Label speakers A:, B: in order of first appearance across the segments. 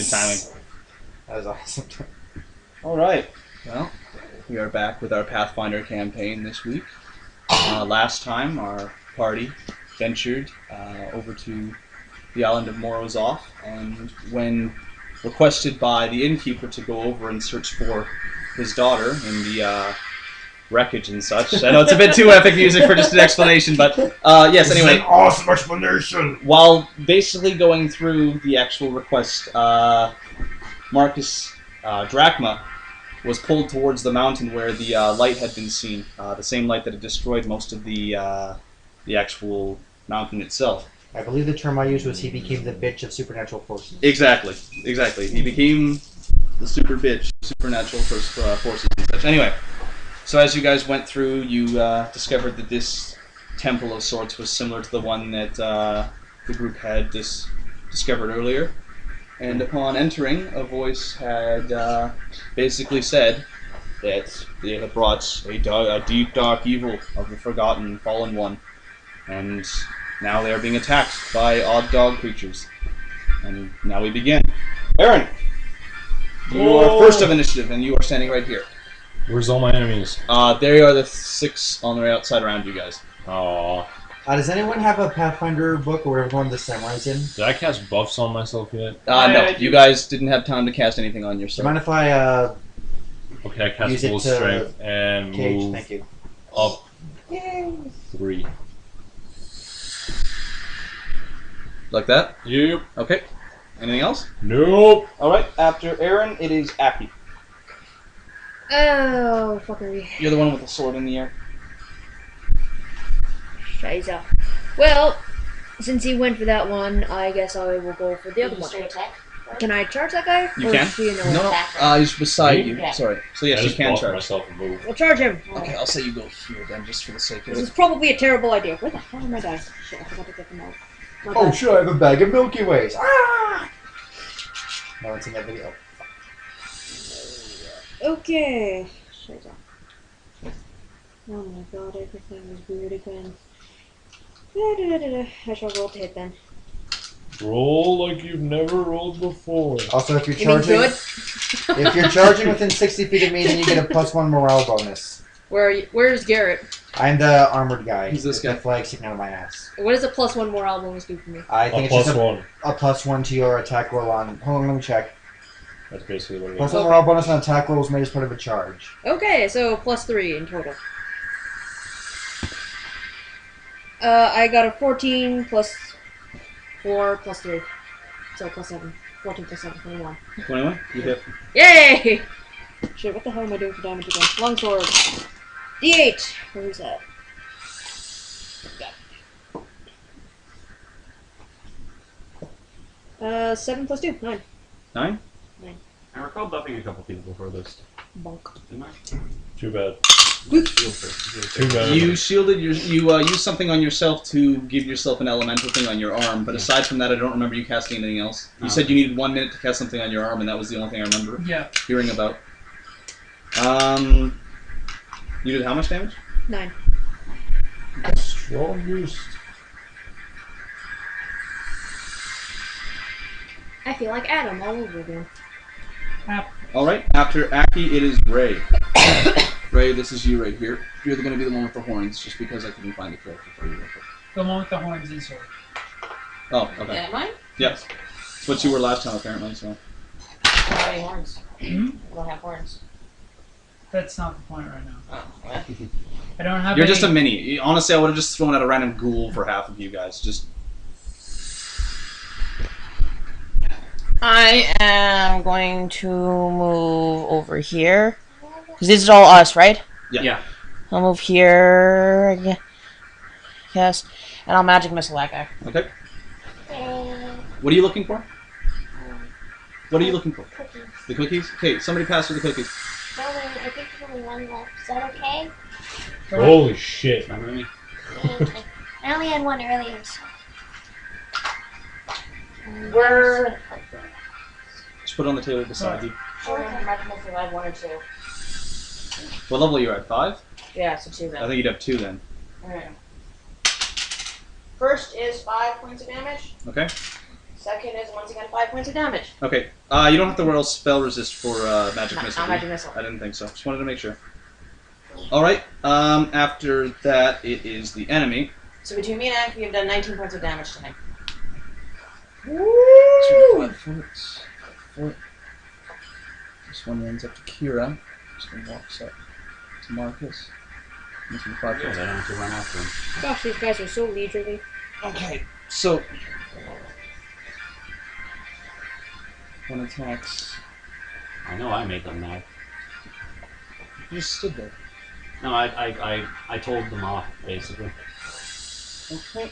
A: Good timing.
B: That was awesome.
A: Alright, well, we are back with our Pathfinder campaign this week. Last time, our party ventured over to the island of Morozov, and when requested by the innkeeper to go over and search for his daughter in the wreckage and such. I know it's a bit too epic music for just an explanation, but yes, anyway.
C: An awesome explanation!
A: While basically going through the actual request, Marcus Drachma was pulled towards the mountain where the light had been seen, the same light that had destroyed most of the actual mountain itself.
B: I believe the term I used was he became the bitch of supernatural forces.
A: Exactly. He became the super bitch, supernatural forces and such. Anyway, so as you guys went through, you discovered that this temple of sorts was similar to the one that the group had discovered earlier. And upon entering, a voice had basically said that they had brought a deep, dark evil of the forgotten, fallen one. And now they are being attacked by odd dog creatures. And now we begin. Aaron! You are first of initiative, and you are standing right here.
C: Where's all my enemies?
A: There are the 6 on the outside around you guys.
C: Aww.
B: Does anyone have a Pathfinder book or whatever one the samurai's in?
C: Did I cast buffs on myself yet?
A: No, you guys didn't have time to cast anything on
B: Do you
A: yourself.
B: mind if I
C: Okay, I cast
B: use it
C: full
B: to
C: strength and
B: cage?
C: move
B: Thank you.
C: up
B: Yay!
C: 3.
A: Like that?
C: Yep.
A: Okay. Anything else?
C: Nope.
A: Alright, after Aaron, it is Appy.
D: Oh, fuckery.
A: You're the one with the sword in the air.
D: Scheiße. Well, since he went for that one, I guess I will go for the other one. Can I charge that guy?
A: You
D: Or
A: can?
D: is he in the way?
A: No, he's beside
C: Me?
A: you.
E: Yeah.
A: Sorry. So yes,
C: I
A: you
C: just
A: can
C: buffed
A: charge.
C: myself and move.
D: We'll charge him.
A: Okay, I'll say you go here then, just for the sake of
D: This is
A: it.
D: probably a terrible idea. Where the hell are my dice? Shit, I forgot to get them out. My
B: Oh
D: bad.
B: sure, I have a bag of Milky Ways. Ah! No one's seen that video.
D: Okay. Scheiße. Oh my god, everything is weird again. I shall roll to hit then.
C: Roll like you've never rolled before.
B: Also, if you're
D: You mean
B: charging,
D: good?
B: if you're charging within 60 feet of me, then you get a +1 morale bonus.
D: Where are you? Where's Garrett?
B: I'm the armored guy.
A: Who's this
B: with
A: guy?
B: The flag sticking out of my ass.
D: What does a +1 morale bonus do for me?
B: I
C: A
B: think it's
C: plus
B: just
C: 1.
B: a +1 to your attack roll on. Hold on, let me check.
C: That's basically what it
B: +1
C: is.
B: morale bonus on attack rolls made as part of a charge.
D: Okay, so +3 in total. I got a 14 plus 4 plus 3. So +7. 14 plus 7, 21.
A: 21? You hit.
D: Yay! Shit, what the hell am I doing for damage again? Longsword. D8! Where's that? 7 plus 2, 9.
A: 9?
F: I recall buffing a couple people before this.
D: Bonk.
F: Didn't I?
C: Too bad.
F: Shield first.
C: Too bad.
A: You shielded you used something on yourself to give yourself an elemental thing on your arm, but aside from that, I don't remember you casting anything else. You said you needed 1 minute to cast something on your arm, and that was the only thing I remember hearing about. You did how much damage?
D: 9.
C: Strongest.
D: I feel like Adam all over again.
A: Alright, after Aki, it is Ray. Ray, this is you right here. You're going to be the one with the horns, just because I couldn't find a character for you real quick.
G: The one with the horns and sword.
A: Oh, okay.
E: Am I?
A: Yep. It's what you were last time, apparently, so.
E: I don't have any horns.
G: Hmm?
E: I don't have horns.
G: That's not the point right now.
E: Oh, what?
G: I don't have
A: You're
G: any...
A: just a mini. Honestly, I would have just thrown out a random ghoul for half of you guys. Just.
E: I am going to move over here. Because these are all us, right?
A: Yeah.
E: I'll move here, I guess. And I'll magic missile that guy.
A: Okay. What are you looking for? What are you looking for?
H: Cookies.
A: The cookies? Okay, somebody pass her the cookies.
H: No, I think there's only one left. Is that okay?
C: Holy shit.
F: Not really.
H: Okay. I only had one earlier, so.
E: Where?
A: Just put it on the table beside you.
E: Magic missile, I have 1 or 2.
A: What level are you at? 5?
E: Yeah, so 2
A: I
E: then.
A: think you'd have 2 then.
E: Alright. First is 5 points of damage.
A: Okay.
E: Second is once again 5 points of damage.
A: Okay. You don't have to roll spell resist for magic
E: No,
A: missile.
E: not
A: do you?
E: magic missile.
A: I didn't think so. Just wanted to make sure. All right. After that, it is the enemy.
E: So between me and Hank, we have done 19 points of damage to him.
A: 5 foot. This one runs up to Kira. This one walks up to Marcus. This one 5
F: Good,
A: foot.
F: I don't have to run after him.
D: Gosh, these guys are so leisurely.
A: Okay, so one attacks.
F: I know I made them mad.
A: You just stood there.
F: No, I told them off, basically.
A: Okay.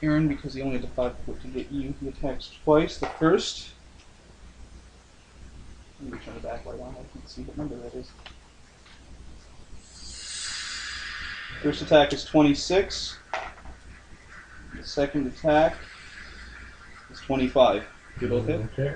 A: Aaron, because he only had the 5 foot to get you, he attacks twice. The first. Let me turn the backlight on. I can see what number that is. First attack is 26. The second attack is 25. You both hit?
C: Okay.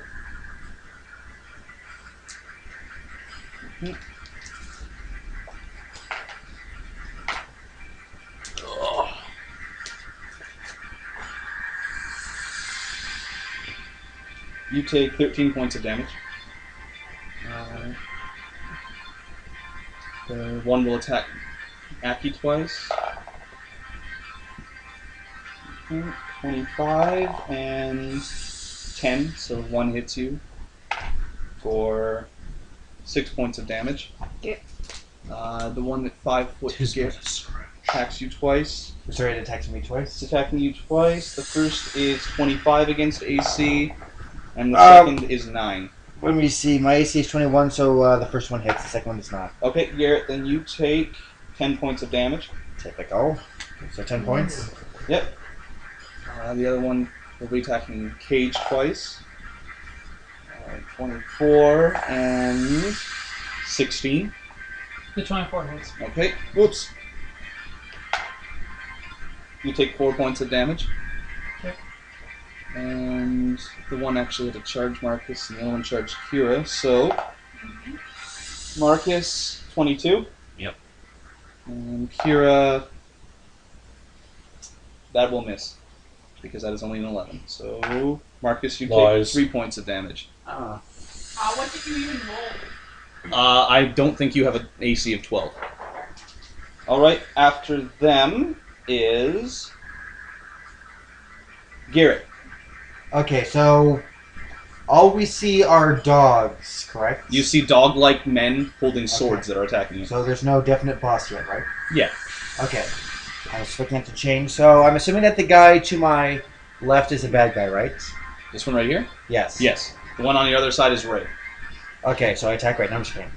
A: You take 13 points of damage. The one will attack Aki twice. Okay, 25 and 10, so one hits you for 6 points of damage.
D: Okay.
A: The one that 5 foot attacks you twice.
B: Sorry, it attacks me twice.
A: It's attacking you twice. The first is 25 against AC, and the second is 9.
B: Let me see. My AC is 21, so the first one hits. The second one does not.
A: Okay, Garrett, then you take 10 points of damage.
B: Typical. So 10 points.
A: Yep. The other one will be attacking Cage twice. 24 and 16.
G: The 24 hits.
A: Okay, whoops. You take 4 points of damage.
G: Okay.
A: And the one actually had to charge Marcus, and the other one charged Kira. So, Marcus, 22.
F: Yep.
A: And Kira, that will miss, because that is only an 11. So, Marcus, you take
C: Lies.
A: 3 points of damage.
G: What did you even roll?
A: I don't think you have an AC of 12. Alright, after them is Garrett.
B: Okay, so all we see are dogs, correct?
A: You see dog-like men holding swords that are attacking you.
B: So there's no definite boss yet, right?
A: Yeah.
B: Okay. I was looking at the change. So I'm assuming that the guy to my left is a bad guy, right?
A: This one right here?
B: Yes.
A: Yes. The one on the other side is Ray.
B: Okay, so I attack right now. I'm just kidding.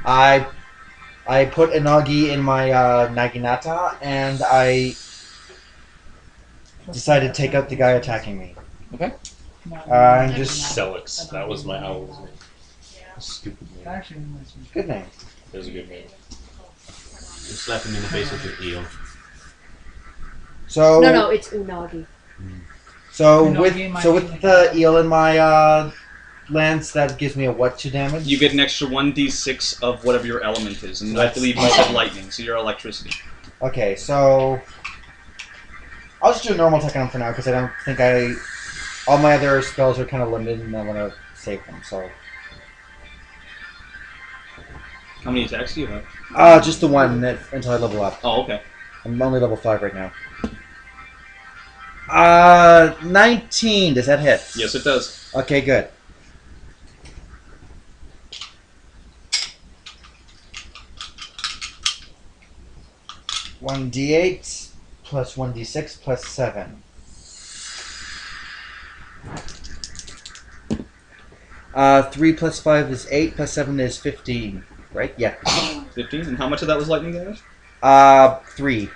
B: I put Inagi in my Naginata, and I decided to take out the guy attacking me.
A: Okay.
B: And just
C: Celix. That was my owl's name. Stupid name.
G: Actually, reminds me.
B: good name.
C: It was a good name.
F: You slap him in the face with your eel.
B: So
D: No, it's Unagi.
B: So
G: Unagi
B: with
G: might
B: the eel in my lance, that gives me a what to damage?
A: You get an extra 1d6 of whatever your element is, and I believe you said lightning, so you're electricity.
B: Okay, so I'll just do a normal attack on him for now because I don't think all my other spells are kind of limited, and I want to save them. So
A: How many attacks do you have?
B: just the one until I level up.
A: Oh, okay.
B: I'm only level 5 right now. 19. Does that hit?
A: Yes, it does.
B: Okay, good. One d8 plus 1d6 plus 7. 3 plus 5 is 8 plus 7 is 15. Right? Yeah.
A: 15? And how much of that was lightning damage?
B: 3.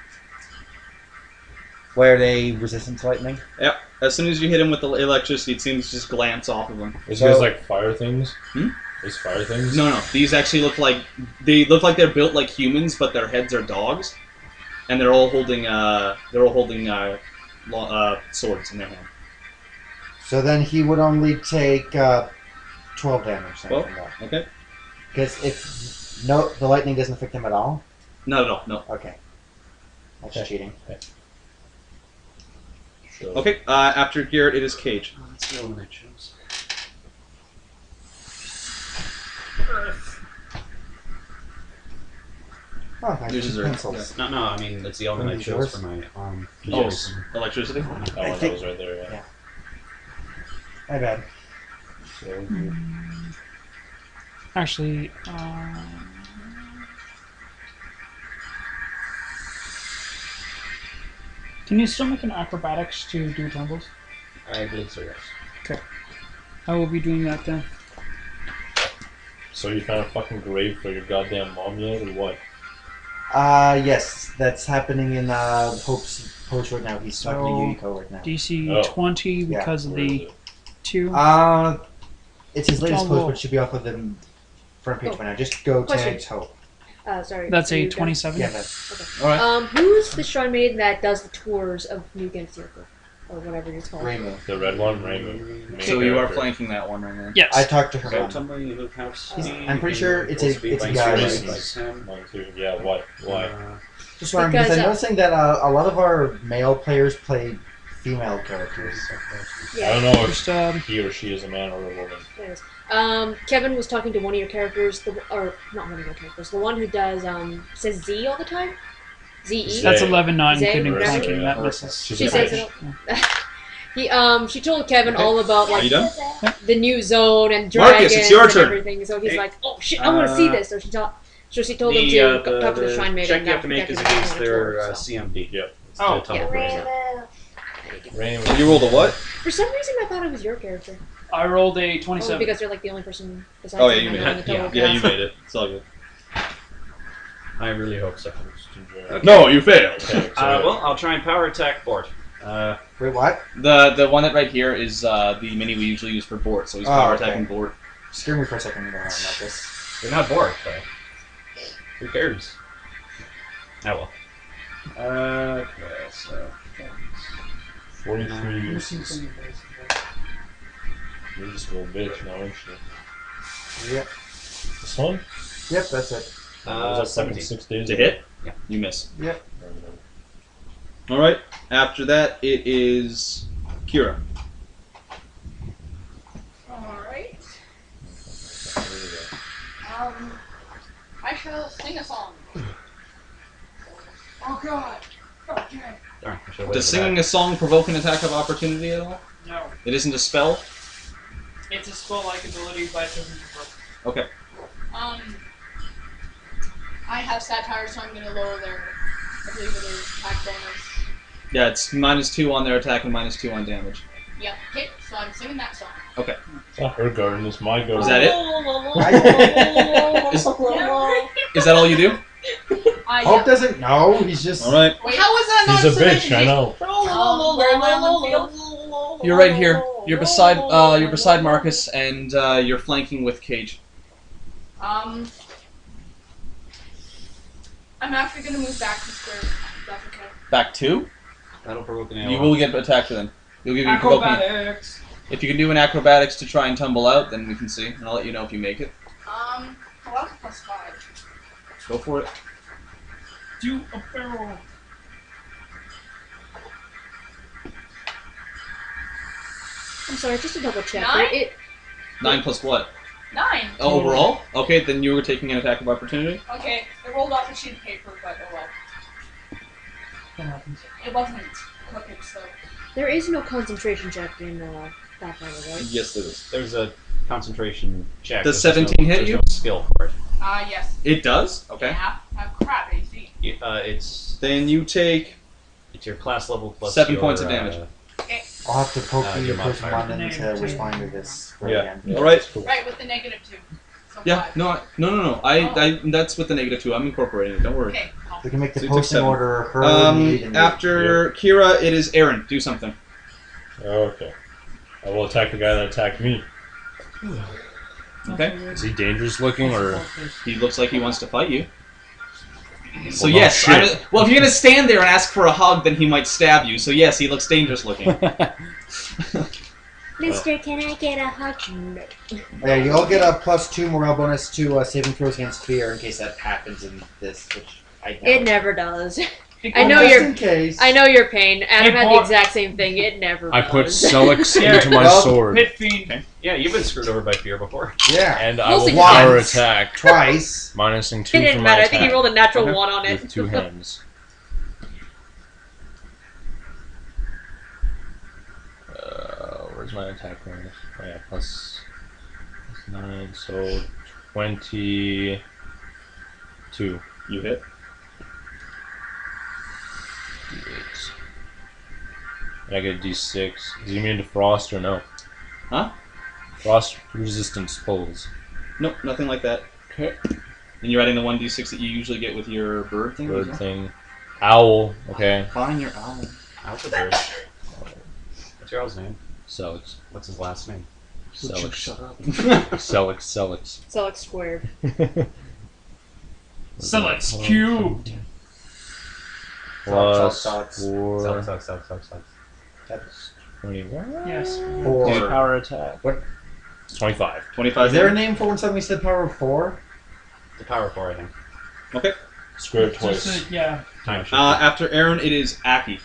B: Where they resistant to lightning?
A: Yep. As soon as you hit him with the electricity, it seems to just glance off of him.
C: Is
B: So-
C: guys like fire things?
A: Hmm?
C: Is fire things?
A: No. These actually look like they're built like humans, but their heads are dogs, and they're all holding swords in their hand.
B: So then he would only take 12 damage. then
A: 12?
B: from that.
A: Okay.
B: Because if the lightning doesn't affect him at all.
A: No.
B: Okay. That's
C: Okay.
B: cheating.
C: Okay. So,
A: Okay, after Garrett, it is Cage.
F: Oh, that's the element I chose.
B: Oh, I
A: Yours is
B: have
A: right.
B: pencils.
F: No, I mean, that's the element I
B: Maybe
F: chose
B: yours?
F: for my
A: Yes. Electricity?
C: that
B: I
C: one
B: think-
C: was right there, yeah.
B: My bad.
C: So,
I: Actually, can you still make an acrobatics to do tumbles?
F: I believe so, yes.
I: I will be doing that then.
C: so you found a fucking grave for your goddamn mom yet, or what?
B: Yes, that's happening in Hope's post right now. He's talking to Yuriko right now.
I: DC
C: Oh.
I: 20
B: Yeah.
I: because of
C: Where is
I: the
C: it?
I: 2.
B: It's his latest
I: Oh,
B: post,
I: whoa.
B: which should be off of the front page
D: Oh.
B: by now. Just go
D: Question.
B: to Hope.
D: Sorry.
I: That's
D: are
I: a
D: you done?
I: 27.
B: Yeah, that's
A: Alright.
D: Who's the shrine maiden that does the tours of New Game Circle? Or whatever it's called.
B: Rainbow.
C: The red one, Raymond. Main
A: So you are
C: character.
A: flanking that one right now.
I: Yes.
B: I talked to her
F: So
B: mom.
F: tell me who helps
B: He's-
F: me.
B: I'm pretty sure it's a-
F: Will speak
B: it's a
F: by
B: guy.
F: instructions by him.
C: Mine too. Yeah, what? Why?
B: Just wondering, because
D: Because,
B: I'm noticing that a lot of our male players play female characters.
C: I
D: Yeah.
C: don't know if
I: Just,
C: he or she is a man or a woman.
D: Anyways. Kevin was talking to one of your characters, or not one of your characters, the one who does says Z all the time. ZE.
I: that's
C: Zay.
I: 11, not
D: Zay,
I: including
D: right?
I: flanking. That
C: Or-
I: misses.
C: She's
D: She
C: a
D: says
C: bitch.
D: she told Kevin all about
A: Are
D: like
A: you done?
D: the new zone and dragons
A: Marcus, it's your
D: and
A: turn.
D: everything. So he's
F: Hey.
D: like, oh shit, I want to see this. So she told him to talk to the shrine maiden.
F: check you have to make is against their CMD.
C: Yep.
F: It's
I: Oh,
F: the tumble
D: yeah.
F: bracelet.
C: Raymond.
A: You rolled a what?
D: For some reason, I thought it was your character.
I: I rolled a
D: Only
I: 27.
D: because you're like the only person besides
A: Oh, yeah,
D: him
A: you
D: I
A: made
D: know in
A: it.
D: the total
A: Yeah, you
D: cast.
A: made it. It's all good.
F: I really hope so.
A: No, you failed.
C: Okay, so
F: Well, I'll try and power attack board.
B: Wait, what?
A: The one that right here is the mini we usually use for Bort, so he's
B: Oh,
A: power
B: okay.
A: attacking Bort.
B: Scare me for a second about this.
F: They're not bored, though. Who cares? Oh well. Okay, so.
C: 43.
I: You've seen some of those.
C: You're just a little bitch now, aren't you?
B: Yep.
C: This one?
B: Yep, that's it.
C: Was that fucking
F: 17.
C: 6 days
A: To
C: ago?
A: hit?
F: Yeah.
A: You miss.
B: Yep.
A: Alright. After that, it is Kira.
G: Alright. I shall sing a song. Oh god. Okay.
F: Darn, I should've
A: Does
F: waited
A: singing a song provoke an attack of opportunity at all?
I: No.
A: It isn't a spell?
I: It's a spell-like ability, but it doesn't work.
A: Okay.
G: I have satire, so I'm gonna lower their, I believe it is, attack bonus.
A: Yeah, it's -2 on their attack and -2 on damage.
G: Yep, okay, so I'm singing that song.
C: It's not her garden, it's my garden.
A: Is that it? Is that all you do?
B: Hope doesn't know. He's just.
A: Alright.
G: Wait, how was that
C: He's
G: not
C: a
G: so
C: bitch, I
G: easy?
C: know.
G: Where am I on the field?
A: You're right here. You're beside Marcus, and you're flanking with Cage.
G: I'm actually gonna move back to square. If that's okay.
A: Back 2?
F: That'll provoke an
A: You will get attacked then. You'll give you provoking.
G: Acrobatics.
A: If you can do an acrobatics to try and tumble out, then we can see, and I'll let you know if you make it.
G: Well, that's a +5.
A: Go for it.
I: Do a barrel.
D: I'm sorry, just to double check.
G: 9?
A: 9 plus what?
G: 9.
A: Oh, overall? Okay, then you were taking an attack of opportunity.
G: Okay, it rolled off a sheet of paper, but oh well.
I: What happens?
G: It wasn't cooking, so.
D: There is no concentration check in Pathfinder, right?
A: Yes, there is.
F: There's a concentration check.
A: Does
F: but there's
A: 17 hit
F: there's
A: you?
F: No skill for it.
G: Yes.
A: It does? Okay.
G: Yeah. Crap, AC.
F: It's
A: Then you take...
F: your class level plus
A: 7
F: your,
A: points of damage.
B: I'll have to poke the
F: your
B: person
F: modifier.
B: London to respond to this.
A: Yeah.
B: Again.
A: Alright.
C: Cool.
G: Right, with the -2. So
A: Yeah,
G: 5.
A: no. I that's with the -2. I'm incorporating it. Don't worry.
G: Okay. Cool.
B: We can make the
A: So you took
B: posting
A: 7.
B: order her need and
A: After Kira, it is Aaron. Do something.
C: Okay. I will attack the guy that attacked me.
A: Okay.
C: Is he dangerous looking, or...?
A: He looks like he wants to fight you. So
C: Well, no
A: yes,
C: shit.
A: well if you're gonna stand there and ask for a hug, then he might stab you. So yes, he looks dangerous looking.
H: Mister, can I get a hug? No.
B: Yeah, you all get a +2 morale bonus to saving throws against fear in case that happens in this, which I know.
D: It never does. I know
B: Just
D: your
B: in case.
D: I know your pain. Adam
I: Hey,
D: had
I: boy.
D: the exact same thing. It never.
C: I put
D: was.
C: Celix
F: Yeah,
C: into my
B: well,
C: sword,
I: Pit fiend.
F: Okay. Yeah, you've been screwed over by fear before.
B: Yeah.
C: and I will
D: Mostly
C: power
B: once.
C: attack,
B: Twice.
C: minusing
D: It
C: 2
D: didn't
C: from
D: matter.
C: my
D: I think he
C: attack
D: rolled a natural
A: Okay.
D: 1 on it.
C: with 2 hands. Where's my attack bonus? Oh yeah, plus 9, so 22.
A: You hit.
C: D8. And I get a D6. Is he immune to frost or no?
A: Huh?
C: Frost resistance pulls.
A: Nope, nothing like that.
C: Okay.
A: And you're adding the 1d6 that you usually get with your bird thing?
C: Bird thing. Owl. Okay.
A: Fine, your owl.
F: How's the bird? What's your owl's name?
C: Celix.
F: What's his last name?
A: Would you
C: Celix.
A: shut up?
C: Celix. Celix.
D: Select squared.
I: Celix cubed.
C: Plus
B: Sucks.
C: 4.
F: Sucks.
B: That's
C: 21.
I: Yes.
B: 4.
C: Power attack.
B: What?
C: 25.
A: 25
B: Is there a
A: damage.
B: name for when somebody said power of 4?
F: The power 4, I think.
A: Okay.
C: Squared
I: Just
C: twice.
I: yeah.
F: Time shift.
A: After Aaron, it is Aki.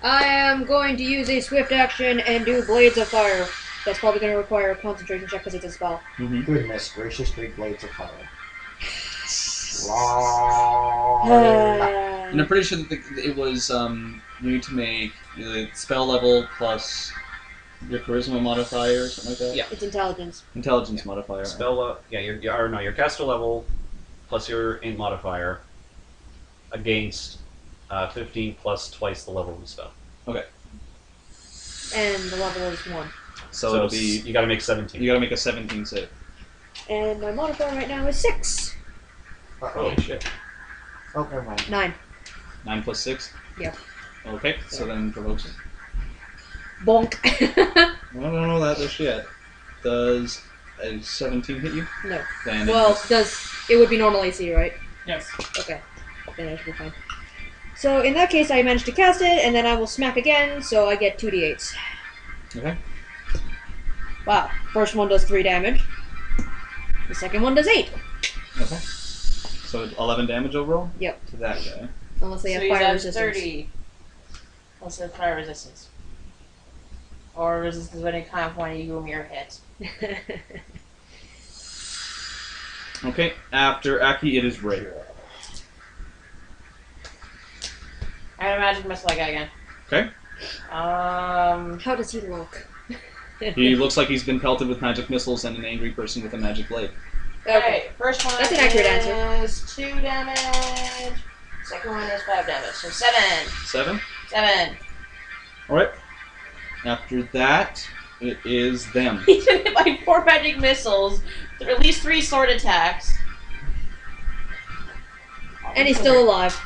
D: I am going to use a swift action and do Blades of Fire. That's probably going to require a concentration check because it's a spell.
A: Mm-hmm.
B: Goodness gracious, 3 blades of fire.
A: And I'm pretty sure that it was you need to make the spell level plus your charisma modifier or something like that.
F: Yeah.
D: It's intelligence.
A: Intelligence modifier.
F: Spell, your caster level plus your int modifier against 15 plus twice the level of the spell.
D: And the level is 1.
A: So it'll be
F: you got to make 17.
A: you got to make a 17 save.
D: And my modifier right now is 6.
F: Holy shit!
B: Oh, never mind.
D: 9.
A: 9 plus 6.
D: Yep.
A: Okay, so then provokes it.
D: Bonk.
A: I don't know that just yet. Does a 17 hit you?
D: No.
A: Then
D: Well, it would be normal AC, right?
I: Yes.
D: Okay. Then it should be fine. So in that case, I managed to cast it, and then I will smack again, so I get 2d8s.
A: Okay.
D: Wow. First one does 3 damage. The second one does 8.
A: Okay. So 11 damage overall?
D: Yep.
A: To that guy.
D: Unless they
E: So
D: have
E: he's
D: fire
E: at
D: resistance.
E: 30. What's the fire resistance? Or resistance when it kind of when you mirror hit.
A: Okay. After Aki, it is Ray.
E: I got a magic missile guy again.
A: Okay.
D: How does he look?
A: He looks like he's been pelted with magic missiles and an angry person with a magic blade.
E: Okay, first one
D: That's an accurate answer.
E: is 2 damage. Second one is 5 damage. So 7.
A: 7?
E: 7.
A: Alright. After that, it is them.
E: He's been hit by 4 magic missiles. At least 3 sword attacks.
D: And he's still alive.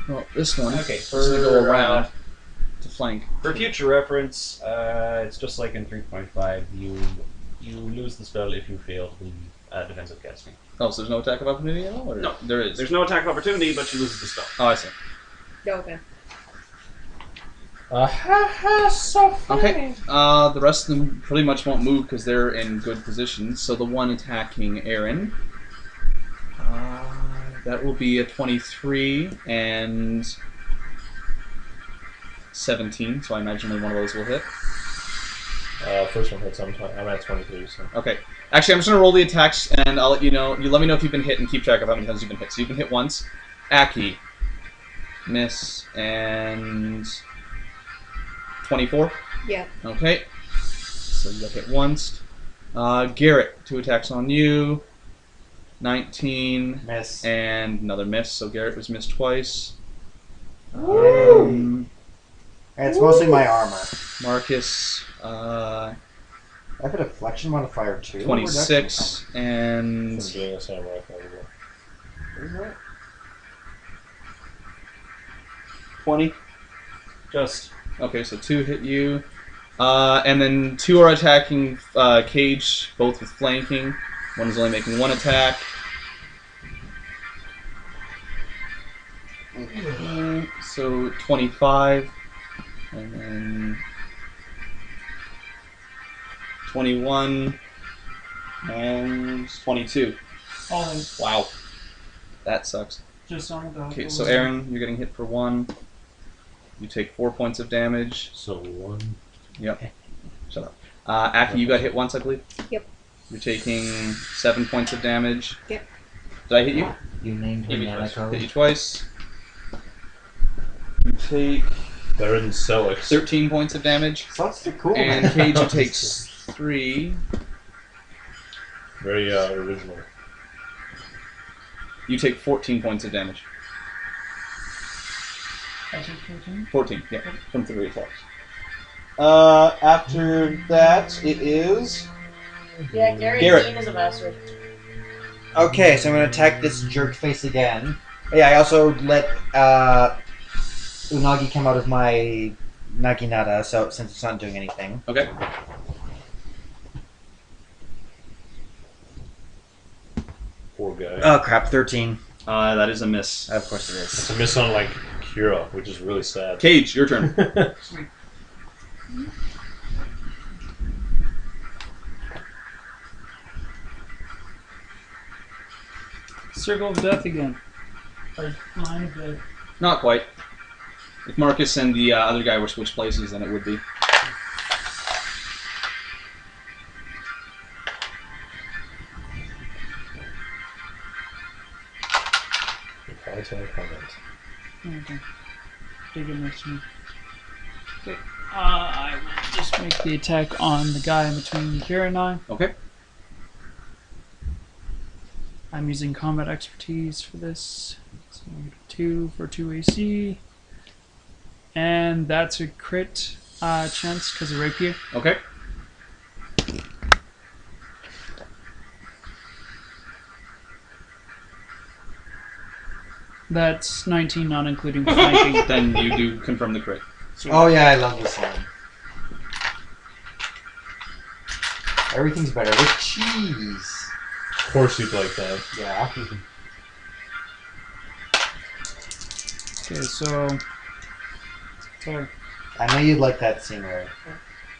A: Well, this one
F: Okay,
A: is going to go around to flank.
F: For future reference, it's just like in 3.5. You lose the spell if you fail the defensive casting.
A: Oh, so there's no attack of opportunity at all? Or
F: No.
A: There is.
F: There's no attack of opportunity, but she loses the spell.
A: Oh, I see.
D: Okay.
C: So
A: Okay. The rest of them pretty much won't move because they're in good position. So the one attacking Aaron, that will be a 23 and 17. So I imagine only one of those will hit.
C: First one hits. I'm at 23. So.
A: Okay. Actually, I'm just going to roll the attacks, and I'll let you know. You let me know if you've been hit and keep track of how many times you've been hit. So you've been hit once. Aki. Miss. And 24?
D: Yeah.
A: Okay. So you got hit once. Garrett, 2 attacks on you. 19.
B: Miss.
A: And another miss. So Garrett was missed twice.
B: And it's mostly my armor.
A: Marcus,
B: I have a deflection modifier too.
A: 26. And
C: From doing a samurai fighter.
B: Where's that?
A: 20.
F: Just
A: Okay, so 2 hit you. And then 2 are attacking Cage, both with flanking. One is only making 1 attack. So 25. And then 21. And 22.
I: All in.
A: Wow. That sucks.
I: Just on the.
A: Okay, so Aaron, you're getting hit for 1. You take 4 points of damage.
C: So 1.
A: Yep. Shut up. Aki, you got hit once, I believe?
D: Yep.
A: You're taking 7 points of damage.
D: Yep.
A: Did I hit you?
B: You named
A: Hit
B: him
A: me twice.
B: Nanako.
A: Hit you twice. You take
C: Better than Selix.
A: 13 points of damage.
B: So that's the cool
A: And
B: man.
A: Cage, you take 3.
C: Very original.
A: You take 14 points of damage.
I: I took 14.
A: 14, yeah, from 3 attacks. After that, it is...
E: Yeah, Gary
A: Garrett.
E: Dean is a bastard.
B: Okay, so I'm gonna attack this jerk face again. Yeah, I also let Unagi come out of my Naginata, so since it's not doing anything.
A: Okay.
C: Poor guy.
B: Oh crap, 13.
A: That is a miss.
B: Of course it
C: It's
B: is.
C: a miss on like Kira, which is really sad.
A: Cage, your turn.
I: Circle of Death again. Or Line of Death.
A: Not quite. If Marcus and the other guy were switched places, then it would be.
C: Reply to my comment.
I: Okay. Dig it next to me. Okay. I will just make the attack on the guy in between Kira and I.
A: Okay.
I: I'm using combat expertise for this. So 2 for 2 AC. And that's a crit chance because of rapier.
A: Okay.
I: That's 19, not including flanking.
A: Then you do confirm the crit.
B: Oh yeah, I love this one. Everything's better with cheese.
C: Of course you'd like that.
B: Yeah.
I: Okay, so. Sorry.
B: I know you'd like that scene where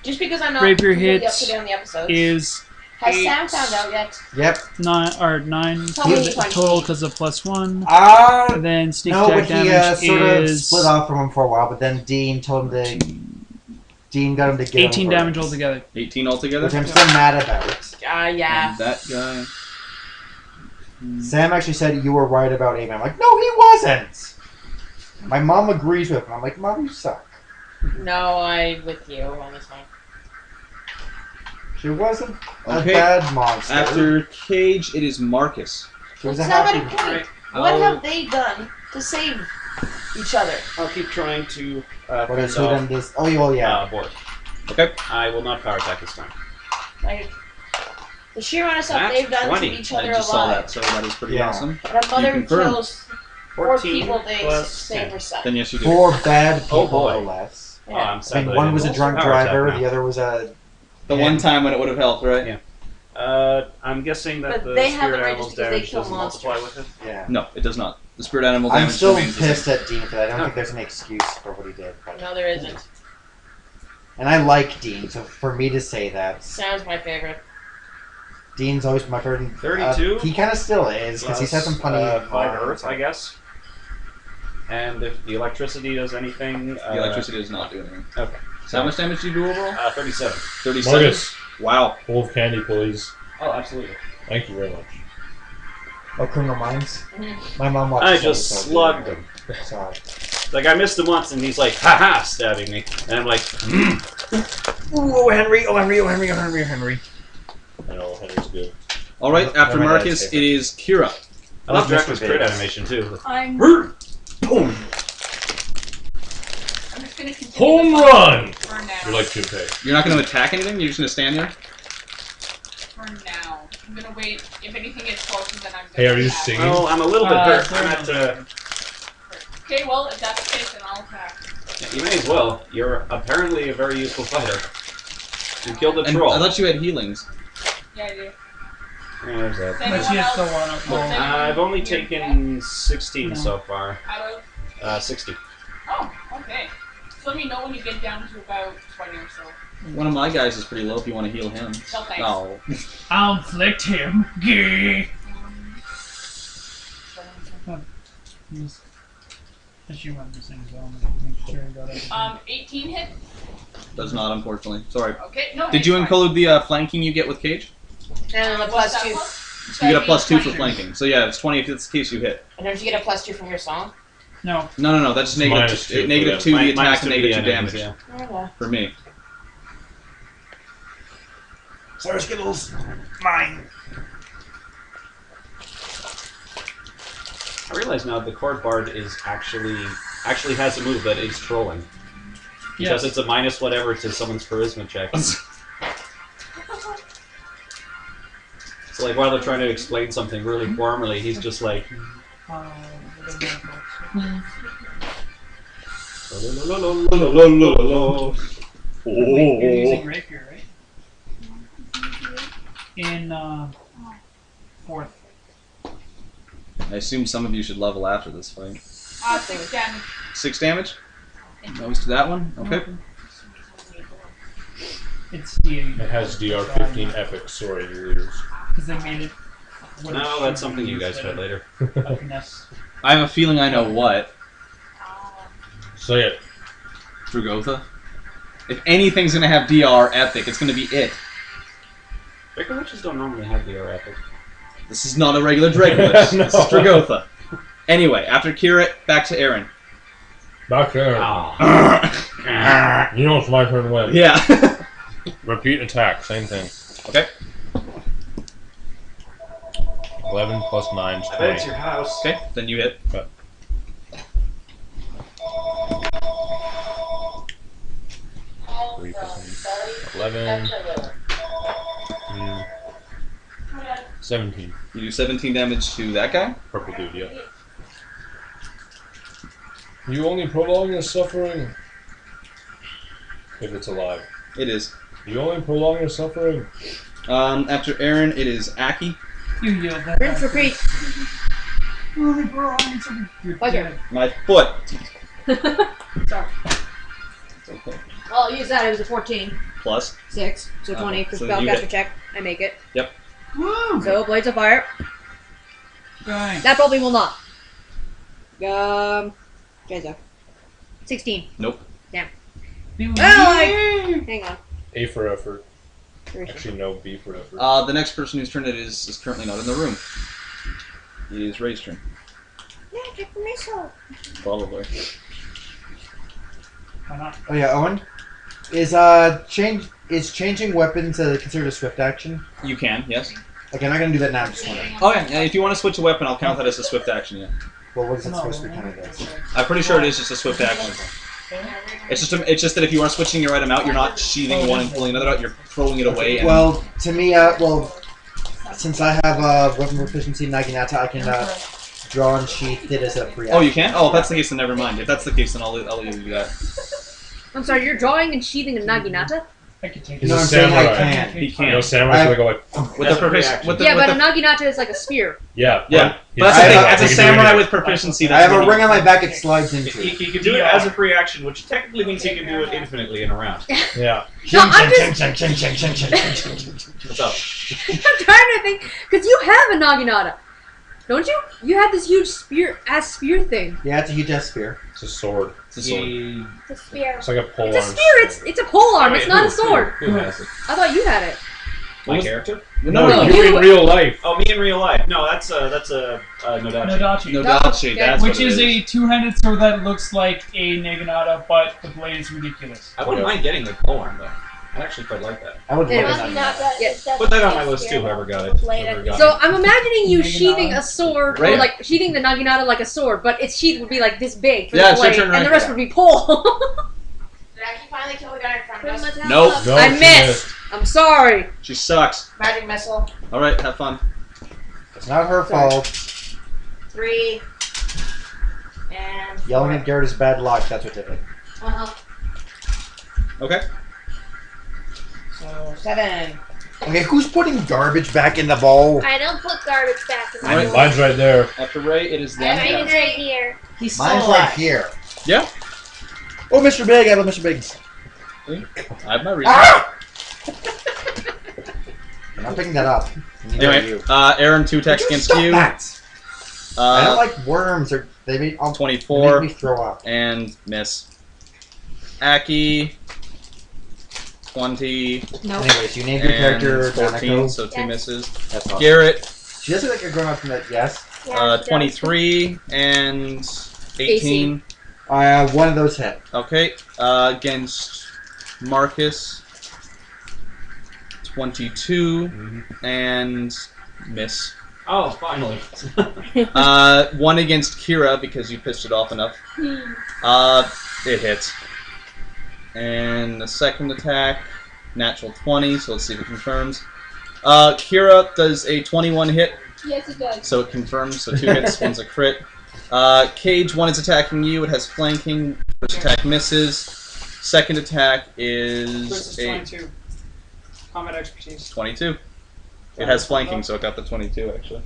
E: Just because I'm not
I: Rapier
E: completely up
I: hits
E: to date on the episodes.
I: Is
E: Has
I: 8.
E: Sam found out yet?
B: Yep.
I: 9
E: Tell me
I: for
E: if
I: the
E: I'm
I: total
E: cheating.
I: because of +1.
B: Ah,
I: Then sneak
B: no, but
I: attack
B: he
I: damage
B: sort of
I: is
B: split off from him for a while, but then Dean told him to. Dean got him to get
I: 18
B: him
I: damage
B: for it,
I: altogether.
A: 18 altogether.
B: which I'm still mad about.
E: Yeah.
A: And that guy.
B: Sam actually said you were right about Amy. I'm like, no, he wasn't. My mom agrees with him. I'm like, Mom, you suck.
E: No, I'm with you on this one.
B: She wasn't a
A: Okay.
B: bad monster.
A: After Cage, it is Marcus.
B: She was a
E: Let's have
B: happy.
E: a point. What have they done to save each other?
F: I'll keep trying to
B: What is
F: fend
B: who
F: off
B: done this? Oh, well, yeah.
F: Borg.
A: Okay.
F: I will not power attack this time.
E: Like, the sheer amount of stuff
F: That's
E: they've done
F: 20.
E: to each
A: I
E: other
A: just saw
E: alive.
A: that, so that is pretty
B: Yeah.
A: awesome.
E: But a mother
A: confirm.
E: kills 4
F: 14
E: people, they
F: plus
E: save
F: 10.
E: herself.
A: Then yes, you do.
B: 4 bad people,
F: Oh, boy.
B: no less.
F: Oh, I'm
B: I
F: sad
B: mean,
F: that
B: one
F: didn't
B: was a
F: roll
B: drunk
F: power attack
B: driver,
F: now.
B: the other was a.
A: The one time when it would have helped, right?
F: Yeah. I'm guessing that
E: But
F: the
E: they have the
F: spirit
E: right
F: animal's
E: just because they
F: damage
E: kill
F: doesn't multiply with
E: monsters.
F: it.
B: Yeah.
A: No, it does not. The spirit animal damage
B: I'm still
A: remains the same.
B: pissed at Dean for that. I don't think there's any excuse for what he did. But...
E: No, there isn't.
B: And I like Dean, so for me to say that,
E: Sam's my favorite.
B: Dean's always my favorite.
F: 32?
B: He kind of still is, because he's had some funny.
F: 5 Earth, I guess. And if the electricity does anything...
A: The electricity does not do anything.
F: Okay.
A: So how much damage do you do overall?
F: 37.
A: 37?
C: Marcus,
A: Wow.
C: full of candy, please.
F: Oh, absolutely.
C: Thank you very much.
B: Oh, Criminal Minds?
E: Mhm.
B: My mom watched
F: I
B: this
F: just
B: episode,
F: slugged
B: yeah.
F: him.
B: Sorry.
F: Like, I missed him once, and he's like, ha-ha, stabbing me. And I'm like,
B: Oh, Henry! Oh, Henry! Oh, Henry! Oh, Henry! Oh, Henry!
C: I know, Henry's good.
A: Alright, after
B: Never mind,
A: Marcus,
B: that's
A: it is Kira.
F: I love
B: Mr.
F: Dracula's crit
B: Biggs.
F: animation, too.
G: I'm
F: Boom!
G: just gonna continue
C: Home
G: the
C: run!
G: for now.
C: You're like Junpei.
A: You're not going to attack anything? You're just going to stand there?
G: For now. I'm gonna wait. If anything gets closer, then I'm gonna
C: Hey, are you
G: attack.
C: singing?
F: Well, I'm a little bit hurt.
I: sorry.
F: I'm at,
G: Okay, well, if that's the case, then I'll attack.
F: you may as well. You're apparently a very useful fighter. You killed a
A: And
F: troll.
A: I thought you had healings.
G: Yeah, I do.
F: Yeah, there's that.
G: Does
I: But
G: anyone
I: she has
G: else-
I: still one up.
G: does anyone
F: I've only
G: need
F: taken 16
I: No.
F: so far.
G: Out of.
F: 60.
G: Oh, okay. So let me know when you get down to about 20 or so.
A: One of my guys is pretty low if you want to heal him.
G: No thanks.
A: No.
I: I'll inflict him. Gee. Use issue I'm missing as well. Make sure I got everything.
G: 18 hit.
A: Does not, unfortunately. Sorry.
G: Okay, no.
A: Did you include the flanking you get with Cage?
E: And a
G: What's
E: plus
G: that
E: 2.
G: plus?
A: You get a +2 for flanking. So yeah, it's 20 if it's the case you hit.
E: And don't you get a +2 from your song?
I: No.
A: No. That's just
C: Minus
A: negative.
C: two,
A: Negative
C: yeah.
A: 2 the
F: Minus
A: attack,
F: two
A: and
F: the
A: negative 2
F: enemies,
A: damage
F: yeah.
E: Okay.
A: for me.
B: Sorry, Skittles. Mine.
F: I realize now the Court Bard is actually has a move that is trolling. Because
I: Yes.
F: it's a minus whatever to someone's charisma check. So like while they're trying to explain something really formally, he's just like
I: Wait, you're using rapier, right? In 4th.
A: I assume some of you should level after this fight.
G: 6 damage.
A: 6 damage? Always to that one? Okay.
I: It's D8.
C: It has DR15 epic sword warriors.
I: Because they made it. what it
F: no,
I: should
F: that's something
I: be
F: you guys
I: instead
F: fight later.
I: of finesse.
A: I have a feeling I know what.
C: Say it.
A: Drugotha. If anything's gonna have DR epic, it's gonna be it.
F: Draco Witches don't normally have the epic.
A: This is not a regular Dracolich.
C: No.
A: This is Drugotha. Anyway, after Kira, back to Aaron.
C: Back there.
F: Ah.
C: You know it's my turn to win.
A: Yeah.
C: Repeat attack, same thing.
A: Okay.
C: 11 plus 9 is
F: I bet
C: 20.
F: it's your house.
A: Okay, then you hit.
C: Cut. Three plus 11. 17.
A: You do 17 damage to that guy.
C: Purple dude, yeah. You only prolong your suffering. If it's alive.
A: It is.
C: You only prolong your suffering.
A: After Aaron, it is Aki.
I: You yield that.
D: Rinse, repeat.
I: Only bro, I need something. You're
D: Like
I: dead.
A: My foot.
D: Sorry.
A: It's okay.
D: Well, I'll use that. It was a 14.
A: Plus.
D: 6. So 20 for
A: So you
D: spellcaster
A: hit.
D: check. I make it.
A: Yep.
I: Woo!
D: So, Blades of Fire.
I: Bang.
D: That probably will not. Jeza. 16.
A: Nope.
D: Oh, hang on.
C: A for effort.
D: Where is it?
C: Actually, no, B for effort.
A: The next person whose turn it is currently not in the room. It is Ray's turn.
H: Magic missile.
A: Probably.
I: Why not?
B: Oh yeah, Owen. Is changing weapons considered a swift action?
A: You can, yes.
B: Okay, I'm not gonna do that now. I'm just wondering.
A: Oh yeah, if you want to switch a weapon, I'll count that as a swift action, yeah.
B: Well, what is it
I: No,
B: supposed to be counted as?
A: I'm pretty sure it is just a swift action. It's just that if you are switching your item out, you're not sheathing one and pulling another out, you're throwing it away. And
B: Well, to me, since I have weapon proficiency in Naginata, I can draw and sheath it as a free action.
A: Oh, you can? Oh, if that's the case, then never mind. If that's the case, then I'll let you do that.
D: I'm sorry, you're drawing and sheathing a Naginata?
I: I can take
C: He's
B: No,
C: a
B: I'm saying I
C: samurai.
B: can.
A: He
C: You know,
A: can.
C: samurais they go like,
A: With
F: That's
A: the
F: a free
A: proficiency.
F: action.
A: With the,
D: Yeah,
A: with
D: but
A: the,
D: a Naginata is like a spear.
C: yeah.
A: yeah.
C: But
A: But that's the thing.
B: I
A: As a
C: can do
A: samurai
C: anything.
A: with proficiency,
B: I
A: that's
B: have a
A: what
B: ring
A: he-
B: on my back it slides into.
F: He can do it as a free action, which technically means he can do it infinitely in a round.
C: Yeah.
D: No, I'm just
F: What's up?
D: I'm trying to think, because you have a Naginata. Don't you? You had this huge spear thing.
B: Yeah, it's a huge ass spear.
C: It's a sword.
A: It's a sword.
H: The spear.
C: It's like a pole
D: It's a
C: arm
D: spear.
C: sword.
D: It's a pole arm.
F: Wait,
D: It's not
F: who-
D: a sword.
F: Who has it?
D: I thought you had it.
F: My character?
C: No,
D: No,
C: you
D: you-
C: in real life.
F: Oh, me in real life. No, that's a Nodachi.
I: Nodachi.
A: No Dachi, that's
I: Which
A: what it
I: is a two-handed sword that looks like a Naginata, but the blade is ridiculous.
F: I wouldn't mind getting the polearm though. I actually quite like that.
B: I would
D: Yeah.
B: love
H: Not
B: it.
H: that.
D: Yeah.
H: It's that
F: Put that on my
H: spear
F: list too,
H: that
F: whoever got
H: the
F: it.
H: blade
F: Whoever
H: at
F: got
D: So I'm imagining you
I: Naginata.
D: sheathing a sword, or
A: Right.
D: like sheathing the Naginata like a sword, but its sheath would be like this big for
A: Yeah,
D: the
A: it's your
D: blade,
A: turn,
D: and
A: right?
D: the rest would be pole.
E: Did I finally kill the guy in front of us?
A: Nope.
C: No,
D: I
C: she
D: missed. I'm sorry.
A: She sucks.
E: Magic missile.
A: Alright, have fun.
B: It's not her fault.
E: 3. And 4.
B: Yelling at Garrett is bad luck. That's what did it.
E: Uh-huh.
A: Okay.
E: So 7.
B: Okay, who's putting garbage back in the bowl?
H: I don't put garbage back in my
A: Alright.
H: bowl.
C: Mine's right there.
A: After Ray, it is them.
H: Mine is right here.
E: He's still
B: Mine's
E: alive.
B: right here.
A: Yeah.
B: Oh, Mr. Big, I love Mr. Biggs.
A: I have my reason.
B: I'm not picking that up. Neither are
A: Anyway,
B: you.
A: Aaron, 2 attacks
B: Would you
A: against
B: stop
A: you.
B: that? I don't like worms. They make
A: 24
B: me throw up.
A: and miss. Aki, 20
D: No.
B: Anyways, you named your
A: and
B: character
A: 14,
B: Nanako.
A: so 2
H: Yes.
A: misses.
B: That's awesome.
A: Garrett,
B: She does look like a grown up from that. Yes.
H: Yeah, she does.
A: 23 and 18.
B: One of those hit.
A: Okay. Against Marcus, 22 and miss.
F: Oh, finally.
A: 1 against Kira because you pissed it off enough. It hits. And the second attack, natural 20, so let's see if it confirms. Kira does a 21 hit,
G: Yes, it does.
A: so it confirms, so 2 hits, one's a crit. Cage, 1 is attacking you, it has flanking, first attack misses. Second attack is
I: Versus
A: a
I: 22. Combat expertise.
A: 22. It has flanking, so it got the 22, actually.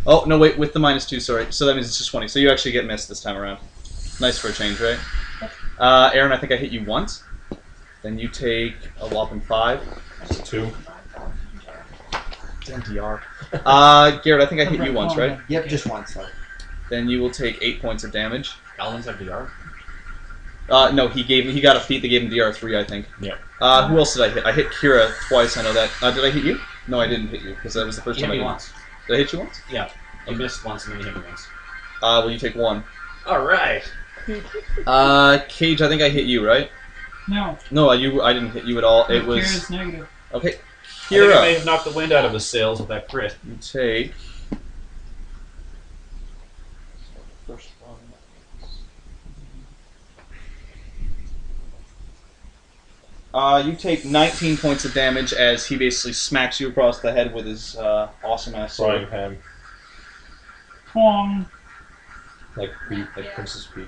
A: Oh, no, wait, with the -2, sorry. So that means it's just 20. So you actually get missed this time around. Nice for a change, right? Aaron, I think I hit you once. Then you take a whopping 5.
C: That's a 2.
A: Damn DR. Garrett, I think I hit you once, right?
B: Yep, just once. So.
A: Then you will take 8 points of damage.
F: Alan's have DR.
A: No, he got a feat that gave him DR3, I think.
C: Yeah.
A: Who else did I hit? I hit Kira twice, I know that. Did I hit you? No, I didn't hit you, because that was the first
F: You
A: time
F: hit
A: I
F: me
A: did.
F: once.
A: Did I hit you once?
F: Yeah. You missed once and then you hit me once.
A: Well, you take 1.
F: Alright.
A: Cage, I think I hit you, right?
I: No.
A: No, I didn't hit you at all. It was...
I: Kira's negative.
A: Okay.
F: I think I may
A: Kira,
F: have knocked the wind out of his sails with that crit.
A: you take... First one. You take 19 points of damage as he basically smacks you across the head with his awesome ass
C: Frying
A: sword.
C: pan.
I: Pong.
C: Like Princess Peach.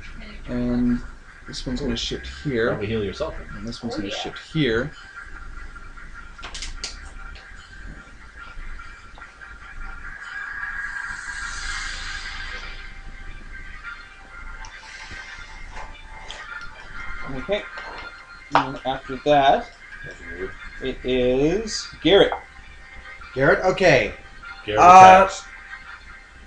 A: And this one's going to shift here.
F: Probably heal yourself.
A: And this one's going to shift here. Okay. And after that, it is Garrett.
B: Garrett? Okay.
C: Garrett attacks.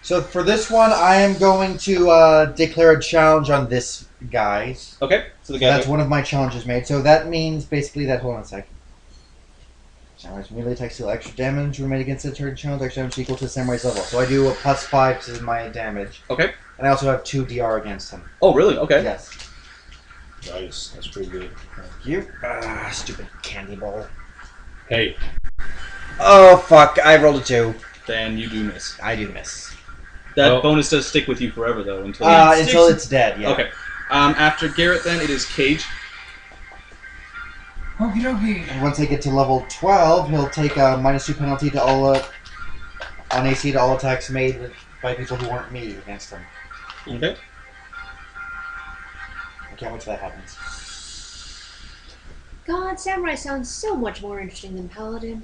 B: So for this one, I am going to declare a challenge on this guy.
A: Okay, so the guy.
B: That's one of my challenges made. So that means basically that. Hold on a sec. Samurai's melee attacks deal extra damage when made against a target challenge. Extra damage equal to Samurai's level. So I do a +5 to my damage.
A: Okay.
B: And I also have 2 DR against him.
A: Oh, really? Okay.
B: Yes.
C: Nice. That's pretty good.
B: Thank you. Stupid candy bowl.
C: Hey.
B: Oh fuck! I rolled a 2.
A: Then you do miss.
B: I do miss.
A: That
C: Oh.
A: bonus does stick with you forever, though, until.
B: Until it's dead. Yeah.
A: Okay. After Garrett, then it is Cage.
I: Okie dokie.
B: And once I get to level 12, he'll take a -2 penalty to all on AC to all attacks made by people who weren't me against him.
A: Okay.
B: I can't wait till that happens.
D: God, Samurai sounds so much more interesting than Paladin.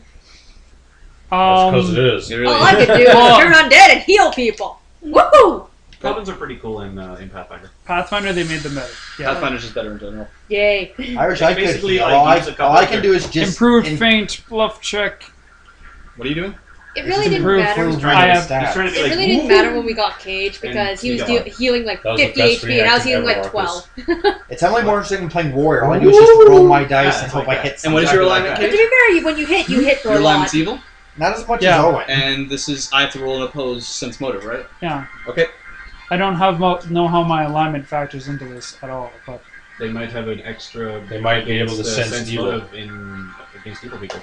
C: That's because it is.
A: It really
D: All I
A: is.
D: could do was turn undead and heal people. Woohoo!
F: Paladins are pretty cool in Pathfinder.
I: Pathfinder, they made them better. Yeah.
A: Pathfinder's just better in general.
D: Yay.
B: I wish
F: They
B: I could.
F: basically,
B: heal.
F: like, use a couple
B: all I
F: of
B: can
F: their-
B: do is just
I: Improved
B: in-
I: feint, bluff check.
A: What are you doing?
D: It
B: It's
D: really
B: just
D: didn't
I: improved
D: matter.
B: food
I: I
B: trying to
I: have-
B: stab.
F: He's trying to be
D: It
F: like,
D: really didn't
F: "Woo!"
D: matter when we got Cage because
F: And
D: he was
F: you got
D: healing like
C: That was the
D: 50
C: best
D: HP and I was
C: reaction
D: healing like
C: ever,
D: 12.
B: It's definitely more interesting than playing warrior. All I do is just roll my dice
F: Yeah,
B: and hope
F: like
B: I
F: that.
B: hit
A: And what is your
F: Exactly like
A: alignment,
F: that.
D: But to
A: Cage?
D: be fair, when you hit for
A: Your
D: a lot.
A: alignment's evil?
B: Not as much
I: Yeah.
B: as Owen.
A: And this is, I have to roll an opposed sense motive, right?
I: Yeah.
A: Okay.
I: I don't have know how my alignment factors into this at all, but
F: They might have an extra.
C: They might be able to
F: against,
C: sense evil.
F: motive against evil people.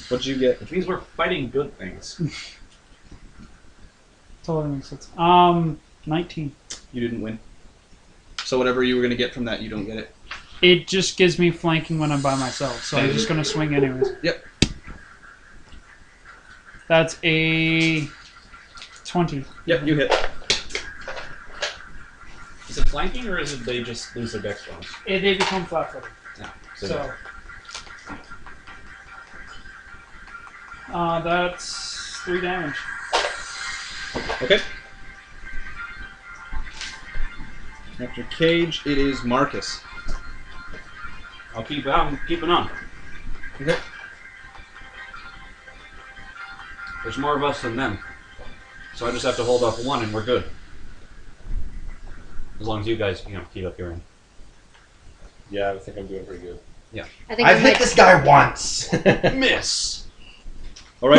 A: What'd you get?
F: Which means we're fighting good things.
I: totally makes sense. 19.
A: You didn't win. So whatever you were going to get from that, you don't get it.
I: It just gives me flanking when I'm by myself, so I'm just gonna swing anyways.
A: Yep.
I: That's a 20.
A: Yep, you hit.
F: Is it flanking or is it they just lose their dex bonus?
I: They become flat-footed.
F: No.
I: So. That's 3 damage.
A: Okay. After Cage, it is Marcus.
F: I'll keep on keeping on.
A: Okay.
F: There's more of us than them. So I just have to hold off one, and we're good. As long as you guys, keep up your end.
C: Yeah, I think I'm doing pretty good.
D: I think
B: I've
D: I
B: hit
D: might-
B: this guy once.
F: Miss.
A: All right.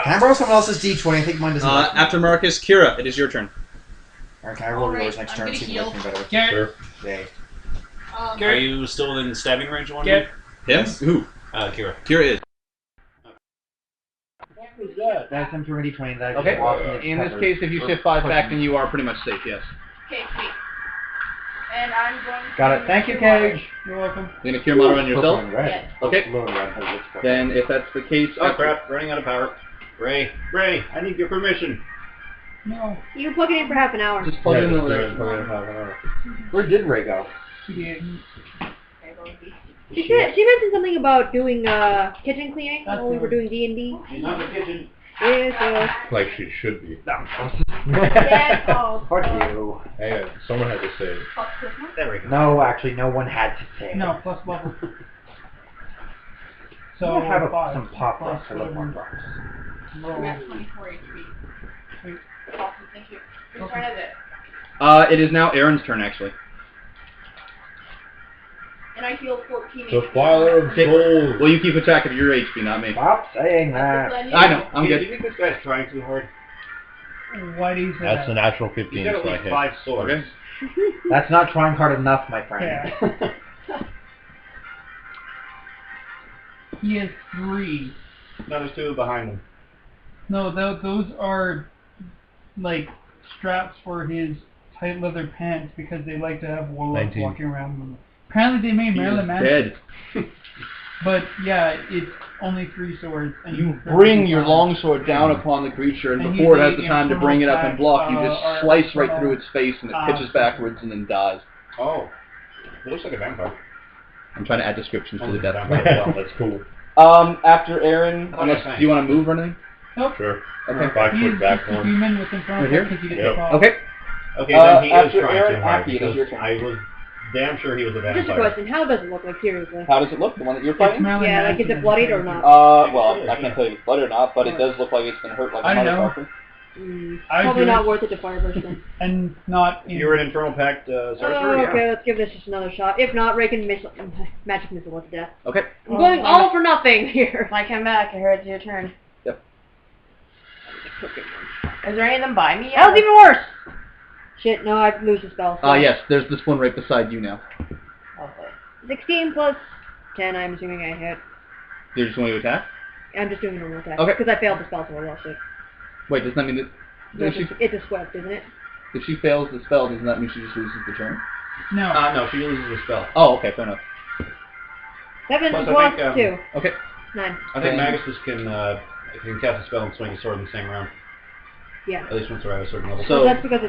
B: Can I borrow someone else's D20? I think mine doesn't. work.
A: After Marcus, Kira, it is your turn.
B: Alright, can I roll
G: Alright,
B: yours next
G: I'm
B: turn?
G: gonna
B: See if it
G: heal.
B: works any better.
I: Garrett,
C: Sure.
B: Yay.
F: Are you still in stabbing range of one?
I: Garrett,
A: Him? Who?
F: Kira.
A: Kira is.
B: That's him to a D20 that I
A: Okay.
B: just walked in.
A: In this case, if you shift 5 back, then you are pretty much safe. Yes.
G: Okay, sweet. And I'm going to...
B: Got it. Thank you, Cage.
I: you're welcome.
A: You're gonna cure mother on yourself.
G: Yes.
A: Okay.
B: Blue and red has its color.
A: Then, if that's the case,
F: Oh crap! Running out of power. Ray, I need your permission.
I: No,
D: You can plug it in for half an hour.
A: just plug it in over there.
B: Where did Ray go?
D: She mentioned something about doing kitchen cleaning while we were doing D&D.
F: She's not in the kitchen.
D: Yes,
C: Like she should be.
D: yes, oh.
B: Fuck you.
C: Hey, someone had to say it.
G: Plus Christmas.
F: There we go.
B: No, actually, no one had to say it.
I: no, plus bubble.
B: So
I: So
B: I have
I: five,
B: some pop
I: plus
B: rocks. I love
I: whatever.
B: pop rocks.
I: Roll.
G: I'm at 24 HP.
I: Sweet.
G: Awesome, thank you. Whose turn is it?
A: It is now Aaron's turn, actually.
G: And I heal 14
C: The
G: HP.
C: Father of Gold.
A: Well, you keep a track of your HP, not me.
B: Stop saying that.
A: I know. I'm
F: Do
A: good.
F: you think this guy's trying too hard?
I: Why do you say
C: That's a
I: that?
C: natural
F: He's
C: 15,
F: got at
C: so I
F: least
C: hit.
F: 5 swords.
A: Okay.
B: That's not trying hard enough, my friend.
I: Yeah. He has 3.
F: No, there's 2 behind him.
I: No, those are like straps for his tight leather pants because they like to have warlocks
C: 19.
I: walking around them. Apparently they made Marilyn Manson.
A: Dead.
I: But yeah, it's only 3 swords. And
A: You
I: he's
A: bring
I: perfectly
A: your
I: fine.
A: longsword down upon the creature, and
I: And
A: before it
I: he's
A: has the
I: a
A: time to bring it up and block, you
I: infernal
A: just
I: attack,
A: slice right
I: infernal,
A: through its face, and it pitches backwards and then dies.
F: Oh. It looks like a vampire.
A: I'm trying to add descriptions to the
F: Oh,
A: death.
F: vampire.
C: That's cool.
A: After Aaron,
F: Oh,
A: unless
F: yeah,
A: do you want to move or anything?
I: Nope.
C: Sure.
A: Okay.
C: 5
I: He's
C: foot back
I: just a
C: one.
I: human with infernal
A: Right here?
I: because he gets
C: Yep.
I: caught.
A: Okay.
F: Okay, then he is
A: after
F: trying
A: Aaron,
F: too hard
A: Aki, it is
F: because
A: your turn.
F: I was damn sure he was a
D: Just a
F: vampire.
D: question, how does it look like, seriously?
A: How does it look? The one that you're
I: It's
A: fighting?
I: Marilyn
D: Yeah, like, is
I: Manson
D: it bloodied or
I: and-
D: not?
A: Well, I can't tell you if it's blood or not, but it does look like it's been hurt like a
I: I don't know.
A: motherfucker.
I: I
D: Probably
I: do
D: not
I: it.
D: worth it to Fireburst then.
I: And not in...
F: You're an Infernal Pact sorcerer?
D: Oh, okay, let's give this just another shot. If not, Ray can magic missile it to death.
A: Okay.
D: I'm going all for nothing here.
E: If I come back, I heard it's your turn.
A: Yep.
E: Is there any of them by me yet?
D: That was even worse! Shit, no, I lose the spell. So.
A: Yes, there's this one right beside you now.
E: Okay.
D: 16 plus 10, I'm assuming I hit.
A: Do you just want to attack?
D: I'm just doing a normal attack.
A: Okay.
D: Because I failed the spell, so I lost it.
A: Wait, does that mean that
D: It's a swift, isn't it?
A: if she fails the spell, doesn't that mean she just loses the turn?
I: No.
F: No, she loses the spell.
A: Oh, okay, fair enough.
D: 7
F: Plus, I
D: plus
F: think,
D: 2.
A: Okay.
D: 9.
F: I think Magus can cast a spell and swing a sword in the same round.
D: Yeah.
F: At least once they're at a certain level.
A: So-
D: So that's because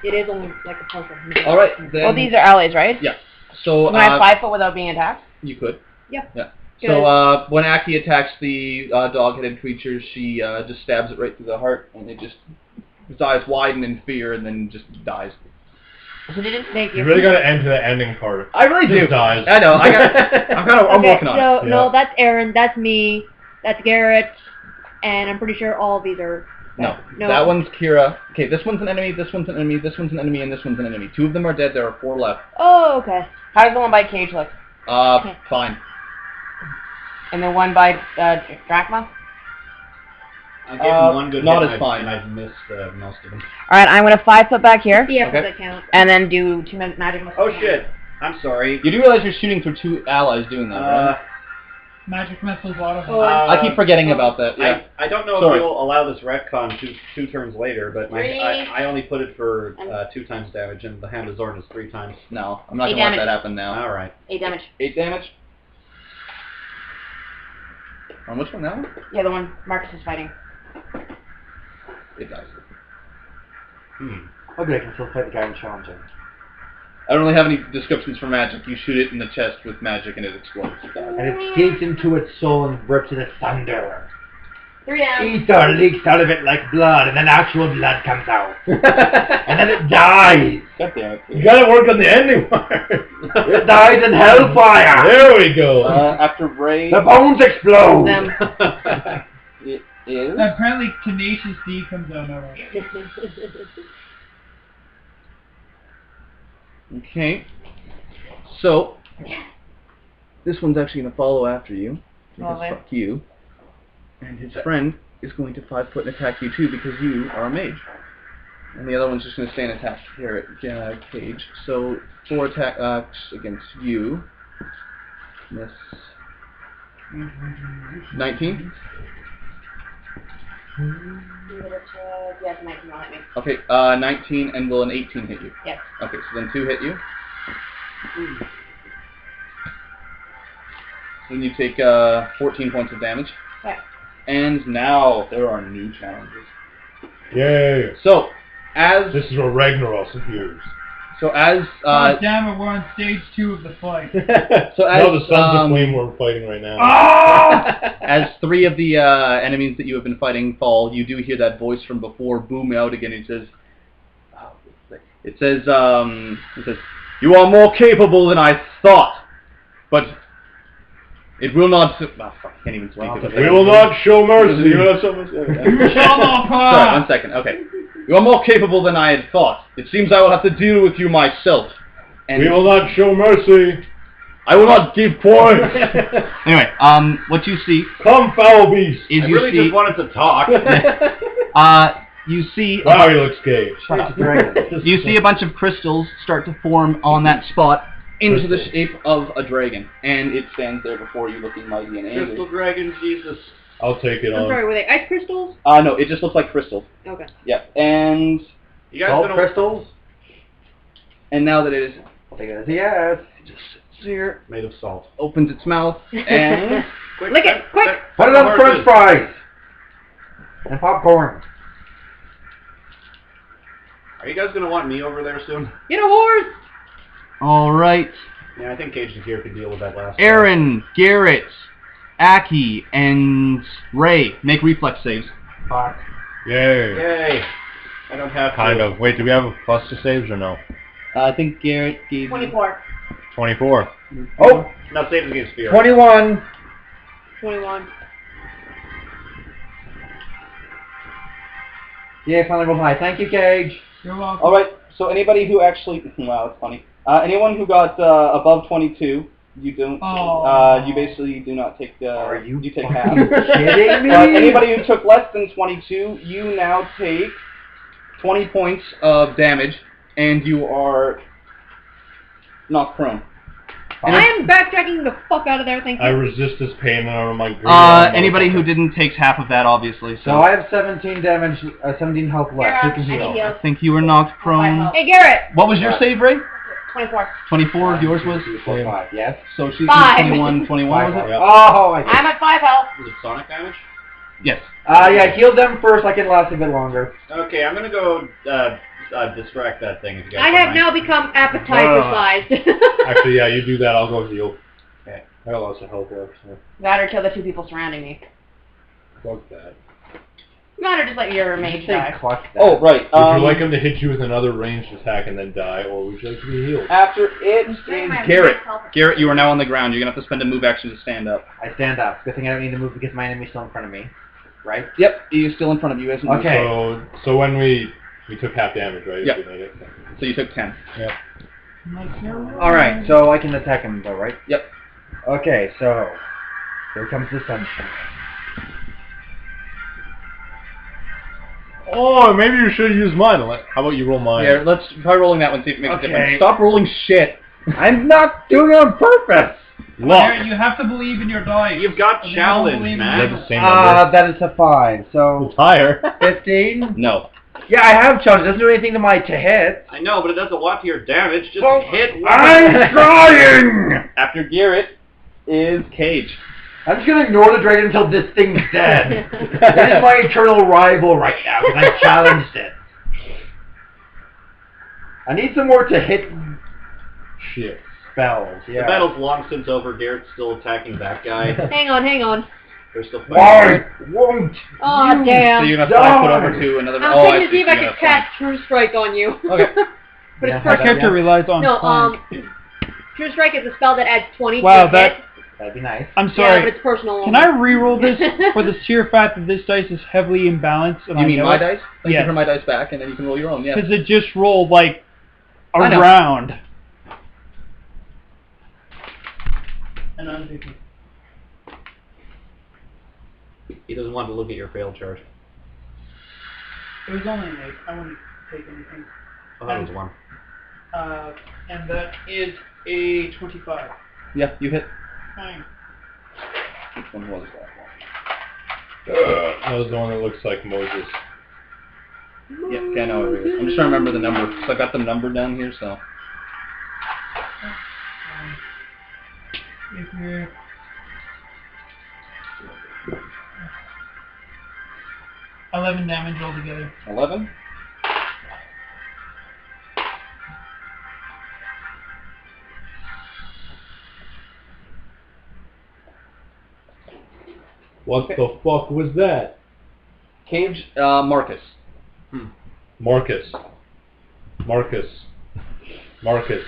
D: it is only like a partial.
A: All right, then.
E: Well, these are allies, right?
A: Yeah. So
E: Can I have 5 foot without being attacked?
A: you could.
D: Yeah.
A: Yeah.
D: Good.
A: So when Aki attacks the dog-headed creature, she just stabs it right through the heart, and it just its eyes widen in fear, and then just dies.
E: So they didn't
D: Thank
C: You
D: you.
C: really got to end to the ending part.
A: I really
C: Just
A: do.
C: dies.
A: I know. I'm
D: Okay,
A: working on it.
D: so no,
C: Yeah.
D: that's Aaron, that's me, that's Garrett, and I'm pretty sure all of these are.
A: No, that one's Kira. Okay, this one's an enemy, this one's an enemy, this one's an enemy, and this one's an enemy. 2 of them are dead. There are 4 left.
D: Oh, okay.
E: How does the one by Cage look?
A: Fine.
E: And the one by Drachma?
F: I gave him one good
A: not
F: hit
A: as
F: and
A: fine.
F: and I've missed most of them.
E: Alright, I'm going to 5 foot back here,
D: Yeah,
A: Okay.
D: that counts.
E: and then do 2 magic missiles.
F: Oh shit! I'm sorry.
A: You do realize you're shooting through 2 allies doing that, right?
I: Magic missiles auto.
D: Oh,
A: I keep forgetting about that. Yeah.
F: I don't know
A: Sorry.
F: if you'll allow this retcon two turns later, but
E: Three.
F: I only put it for 2 times damage, and the Hand of Zorn is 3 times.
A: No, I'm not
E: 8
A: gonna let
E: damage.
A: that happen now.
F: Alright.
E: 8 damage.
A: 8 damage. On which one now?
E: Yeah, the one Marcus is fighting.
A: It dies.
B: Okay, I can still fight the guy in challenging.
A: I don't really have any descriptions for magic. You shoot it in the chest with magic and it explodes. It dies.
B: And it digs into its soul and rips it asunder.
E: 3 down.
B: Ether leaks out of it like blood, and then actual blood comes out. And then it dies.
A: God damn it.
C: You gotta work on the ending part.
B: It dies in hellfire.
C: There we go.
A: After Ray...
B: The bones explode.
E: Them.
A: is...
I: Apparently, Tenacious D comes out alright.
A: Okay. So, this one's actually going to follow after you. Because
E: Lovely.
A: fuck you. And his friend is going to 5-foot and attack you too because you are a mage. And the other one's just going to stay and attack Cage. So, 4 attacks against you. Miss. 19?
E: Yes, 19 will hit me.
A: Okay, 19, and will an 18 hit you?
E: Yes.
A: Okay, so then 2 hit you. Then you take 14 points of damage.
E: Okay.
A: And now there are new challenges.
C: Yay!
A: So, as
C: This is where Ragnaros appears.
I: God damn it, we're on stage 2 of the fight.
A: So as
C: No, the Sons of Flame we're fighting right now.
A: as 3 of the enemies that you have been fighting fall, you do hear that voice from before boom out again. It says, "You are more capable than I thought, but it will not." Oh, fuck, I can't even speak of it.
C: We will not show mercy.
I: You shall not
A: Sorry,
I: pass!
A: 1 second. Okay. You are more capable than I had thought. It seems I will have to deal with you myself. And
C: We will not show mercy.
A: I will not give points. Anyway, what you see
C: Come, foul beast.
A: is
F: I
A: you
F: really
A: see,
F: just wanted to talk.
A: you see,
C: Wow, he looks gay.
A: you see a bunch of crystals start to form on that spot into the shape of a dragon, and it stands there before you, looking mighty and angry.
F: Crystal Dragon, Jesus.
C: I'll take it
D: I'm
C: on.
D: sorry, were they ice crystals?
A: No, it just looks like crystal.
D: Okay.
A: Yep, and
F: You guys
B: Salt
F: gonna...
B: crystals?
A: and now that it is
B: Take it as a yes.
A: just sits here,
F: Made of salt.
A: opens its mouth, and
F: Quick,
D: Lick it, quick!
B: Put it on French fries! And popcorn.
F: Are you guys gonna want me over there soon?
D: Get a horse!
A: all right.
F: Yeah, I think Cage is here could deal with that last.
A: Aaron, Garrett, Aki, and Ray make reflex saves.
B: Fuck.
C: Yay.
F: Yay! I don't have to.
C: Kind of. Wait, do we have a plus to saves or no?
A: I think Garrett gave
E: 24.
C: 24.
B: Oh!
F: No, saves against fear.
B: 21!
D: 21.
B: Yeah, finally rolled high. Thank you, Cage.
I: You're welcome.
A: All right. So anybody who actually, wow, that's funny. Anyone who got above 22, you don't.
I: Oh.
A: You basically do not take.
B: Are you
A: take
B: fucking
A: half.
B: kidding me?
A: But anybody who took less than 22, you now take 20 points of damage, and you are knocked prone.
D: I am backtracking the fuck out of there, thank you.
C: I resist this pain out of my green.
A: Anybody who didn't takes half of that, obviously.
B: So I have 17 damage, 17 health left. Who can
E: I
B: heal?
E: can heal.
A: I think you were knocked prone.
D: Hey, Garrett!
A: What was your save, Ray?
E: 24.
A: 24. Yours was.
B: 4, 5, yes?
A: So she's
E: 5.
A: 21. 21 was it?
C: Yeah.
B: Oh, I
E: I'm at 5 health.
F: Is it sonic damage?
A: Yes.
B: yeah, heal them first. I can last a bit longer.
F: Okay, I'm gonna go distract that thing. If you guys
D: I
F: don't
D: have
F: mind.
D: now become appetizer-sized.
C: Actually, yeah, you do that. I'll go heal.
F: Okay.
C: I got lots of health left. So
E: That or kill the 2 people surrounding me.
C: fuck that.
E: That or just let your mage
B: Say
E: die.
B: clutch that.
A: Oh, right.
C: Would you like him to hit you with another ranged attack and then die, or would you like to be healed?
A: After it is
E: my
A: Garrett.
E: health.
A: Garrett, you are now on the ground. You're gonna have to spend a move action to stand up.
B: I stand up. Good thing I don't need to move because my enemy's still in front of me. Right?
A: Yep, he's still in front of you. Isn't he?
B: Okay.
C: So when we took half damage, right?
A: Yep.
C: We made it.
A: So you took 10.
B: Alright, so I can attack him though, right?
A: Yep.
B: Okay, so here comes the sunshine.
C: Oh, maybe you should use mine. How about you roll mine?
A: Here, let's try rolling that one, see if it makes
B: Okay.
A: a difference. Stop rolling shit.
B: I'm not doing it on purpose!
I: Garrett, you have to believe in your dice.
F: You've got
I: If you don't
F: challenge,
I: believe in
C: Is that
I: your
C: the same number?
B: That is a 5, so
C: It's higher.
B: 15?
A: No.
B: Yeah, I have challenge. It doesn't do anything to my hit.
F: I know, but it does a lot to your damage. Just
B: Well,
F: hit one.
B: I'm trying!
A: After Garrett is Cage.
B: I'm just gonna ignore the dragon until this thing's dead. It is my eternal rival right now, because I challenged it. I need some more to hit
C: Shit.
B: spells, yeah.
F: The battle's long since over. Garrett's still attacking that guy.
D: hang on.
F: They're still fighting.
B: Why won't
D: Oh,
B: you
D: damn.
A: So you're gonna have to put over to another.
D: I'm
A: oh,
D: checking to see if I
A: so you're
D: can
A: gonna
D: cast True Strike on you.
A: Okay.
D: But
B: Yeah,
D: it's
I: Our
D: first.
I: character relies on
D: No,
I: flank.
D: True Strike is a spell that adds 20
I: Wow,
D: to
I: that
D: hit.
B: That'd be nice.
I: I'm
D: Yeah,
I: sorry.
D: but it's personal.
I: Can I re-roll this for the sheer fact that this dice is heavily imbalanced?
A: You mean my dice? Then
I: Yes.
A: give her my dice back, and then you can roll your own. Yes.
I: Because it just rolled like
A: I know.
I: around. And I'm thinking,
F: He doesn't want to look at your failed charge.
I: it was only an 8. I wouldn't take anything.
F: Oh, that was 1.
I: And that is a 25.
A: Yeah, you hit.
I: Fine.
A: Which one was that
C: That was the one that looks like Moses.
A: one? Yeah, I know it is. I'm just trying to remember the number. So I got the number down here, so.
I: If you're... $11 damage altogether.
A: 11?
C: What the fuck was that?
A: Cage, Marcus.
C: Marcus. Marcus. Marcus.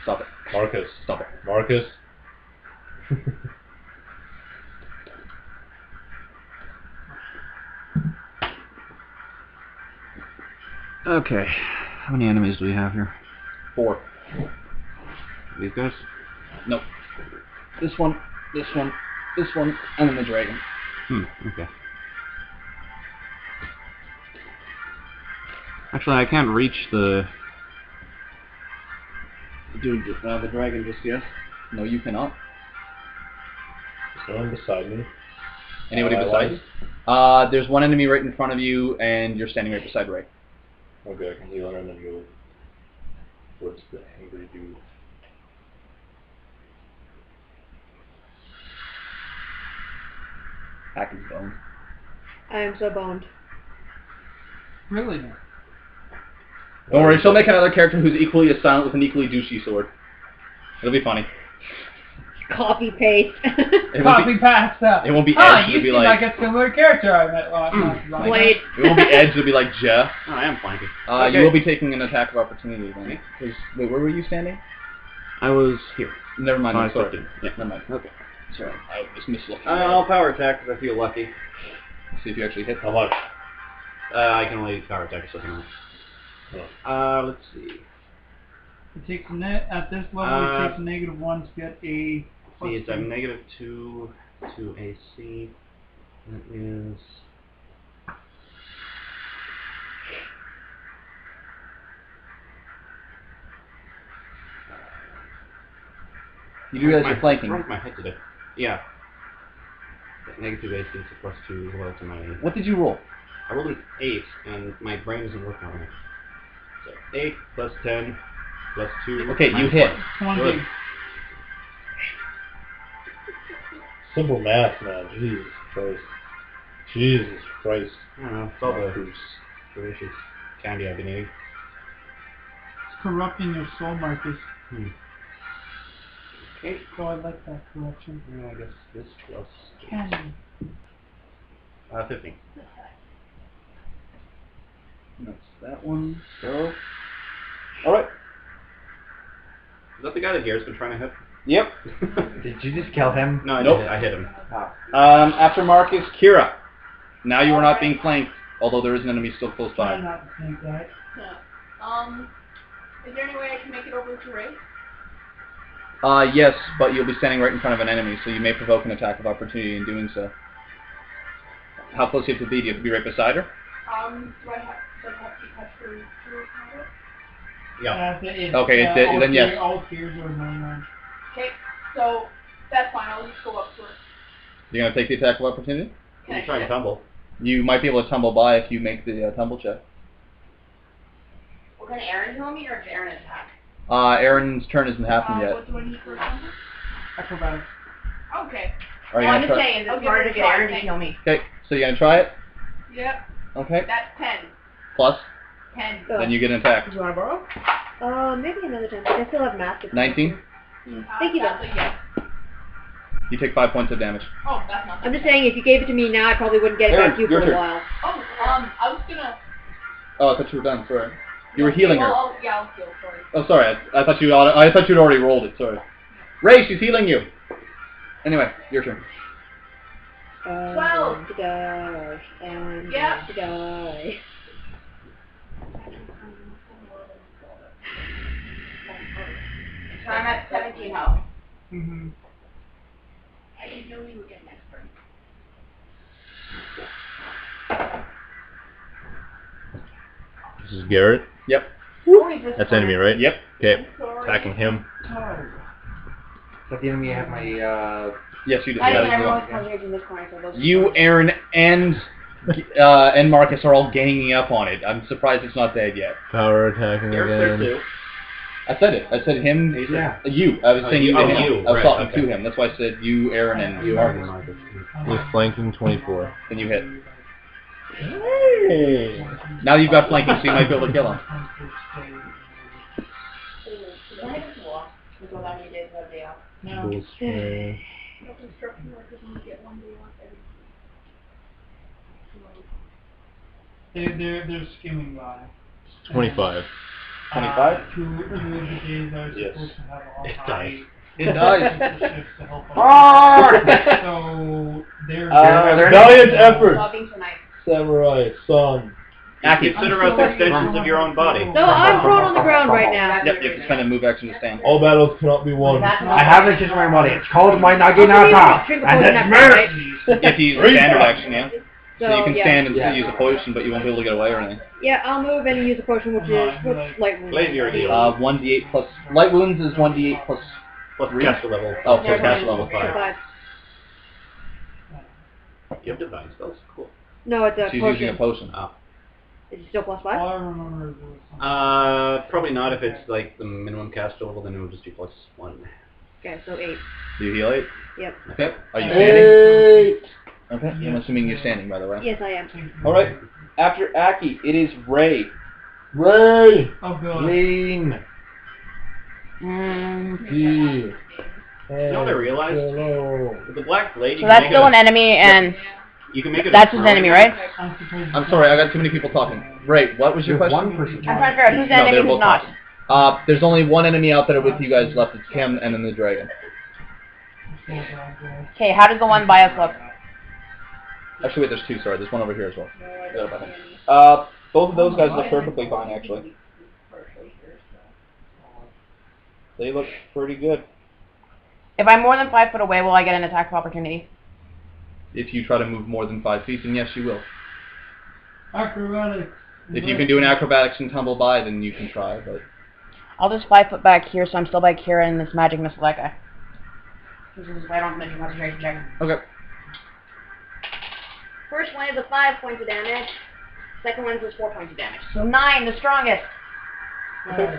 A: Stop it.
C: Marcus.
A: Stop it.
C: Marcus.
F: Okay. How many enemies do we have here?
A: 4.
F: These guys?
A: Nope. This one, this one, this one, and then the dragon.
F: Okay. Actually, I can't reach the...
A: Dude, the dragon just yet. No, you cannot.
C: Is no one beside me?
A: Anybody beside you? There's one enemy right in front of you, and you're standing right beside Ray.
C: Okay, I can heal her and then go. What's the angry dude?
A: Hack his bones.
D: I am so boned.
I: Really?
A: Don't worry, she'll make another character who's equally as silent with an equally douchey sword. It'll be funny.
D: Copy paste.
A: It won't
I: Copy
A: be,
I: paste up.
A: it won't be
I: Ah,
A: Edge,
I: you
A: it'll be
I: seem
A: like...
I: like a similar character I met last night.
D: Wait.
A: It won't be Edge, it'll be like Jeff.
F: Oh, I am flanking.
A: You will be taking an attack of opportunity then. 'Cause- wait, where were you standing?
F: I was here.
A: Never mind,
F: Oh,
A: I'm
F: I
A: sorry.
F: flipped it.
A: Yeah, never mind.
F: Okay.
A: Sorry, I was mislooking.
F: I'll power attack because I feel lucky.
A: See if you actually hit.
C: How much?
F: I can only power attack a second round. Let's see.
I: It takes at this level, it takes a -1 to get a.
F: See, it's a -2 to AC. That is...
A: You do realize you're flanking.
F: I broke my head today. Yeah. Negative AC is a +2 as well to my...
A: What did you roll?
F: I rolled an 8, and my brain isn't working right. So 8 plus 10 plus 2.
A: Okay, you
F: minus
A: hit.
F: 1.
I: Come on,
F: Good.
I: dude.
C: Simple math, man. Jesus Christ. Jesus Christ.
F: I don't know. It's all the
C: Marcus.
F: delicious candy I've been eating.
I: It's corrupting your soul, Marcus.
F: Okay.
I: So I like that corruption.
F: I guess this plus
I: Candy.
F: 15.
A: That's that one. So. Alright.
F: Is that the guy that Gare's been trying to hit?
A: Yep.
B: Did you just kill him?
F: No,
A: Nope.
F: I hit him.
A: After Marcus, Kira. Now you are not being flanked, although there is an enemy still close
I: Try
A: by.
I: not to think that.
G: Yeah. Is there any way I can make it over to Ray?
A: Yes, but you'll be standing right in front of an enemy, so you may provoke an attack of opportunity in doing so. How close do you have to be? Do you have to be right beside her?
G: Do I have to touch her to combat?
F: Yeah.
A: Okay, then yes.
I: All tiers are 99.
G: Okay, so that's fine. I'll just go up to her.
A: You're going to take the attack of opportunity?
G: Can
F: You
G: I
F: try and
G: shift?
F: tumble.
A: You might be able to tumble by if you make the tumble check.
E: Well, can Aaron heal me or does Aaron attack?
A: Aaron's turn isn't happened yet.
G: What do I need for a tumble?
I: Acrobatics.
G: Okay.
A: Are you
E: Well, I'm
A: gonna
E: just
A: try-
E: saying, is
G: I'll
E: it
G: give
E: harder
G: it
E: to
G: a
E: get
G: try,
E: Aaron to
G: thanks.
E: heal me?
A: Okay, so you're going to try it?
G: Yep.
A: Okay.
G: That's 10.
A: Plus,
G: 10.
A: then you get an attack.
D: Do you want to borrow? Maybe another time. I still have math.
A: 19?
D: Thank you,
G: That's
D: though.
G: a yes.
A: You take 5 points of damage.
G: Oh, that's not.
D: I'm just saying, if you gave it to me now, I probably wouldn't get it
A: Aaron,
D: back to you
A: your
D: for a
A: turn.
D: while.
G: Oh, I was gonna.
A: Oh, I thought you were done, sorry. You were healing her.
G: I'll heal, sorry.
A: Oh, sorry, I thought you'd already rolled it, sorry. Ray, she's healing you. Anyway, your turn.
E: 12.
D: To die. And
E: Yeah.
D: to die.
E: So I'm at 17 health.
I: Mm-hmm.
E: I didn't know you were getting expert.
C: This is Garrett.
A: Yep.
C: That's enemy, right?
A: Yep.
C: Okay. Attacking him.
B: Is that the enemy I have my,
A: Yes, you do.
D: I
A: That
D: think
A: is the
D: everyone's
A: one.
D: concentrating in this corner, so those
A: You, Aaron, and Marcus are all ganging up on it. I'm surprised it's not dead yet.
C: Power attacking
F: Garrett's there
C: again.
F: too.
A: I said it. I said him.
B: Yeah.
A: You. I was saying you to him.
F: you,
A: I was
F: right,
A: talking
F: okay.
A: to him. That's why I said you, Aaron, and
B: You
A: Marcus.
C: With flanking 24.
A: Then you hit.
C: Hey!
A: Now you've got flanking, so you might be able to kill him.
E: Until how many days have they off?
C: Bull spray.
G: No construction workers only get 1 day off every.
I: They're skimming by.
C: 25.
A: 25?
I: Two of the days I was
F: Yes.
I: supposed to have off.
F: It dies.
A: It dies.
I: Shifts to help out. So they're
C: Valiant effort!
E: Not being so nice.
C: Samurai, son.
A: Aki.
F: Consider us extensions of your own body.
D: So I'm prone on the ground right now.
A: Yep, you have to spend a move action to stand.
C: All battles cannot be won.
B: I have an extension of my body. It's called my
D: I'll
B: Naginata.
D: drink a
B: And
D: potion
B: it's
D: after,
B: murder.
D: right?
A: If you use a standard action, yeah. So you can
D: yeah.
A: stand and
B: Yeah.
A: use a potion, but you won't be able to get away or anything.
D: Yeah, I'll move and use a potion, which is what's light wounds.
F: Blame your heal.
A: 1d8 plus... Light wounds is 1d8 plus...
F: Plus
A: three?
F: caster level.
A: Oh, plus caster level 5.
D: 5.
F: You have divine spells. Cool.
D: No, it's a
A: She's
D: potion.
A: using a potion.
D: Is it still plus 5?
I: All I remember is there was something.
F: Probably not if it's like the minimum caster level, then it would just be plus 1.
D: Okay, so 8.
A: Do you heal 8?
D: Yep.
A: Okay. Are you standing?
C: 8!
A: Okay. I'm assuming you're standing, by the way.
D: Yes, I am.
A: Alright. After Aki, it is Ray.
C: Ray!
I: Oh god.
B: Lean.
C: P.
F: You know what I realized?
C: Hello.
F: With the black blade,
J: So that's still an enemy, and
F: you can make it
J: that's
F: a
J: his enemy, right?
A: I'm sorry, I got too many people talking. Ray, what was your
B: There's
A: question?
B: one person.
J: I'm trying to figure out who's the
A: No,
J: enemy
A: they're
J: and who's
A: both
J: not.
A: There's only one enemy out there with you guys left. It's him and then the dragon.
J: Okay, how does the one by us look?
A: Actually, wait, there's two. Sorry, there's one over here as well. Forgot about him. Both of those guys look perfectly fine, actually. They look pretty good.
J: If I'm more than 5 foot away, will I get an attack of opportunity?
A: If you try to move more than 5 feet, then yes, you will.
I: Acrobatics.
A: If you can do an acrobatics and tumble by, then you can try, but...
J: I'll just 5 foot back here, so I'm still by Kira and this magic missile that guy. This is why I don't have to make a concentration check.
A: Okay.
D: First one is a 5 points of damage. Second one is 4 points of damage.
J: So 9, the strongest.
A: Okay.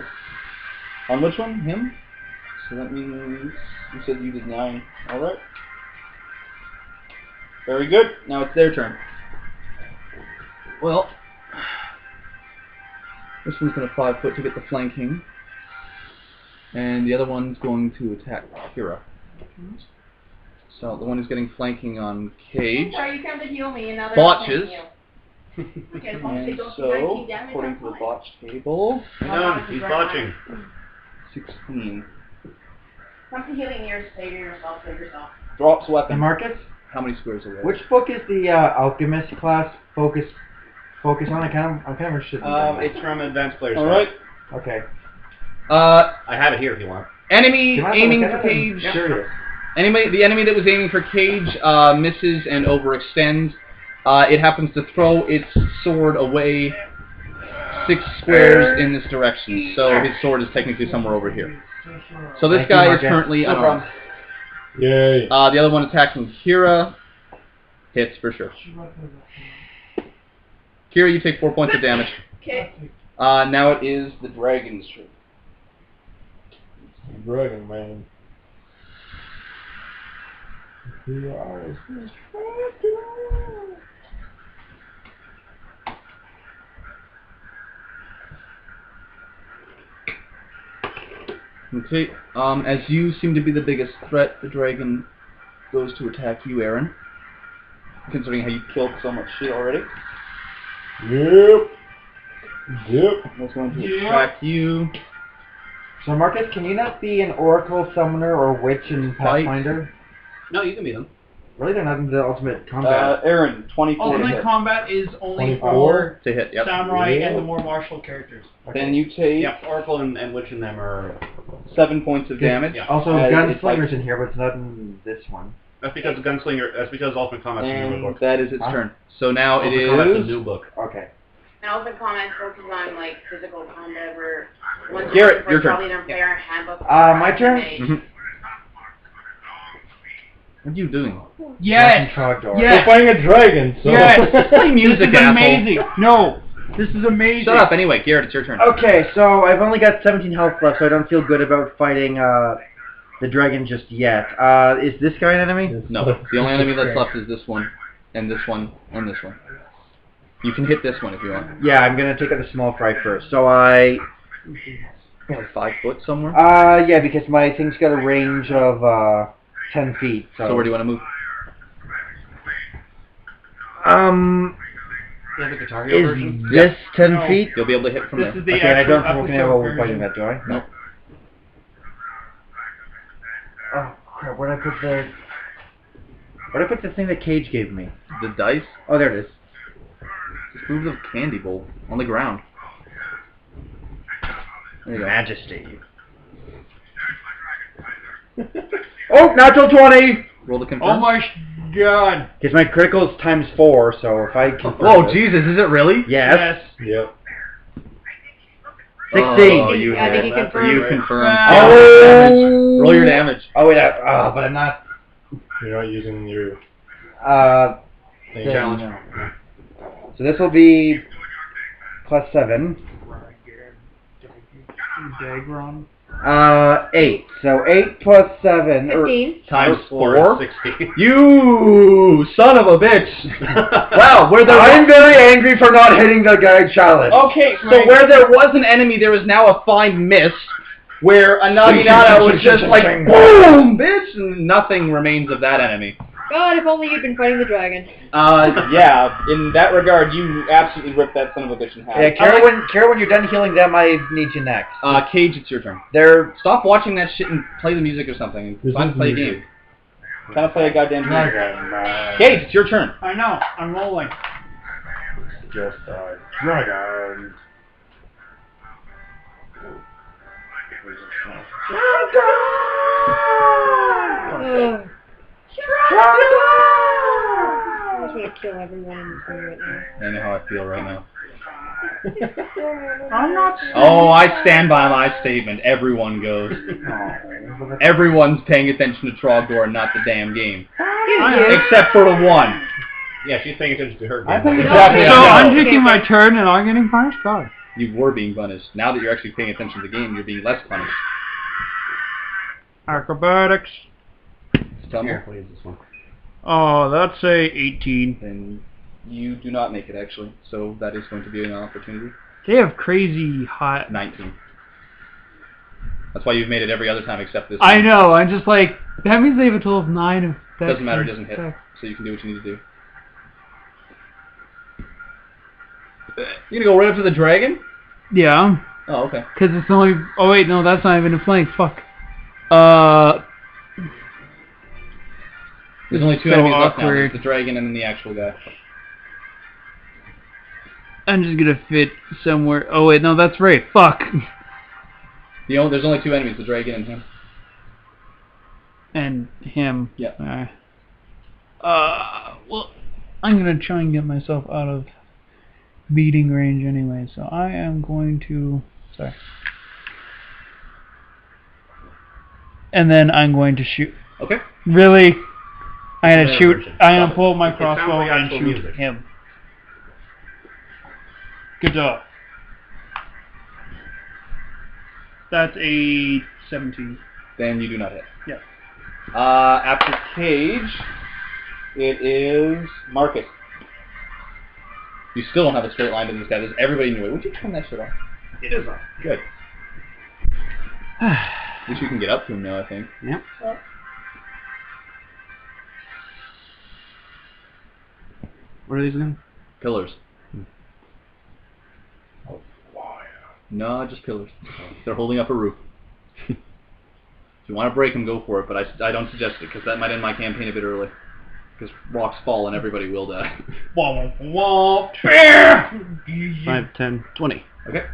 A: On which one? Him? So that means... You said you did 9. Alright. Very good. Now it's their turn. Well... This one's going to 5 foot to get the flanking. And the other one's going to attack Kira. So the one who's getting flanking on Cage
E: Sorry, you came to heal me, and now they're
A: botches.
E: Okay, as long as they
A: And
E: don't do
A: so,
E: 19 damage,
A: according
E: I'm
A: to the
E: fine.
A: botch table,
F: No, he's botching.
A: 16.
J: Come to healing yours, save yourself, save yourself.
A: Drops
B: And
A: weapon.
B: Marcus,
A: How many squares away?
B: which book is the Alchemist class focus on? I'm kind of interested in that.
F: It's from Advanced Players.
A: Alright.
B: Okay.
F: I have it here if you want.
A: Enemy
B: You might have to
A: aiming
B: look
A: for
B: at it.
A: Cage.
B: I'm curious.
A: The enemy that was aiming for Cage misses and overextends. It happens to throw its sword away 6 squares in this direction. So his sword is technically somewhere over here. So this
B: Thank you,
A: guy is
B: Marcus.
A: currently
B: No
A: unarmed.
C: Yay.
A: The other one attacking Kira hits for sure. Kira, you take 4 points of damage.
E: Okay.
A: Now it is the dragon's turn.
C: Dragon man.
A: Okay, as you seem to be the biggest threat, the dragon goes to attack you, Aaron. Considering how you killed so much shit already.
C: Yep. Yep.
A: It's going to attack you.
B: So Marcus, can you not be an oracle, summoner, or witch in
A: Fight.
B: Pathfinder?
F: No, you can beat them.
B: Really? They're not in the ultimate combat.
A: Aaron, 24 to
I: Ultimate
A: hit.
I: combat is only
B: 24
I: for
A: To hit, yep.
I: samurai and the more martial characters.
A: Then you take
F: Yeah, Oracle and Witch in them are.
A: 7 points of damage.
F: Yeah.
B: Also,
A: It's
B: Gunslinger's
A: like-
B: in here, but it's not in this one.
F: That's because Gunslinger. That's because Ultimate Combat's a new
A: And
F: book.
A: that is its
B: Huh?
A: turn. So now it
F: Ultimate Combat's a
A: is...
F: new book.
B: Okay.
J: And Ultimate Combat focuses on like physical combat where once
A: Garrett,
J: for
A: your turn.
J: probably don't player handbook.
B: My turn?
A: Mhm. What are you doing?
I: Yes!
B: Trogdor.
I: Yes!
C: We're fighting a dragon, so...
I: Yes!
A: Play music,
I: This is
A: asshole.
I: amazing! No! This is amazing!
A: Shut up anyway, Garrett, it's your turn.
B: Okay, so I've only got 17 health left, so I don't feel good about fighting the dragon just yet. Is this guy an enemy?
A: No, the only enemy that's left is this one, and this one, and this one. You can hit this one if you want.
B: Yeah, I'm gonna take out the small fry first. So I...
A: Like 5 foot somewhere?
B: Yeah, because my thing's got a range of 10 feet.
A: So where do you want to move?
F: You have the Guitar Hero
B: Is
F: version?
B: this 10
I: No.
B: feet?
A: You'll be able to hit from
I: This
A: there.
I: is the
B: Okay, I
I: actual
B: don't provoke any
I: episode
B: level
I: version.
B: fighting that, do I?
A: No.
B: Oh, crap, where'd I put the thing that Cage gave me?
A: The dice?
B: Oh, there it is.
A: Just move the candy bowl on the ground. There you go.
B: Majesty. Oh, natural 20!
A: Roll the confirm.
I: Oh my god!
B: Because my critical is times 4, so if I confirm
A: Whoa,
B: it-
A: Jesus, is it really?
B: Yes.
C: Yep.
B: 16.
A: Oh, you
D: I think
A: hit.
D: he confirmed.
A: You confirmed.
B: Oh!
A: Roll your damage.
B: Oh, wait, but I'm not...
C: You're not using your
B: Thing,
F: Challenge.
B: no. So this will be plus 7.
I: Dagron.
B: 8. So 8 plus 7.
D: 15.
A: Times
F: Or
A: 4.
F: 60.
A: You son of a bitch! Wow, where there
B: I'm very angry for not hitting the guy challenge.
A: Okay, so where there was an enemy, there is now a fine mist, where a Naginata was just like, boom, bitch, and nothing remains of that enemy.
D: God, if only you'd been fighting the dragon.
A: Yeah, in that regard, you absolutely ripped that son of a bitch in half.
B: Yeah, Kara, when you're done healing them, I need you next.
A: Cage, it's your turn. Stop watching that shit and play the music or something. It's time to play a game. Time to play a goddamn game. Cage, it's your turn.
I: I know, I'm rolling.
C: just dragon.
D: Ugh. I just want to kill everyone in this room right now.
A: I know how I feel right now.
I: I'm not.
A: Oh, I stand by my statement. Everyone goes. Everyone's paying attention to Trogdor and not the damn game. Except for the one.
F: Yeah, she's paying attention to her.
B: I think
F: game.
B: exactly.
I: So I'm taking my turn and I'm getting punished? God.
A: You were being punished. Now that you're actually paying attention to the game, you're being less punished.
I: Acrobatics.
A: Tell me.
F: Here, what is this one?
I: Oh, that's a 18.
A: Then you do not make it, actually. So that is going to be an opportunity.
I: They have crazy hot.
A: 19. That's why you've made it every other time except this
I: I
A: time.
I: know. I'm just like that means they have a total of 9 of that.
A: Doesn't matter, it doesn't hit. So you can do what you need to do. You gonna go right up to the dragon?
I: Yeah,
A: Oh, okay.
I: because it's only. Oh wait, no, that's not even a flank. Fuck.
A: There's only two
I: so
A: enemies left now.
I: awkward.
A: There's the dragon and then the actual guy.
I: I'm just gonna fit somewhere. Oh wait, no, that's right. Fuck.
A: There's only two enemies, the dragon and him.
I: And him.
A: Yeah.
I: Well, I'm gonna try and get myself out of beating range anyway, so I am going to. Sorry. And then I'm going to shoot.
A: Okay.
I: Really? I'm gonna
F: Yeah,
I: shoot.
F: version.
I: I'm gonna
F: Stop
I: pull
F: it.
I: my
F: It sounds
I: crossbow
F: like
I: and
F: actual
I: shoot
F: music.
I: him. Good job. That's a 17.
A: Then you do not hit.
I: Yeah.
A: After Cage, it is Marcus. You still don't have a straight line to this guy. There's everybody in your way. Would you turn that shit off?
F: It is off.
A: Good. At least you can get up to him now, I think.
F: Yep. What are these again?
A: Pillars. No, just pillars. They're holding up a roof. If you want to break them, go for it, but I don't suggest it, because that might end my campaign a bit early. Because rocks fall and everybody will die.
F: 5, 10, 20.
A: Okay.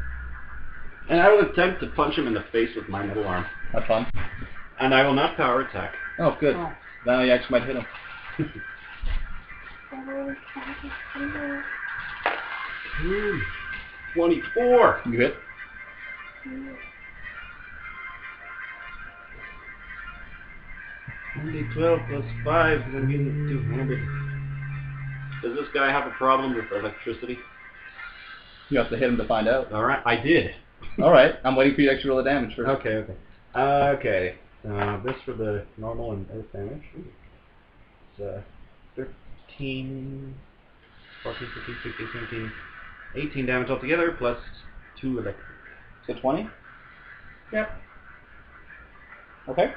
F: And I will attempt to punch him in the face with my metal arm.
A: Have fun.
F: And I will not power attack.
A: Oh, good. Now you actually might hit him.
F: 24.
A: You hit.
F: Only 12 plus 5, and I'm getting 200. Does this guy have a problem with electricity?
A: You have to hit him to find out.
F: Alright, I did.
A: Alright, I'm waiting for you to actually roll the damage first.
F: Okay. Okay. This for the normal and earth damage. It's 13, 14, 15, 16, 17, 18 damage altogether, plus 2 electric.
A: So 20?
F: Yep.
A: Okay.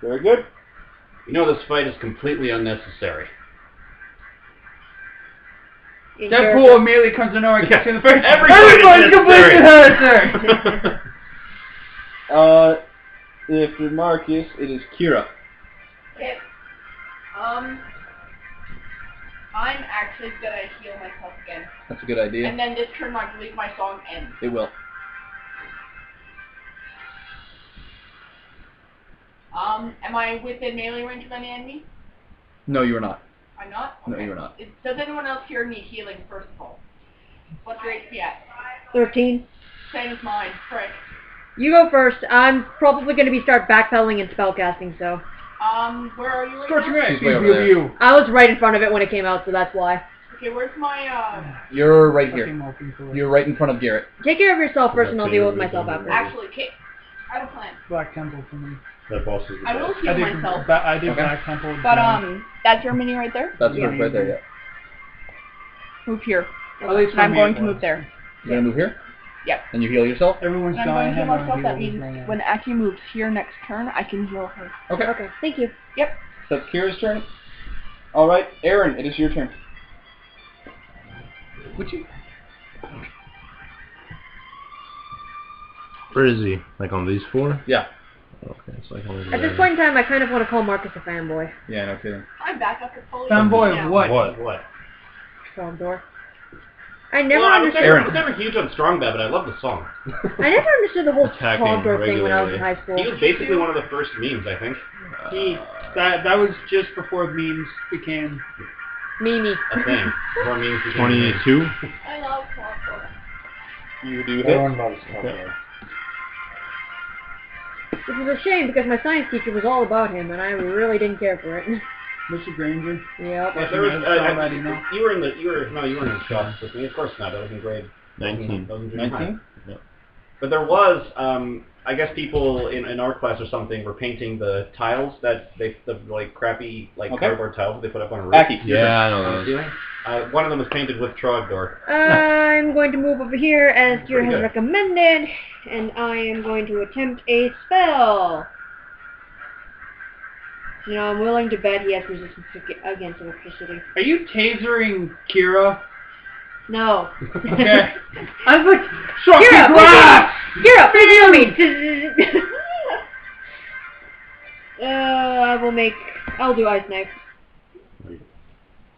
A: Very good.
F: You know this fight is completely unnecessary.
I: Deadpool immediately comes to know and kicks you in the face.
F: Everybody's
I: completely unnecessary!
A: After Marcus, it is Kira.
J: Okay. I'm actually gonna heal myself again.
A: That's a good idea.
J: And then this turn, I believe my song ends.
A: It will.
J: Am I within melee range of any enemy?
A: No, you are not.
J: I'm not?
A: No,
J: Okay.
A: you are not.
J: Does anyone else here need healing, first of all? What's your HP at?
D: 13.
J: Same as mine. Frick.
D: You go first. I'm probably going to start backpedaling and spellcasting, so.
J: Where are you right
I: Scorching
J: now?
I: ray.
A: She's way over there.
D: I was right in front of it when it came out, so that's why.
J: Okay, where's my,
A: You're right here.
I: Fucking walking for it.
A: You're right in front of Garrett.
D: Take care of yourself first, and I'll deal with
C: That's
D: myself
C: it.
D: after.
J: Actually, okay. I have a plan.
I: Black Temple for me.
C: That boss is the
J: I will
C: best.
J: heal myself.
I: I did
A: Okay.
I: Black Temple.
K: But that's your mini right there.
A: That's
I: Yeah.
A: right there, yeah.
K: Move here.
I: At least
K: And I'm
I: for me
K: going
I: it
K: to move
I: was.
K: there.
A: You're gonna move here?
K: Yep.
A: And you heal yourself?
I: Everyone's
K: And I'm going
I: dying.
K: to heal
I: I have
K: myself. That
I: healers
K: means
I: right now.
K: when Aki moves here next turn, I can heal her.
A: Okay.
D: Okay, thank you.
K: Yep.
A: So that's Kira's turn. Alright, Aaron, it is your turn. Would you?
C: Where is he? Like on these 4?
A: Yeah.
C: Okay, so I can only do
D: At this
C: that.
D: point in time, I kind of want to call Marcus a fanboy.
A: Yeah, no kidding.
J: I'm back after fully.
I: Fanboy
J: Yeah.
I: of what?
F: What?
D: Frogdoor. I never
F: Well, I was
D: understood.
F: never huge on Strong Bad, but I love the song.
D: I never understood the whole
C: Attacking
D: Frogdoor thing when I was in
C: regularly.
D: high school.
F: He was basically one of the first memes, I think.
I: That was just before memes became.
D: Mimi.
F: A thing. Before memes became a meme.
C: 22?
J: I love Frogdoor.
A: You do hit.
B: Everyone loves Frogdoor.
D: Which is a shame because my science teacher was all about him, and I really didn't care for it.
I: Mr. Granger.
D: Yep.
F: If there was,
I: Already, no?
F: you were in the shop with me. Of course not. That was in grade
C: 19.
F: That was in junior high.
A: 19?
F: But there was, I guess people in art class or something were painting the tiles the like crappy
A: Okay.
F: cardboard tiles that they put up on a roof.
A: Aki.
C: Yeah, I know
F: On the
C: those.
F: ceiling. One of them was painted with Trogdor.
D: I'm going to move over here as Kira
F: Pretty
D: has
F: good.
D: recommended, and I am going to attempt a spell. You know, I'm willing to bet he has resistance against electricity.
I: Are you tasering Kira?
D: No.
I: Okay.
D: I'm going to...
I: Shocking
D: Kira,
I: grass!
D: Kira, please heal me! I'll do Ice Knife.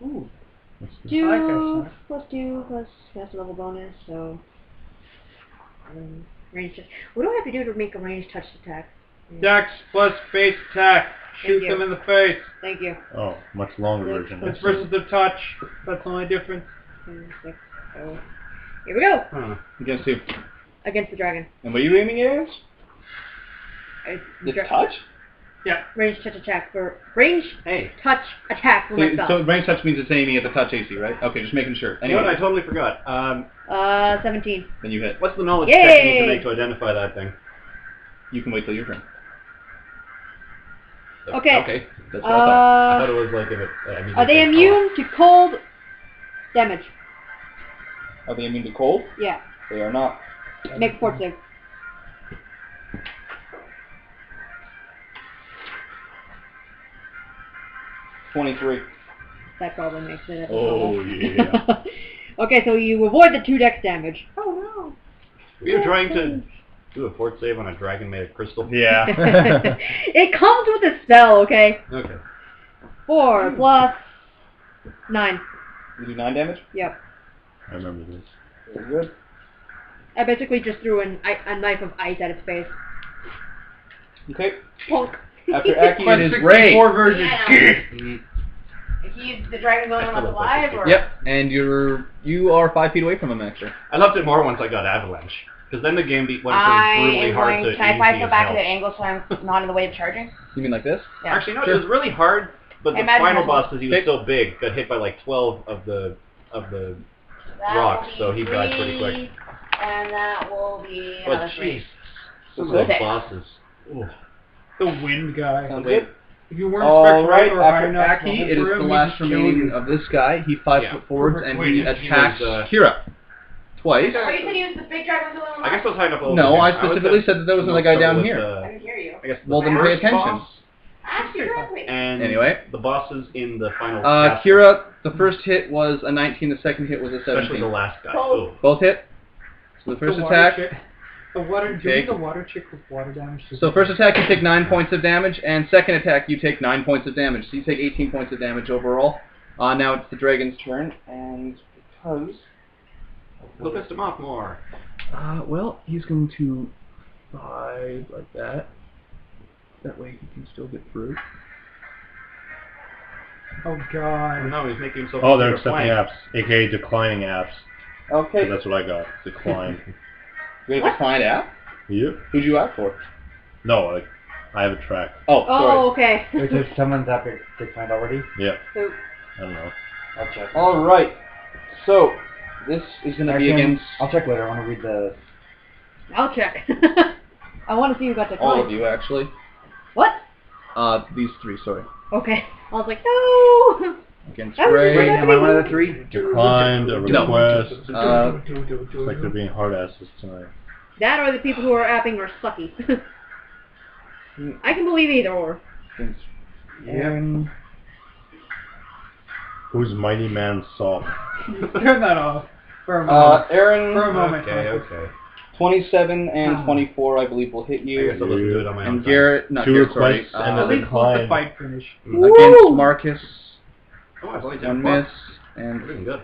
I: Ooh.
C: That's good.
D: 2 plus 2 plus master level bonus, so... range touch. What do I have to do to make a ranged touch attack?
I: Dex plus face attack. Shoot
D: you.
I: them in the face.
D: Thank you.
C: Oh, much longer version.
I: It's versus the touch. That's the only difference.
D: 2, 6, so... Here we go!
F: Huh.
A: Against who?
D: Against the dragon.
A: And what are you aiming against? It's touch?
D: Range touch attack for... Range
F: Hey,
D: touch attack for my spell.
A: So range touch means it's aiming at the touch AC, right? Okay, just making sure.
F: you know what? I
A: Anyway,
F: totally forgot.
D: 17.
A: then you hit.
F: What's the knowledge check you need
D: Yay!
F: to make to identify that thing?
A: You can wait till your turn.
D: Okay.
F: Okay.
A: That's what I thought.
F: I thought it was like if it.
D: Are they immune to cold damage?
A: Are they immune to cold?
D: Yeah.
A: They are not.
D: Make a fort save.
A: $23.
D: That probably makes it.
A: Oh, yeah.
D: Okay, so you avoid the 2 dex damage.
J: Oh
F: Were you trying to Do a fort save on a dragon made of crystal.
C: Yeah.
D: It comes with a spell, okay?
F: Okay.
D: 4 plus 9.
A: You do 9 damage?
D: Yep.
C: I remember this.
A: Very good.
D: I basically just threw a knife of ice at its face.
A: Okay.
D: Plunk.
A: After Aki, it is Ray.
J: version. He's the dragon's the only one that's alive, or?
A: Yep, and you are 5 feet away from him, actually.
F: I loved it more once I got avalanche, because then the game went from brutally hard to easy
J: Can I 5 foot
F: as
J: back
F: hell.
J: at an angle so I'm not in the way of charging?
A: You mean like this?
J: Yeah.
F: Actually, no,
A: Sure.
F: it was really hard, but the
J: Imagine
F: final
J: that.
F: boss, because he was
A: Okay.
F: so big, got hit by like 12 of the
J: That
F: rocks,
J: will
F: so
J: be
F: he died pretty
J: 3,
F: quick.
J: And that will be
F: But
J: another 3.
F: jeez, some of those
J: 6.
F: bosses. Ooh.
I: The wind guy.
A: Sounds good.
I: If you weren't
A: All right,
I: spectral or high
A: after
I: enough
A: Aki,
I: level
A: it is
I: for
A: the
I: him,
A: last
I: he'd kill
A: remaining
I: you.
A: of this guy. He 5
F: Yeah.
A: foot forwards and he
I: Perfect.
A: attacks
F: He was,
A: Kira twice.
J: Oh, you said he was the big dragon was the only one
F: I guess I was high enough level.
A: No,
F: for
A: I
F: him.
A: specifically said that there was another guy down here.
J: I didn't hear you.
F: I guess
A: Well,
F: the
A: then pay
F: first
A: attention.
F: boss
J: Actually, correctly.
F: and
A: Anyway.
F: the bosses in the final. castle,
A: Kira, the first hit was a 19, the second hit was a
F: especially
A: 17.
F: the last guy.
J: Oh.
F: Oh.
A: Both hit. So the first
I: The water
A: attack.
I: chick- The water,
A: Take.
I: doing the water chick with water damage.
A: So first attack you take 9 points of damage, and second attack you take 9 points of damage. So you take 18 points of damage overall. Now it's the dragon's turn, and because...
F: We'll piss him off more.
A: well, he's going to 5 like that. That way he can still get through.
I: Oh god.
F: No, he's making himself.
C: Oh, they're
F: a
C: accepting
F: flank.
C: apps, aka declining apps.
A: Okay.
C: So that's what I got. Decline.
A: We have a declined app?
C: Yep.
A: Who'd you ask for?
C: No, I have a track.
A: Oh, sorry.
D: Oh, okay.
B: Wait, so someone's up here declined already?
C: Yeah.
D: So,
C: I don't know.
B: I'll check.
A: All right. So this is going to be against
B: I'll check later. I want to read the...
D: I'll check. I want to see who got declined.
A: all of you, actually.
D: What?
A: These 3, sorry.
D: Okay. I was like, no!
A: Against
D: I was
A: Ray.
B: Wait, am I one of the 3?
C: Declined, a
A: No.
C: request. It's like they're
I: It's
C: being hard asses tonight.
D: That or the people who are apping are sucky. I can believe either or.
A: Against Aaron.
C: Who's Mighty Man Salt?
I: Turn that off for a moment.
A: Aaron,
I: For a moment.
F: Okay,
I: Marcus.
F: okay.
A: 27 and 24, I believe, will hit
F: I
A: you.
F: guess I'll listen to it on my own
A: And
F: time.
A: Garrett, not
C: 2
A: Garrett, sorry.
C: requests and
I: At
C: a
I: least let the
C: decline.
I: fight finish.
A: Against Marcus,
F: Oh, it's only 10
A: one
F: points.
A: miss,
F: We're
A: and
F: doing good.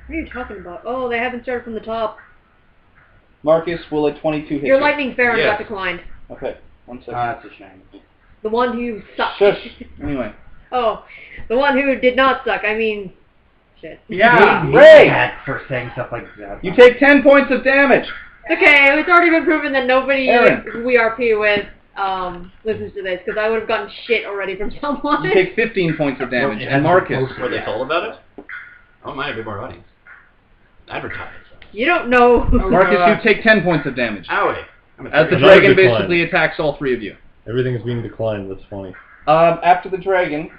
D: What are you talking about? Oh, they haven't started from the top.
A: Marcus will a 22 hit
D: Your
A: you.
D: lightning Farron
F: Yes.
D: got declined.
A: Okay, 1 second.
B: That's a shame.
D: The one who sucked.
A: Shush. Anyway.
D: Oh, the one who did not suck. I mean, shit.
I: Yeah.
A: Ray!
B: For saying stuff like that.
A: You take 10 points of damage!
D: Okay, it's already been proven that nobody
A: Aaron.
D: who we RP with listens to this, because I would have gotten shit already from someone.
A: You take 15 points of damage, and Marcus...
F: Were they told about it? I might have a bit more audience. Advertise.
D: You don't know.
A: Marcus, you take 10 points of damage.
F: Owie. I'm a
A: As the
C: Another
A: dragon
C: decline.
A: basically attacks all 3 of you.
C: Everything is being declined. That's funny.
A: After the dragon...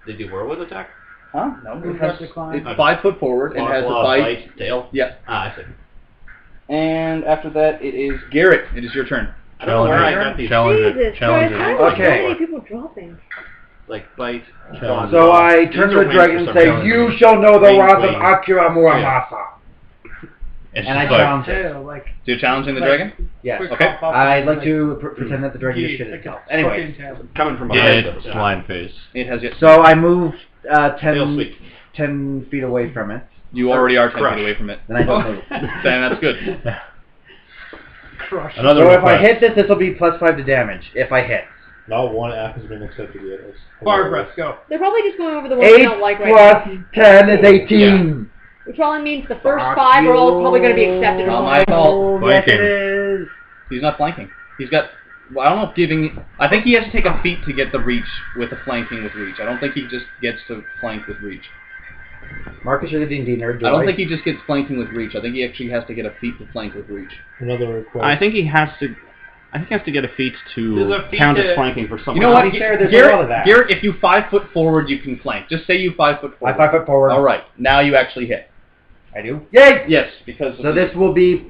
F: Did you whirlwind attack?
A: Huh? No,
I: Who
A: it
I: got
A: has,
I: declined?
A: it's 5 foot forward, and has a
F: Claw,
A: bite.
F: tail?
A: Yeah.
F: Ah, I see.
A: And after that, it is Garrett. It is your turn.
F: I don't know where I got
C: Challenger.
F: these.
C: Challenger.
D: Jesus
C: Challenger.
D: Christ, how are
B: Okay.
D: so many people dropping?
F: Like bite.
C: Challenge.
B: So I turn to the dragon and say, "You shall know the wrath of Akira Muramasa."
C: And
B: And I
C: she's like,
B: challenge it.
I: Yeah, like,
A: So you're challenging the
I: like-
A: dragon?
B: Yes.
I: quick
A: Okay.
I: pop up
B: I'd
I: and
B: like to pretend that the dragon is
I: yeah,
B: shit
I: like
B: itself.
I: a
B: Anyway,
I: fucking tail.
F: Coming from
C: yeah,
F: behind.
C: it's slime face.
A: It has yet.
B: so I move
F: Tail
B: 10
F: sweep.
B: 10 feet away from it.
A: You already are 10
F: Crush.
A: feet away from it.
B: Then I don't move.
A: Then that's good.
I: Crush.
C: Another
B: So if I
C: request.
B: hit this will be +5 to damage. If I hit.
C: Not one app has been accepted yet. That's
I: Barbara, go.
D: They're probably just going over the ones they
B: 8
D: don't like right
B: plus
D: now.
B: 10 is 18.
D: Which probably means the first
B: Fuck
D: 5 are all
B: you.
D: probably going to be accepted.
A: Not my fault.
B: Yes,
C: Flanking.
B: it is.
A: He's not flanking. He's got... Well, I don't know if giving... I think he has to take a feat to get the reach with the flanking with reach. I don't think he just gets to flank with reach.
B: Marcus, you're the D&D nerd.
A: I don't think he just gets flanking with reach. I think he actually has to get a feat to flank with reach.
C: Another request.
F: I think he has to. I think he has to get a feat to
I: There's a feat
F: count as
I: to-
F: flanking for someone.
A: You know what?
B: To be fair, there's a lot of that.
A: Garrett, if you 5 foot forward, you can flank. Just say you 5 foot
B: I
A: forward.
B: 5 foot forward.
A: All right. Now you actually hit.
B: I do. Yay!
A: Yes, because of
B: So
A: the
B: this will be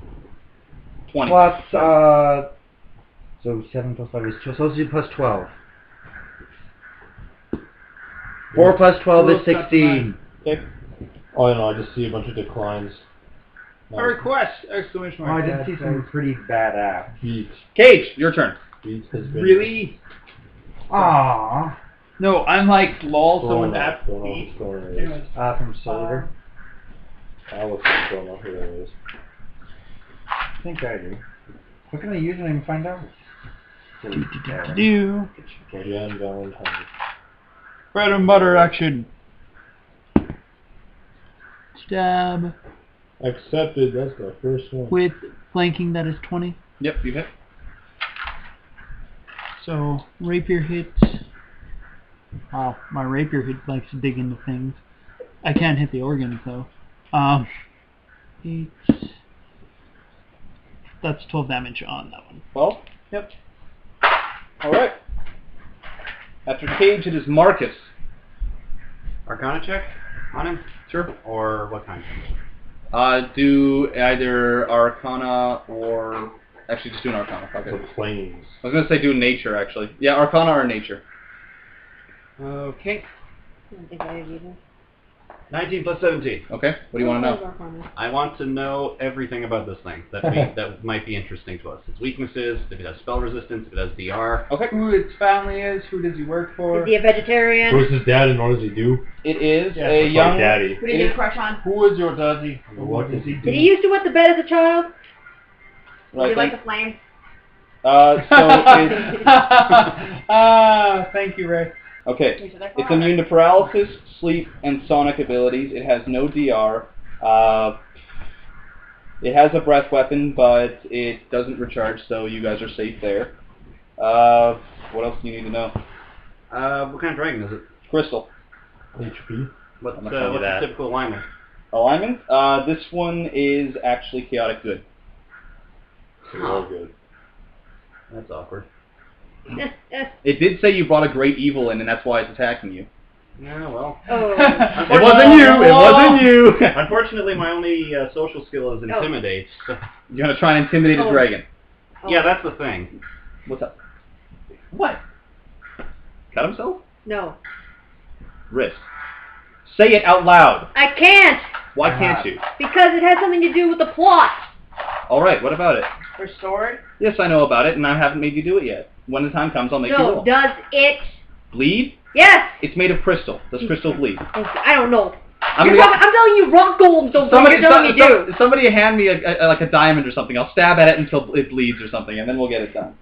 A: 20.
B: plus, so 7 plus 5 is 12, so this will be plus 12. 4 plus 12 is 16.
A: Okay.
C: Oh, no, I just see a bunch of declines.
F: A request! Exclamation
B: Oh,
F: mark.
B: I did see some pretty badass.
C: Beat.
A: Cage, your turn.
C: Beat has been.
F: Really?
B: Aww.
F: No, I'm like, lol, someone
C: Going
F: at
C: off, going off
F: beat.
C: the story is.
F: Anyways.
B: From Soldier.
C: I was going off who that is.
B: I think I do. What can I use and I can find out? Silly Darren.
I: Do
C: Again, Valentine.
I: bread and butter action. Stab
C: Accepted, that's the first one.
I: with flanking. That is 20.
A: Yep, you hit.
I: So rapier hit. Wow, my rapier hit likes to dig into things. I can't hit the organs though. 8. That's 12 damage on that one.
A: Well, yep. Alright. After Cage, it is Marcus.
F: Arcana check on him?
A: Sure.
F: Or what kind?
A: Do either Arcana or... Actually, just do an Arcana. Fuck it.
C: The planes.
A: I was going to say do Nature, actually. Yeah, Arcana or Nature.
F: Okay.
D: I don't think I did either.
F: 19 plus 17.
A: Okay, what do you want to know?
F: I want to know everything about this thing that might be interesting to us. Its weaknesses, if it has spell resistance, if it has DR.
A: Okay.
F: Who its family is, who does he work for?
D: Is he a vegetarian?
C: Who's his dad and what does he do?
A: It is
F: Yeah,
A: a
C: Like
A: young...
C: daddy.
J: Who did you crush on?
F: Who is your daddy?
C: What does he
D: Did he used to wet the bed as a child?
J: Did
A: Right,
J: you like
A: thank-
J: the flames?
A: so it's...
F: Thank you, Ray.
A: Okay.
J: These are their
A: It's
J: father.
A: immune to paralysis, sleep, and sonic abilities. It has no DR. It has a breath weapon, but it doesn't recharge, so you guys are safe there. What else do you need to know?
F: What kind of dragon is it?
A: Crystal.
C: HP.
F: What's
A: I'm not telling you
F: the
A: that.
F: typical alignment?
A: Alignment? This one is actually chaotic good.
C: So all good.
F: That's awkward.
A: It did say you brought a great evil in, and that's why it's attacking you.
F: Yeah, well.
D: Oh.
A: It wasn't you! It wasn't you!
F: Unfortunately, my only social skill is Intimidate. So.
A: You're gonna try and intimidate a dragon.
F: Yeah, that's the thing.
A: What's up? What? Cut himself?
D: No.
A: Wrist. Say it out loud.
D: I can't!
A: Why can't you?
D: Because it has something to do with the plot.
A: Alright, what about it?
J: Restored?
A: Yes, I know about it, and I haven't made you do it yet. When the time comes, I'll make you
D: No,
A: roll.
D: does it?
A: Bleed?
D: Yes!
A: It's made of crystal. Does crystal bleed?
D: I don't know.
A: I'm
D: I'm telling you rock gold, don't you're telling me do.
A: Somebody hand me like a diamond or something. I'll stab at it until it bleeds or something, and then we'll get it done.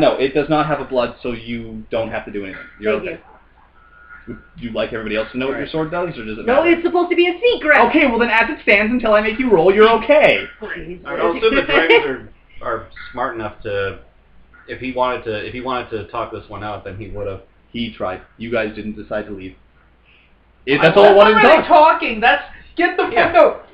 A: No, it does not have a blood, so you don't have to do anything. You're
D: Thank
A: okay. Would you like everybody else to know what your sword does, or does it
D: No,
A: matter?
D: it's supposed to be a secret.
A: Okay, well then as it stands until I make you roll, you're okay.
D: Please.
F: I'll assume the dragons are smart enough to. If he wanted to talk this one out, then he would have.
A: He tried. You guys didn't decide to leave. That's all I wanted to talk.
F: talking. That's get the fuck out.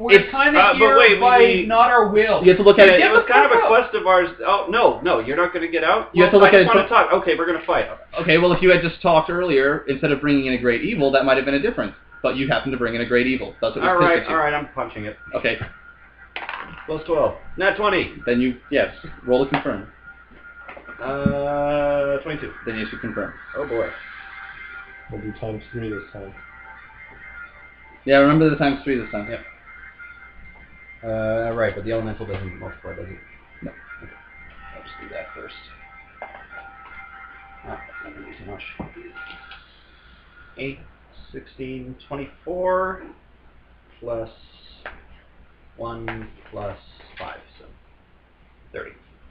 F: We're
A: It's-
F: kind
A: but
F: of here
A: wait,
F: by
A: we-
F: not our will.
A: You have to look at it.
F: It was kind of a quest of ours. Oh no, you're not going to get out.
A: You have to look
F: I
A: at
F: just
A: it
F: want to talk. Okay, we're going to fight.
A: Okay, well if you had just talked earlier, instead of bringing in a great evil, that might have been a difference. But you happened to bring in a great evil. That's what was
F: All
A: pissed
F: right,
A: at you.
F: all right. I'm punching it.
A: Okay,
F: Plus 12. Nat 20.
A: then you, yes, roll a confirm.
F: 22.
A: Then you should confirm.
F: Oh boy.
C: We'll do times 3 this time.
A: Yeah, remember the times 3 this time.
F: Yep. Right, but the elemental doesn't multiply, does it?
A: No. Okay. I'll just do that first.
F: Ah, that's not going to be too much. 8, 16, 24, plus 1, plus 5, so 30.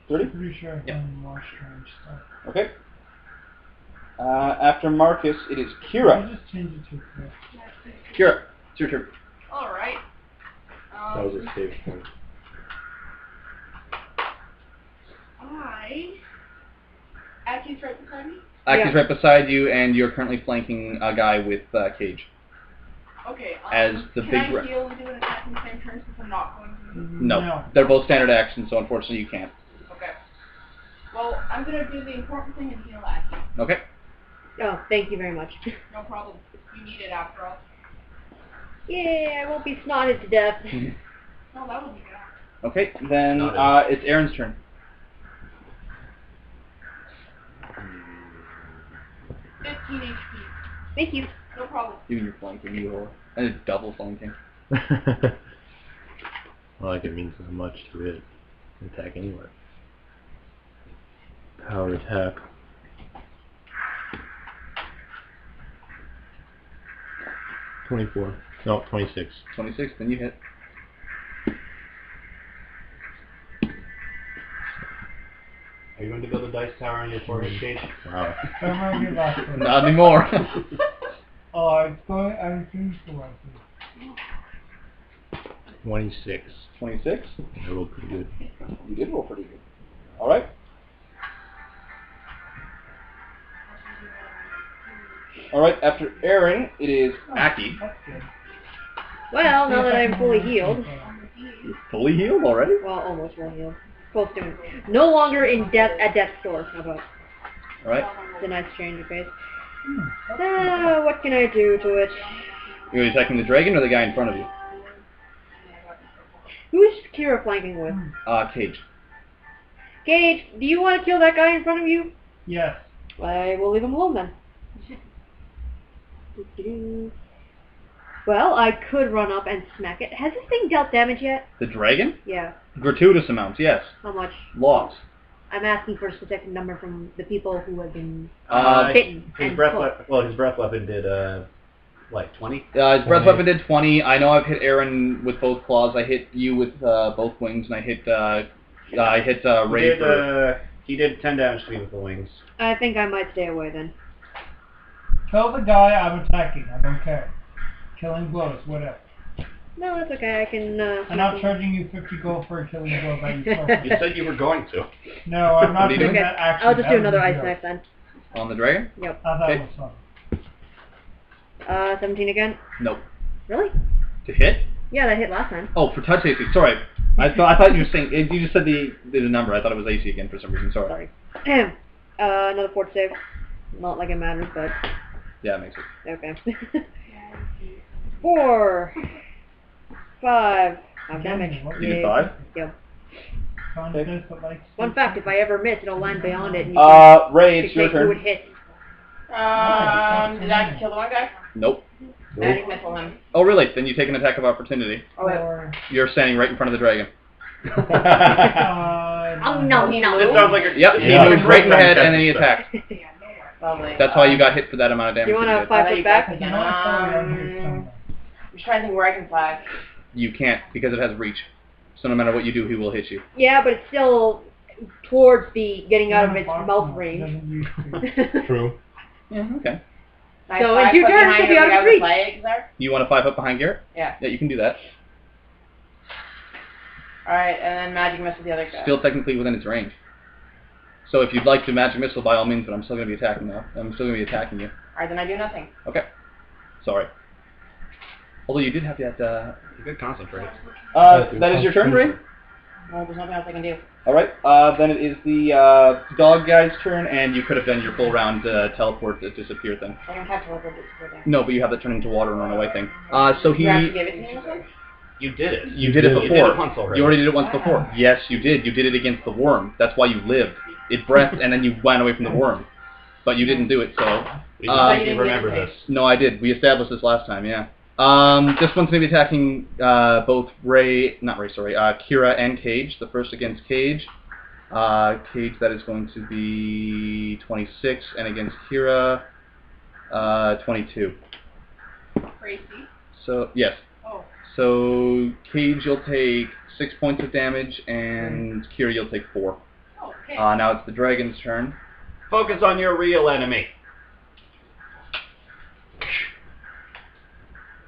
A: 30?
I: Pretty sure
F: Yep.
I: wash range stuff.
A: Okay. After Marcus, it is Kira.
I: I just changed it to a crit.
A: Kira, it's your turn.
G: Alright.
C: That was a save point.
G: Aki's right beside me?
A: Aki's right beside you, and you're currently flanking a guy with Cage.
G: Okay.
A: As the
G: can
A: big
G: I
A: ra-
G: heal and do an attack in the same turn since I'm not going to?
A: No, they're both standard actions, so unfortunately you can't.
G: Okay. Well, I'm gonna do the important thing and heal Aki.
A: Okay.
D: Oh, thank you very much.
G: No problem. You need it after all.
D: Yeah, I won't be snotted to death.
G: No, that would be good.
A: Okay, then it's Aaron's turn.
G: 15 HP.
D: Thank you.
G: No problem.
A: Even your flanking, you whore. And it's double flanking.
C: Not like it means that much to it. Attack anyway. Power attack. $24. No, 26.
A: 26, then you hit.
F: Are you going to build a dice tower on your forehead, Kate?
C: Wow.
A: Not anymore.
L: I finished the one.
C: 26.
A: 26?
C: I rolled pretty good.
A: You did roll pretty good. Alright. Alright, after Aaron, it is Aki.
D: Well, now that I'm fully healed.
A: You're fully healed already?
D: Well, almost fully healed. Close to no longer in death at death's door. How about?
A: Alright.
D: It's a nice change of pace. What can I do to it?
A: You're attacking the dragon or the guy in front of you?
D: Who is Kira flanking with?
A: Cage.
D: Gage, do you want to kill that guy in front of you?
L: Yes.
D: I will leave him alone then. Well, I could run up and smack it. Has this thing dealt damage yet?
A: The dragon?
D: Yeah.
A: Gratuitous amounts, yes.
D: How much?
A: Lots.
D: I'm asking for a specific number from the people who have been bitten.
F: His breath weapon did, like 20?
A: His breath weapon did 20. I know I've hit Aaron with both claws. I hit you with both wings, and I hit Ray for...
F: He did 10 damage to me with the wings.
D: I think I might stay away then.
L: Tell the guy I'm attacking. I don't care. Killing blows, whatever.
D: No, that's okay. I can.
L: I'm not charging you 50 gold for a killing blow by yourself.
F: You said you were going to.
L: No, I'm not
A: doing
L: that action.
D: I'll just do another ice knife then.
A: On the dragon?
D: Yep.
L: I thought it was fun.
D: 17 again?
A: Nope.
D: Really?
A: To hit?
D: Yeah, that hit last time.
A: Oh, for touch AC. Sorry. I thought you were saying... You just said the number. I thought it was AC again for some reason. Sorry.
D: Another fort save. Not like it matters, but...
A: Yeah, it makes it.
D: Okay. 4, 5. I'm damaged.
A: You did 5?
D: Yep.
L: Okay.
D: Fun fact, if I ever miss, it'll land beyond it. And
A: Ray, it's your
D: who
A: turn.
D: would hit.
E: Did I kill the one guy?
A: Nope.
E: Magic missile him.
A: Oh, really? Then you take an attack of opportunity.
E: Oh,
A: You're standing right in front of the dragon.
D: Oh, no,
E: He
D: no.
E: moved.
F: This sounds like a...
A: Yep, he moved right in the head and then he attacked.
E: Lovely.
A: That's why you got hit for that amount of damage.
D: Do you want
A: that
D: to 5 foot back?
E: Again. I'm just trying to think where I can fly.
A: You can't, because it has reach. So no matter what you do, he will hit you.
D: Yeah, but it's still towards the getting out of its mouth range.
C: True.
A: Yeah, okay.
D: So in 2 turns, he'll be out of reach.
A: You want to 5 up behind Garrett?
E: Yeah.
A: Yeah, you can do that.
E: Alright, and then magic missile the other guy.
A: Still technically within its range. So if you'd like to magic missile, by all means, but I'm still going to be attacking you.
E: Alright, then I do nothing.
A: Okay. Sorry. Although you did have that...
F: You could concentrate.
A: That is your turn, Ray?
E: No, there's nothing else I can do.
A: Alright, then it is the dog guy's turn, and you could have done your full round teleport to disappear thing.
E: I don't have to let it disappear then.
A: No, but you have the turn into water and run away thing. So he...
E: You have to give it to me this one?
F: You did it.
A: You did it before.
F: You did it once already.
A: You already did it once before. Yes, you did. You did it against the worm. That's why you lived. It breathed, and then you ran away from the worm. But you didn't do it, so...
F: You remember this.
A: No, I did. We established this last time, yeah. This one's going to be attacking both Kira and Cage. The first against Cage. Cage, that is going to be 26, and against Kira, 22.
G: Crazy.
A: So, yes.
G: Oh.
A: So, Cage, you'll take 6 points of damage, and Kira, you'll take 4.
G: Oh, okay.
A: Now it's the dragon's turn.
F: Focus on your real enemy.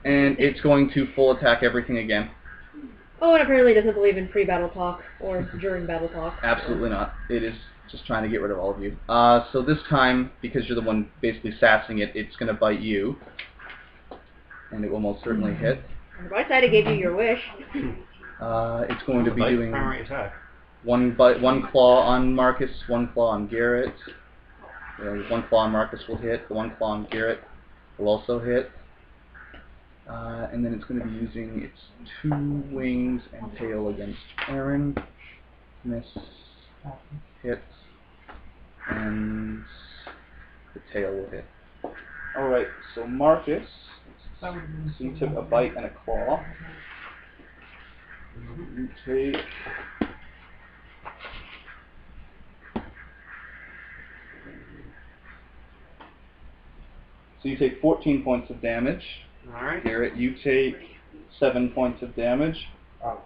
A: And it's going to full attack everything again.
D: Oh, and apparently doesn't believe in pre-battle talk, or during battle talk.
A: Absolutely not. It is just trying to get rid of all of you. So this time, because you're the one basically sassing it, it's going to bite you. And it will most certainly hit.
D: On the bright side, I gave you your wish.
A: It's going to be doing
F: primary attack.
A: one claw on Marcus, 1 claw on Garrett. 1 claw on Marcus will hit. The 1 claw on Garrett will also hit. And then it's going to be using its 2 wings and tail against Aaron. Miss. Hit. And the tail will hit. Alright, so Marcus, he took a bite and a claw. You take... So you take 14 points of damage.
F: Alright.
A: Garrett, you take 7 points of damage.
B: Oh.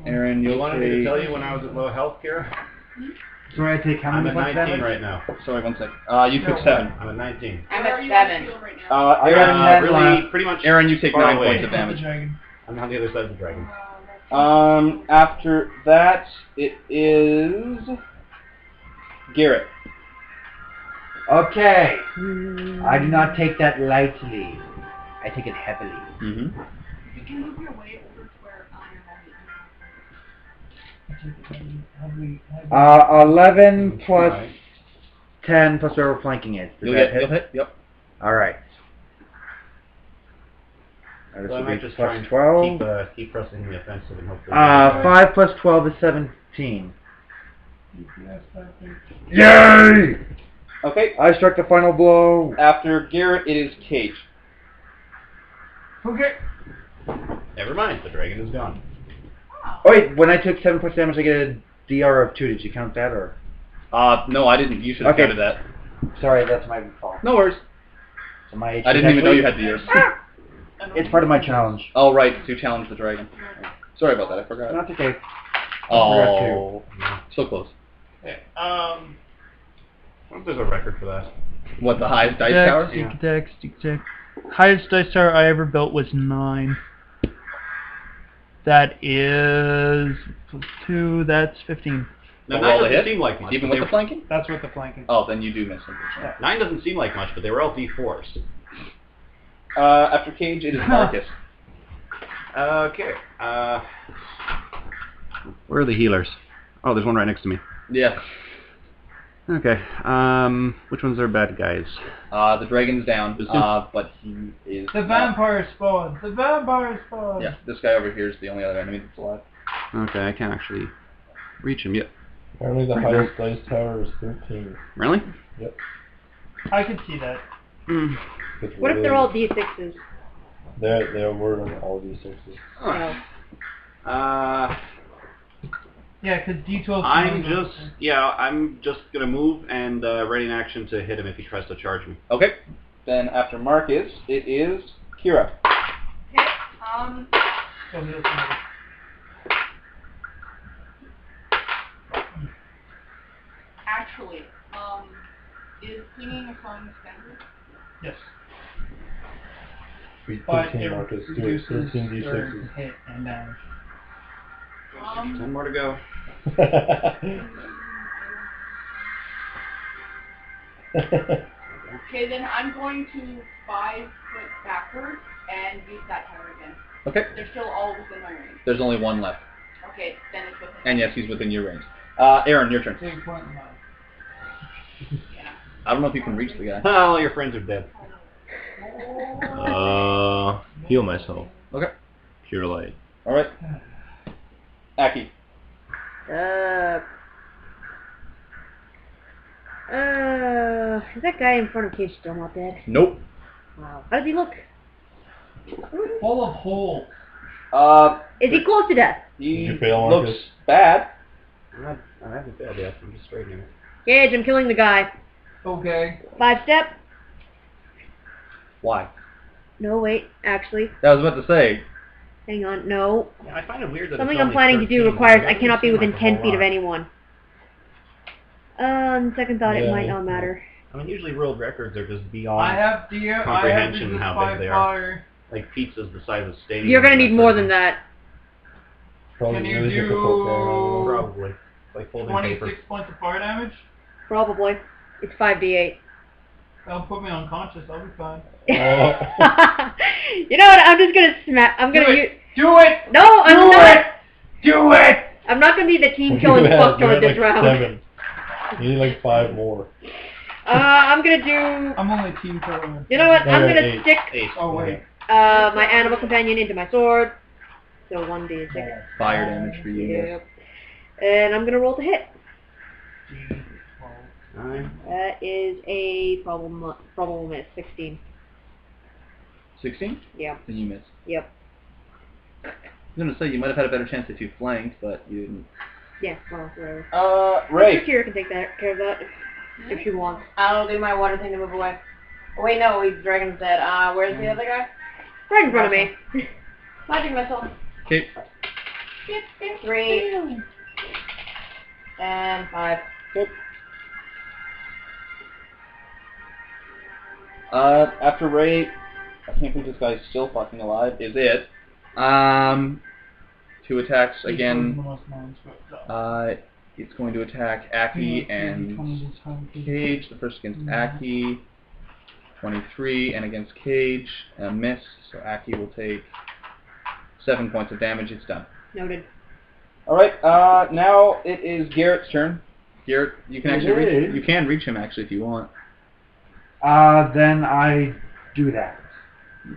A: Aaron,
F: You
A: you'll
F: wanted
A: take...
F: me to tell you when I was at low health, Kira?
B: Sorry, I take how
F: I'm
B: many
F: at
B: points
F: 19
B: damage?
F: right now.
A: Sorry, 1 sec. You took 7.
F: I'm at 19.
E: I'm
G: Where
E: at
G: are you
E: 7.
G: on the field right now?
A: Aaron,
B: got
F: really,
B: 10
F: pretty much.
A: Aaron, you take
F: far
A: 9
F: away.
A: points of damage.
F: I'm on the other side of the dragon.
A: After that, it is... Garrett.
B: Okay. I do not take that lightly. I take it heavily.
A: Mm-hmm.
G: You can move your way over to where I'm
B: 11 plus 10 plus whatever flanking is. Does
A: You'll
B: that
A: hit, yep.
B: Alright.
F: So
B: This
F: I
B: will
F: might
B: be
F: just try
B: plus
F: and
B: 12.
F: keep pressing the offensive and hopefully.
B: 5 plus 12 is 17. Yay!
A: Okay.
B: I struck the final blow.
A: After Garrett, it is Cage.
L: Okay.
F: Never mind, the dragon is gone.
B: Oh wait, when I took 7 points damage, I get a DR of 2. Did you count that or?
A: No, I didn't. You should have counted that.
B: Sorry, that's my fault.
A: No worries.
B: So my HP
A: I didn't even know you
B: actually-
A: had the years.
B: It's part of my challenge.
A: Oh, right, to challenge the dragon. Sorry about that, I forgot.
B: That's okay.
A: Oh, so close.
F: Okay, I wonder if there's a record for that.
A: What, the highest dice tower?
I: Dex. Highest dice tower I ever built was 9. That is plus 2. That's 15.
F: Now,
A: Roll
F: 9
A: a
F: doesn't
A: hit?
F: seem like much.
A: Even
F: but
A: with the flanking?
I: That's with the flanking.
A: Oh, then you do miss unfortunately.
F: 9 doesn't seem like much, but they were all D4s.
A: After Cage, it is Marcus.
F: Okay. Where are the healers? Oh, there's one right next to me.
A: Yes.
F: Okay. Which ones are bad guys?
A: The dragon's down, but he is...
L: The vampire spawn. The vampire spawn.
A: Yeah, this guy over here is the only other enemy that's alive.
F: Okay, I can't actually reach him yet.
C: Apparently the highest dice tower is 13.
F: Really?
C: Yep.
L: I could see that.
D: What if they're all D6s?
C: They were on all D6s.
D: Oh.
L: Yeah, because D12.
F: I'm just gonna move and ready in action to hit him if he tries to charge me.
A: Okay. Then after Marcus, it is Kira.
G: Okay, actually, is singing a song standard?
L: Yes.
C: Beat
L: But
C: 15
L: it
C: Marcus, do it.
L: reduces
C: 13
L: your
C: D6s.
L: hit and damage.
F: 10 more to go.
G: Okay, then I'm going to 5 foot backwards and use that tower again.
A: Okay.
G: They're still all within my range.
A: There's only one left.
G: Okay, then it's within.
A: And yes, he's within your range. Aaron, your turn.
L: Big point in mind.
A: I don't know if you can reach the guy.
F: All your friends are dead.
C: Heal myself.
A: Okay.
C: Cure light.
A: Alright. Aki.
D: Is that guy in front of Cage still not dead?
A: Nope.
D: Wow. How does he look?
L: Full of holes.
D: Is he close to death?
A: He
C: Did you fail,
A: looks
C: Marcus?
A: bad.
F: I haven't failed yet. I'm just straightening it.
D: Cage, I'm killing the guy.
L: Okay.
D: 5 step?
A: Why?
D: No, wait, actually.
A: I was about to say.
D: Hang on, no.
F: Yeah, I find it weird that
D: Something
F: it's
D: I'm
F: only
D: planning to do
F: 13.
D: requires
F: It
D: I
F: doesn't
D: cannot be
F: seem
D: within
F: like a
D: 10
F: whole
D: feet of
F: lot.
D: anyone. On second thought, it
C: Yeah,
D: might not
C: yeah.
D: matter.
F: I mean, usually world records are just
L: I
F: beyond
L: have deer.
F: comprehension
L: I have
F: how big they are.
L: fire.
F: Like pizza's the size of stadium.
D: You're gonna need more than that.
C: Probably
L: Can you
C: really
L: do-
C: difficult there.
F: Probably. It's like folding
L: 26
F: paper.
L: points of fire damage.
D: Probably. It's 5d8.
L: That'll put me unconscious. I'll be fine.
D: You know what? I'm just gonna smack. I'm gonna use.
L: Do it!
D: No, I'm not.
L: Do it!
D: I'm not gonna be the team killing fucktard this round.
C: 7. You need like 5 more.
D: I'm gonna do.
L: I'm only team killer.
D: You know what?
C: No,
D: I'm
C: you're
D: gonna
C: 8.
D: stick
L: Oh wait.
D: my animal companion into my sword. So 1d6.
A: Fire damage for you, yes.
D: Yep. And I'm gonna roll to hit.
F: 9.
D: That is a probable miss. 16.
A: 16?
D: Yeah.
A: Then you miss.
D: Yep.
A: was gonna say you might have had a better chance if you flanked, but you didn't.
D: Yeah, well, whatever.
F: Ray.
D: Kira can take that care of that if she wants.
J: I'll do my water thing to move away. Oh, wait, no, he's Dragon's dead. Where's the other guy?
D: Right in front of me.
J: Magic missile.
A: Okay.
J: 3 and 5.
A: After Ray, I can't believe this guy's still fucking alive. Is it? 2 attacks again. It's going to attack Aki and Cage. The first against Aki, 23, and against Cage, a miss. So Aki will take 7 points of damage. It's done.
D: Noted.
A: All right. Now it is Garrett's turn. Garrett, you can actually reach. You can reach him actually if you want.
B: Then I do that.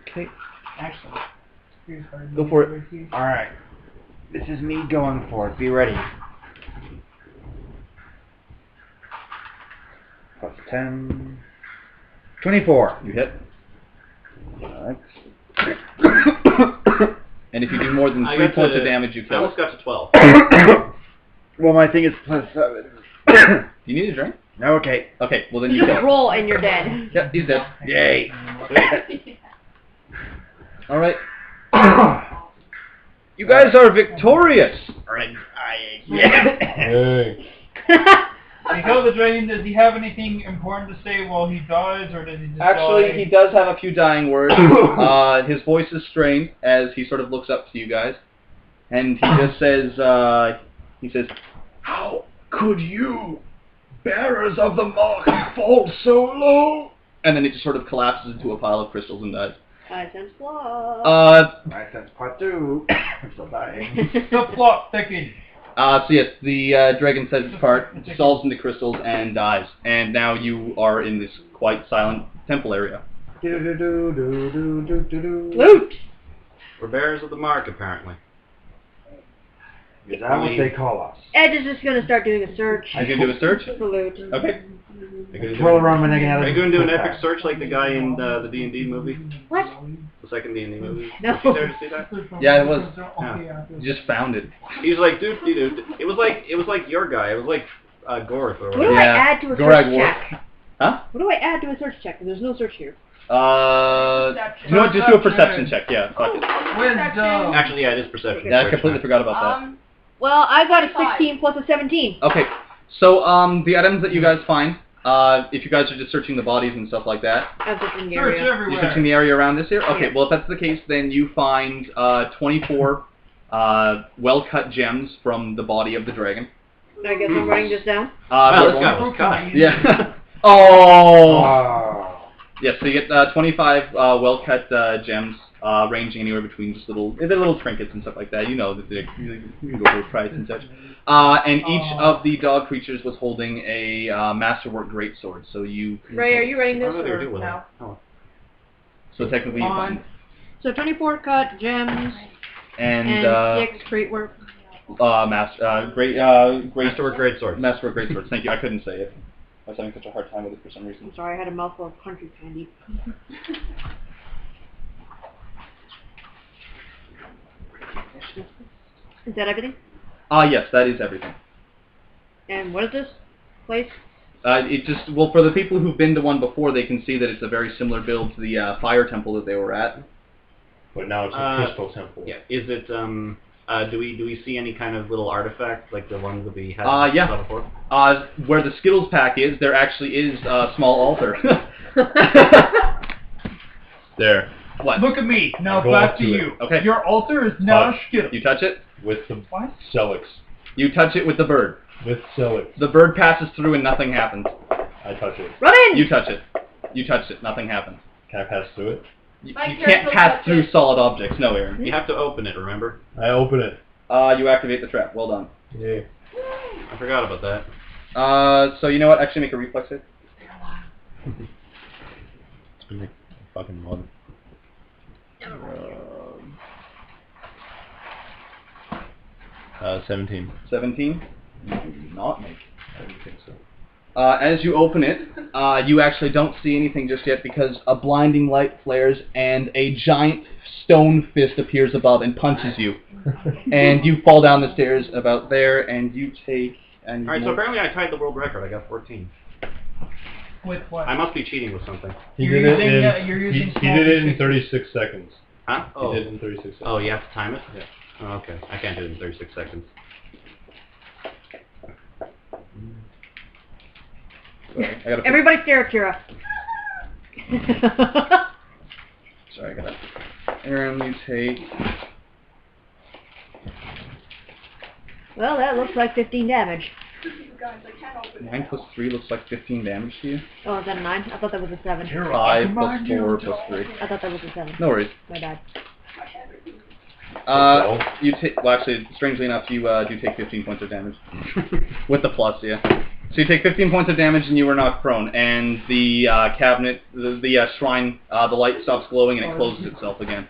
A: Okay.
L: Excellent.
A: Go for it.
B: Alright. This is me going for it. Be ready. Plus 10. 24.
A: You hit. Alright. And if you do more than 3 points of damage, you kill.
F: I almost got to 12.
B: Well, my thing is plus 7.
A: You need a drink?
B: Okay.
A: Okay, well then
D: You
A: you
D: just
A: kill.
D: roll and you're dead.
A: Yep, he's dead.
B: Yay.
A: Alright. You guys are victorious!
C: Hey.
L: You kill the dragon, does he have anything important to say while he dies, or does he just
A: Actually,
L: die?
A: he does have a few dying words. His voice is strained as he sort of looks up to you guys. And he just says, "How could you, bearers of the mark, fall so low?" And then it just sort of collapses into a pile of crystals and dies.
D: I sense plot.
B: I sense part 2. I'm still dying.
L: The plot thickens.
A: So yes, the dragon says its part, dissolves into crystals, and dies. And now you are in this quite silent temple area.
D: Loot!
F: We're bearers of the mark, apparently.
B: Is that what they call us?
D: Ed is just gonna start doing a search.
A: You can do a search?
D: For loot.
A: Okay.
B: Twirl around my neck and
F: Are
B: out
F: you going to do an epic search like the guy in the D&D movie?
D: What?
F: The second D&D movie?
D: No.
F: Did you dare to see that?
A: Yeah, it was.
F: Yeah.
A: You just found it.
F: He's like, dude. It was like your guy. It was like Gorth or
D: What
F: whatever.
D: do I add to a
A: Gorag
D: search
A: Wolf.
D: check?
A: Huh?
D: What do I add to a search check? There's no search here.
A: You know what? Just do a perception check. Yeah, fuck it.
L: Wisdom.
F: Actually, yeah, it is perception.
A: Yeah, I completely forgot about that.
D: Well, I got a 16 plus a 17.
A: Okay, so the items that you guys find, if you guys are just searching the bodies and stuff like that,
D: I'm searching the
L: Search
D: area.
A: you're
L: everywhere.
A: searching the area around this here? Okay,
D: Yeah.
A: well if that's the case, then you find 24 well-cut gems from the body of the dragon.
D: I guess I'm writing this down.
F: Wow, this guy was cut.
A: Yeah. Oh!
B: Oh.
A: Yeah, so you get 25 well-cut gems, ranging anywhere between just they're little trinkets and stuff like that. You know that you can go for a price and such. And each of the dog creatures was holding a masterwork greatsword. So you.
D: Ray, are you writing this?
F: What do they do
D: Or
F: with
D: no?
F: it? Oh.
A: So technically you find.
D: So 24 cut gems
A: And
D: 6 great work.
A: masterwork
F: Greatsword.
A: Masterwork greatswords. Thank you. I couldn't say it. I was having such a hard time with it for some reason.
D: I'm sorry, I had a mouthful of country candy. Is that everything?
A: Yes, that is everything.
D: And what is this place?
A: It just, well, for the people who've been to one before, they can see that it's a very similar build to the fire temple that they were at.
C: But now it's a crystal temple.
F: Yeah. Is it? Do we see any kind of little artifact like the ones that we had
A: Yeah.
F: saw before?
A: Where the Skittles pack is, there actually is a small altar.
C: There.
A: What?
L: Look at me. Now
C: Go
L: back
C: up
L: to
C: to it.
L: you.
A: Okay.
L: Your altar is now
C: Touch.
L: Skittle.
A: You touch it?
C: With the
L: What?
C: Celix.
A: You touch it with the bird.
C: With Celix.
A: The bird passes through and nothing happens.
C: I touch it.
D: Run in!
A: You touch it. You touched it. Nothing happens.
C: Can I pass through it?
A: You
G: My
A: can't
G: character
A: pass
G: touch
A: through
G: it.
A: solid objects. No, Aaron.
F: You have to open it. Remember?
C: I open it.
A: You activate the trap. Well done.
C: Yeah.
F: I forgot about that.
A: So you know what? Actually make a reflex hit.
C: It's been like fucking one. 17.
A: 17. You do not make. I didn't think so. As you open it, you actually don't see anything just yet because a blinding light flares and a giant stone fist appears above and punches you. And you fall down the stairs about there, and you take...
F: Alright, so apparently I tied the world record. I got 14.
L: With what?
F: I must be cheating with something.
C: He
L: You're
C: did
L: using,
C: it in,
L: you're using
C: he
L: small
C: did it in
L: physics.
C: 36 seconds.
F: Huh? Oh.
C: He did it in 36 seconds.
F: Oh, you have to time it?
C: Yeah.
F: Oh, okay. I can't do it in 36 seconds.
A: Sorry, I gotta...
J: Everybody stare at Kira.
A: Sorry, I gotta... Aaron, you take...
J: Well, that looks like 15 damage.
A: 9 plus 3 looks like 15 damage to you.
J: Oh, is that a 9? I thought that was a 7.
A: 5 plus 4 plus 3.
J: I thought that was a 7.
A: No worries.
J: My bad.
A: You take... Well, actually, strangely enough, you do take 15 points of damage. With the plus, yeah. So you take 15 points of damage and you are knocked prone. And the cabinet, the shrine, the light stops glowing and it closes itself again.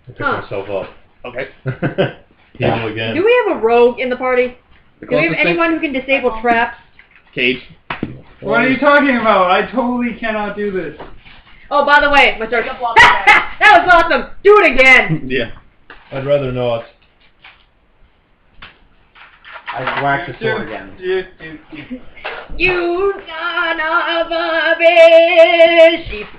C: I picked myself up. Okay. Heal again.
J: Do we have a rogue in the party?
A: The
J: Do we have
A: closest thing-
J: anyone who can disable traps?
A: Cage.
I: What are you talking about? I totally cannot do this.
J: Oh, by the way, my turn. That was awesome! Do it again!
A: Yeah.
C: I'd rather not.
B: I whacked the sword again.
J: You son of a bitch!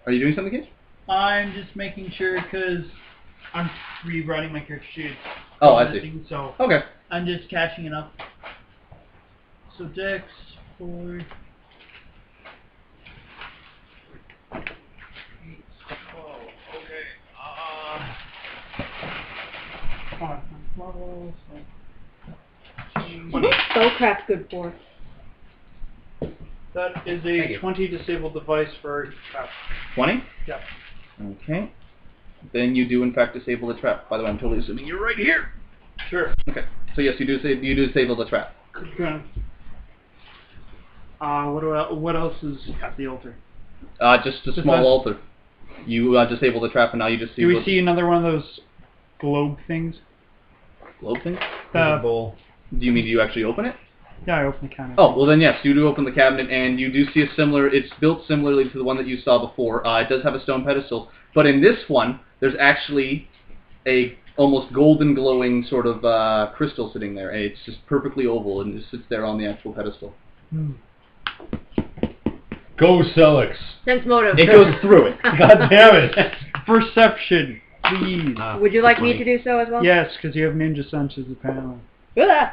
A: Are you doing something, Cage?
L: I'm just making sure because I'm rewriting my character sheet.
A: Oh, I see.
L: So
A: Okay.
L: I'm just catching it up. So Dex 4.
J: What is spellcraft good for?
L: That is a 20 disabled device for each trap.
A: 20?
L: Yep.
A: Okay. Then you do in fact disable the trap. By the way, I'm totally assuming you're right here.
L: Sure.
A: Okay. So yes, you do disable the trap.
L: Okay. What else is at the altar?
A: Just a small altar. You disable the trap, and now you just see...
I: Do we see another one of those globe things?
A: Globe thing?
C: Bowl.
A: Do you mean you actually open it?
I: Yeah, I opened the cabinet.
A: Oh, well then yes, you do open the cabinet, and you do see a similar... It's built similarly to the one that you saw before. It does have a stone pedestal, but in this one, there's actually a almost golden glowing sort of crystal sitting there, and it's just perfectly oval, and it sits there on the actual pedestal.
C: Go, Celix.
J: Sense motive.
A: It goes through it.
C: God damn it.
I: Perception, please.
J: Would you like me to do so as well?
I: Yes, because you have ninja senses apparently.
J: Ugh.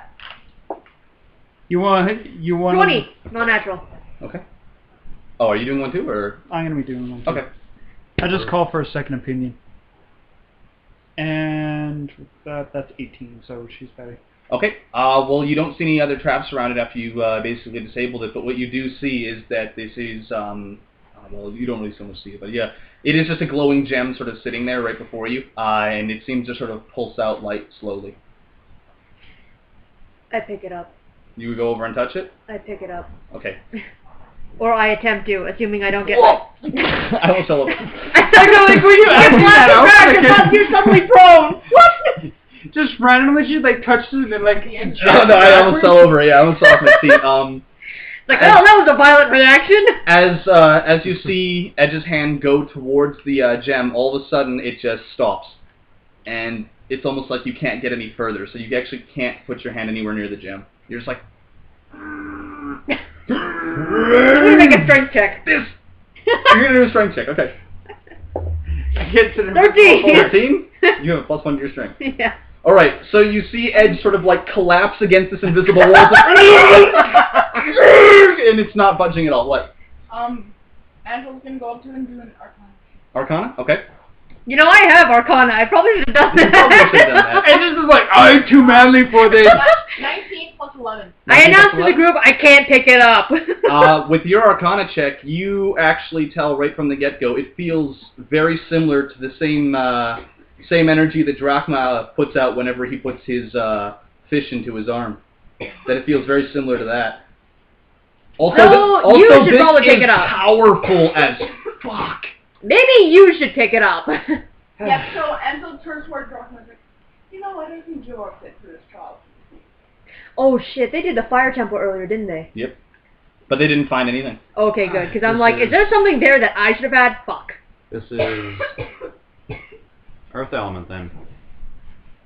I: You want
J: 20, non-natural.
A: Okay. Oh, are you doing one too, or?
I: I'm gonna be doing one too.
A: Okay.
I: I just call for a second opinion. And that's 18, so she's better.
A: Okay. Well, you don't see any other traps around it after you basically disabled it, but what you do see is that this is, well, you don't really so much see it, but yeah, it is just a glowing gem sort of sitting there right before you, and it seems to sort of pulse out light slowly.
J: I pick it up.
A: You go over and touch it?
J: I pick it up.
A: Okay.
J: Or I attempt to, assuming I don't get
A: I won't tell it.
J: I know, like, when you you're suddenly prone. What?
I: Just randomly, she like touches it and then like.
A: No, I almost fell over. Yeah, I almost fell off my seat.
J: Like, oh, that was a violent reaction.
A: As you see Edge's hand go towards the gem, all of a sudden it just stops, and it's almost like you can't get any further. So you actually can't put your hand anywhere near the gem. You're just like.
J: I'm gonna make a strength check.
A: You're gonna do a strength check. Okay.
I: Get to the
J: 13.
A: 13? You have a +1 to your strength.
J: Yeah.
A: All right. So you see Edge sort of like collapse against this invisible wall, and it's not budging at all. What?
G: Angel's gonna go up to him and do an Arcana.
A: Arcana? Okay.
J: You know, I have Arcana. I probably should have done
A: You probably should have done
J: that.
A: that.
I: And this is like, I'm too manly for this.
G: 19 plus 11.
J: I announced to the group I can't pick it up.
A: With your Arcana check, you actually tell right from the get-go, it feels very similar to the same energy that Drachma puts out whenever he puts his fish into his arm. That it feels very similar to that. Also,
J: you should probably pick it up.
A: Powerful as fuck.
J: Maybe you should pick it up.
G: Yep, so Angel turns toward Drachma and is like,
K: You know, I don't think you're fit for this job.
D: Oh shit, they did the fire temple earlier, didn't they?
A: Yep. But they didn't find anything.
D: Okay, good. Because I'm
F: This
D: like, is
F: is-
D: there something there that I should have had? Fuck.
F: This is Earth element then.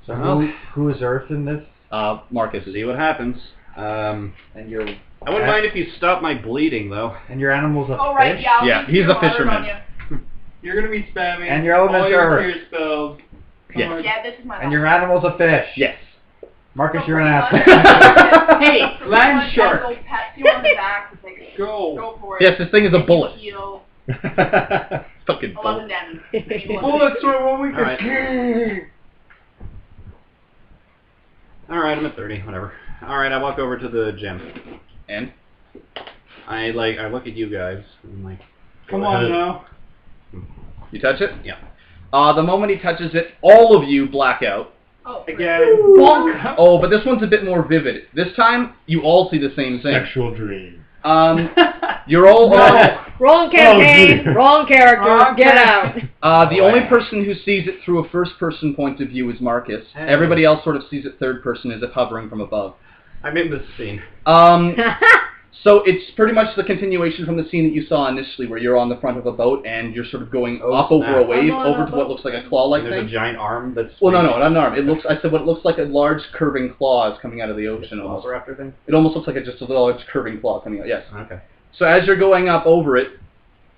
B: So
F: Well-
B: who is Earth in this?
A: Marcus.
F: See what happens.
B: And your
F: I wouldn't mind if you stopped my bleeding though.
B: and your animal's a
G: Oh, right,
B: fish.
G: yeah. I'll
A: Yeah,
G: use
A: he's
G: your
A: a
G: water
A: fisherman.
G: on you.
L: You're gonna be spamming.
B: And your element's
L: all your
B: Earth.
L: clear spells.
A: Yes.
L: Come on.
G: Yeah, this is my
B: And your animal's a fish.
A: Yes.
B: Marcus,
G: Don't
B: you're an
G: put me
B: asshole.
L: Hey,
G: So
L: land
G: one
L: shark.
G: little pats you on the back. It's like,
L: Go.
G: go for it.
A: Yes, this thing is a
G: And you
A: bullet.
G: heal
A: Fucking
G: 11
A: bullet.
G: damage.
L: Bullets are what we can
F: Alright.
L: see.
F: Alright, I'm at 30, whatever. Alright, I walk over to the gym.
A: And?
F: I look at you guys and I'm like,
L: Come
F: go
L: on
F: ahead.
L: now.
A: You touch it?
F: Yeah.
A: The moment he touches it, all of you black out.
G: Oh,
L: Again.
I: Bonk!
A: Oh, but this one's a bit more vivid. This time, you all see the same thing.
C: Sexual dream.
A: You're all...
D: Wrong campaign,
C: dear.
D: wrong character,
L: Wrong
D: get out.
A: The only person who sees it through a first-person point of view is Marcus.
F: Hey.
A: Everybody else sort of sees it third-person as if hovering from above.
F: I'm in this scene.
A: So it's pretty much the continuation from the scene that you saw initially, where you're on the front of a boat and you're sort of going
F: Oh,
A: up over
F: snap.
A: a wave,
D: I'm on
A: over
D: a
A: to what
D: boat.
A: looks like a claw-like
F: There's
A: thing.
F: a giant arm that's...
A: Well, no, not an arm. It looks. I said what it looks like a large curving claw is coming out of the ocean. Almost.
F: Velociraptor thing?
A: It almost looks like just a large curving claw coming out. Yes.
F: Okay.
A: So as you're going up over it,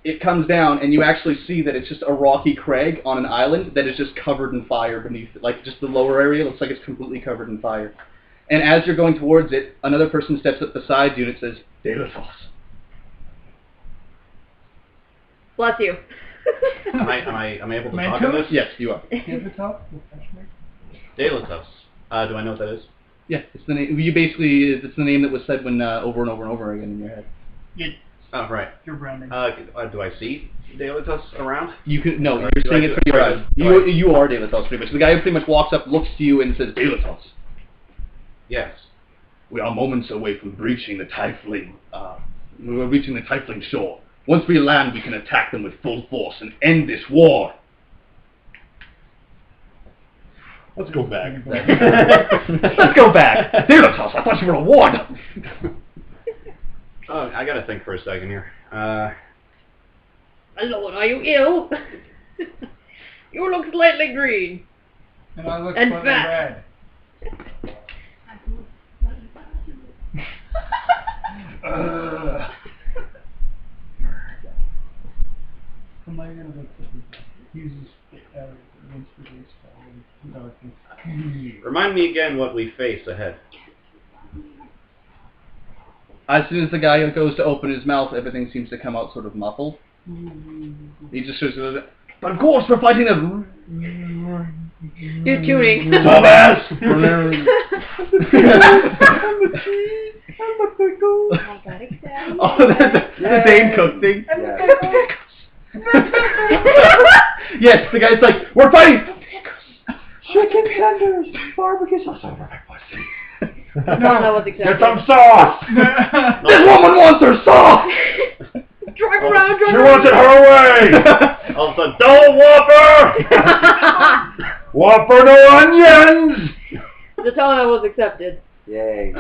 A: it comes down, and you actually see that it's just a rocky crag on an island that is just covered in fire beneath it. Like just the lower area looks like it's completely covered in fire. And as you're going towards it, another person steps up beside you and it says, "Tabletop."
D: Bless you.
F: Am I able to talk
L: Mentos?
F: on this?
A: Yes, you are.
L: Tabletop? Refreshment?
F: Delatos. Do I know what that is?
A: Yeah, it's the name. You basically, it's the name that was said when over and over and over again in your head.
F: Oh, right.
L: You're branding.
F: Do I see Delatos around?
A: You could no,
F: Or
A: you're
F: do
A: seeing
F: I
A: it
F: do-
A: through your
F: or
A: eyes.
F: do
A: You are Delatos pretty much. The guy who pretty much walks up, looks to you, and says, "Delatos.
F: Yes.
A: We are moments away from breaching the Typhling. We're reaching the Typhling shore. Once we land, we can attack them with full force and end this war."
C: Let's go back.
A: Let's go back. Delatos, I thought you were a ward.
F: Oh, I gotta think for a second here.
D: Lord, are you ill? You look slightly green.
L: And I look
D: And
L: slightly
D: fat.
L: red. Am I gonna look at this? Uses once per day spell and darkness.
F: Remind me again what we face ahead.
A: As soon as the guy goes to open his mouth, everything seems to come out sort of muffled. He just says, "But of course, we're fighting the..."
D: You're tuning.
A: Dumbass!
D: I got excited.
A: Oh, the Dane Cook thing. Yes, the guy's like, "We're fighting!"
B: Chicken tenders, barbecue sauce.
D: No, that was
C: Get
D: accepted.
C: some sauce!
A: This woman wants her sauce!
D: Drive around, drive
C: She
D: around.
C: wants it her way!
F: All of a sudden,
C: Double Whopper! Whopper no onions!
D: The tone I was accepted.
B: Yay.
D: So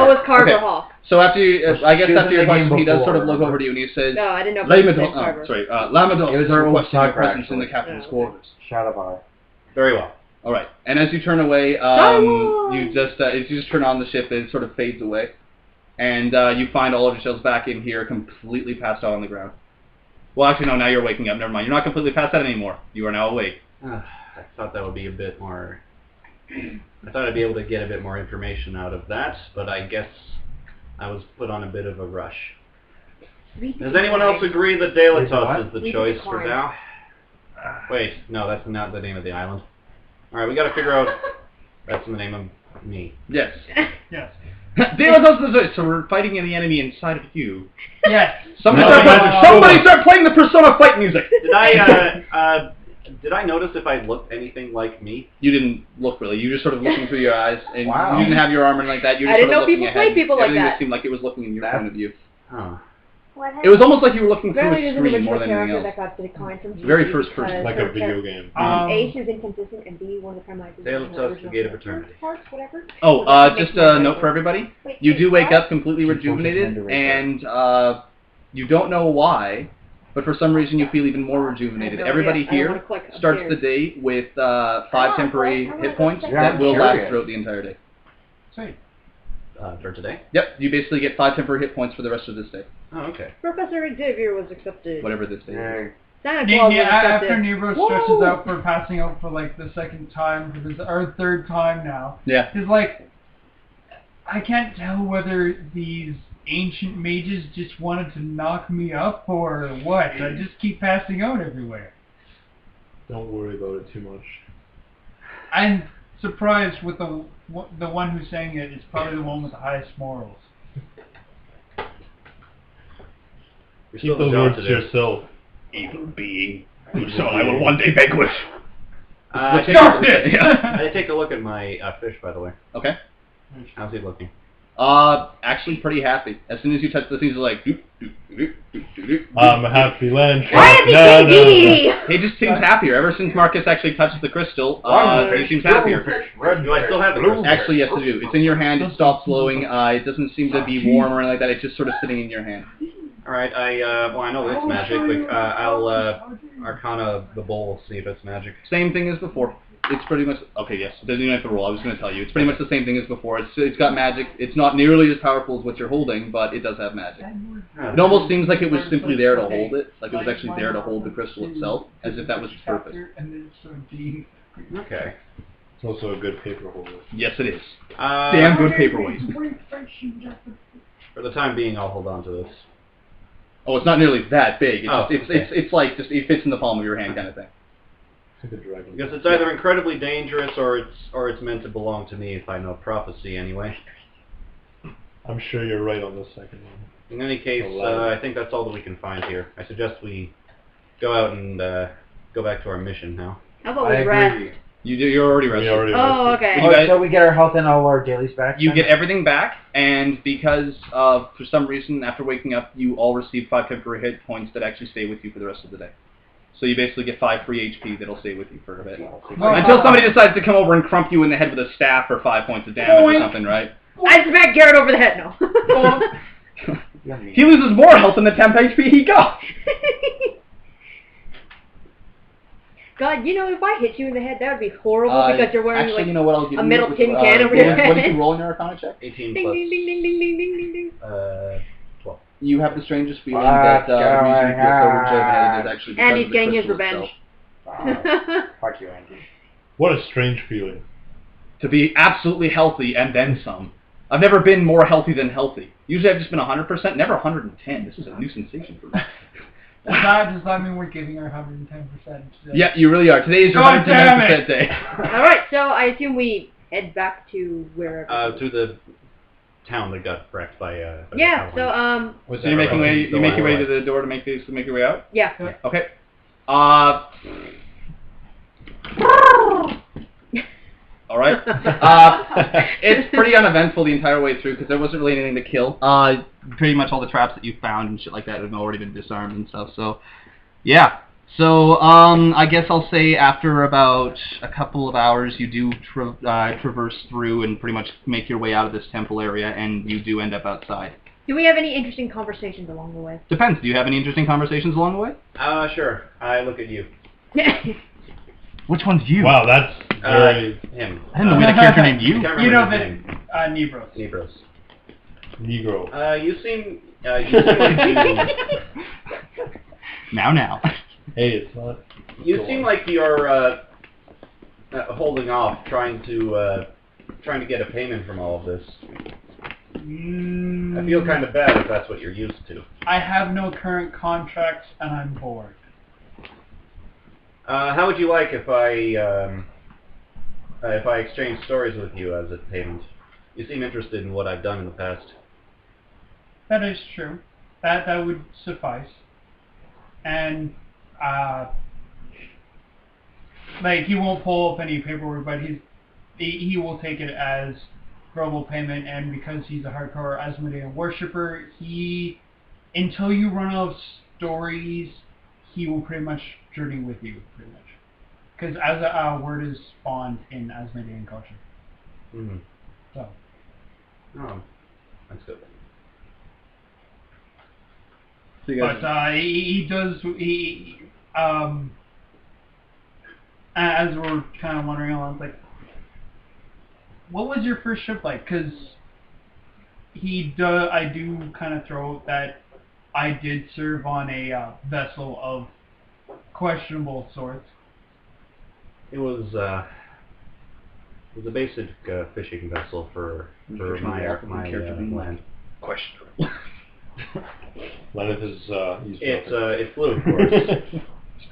D: was Carver
A: Okay.
D: Hawk.
A: So after you, I guess
B: She was
A: after
B: in
A: your
B: the game
A: question, he does sort of
B: before,
A: look over to you and he says,
D: No, I didn't know.
A: Lamadon,
D: Carver.
A: Lamadon
B: It was
A: is
B: our old
A: requesting your
B: soccer,
A: presence in the
B: actually.
A: captain's
D: Yeah.
A: quarters.
B: Shadavar.
F: Very well.
A: All right. And as you turn away,
D: Shadavar!
A: you just turn on the ship, it sort of fades away, and you find all of yourselves back in here, completely passed out on the ground. Well, actually, no. Now you're waking up. Never mind. You're not completely passed out anymore. You are now awake.
F: I thought that would be a bit more... I thought I'd be able to get a bit more information out of that, but I guess I was put on a bit of a rush. Does anyone else agree that Delatos is the
D: Read the
F: choice for
D: decline.
F: now? Wait, no, that's not the name of the island. Alright, we gotta figure out... That's the name of me.
A: Yes.
L: Yes.
A: Delatos is it. So we're fighting the enemy inside of you.
L: Yes.
A: Somebody
C: No,
A: somebody start playing the Persona fight music.
F: Did I notice if I looked anything like me?
A: You didn't look really. You just sort of looking through your eyes, and
B: Wow.
A: you didn't have your armor like that. You were
D: I
A: just
D: didn't
A: sort of
D: know
A: looking
D: people
A: ahead.
D: played people like
A: Everything
D: that.
A: just seemed like it was looking in your point of view.
F: Huh.
H: What
A: It was almost like you were looking through
J: Apparently
A: a
J: there's an
A: screen more
J: original
A: than anything
J: character
A: else.
J: that got declined from GD
A: Very first person.
J: because
C: Like a video game.
I: Um,
J: A, she was inconsistent, and B, one of the premises
F: Tale of
J: was
F: Tusk,
J: original
F: the Gate of
J: character
F: Eternity.
J: parts, whatever.
A: Oh,
J: So that
A: just
J: makes
A: a
J: my
A: note for
J: character.
A: everybody.
H: Wait,
A: You do wake
H: what?
A: up completely rejuvenated,
B: Underrated.
A: and you don't know why, but for some reason you feel even more rejuvenated.
J: I have no
A: Everybody
J: idea. I don't
A: here
J: wanna click
A: starts
J: upstairs.
A: the day with 5 temporary
H: I wanna
A: hit
H: go
A: points
H: check
A: that
B: it
A: will
B: out.
A: last
B: Curious.
A: throughout the entire day.
I: Sweet.
F: For today?
A: Yep, you basically get 5 temporary hit points for the rest of this day,
F: Oh, okay.
J: Professor Xavier was accepted.
A: whatever this day is.
B: Yeah.
J: Santa Claus was accepted.
I: After Nebro stresses out for passing out for like the second time, for this, or third time now,
A: Yeah.
I: he's like, I can't tell whether these ancient mages just wanted to knock me up or what. I just keep passing out everywhere.
C: Don't worry about it too much.
I: I'm surprised with the one who's saying it is probably the one with the highest morals.
F: We
C: Keep
F: still have
C: those
F: a job
C: words
F: to
C: to
F: do.
C: yourself.
A: Evil being, whose soul I will one day vanquish.
F: I take,
I: Darkness!
F: I take a look at my fish, by the way.
A: Okay.
F: How's he looking?
A: Actually pretty happy. As soon as you touch the things, like, doop, doop, doop, doop, doop, doop.
C: I'm a happy land.
J: Why is he so needy?
A: He just seems happier. Ever since Marcus actually touched the crystal, he seems happier.
F: Do I still have the crystal?
A: Actually, yes, you do. It's in your hand. It stops glowing. It doesn't seem to be warm or anything like that. It's just sort of sitting in your hand.
F: Alright, I know it's magic. Like, I'll Arcana the bowl, see if it's magic.
A: Same thing as before. It's pretty much okay. Yes, it doesn't even have to roll. I was going to tell you. It's pretty much the same thing as before. It's got magic. It's not nearly as powerful as what you're holding, but it does have magic. It almost seems like it was simply there to hold it, like it was actually there to hold the crystal itself, as if that was its purpose.
F: Okay.
C: It's also a good paper holder.
A: Yes, it is. Damn good paperweight.
F: For the time being, I'll hold on to this.
A: Oh, it's not nearly that big. It's
F: Oh,
A: just, it's like just it fits in the palm of your hand kind of thing.
C: It's like a dragon.
F: Because it's either incredibly dangerous or it's meant to belong to me if I know prophecy anyway.
C: I'm sure you're right on the second one.
F: In any case, I think that's all that we can find here. I suggest we go out and go back to our mission now.
J: How about we rest?
A: You're already rested.
J: Oh, okay.
A: You guys-
B: So we get our health and all our dailies back?
A: You
B: then?
A: get everything back, and because for some reason, after waking up, you all receive 5 temporary hit points that actually stay with you for the rest of the day. So you basically get 5 free HP that'll stay with you for a bit. Until somebody decides to come over and crump you in the head with a staff for 5 points of damage or something, right?
J: I smacked Garrett over the head, no.
A: He loses more health than the temp HP he got!
J: God, you know, if I hit you in the head, that would be horrible because you're wearing
A: actually,
J: like
A: you know what I'll give
J: a
A: you
J: metal
A: with,
J: tin can over your head.
A: What did you roll in your Arcana check?
F: 18
J: Ding,
F: plus...
J: ding, ding, ding, ding, ding, ding, ding, ding.
F: 12.
A: You have the strangest feeling that the reason you feel so rejuvenated is actually because
J: And he's
A: of the
J: getting his
A: crystal
J: revenge.
A: itself.
B: Fuck you, Andy.
C: What a strange feeling.
A: To be absolutely healthy and then some. I've never been more healthy than healthy. Usually I've just been 100%, never 110. This is a new sensation for me.
I: Does that mean we're giving our 110% today?
A: Yeah, you really are. Today is your
I: God damn
A: 110%
I: it.
A: day.
J: Alright, so I assume we head back to wherever.
F: To the town that got wrecked by
J: yeah, so,
A: So you're making way. You make your way to the door to make your way out.
J: yeah.
A: Okay. All right. It's pretty uneventful the entire way through because there wasn't really anything to kill. Pretty much all the traps that you found and shit like that have already been disarmed and stuff. So, yeah. So, I guess I'll say after about a couple of hours, you do traverse through and pretty much make your way out of this temple area, and you do end up outside.
J: Do we have any interesting conversations along the way?
A: Depends. Do you have any interesting conversations along the way?
F: Sure. I look at you.
A: Which one's you?
C: Wow, that's very...
F: Him.
A: I didn't know we had a character named you.
F: I can't
I: You
F: remember
I: know
F: his name.
I: that Nebros.
F: Nebros.
C: Negro.
F: You seem like you...
A: Now.
C: Hey, it's not...
F: You seem like you're holding off, trying to get a payment from all of this. I feel kind of bad if that's what you're used to.
I: I have no current contracts and I'm bored.
F: How would you like if I exchange stories with you as a payment? You seem interested in what I've done in the past.
I: That is true. That would suffice. And like he won't pull up any paperwork, but he will take it as verbal payment. And because he's a hardcore Asmodean worshipper, he
L: until you run out of stories, he will pretty much journey with you, pretty much. Because as a word is spawned in Asmodean culture.
F: Mm-hmm.
L: So.
F: Oh, that's good.
A: So you guys,
L: But as we're kind of wandering along, like, what was your first ship like? Because I do kind of throw out that I did serve on a vessel of questionable sorts.
F: It was a basic fishing vessel for my land.
A: questionable.
C: None of his
F: It flew, of course.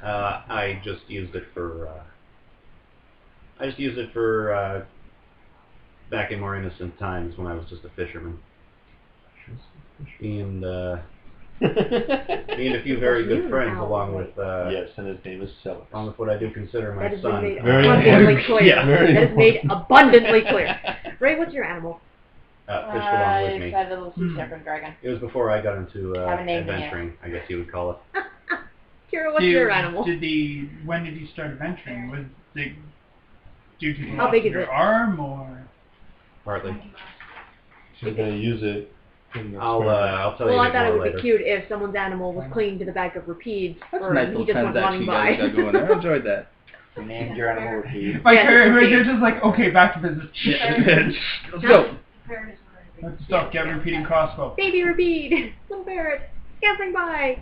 F: I just used it for back in more innocent times when I was just a fisherman. And me and a few very good friends, along with
C: yes, and his name is Celix.
F: along with what I do consider my
D: That has been
F: son.
D: made
C: Very
D: abundantly clear.
C: Yeah, very
D: that is made abundantly clear. Ray, what's your animal?
F: Fished along with me.
E: It's a little sea serpent dragon.
F: It was before I got into
E: Haven't named him yet.
F: adventuring, I guess you would call it.
D: Kira, what's your animal?
L: When did you start adventuring? Was it due to the
D: How
L: loss
D: big
L: of
D: is
L: your
D: it?
L: arm, or?
F: Partly.
C: She's gonna use it. In the
F: I'll tell
D: Well,
F: you
D: I thought it
F: more
D: would
F: later.
D: be cute if someone's animal was clinging to the back of Repeat,
A: That's a
D: or
A: nice
D: he
A: little
D: just went running
A: transaction you guys got
D: by.
A: going there. I enjoyed that.
B: You named your animal Repeat.
L: My
D: Yeah,
L: character
D: it's
L: just like, okay, back to business.
A: Let's go.
L: Let's stop, get repeating crossbow.
D: Baby Repeat, little parrot, scampering by.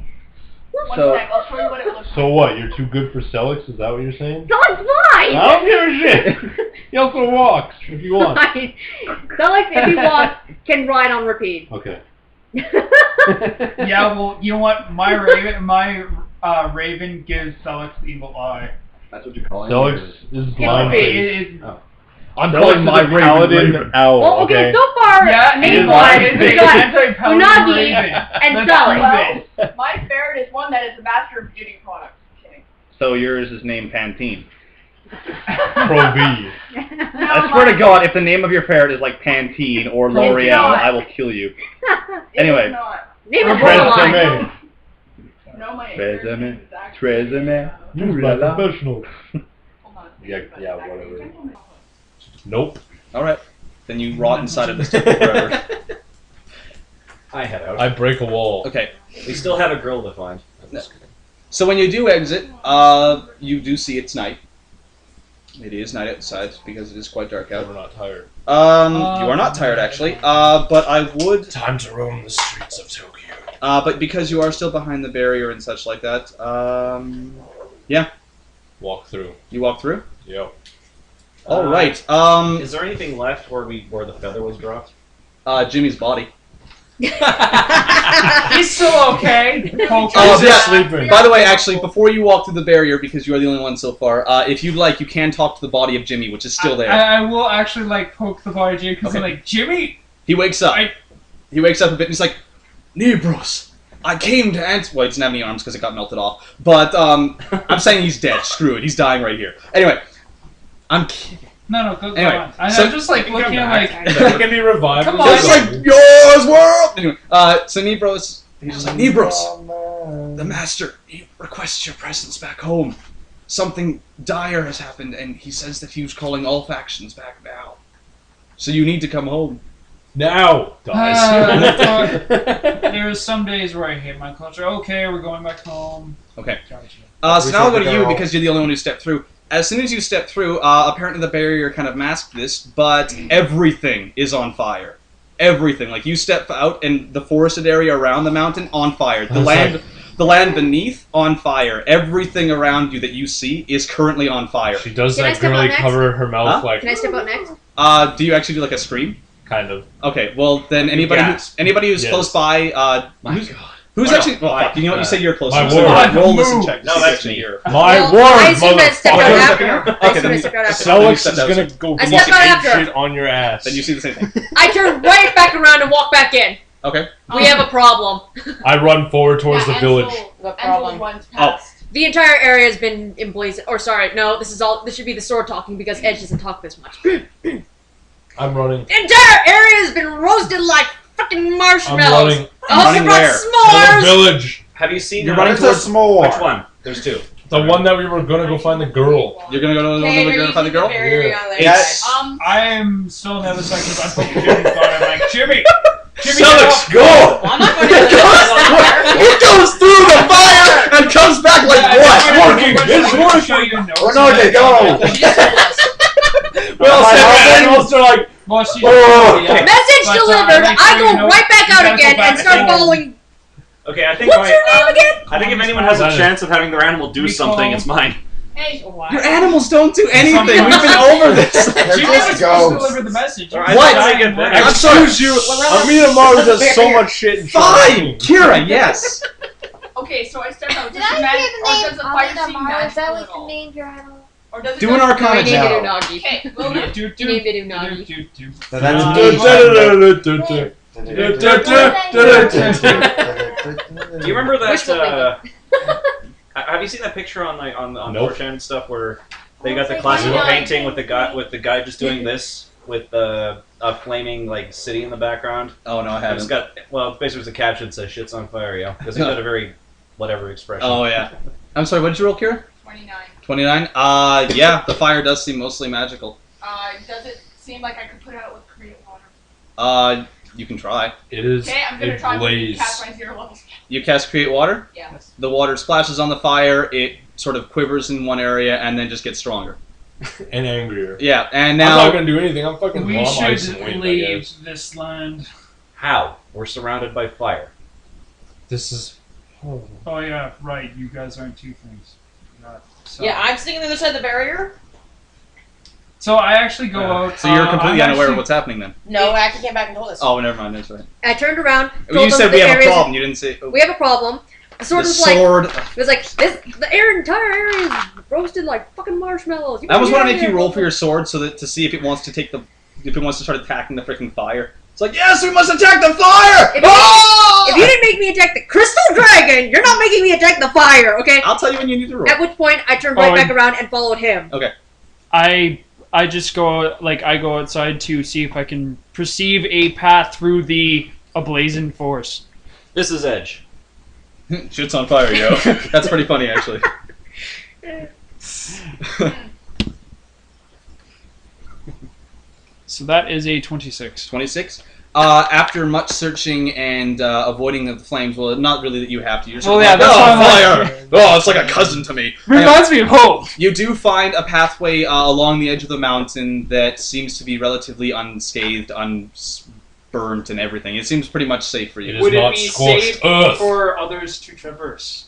G: One
A: So-
G: sec, I'll show you what it looks like.
C: So what? You're too good for Celix? Is that what you're saying?
D: Someone's fine!
C: I don't give a shit. He also walks if you want.
D: Fine. Someone, if he wants, can ride on Repeat.
C: Okay.
L: Yeah, well, you know what? My raven gives Celix the evil eye.
A: That's what you're calling
C: Celix
A: it.
C: is
D: It
C: blind.
D: would be.
C: faced.
A: Oh.
C: I'm
A: Celix
C: calling
A: is
C: my
A: a raven,
C: paladin
A: raven.
C: owl.
D: Well, okay, so far,
L: Yeah,
D: name
L: it's
D: one.
L: it's
D: We
L: an
D: got
L: anti-paladin
D: Unagi
L: raven.
D: and
L: Let's
D: Celix.
L: do this.
G: Well, my ferret is one that is the master of beauty products. Kidding.
A: So yours is named Pantene.
C: Pro V.
A: I swear to God, if the name of your parrot is like Pantene or L'Oreal,
G: not.
A: I will kill you.
G: It
A: Anyway.
G: is not.
D: Name it
C: Resume.
D: Borderline.
G: No, my
A: Resume.
G: ferret is actually,
A: Resume.
C: Use my professional.
G: Hold on.
C: Yeah, whatever. Nope.
A: Alright. Then you rot inside of this temple forever.
M: I head out.
C: I break a wall.
A: Okay.
M: We still have a grill to find.
A: So when you do exit, you do see it's night. It is night outside because it is quite dark out.
C: We're not tired.
A: You are not tired actually. But I would.
C: Time to roam the streets of Tokyo.
A: But because you are still behind the barrier and such like that, yeah,
C: Walk through.
A: you walk through.
C: Yep.
A: All right.
M: Is there anything left where the feather was dropped?
A: Jimmy's body.
L: He's still okay.
A: Oh, yeah.
C: sleeping.
A: By the way, actually, before you walk through the barrier, because you are the only one so far, if you'd like, you can talk to the body of Jimmy, which is still there.
L: I will actually like poke the body of Jimmy because
A: Okay.
L: I'm like, Jimmy.
A: He wakes up. He wakes up a bit and he's like, Nebros, I came to answer. Well, he doesn't have any arms because it got melted off. But I'm saying he's dead. Screw it. He's dying right here. Anyway, I'm kidding.
L: No, go
A: Anyway,
L: on.
A: so-
L: I'm just like looking at like.
C: He can be revived.
L: Come
A: Just
L: on.
A: like yours world. Anyway, so Nebros, he's just like Nebros. The master, he requests your presence back home. Something dire has happened, and he says that he was calling all factions back now. So you need to come home.
C: Now dies.
L: There's some days where I hate my culture. Okay, we're going back home.
A: Okay.
L: Gotcha.
A: So now I'll go to you because you're the only one who stepped through. As soon as you step through, apparently the barrier kind of masked this, but everything is on fire. Everything. Like, you step out, and the forested area around the mountain, on fire. The land beneath, on fire. Everything around you that you see is currently on fire.
C: She does
D: Can I
C: that
D: step
C: girly
D: on next?
C: cover her mouth
A: Huh?
C: like
D: Can I step out next?
A: Do you actually do like a scream?
C: kind of.
A: Okay, well then anybody
C: Gasp.
A: who's
C: Yes.
A: close by,
M: My
A: who's,
M: God.
A: who's
M: Well,
A: actually? Well, fuck, you know what? You say you're close.
C: my
A: So
C: word.
A: roll listen check.
M: No,
A: See
M: that's
A: if
M: me.
A: you're-
C: My
D: Well,
C: word,
D: I assume I stepped out
A: motherfucker.
D: after. I
A: Okay,
D: assume I
A: then
D: stepped out after.
A: Then you
C: Celix
A: step
C: is
A: out.
C: gonna go
D: I stepped out after.
C: shit on your ass.
A: Then you see the same thing.
D: I turn right back around and walk back in.
A: Okay.
D: We have a problem.
C: I run forward towards the village.
E: The
G: Ansel
E: problem.
G: runs
A: Oh.
G: past.
D: The entire area has been emblazoned. Or sorry, no, this should be the sword talking because Edge doesn't talk this much.
C: I'm running.
D: The entire area has been roasted like fucking marshmallows.
C: running.
D: I also
A: Running
D: brought
A: where?
C: To the
D: s'mores.
C: village.
M: Have you seen?
A: You're running
B: It's a
A: towards.
B: s'more.
M: Which one? There's two.
C: The one that we were gonna go find the girl.
A: You're gonna go to
E: Okay,
A: you're
E: you're
A: gonna find the
E: using
A: girl.
E: barrier
C: Yeah.
E: on the
A: It's-
E: side.
L: I am still on the other side because I put Jimmy's thought. I'm like, Jimmy, get
A: Sellex,
L: off.
A: go!
E: Well, I'm not going to the fire.
A: It goes through the fire and comes back like what?
C: working, it's working.
L: Show you notes.
B: Oh, no, okay, go!
E: She just told us.
A: Well
B: My
A: said,
B: husband-
C: Animals are like,
L: Well, she
C: Oh,
L: yeah.
D: Message
L: But,
D: delivered.
L: like,
D: I
L: so
D: go
L: you know,
D: right back
L: you
D: out
L: gotta go
D: again
L: back
D: and start
L: and-
D: following.
M: Okay, I think
D: What's your name again?
M: I think if anyone has a
C: That is-
M: chance of having their animal do
L: We
M: something,
L: call-
M: it's mine.
E: Hey,
A: Your animals don't do anything. We've been over this.
B: They're
L: She was
B: just
L: supposed to
B: ghosts.
L: deliver the message.
M: Or
L: You
M: I
A: What?
M: think I get better.
A: I'm sorry.
C: excuse you.
E: Well,
C: Amina Mars does so
E: barrier.
C: much shit. in
A: Fine, Kira. Yes.
G: Okay, so I stepped out.
H: Did
G: Does
H: I
G: the mag-
H: hear
G: or
H: the
G: does
H: name
G: the fire
H: Amanda
G: seem
H: Mars? Is that
G: magical
H: like
G: at
H: the
G: all?
H: name of your animal?
G: Or does it
A: Do an
G: just-
A: Arcana
D: Named
A: check.
D: it Unagi.
G: Okay, well,
L: Do, do,
D: You named it Unagi.
L: do, do.
B: So that's
C: Dun-dun-dun-dun-dun-dun.
M: Do you remember that?
D: Wishful thinking.
M: Have you seen that picture on like on
C: Nope.
M: 4chan and stuff where they
H: Oh,
M: got the
H: it's
M: classical
H: like-
M: painting with the guy just doing this with a flaming like city in the background?
A: Oh no, I
M: And it's
A: haven't.
M: got basically it's a caption that says "shit's on fire," yo, because he's got a very whatever expression.
A: Oh yeah. I'm sorry. What did you roll, Kira?
G: 29.
A: 29. Yeah, the fire does seem mostly magical.
G: Does it seem like I could put it out with create water?
A: You can try.
C: It is
G: Okay, I'm gonna
C: a
G: try
C: blaze.
G: to cast my 0 level spell.
A: You cast create water.
G: Yeah.
A: The water splashes on the fire. It sort of quivers in one area and then just gets stronger.
C: And angrier.
A: Yeah, and
C: I'm
A: now
C: not gonna do anything. I'm fucking
L: We
C: bomb
L: should
C: ice and wind, I
L: leave
C: guess.
L: this land.
M: How? We're surrounded by fire.
C: This is.
L: Oh yeah, right. You guys aren't two things. So,
E: Yeah, I'm sitting on the other side of the barrier.
L: So I actually go out.
A: so you're completely
L: I'm
A: unaware of
L: actually-
A: what's happening then.
E: No, I actually came back and told us.
A: Oh, never mind. That's right.
D: I turned around.
A: Well,
D: told
A: you
D: them
A: said
D: the
A: we have a
D: areas-
A: problem. You didn't say.
D: We have a problem. The
A: The
D: sword was like,
A: sword.
D: it was like the entire area is roasted like fucking marshmallows. You
A: I almost
D: can
A: want to
D: get
A: make you
D: out
A: roll
D: of
A: for
D: here.
A: your sword so that to see if it wants to start attacking the freaking fire. It's like, yes, we must attack the fire.
D: If you, if you didn't make me attack the crystal dragon, you're not making me attack the fire, okay?
A: I'll tell you when you need to roll.
D: At which point I turned right
I: Oh,
D: back around and followed him.
I: I just go I go outside to see if I can perceive a path through the ablazing force.
M: This is Edge.
A: Shit's on fire, yo. That's pretty funny, actually.
I: So that is a 26.
A: 26. After much searching and avoiding the flames, well, not really that you have to. You're just
I: Well,
A: like,
I: yeah, that's why I'm
A: fire!
I: like-
A: Oh, it's like a cousin to me.
I: Reminds me of home.
A: You do find a pathway along the edge of the mountain that seems to be relatively unscathed, unburnt, and everything. It seems pretty much safe for
C: It
A: you.
C: is
I: Would it
C: not
I: be
C: scorched
I: safe
C: earth.
I: for others to traverse?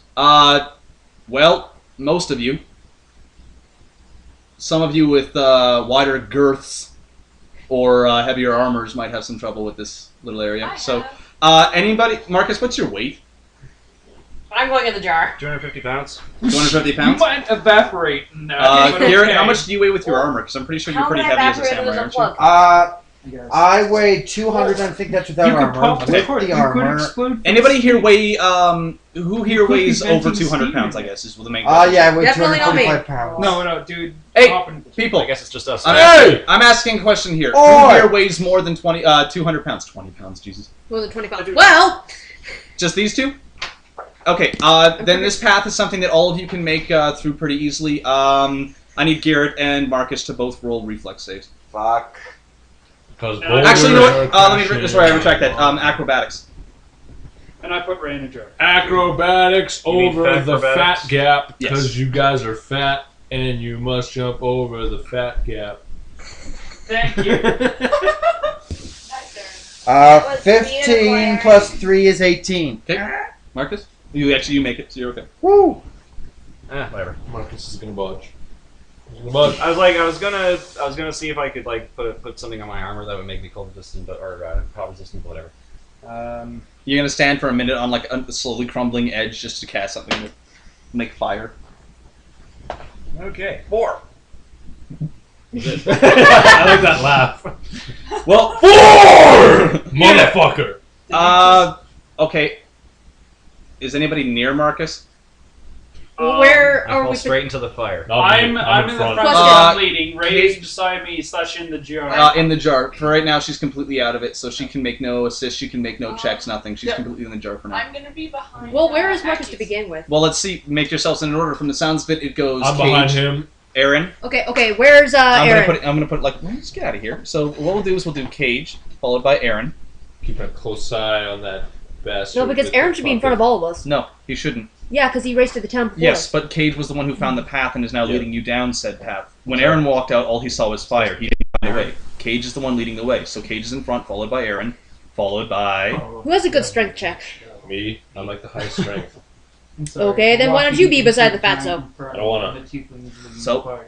A: Well, most of you. Some of you with wider girths or heavier armors might have some trouble with this little area. So, anybody, Marcus, what's your weight?
E: I'm going in the jar.
M: 250 pounds.
A: 250
I: You
A: pounds?
I: might evaporate in that. but
A: Garrett,
I: okay.
A: how much do you weigh with your armor? Because I'm pretty sure you're
E: How
A: pretty
E: would I
A: heavy as a
E: evaporate
A: samurai,
E: as a
A: aren't you?
E: plug?
B: I weigh 200, and I think that's without
I: You could
B: armor.
I: pop
B: With
I: the court.
B: the
I: You could
B: armor.
I: explode.
A: Anybody here weigh, who here
I: You could be
A: weighs over
I: venting
A: 200
I: steam.
A: pounds, I guess, is the main question.
B: Yeah, I weigh
D: Definitely not me.
B: 245 pounds.
I: No, dude.
A: Hey,
I: Hop in.
A: people,
M: I guess it's just us.
A: I'm asking a question here. Who
B: Oi!
A: here weighs more than 200 pounds? 20 pounds, Jesus.
D: More than 20 pounds. Well,
A: Just these two? Okay, then this path is something that all of you can make through pretty easily. I need Garrett and Marcus to both roll reflex saves.
B: Fuck.
C: Because
A: Actually, you know what? Let me sorry, I retract that. Acrobatics.
I: And I put Ray in a jar.
C: Acrobatics
M: You mean
C: over
M: fat
C: the
M: acrobatics?
C: fat gap
A: Yes.
C: because you guys are fat and you must jump over the fat gap.
I: Thank you.
H: was
B: 15
H: unicorn.
B: plus 3 is 18.
A: Okay, Marcus? You make it, so you're okay.
B: Woo!
M: Whatever.
C: Marcus is gonna budge. He's gonna budge.
M: I was gonna see if I could like put something on my armor that would make me cold resistant, or power resistant, but whatever.
A: You're gonna stand for a minute on like a slowly crumbling edge just to cast something to make fire.
M: Okay, 4.
C: I like that laugh.
A: Well,
C: 4! Motherfucker.
A: okay. Is anybody near Marcus?
D: where Or
M: I
D: are
M: fall
D: we?
M: straight into the fire.
I: I'm in the front.
D: Plus
I: I'm
A: two.
I: leading. Ray is beside me, / in the jar.
A: In the jar. For right now, she's completely out of it, so she can make no assist, she can make no checks, nothing. She's completely in the jar for now.
G: I'm gonna be behind.
D: Well, where is Marcus
G: Aki's.
D: to begin with?
A: Well, let's see. Make yourselves in order. From the sounds of it, it goes
C: I'm
A: Cage,
C: behind him.
A: Aaron.
D: Okay. Where's
A: I'm
D: Aaron?
A: gonna put it like, let's get out of here. So what we'll do is we'll do Cage, followed by Aaron.
C: Keep a close eye on that bastard.
D: No, because Aaron should be in front of all of us.
A: No, he shouldn't.
D: Yeah, because he raced to the town before.
A: Yes, but Cage was the one who found the path and is now leading you down said path. When Aaron walked out, all he saw was fire. He didn't find the way. Cage is the one leading the way. So Cage is in front, followed by Aaron, followed by...
D: Who has a good strength check?
C: Me. I'm like the high strength.
D: Okay, then why don't you be beside the fatso?
C: I don't wanna.
A: So,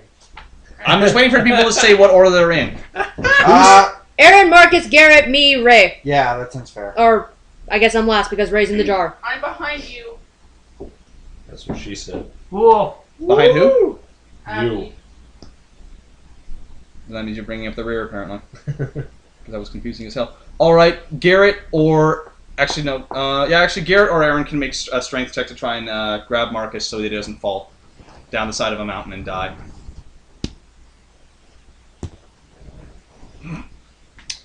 A: I'm just waiting for people to say what order they're in.
D: Aaron, Marcus, Garrett, me, Ray.
B: Yeah, that sounds fair.
D: Or, I guess I'm last because Ray's in the jar.
G: I'm behind you.
C: That's what she said.
I: Whoa.
A: Behind who?
C: You.
A: That means you're bringing up the rear, apparently. Because that was confusing as hell. Alright, Garrett or... Actually, no. Garrett or Aaron can make a strength check to try and grab Marcus so that he doesn't fall down the side of a mountain and die.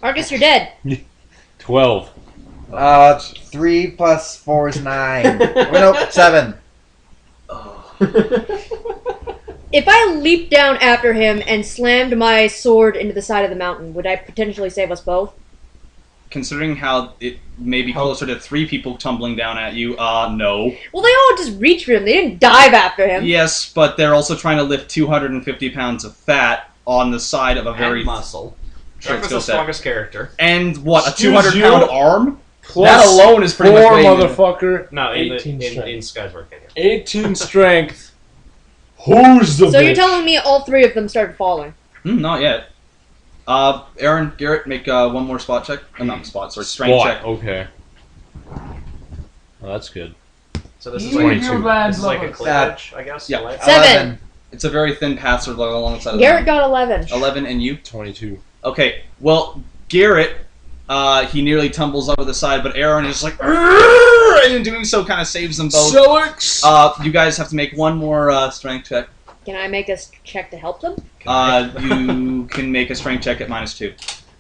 D: Marcus, you're dead.
C: 12.
B: 3 plus 4 is 9. Nope, 7.
D: If I leaped down after him and slammed my sword into the side of the mountain, would I potentially save us both?
A: Considering how it may be closer to 3 people tumbling down at you, no.
D: Well, they all just reached for him. They didn't dive after him.
A: Yes, but they're also trying to lift 250 pounds of fat on the side of a very...
M: And muscle.
A: Short
M: That's
A: skill
M: the
A: set.
M: strongest character.
A: And what, a
C: Excuse
A: 200-pound
C: you?
A: arm?
C: Plus
A: that alone is pretty much
C: 4,
A: weighing it.
C: motherfucker.
M: No, in
C: 18 strength.
M: in Skyward.
C: 18 strength. Who's the
D: So
C: bitch?
D: you're telling me all 3 of them started falling?
A: Not yet. Aaron, Garrett, make one more spot check. Not spot, sorry, strength
C: Spot,
A: check.
C: okay. Well, that's good.
M: So this is
I: You
M: like,
I: and your bad
M: this is like a
I: luck.
M: cliff edge, I guess.
A: Yeah.
M: Like-
D: 7.
A: It's a very thin path sort of along the side of the
D: Garrett
A: mountain.
D: got 11.
A: 11, and you?
C: 22.
A: Okay, well, Garrett, he nearly tumbles over the side, but Aaron is like, "Arrgh!" and in doing so kind of saves them both. You guys have to make one more strength check.
D: Can I make a check to help them?
A: You can make a strength check at -2.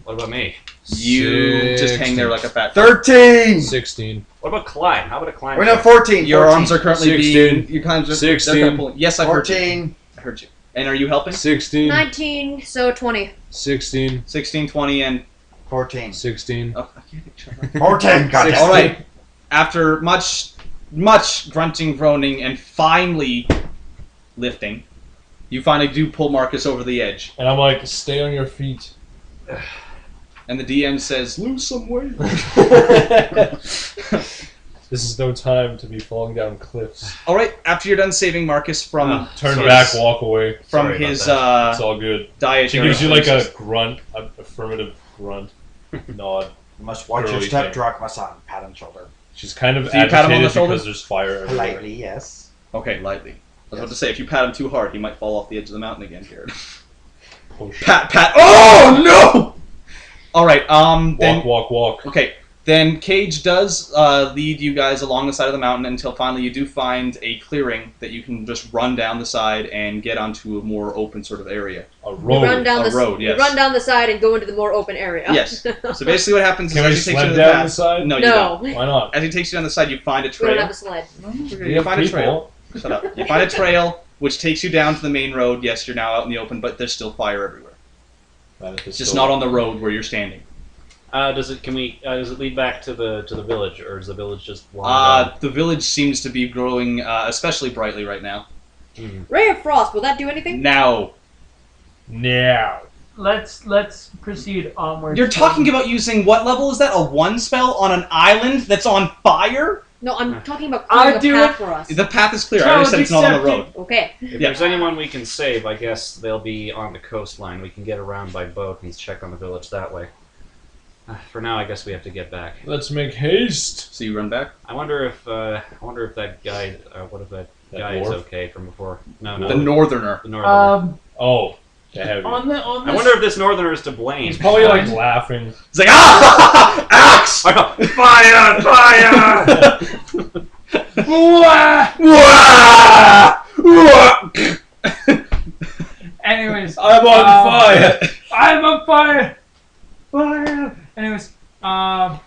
M: What about me?
A: You just hang there like a fat...
B: 13!
C: 16.
M: What about climb? How about a climb?
B: We're not
M: check?
B: 14.
A: Your
B: 14.
A: arms are currently
C: 16.
A: being... You kind of just...
C: 16.
A: they're kind of pulling. Yes, I heard you.
B: 14.
A: I heard you. And are you helping?
C: 16.
D: 19, so 20.
C: 16.
A: 16, 20, and...
B: 14.
C: 16.
A: Oh, I can't shut up.
B: 14, goddamn.
A: All right. After much grunting, groaning, and finally lifting, you finally do pull Marcus over the edge.
C: And I'm like, stay on your feet.
A: And the DM says, lose some weight.
C: This is no time to be falling down cliffs.
A: All right. After you're done saving Marcus from
C: Turn
A: his,
C: back, walk away.
A: from
C: Sorry
A: his
C: about that. It's all good. She
A: dietary.
C: gives you like a
A: choices.
C: grunt, an affirmative grunt, nod.
B: You must watch your
C: Early
B: step,
C: thing.
B: Drak, my son. Pat on shoulder.
C: She's kind of
A: So you pat him on the
C: agitated
A: shoulder?
C: because there's fire everywhere.
B: Politely, yes.
A: Okay, lightly. I was about to say, if you pat him too hard, he might fall off the edge of the mountain again, Garrett.
C: Push.
A: Pat. Oh no! All right. Then
C: Walk.
A: okay. Then Cage does lead you guys along the side of the mountain until finally you do find a clearing that you can just run down the side and get onto a more open sort of area.
C: A
D: We
C: road.
D: run down
A: A
D: the
A: road, yes.
D: We run down the side and go into the more open area.
A: Yes. So basically what happens
C: Can we
A: is as he takes you
C: sled
A: to the
C: down
A: path,
C: the side?
A: No, you
D: No.
A: don't.
C: Why not?
A: As he takes you down the side, you find a
D: We don't
A: trail.
D: have a sled.
A: You find a trail. Shut up. You find a trail which takes you down to the main road. Yes, you're now out in the open, but there's still fire everywhere. It's just not on the road where you're standing.
M: Does it lead back to the village, or is the village just long gone?
A: The village seems to be growing especially brightly right now.
D: Ray of Frost, will that do anything?
A: Now,
I: Let's proceed onward.
A: you're talking about using what level is that? A 1 spell on an island that's on fire?
D: No, I'm talking about
I: I'll
D: clearing
I: do
D: a path
I: it.
D: for us.
A: The path is clear. I already said it's not on the road.
D: Okay.
M: If
A: Yeah.
M: there's anyone we can save, I guess they'll be on the coastline. We can get around by boat and check on the village that way. For now, I guess we have to get back.
C: Let's make haste.
A: So you run back?
M: I wonder if that guy. What if that guy is
C: dwarf?
M: okay from before? No.
A: The northerner.
M: The northerner.
C: Oh, the heavy.
I: On the
M: I wonder if this northerner is to blame.
C: He's probably like laughing.
A: He's like, ah! Axe!
M: Fire! Fire!
A: Wah! Wah!
I: Anyways,
A: I'm on fire.
I: I'm on fire. Fire. Anyways,
C: We
I: I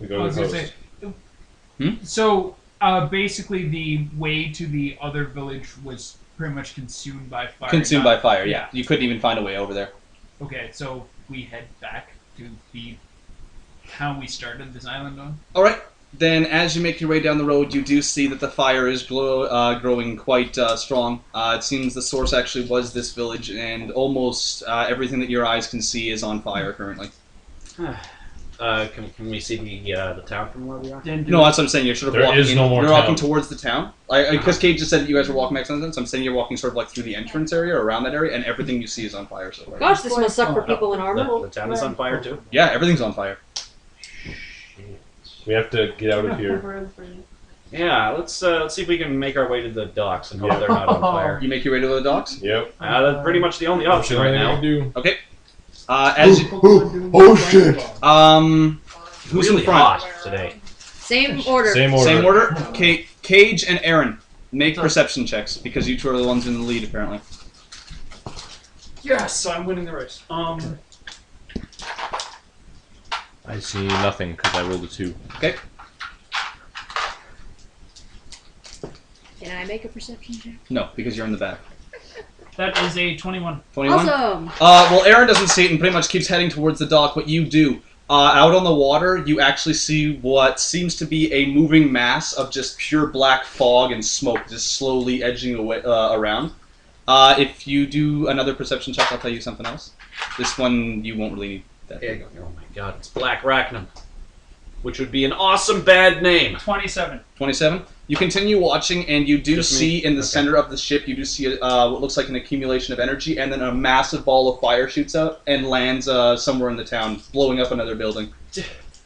C: go
I: was
C: to
I: gonna
C: the
I: say.
C: coast.
I: So basically, the way to the other village was pretty much consumed by fire.
A: Consumed by fire. Yeah, you couldn't even find a way over there.
I: Okay, so we head back to the town we started this island on.
A: All right. Then, as you make your way down the road, you do see that the fire is growing quite strong. It seems the source actually was this village, and almost everything that your eyes can see is on fire currently.
M: Can we see the town from where we are?
A: No, that's what I'm saying. You're sort of
C: There
A: walking.
C: is no more
A: you're
C: town.
A: walking towards the town. Because Kate just said that you guys were walking back something, so I'm saying you're walking sort of like through the entrance area or around that area, and everything you see is on fire so far.
D: Gosh, this must suck for people in armor.
M: The town is on fire too.
A: Yeah, everything's on fire.
C: We have to get out of here.
M: Yeah, let's see if we can make our way to the docks and hope they're not on fire.
A: You make your way to the docks?
C: Yep.
M: That's pretty much the only option right now.
A: Okay. As you,
B: Oh shit!
A: who's
M: Really
A: in front?
M: hot today.
D: Same order.
C: Same order.
A: Same order. Cage and Aaron, make perception checks because you two are the ones in the lead apparently.
I: Yes, I'm winning the race.
C: I see nothing because I rolled a 2.
A: Okay.
D: Can I make a perception check?
A: No, because you're in the back.
I: That is a 21.
A: 21?
D: Awesome.
A: Well, Aaron doesn't see it and pretty much keeps heading towards the dock, but you do. Out on the water, you actually see what seems to be a moving mass of just pure black fog and smoke just slowly edging away around. If you do another perception check, I'll tell you something else. This one, you won't really need that.
M: Oh my god, it's Black Rachnum. Which would be an awesome bad name.
I: 27.
A: 27. You continue watching, and you do
M: Just me?
A: see in the
M: Okay.
A: center of the ship, you do see what looks like an accumulation of energy, and then a massive ball of fire shoots out and lands somewhere in the town, blowing up another building.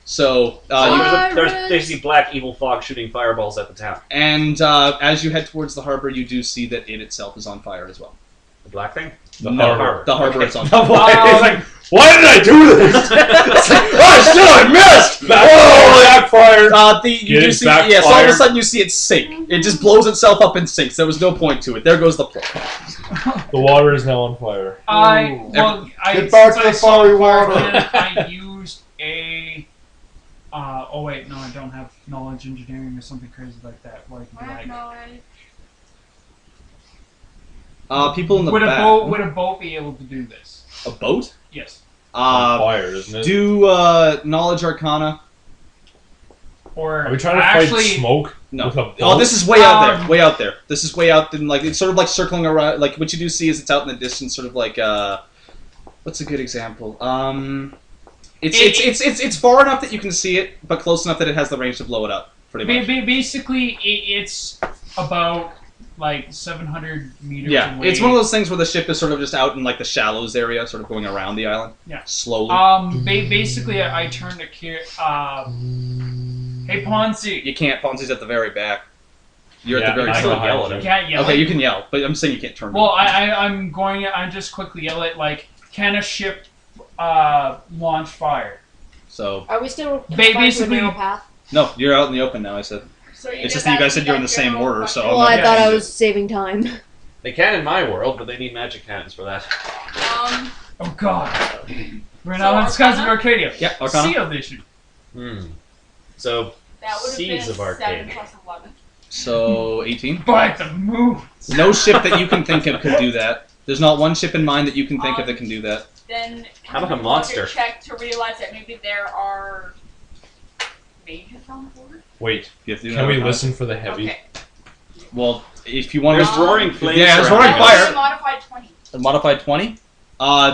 A: So,
M: There's basically black evil fog shooting fireballs at the town.
A: and as you head towards the harbor, you do see that it itself is on fire as well.
M: The black thing?
C: The
A: No,
C: harbor.
A: The harbor
M: Okay.
A: is on fire.
C: It's like, why did I do this? It's like, oh shit, I missed! Backfired!
A: You
C: Get
A: do
C: it
A: see, yes, all of a
C: backfired.
A: sudden you see it sink. It just blows itself up and sinks. There was no point to it. There goes the plot.
C: The water is now on fire.
B: Get back to the
I: since I saw
B: fiery
I: fire
B: water.
I: cannon, I used a. Oh wait, no, I don't have knowledge engineering or something crazy like that. Where I can be like,
A: People in the
I: would
A: back.
I: a boat be able to do this?
A: A boat?
I: Yes.
C: On fire, isn't it?
A: Do knowledge arcana.
I: Or
C: Are we trying to
I: actually,
C: fight smoke
A: No.
C: with a boat?
A: Oh, this is way out there. Way out there. This is way out. In, like it's sort of like circling around. Like what you do see is it's out in the distance. Sort of like what's a good example? It's far enough that you can see it, but close enough that it has the range to blow it up. Pretty much.
I: Basically, it's about like 700 meters
A: Yeah,
I: away.
A: it's one of those things where the ship is sort of just out in like the shallows area, sort of going around the island.
I: Yeah.
A: Slowly.
I: Basically, I turned to hey, Ponzi.
A: You can't. Ponzi's at the very back. You're
C: Yeah,
A: at the very
C: I
A: front.
C: can yell at him.
I: You can't yell.
A: Okay, you can yell, but I'm saying you can't turn.
I: Well, I'm just quickly yell it like, can a ship launch fire?
A: So
D: Are we still
I: basically
D: narrow path?
A: no, you're out in the open now. I said.
G: So you
A: It's
G: did
A: just that you
G: that-
A: guys said
G: you
A: you're in
G: got
A: the same
G: general
A: order, so.
D: Well,
A: I'm
D: I
A: not
D: thought I
A: gonna-
D: was saving time.
M: They can in my world, but they need magic cannons for that.
I: Oh God. We're
G: So
I: now in Skies of
G: Arcana?
A: Yeah,
I: Arcadia.
A: Arcana.
I: Sea edition.
M: So,
G: That would have
M: Seas
G: been
M: of Arcadia.
G: 7 plus 11.
A: So 18.
I: But the move.
A: No ship that you can think of could do that. There's not one ship in mind that you can think of that can do that.
G: Then
M: How about
G: have
M: a
G: you looked at
M: monster?
G: check to realize that maybe there are mages on board.
C: Wait,
A: You have to do
C: can
A: that
C: we
A: Arcana.
C: listen for the heavy?
G: Okay.
A: Well, if you want
M: there's
A: to.
M: roaring flames.
A: Yeah, there's
M: surrounding
A: roaring
M: us.
A: fire.
G: Modified 20.
A: A modified 20.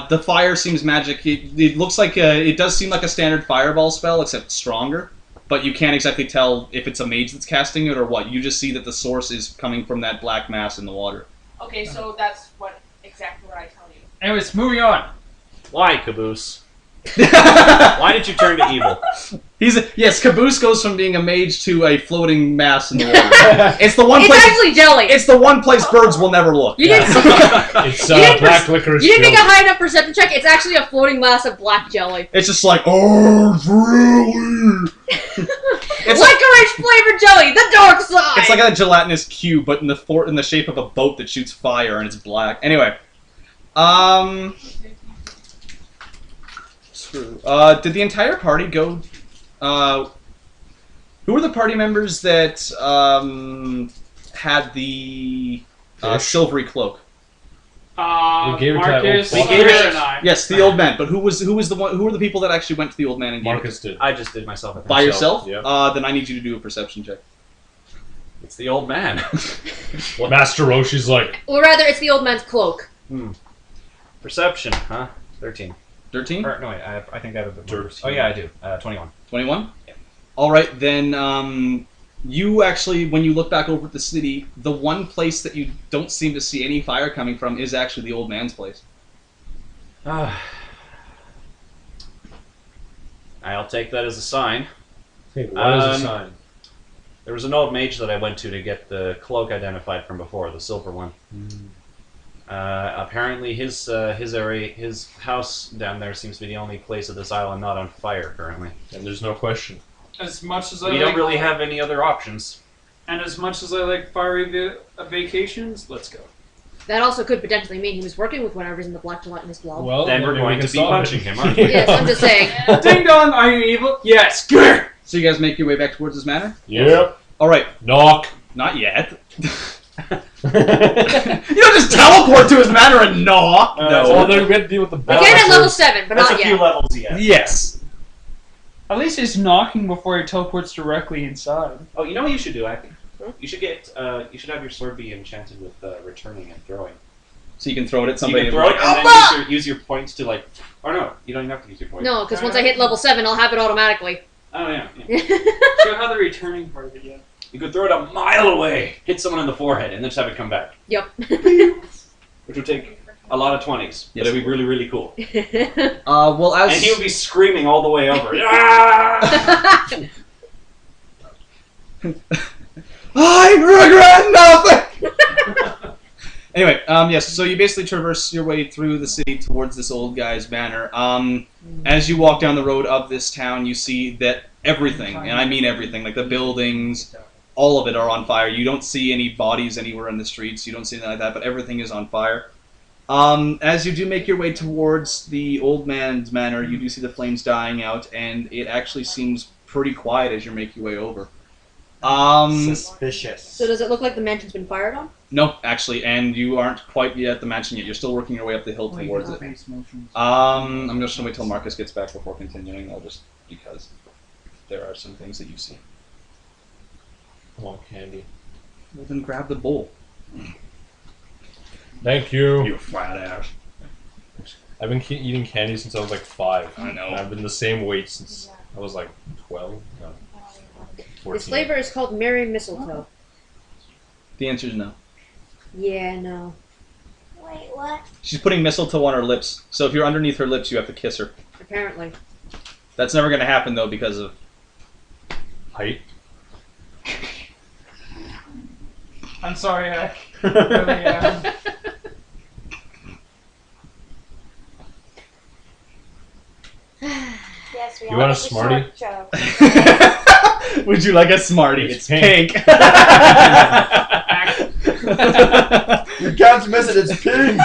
A: The fire seems magic. It looks like it does seem like a standard fireball spell, except stronger. But you can't exactly tell if it's a mage that's casting it or what. You just see that the source is coming from that black mass in the water.
G: Okay, so that's exactly what I tell you.
I: Anyways, moving on.
M: Why, Caboose? Why did you turn to evil?
A: Yes, Caboose goes from being a mage to a floating mass in the water. It's the one
D: It's
A: place.
D: actually jelly.
A: It's the one place birds will never look.
D: You didn't.
C: It's black licorice.
D: You didn't make a
C: jelly.
D: high enough perception check. It's actually a floating mass of black jelly.
A: It's just like, oh, really?
D: Licorice flavored jelly, the dark side.
A: It's like a gelatinous cube, but in the shape of a boat that shoots fire, and it's black. Anyway, did the entire party go? Who were the party members that had the silvery cloak?
C: We gave it to
I: Marcus,
C: that old
I: Claire,
C: fucker.
I: and I.
A: Yes, the old man. But who was the one? Who were the people that actually went to the old man and gave
C: Marcus did.
M: I just did myself. I think.
A: by yourself?
C: Yeah.
A: Then I need you to do a perception check.
M: It's the old man.
C: Master Roshi's like,
D: Or rather, it's the old man's cloak.
M: Perception, huh? 13.
A: 13?
M: Or, no, wait, I think I have a bit more.
C: 13.
M: Oh, yeah, I do. 21.
A: 21? Yeah. Alright, then you actually, when you look back over at the city, the one place that you don't seem to see any fire coming from is actually the old man's place.
M: I'll take that as a sign.
C: hey, what is a sign?
M: There was an old mage that I went to get the cloak identified from before, the silver one. Apparently his area, his house down there seems to be the only place of this island not on fire currently.
C: And there's no question.
I: As much as I
M: We don't really have any other options.
I: And as much as I like fiery vacations, let's go.
D: That also could potentially mean he was working with whatever's in the black gelatinous blob.
C: Well,
M: Then we're
C: maybe
M: going
C: we
M: to
C: can
M: be
C: stop
M: punching
C: it.
M: him, aren't we?
D: Yes, I'm just saying.
I: Ding dong, are you evil? Yes, grr!
A: So you guys make your way back towards his manor?
C: Yep.
A: Alright,
C: Knock.
A: not yet. You don't just teleport to his manor and knock!
C: Well, then we have to deal with the
D: We
C: boss.
D: can at level 7, but
M: That's
D: not
M: a few
D: yet.
M: levels yet.
A: Yes.
I: At least he's knocking before he teleports directly inside.
M: Oh, you know what you should do, I think? You should get, you should have your sword be enchanted with returning and throwing.
A: So you can throw it at
M: So you
A: somebody
M: can
A: and
M: throw
A: be
M: it
A: like,
M: and
A: "Oh,
M: then use your points to like, or no, you don't even have to use your points.
D: No, because once I hit level 7, I'll have it automatically.
M: Oh yeah.
I: Show how the returning part of it, yeah.
M: You could throw it a mile away, hit someone in the forehead, and then just have it come back.
D: Yep.
M: Which would take a lot of 20s, but it'd be really, really cool.
A: well, as...
M: And he would be screaming all the way over. Ah!
A: I regret nothing! Anyway, yes, so you basically traverse your way through the city towards this old guy's manor. As you walk down the road of this town, you see that everything, and I mean everything, like the buildings, all of it are on fire. You don't see any bodies anywhere in the streets, you don't see anything like that, but everything is on fire. As you do make your way towards the old man's manor, you do see the flames dying out, and it actually seems pretty quiet as you make your way over.
B: Suspicious.
D: So does it look like the mansion's been fired on?
A: No, actually, and you aren't quite yet at the mansion yet. You're still working your way up the hill towards it. I'm just gonna wait till Marcus gets back before continuing, though, just because there are some things that you see.
C: I want candy.
A: Well, then grab the bowl.
C: Thank you.
A: You flat ass.
C: I've been eating candy since I was like 5.
A: I know.
C: And I've been the same weight since I was like 12. No, 14.
D: This flavor is called Merry Mistletoe.
A: The answer is no.
D: Yeah, no.
H: Wait, what?
A: She's putting mistletoe on her lips, so if you're underneath her lips, you have to kiss her.
D: Apparently.
A: That's never gonna happen, though, because of...
C: height.
I: I'm sorry, I really am.
H: Yes, we
C: You
H: all
C: want a
H: have
C: Smartie?
H: short joke.
A: Would you like a Smartie?
C: It's
A: pink.
B: You can't miss it, it's pink!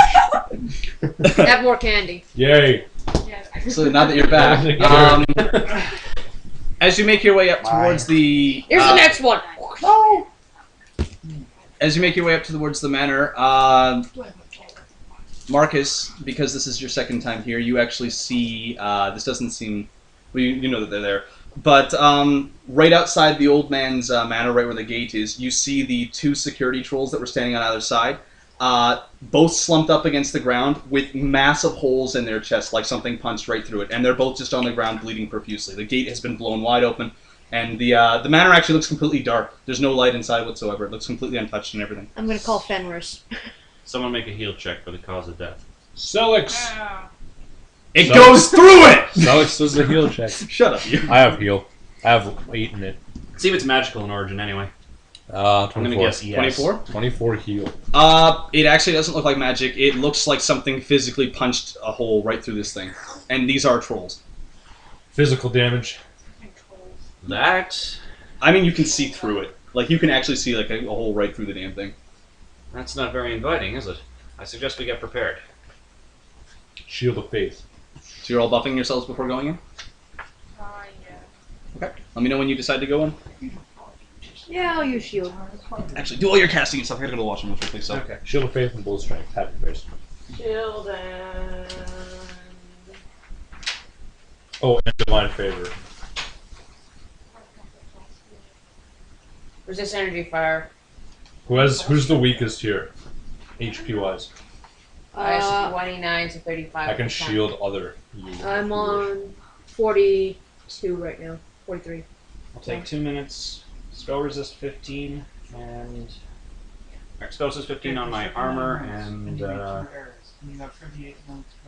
D: Have more candy.
C: Yay.
A: So now that you're back, as you make your way up towards the...
D: Here's the next one.
A: As you make your way up towards the manor, Marcus, because this is your second time here, you actually see, this doesn't seem, well, you know that they're there, but right outside the old man's manor, right where the gate is, you see the 2 security trolls that were standing on either side, both slumped up against the ground with massive holes in their chest, like something punched right through it, and they're both just on the ground bleeding profusely. The gate has been blown wide open, and the manor actually looks completely dark. There's no light inside whatsoever. It looks completely untouched and everything.
D: I'm gonna call Fenris.
M: Someone make a heal check for the cause of death.
C: Celix!
A: It goes through it!
C: Alex does the heal check.
A: Shut up, you.
C: I have heal. I have eaten it.
M: See if it's magical in origin anyway.
C: 24.
M: I'm gonna guess yes.
A: 24?
C: 24 heal.
A: It actually doesn't look like magic. It looks like something physically punched a hole right through this thing. And these are trolls.
C: Physical damage.
M: That...
A: I mean, you can see through it. Like, you can actually see, like, a hole right through the damn thing.
M: That's not very inviting, is it? I suggest we get prepared.
C: Shield of Faith.
A: So you're all buffing yourselves before going in?
G: Yeah.
A: Okay. Let me know when you decide to go in.
D: Yeah, I'll use shield.
A: Actually, do all your casting and stuff. I gotta go to the washroom real quickly, so.
M: Okay.
C: Shield of Faith and Bull Strength. Happy face.
E: Shield and...
C: Oh, and Divine Favor.
E: Resist energy fire.
C: Who's the weakest here? HP wise.
E: I have 29 to 35.
C: I can shield other you.
D: I'm on 42 right now. 43.
M: I'll take 2 minutes. Spell resist 15 and... Alright, spell resist 15 on my armor and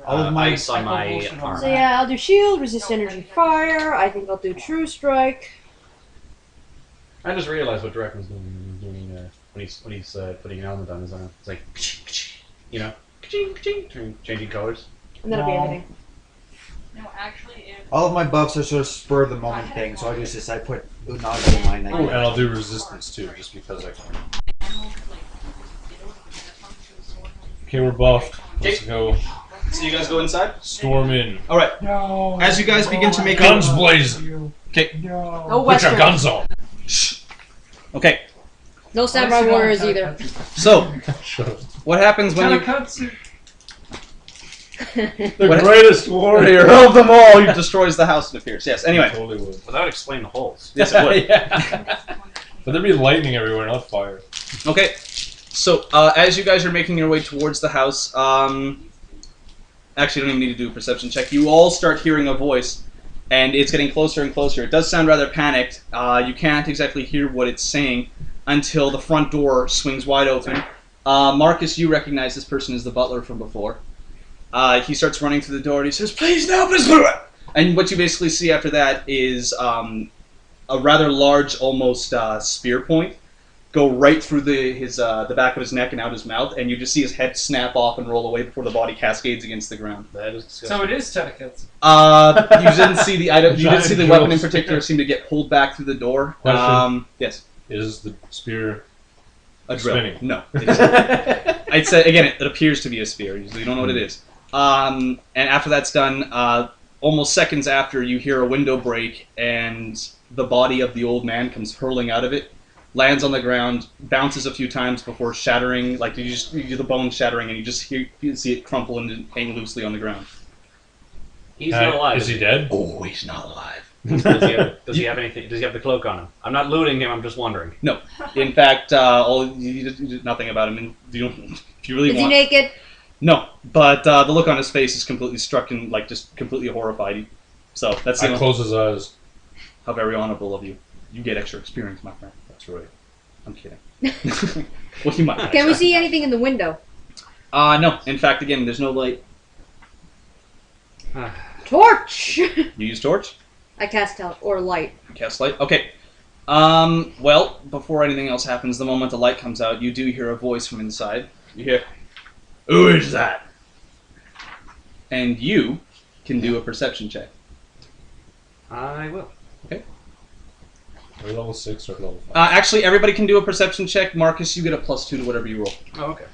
B: All of my
M: ice on my armor.
D: So yeah, I'll do shield, resist energy fire. I think I'll do true strike.
M: I just realized what Drek was doing when he's putting an element on his arm. It's like, you know, changing colors.
D: And that'll be everything.
G: No, actually, if
B: all of my buffs are sort of spur of the moment thing, so I use this. I put Unagi in mine.
C: Oh, and I'll do resistance too, just because I can. Okay, we're buffed. Let's go.
A: So you guys go inside?
C: Storm in.
A: Alright.
L: No.
A: As you guys begin to make
C: guns blazing.
A: Okay.
D: No
C: Put your
D: Western.
C: guns on.
A: Shh. Okay.
D: No samurai warriors either.
A: So, what happens when you...
L: Tarakatsu.
C: The greatest warrior
A: of them all, he destroys the house, it appears. Yes, anyway.
C: Totally would.
M: Without explaining the holes.
A: Yes, it would.
C: Yeah. But there'd be lightning everywhere, not fire.
A: Okay. So, as you guys are making your way towards the house, actually, you don't even need to do a perception check. You all start hearing a voice, and it's getting closer and closer. It does sound rather panicked. You can't exactly hear what it's saying until the front door swings wide open. Marcus, you recognize this person as the butler from before. He starts running through the door, and he says, "Please, no, please!" And what you basically see after that is a rather large, almost spear point go right through the back of his neck and out his mouth, and you just see his head snap off and roll away before the body cascades against the ground.
M: That is disgusting.
L: So it is Tarakatsu.
A: You didn't see the item. You didn't see the weapon in particular seem to get pulled back through the door.
C: Question.
A: Yes.
C: Is the spear
A: A drill?
C: spinning?
A: No. I'd say again, it appears to be a spear. You don't know what it is. And after that's done, almost seconds after, you hear a window break, and the body of the old man comes hurling out of it, lands on the ground, bounces a few times before shattering, like you hear the bone shattering, and you see it crumple and hang loosely on the ground.
M: He's not alive.
C: Is he dead?
A: Oh, he's not alive.
M: Does he have anything? Does he have the cloak on him? I'm not looting him. I'm just wondering.
A: No. In fact, you did nothing about him, and if you really
D: Is
A: want.
D: he naked?
A: No, but the look on his face is completely struck and just completely horrified. So that's
C: I close his eyes.
A: How very honorable of you. You get extra experience, my friend.
C: That's right.
A: I'm kidding. Well, you might.
D: Can we see anything in the window?
A: No. In fact, again, there's no light.
D: Torch!
A: You use torch?
D: I cast out, or light.
A: Cast light? Okay. Well, before anything else happens, the moment the light comes out, you do hear a voice from inside. You hear, "Who is that?" And you can do a perception check.
M: I will.
A: Okay.
C: Are we level 6 or level 5?
A: Actually, everybody can do a perception check. Marcus, you get a +2 to whatever you roll.
M: Oh, okay.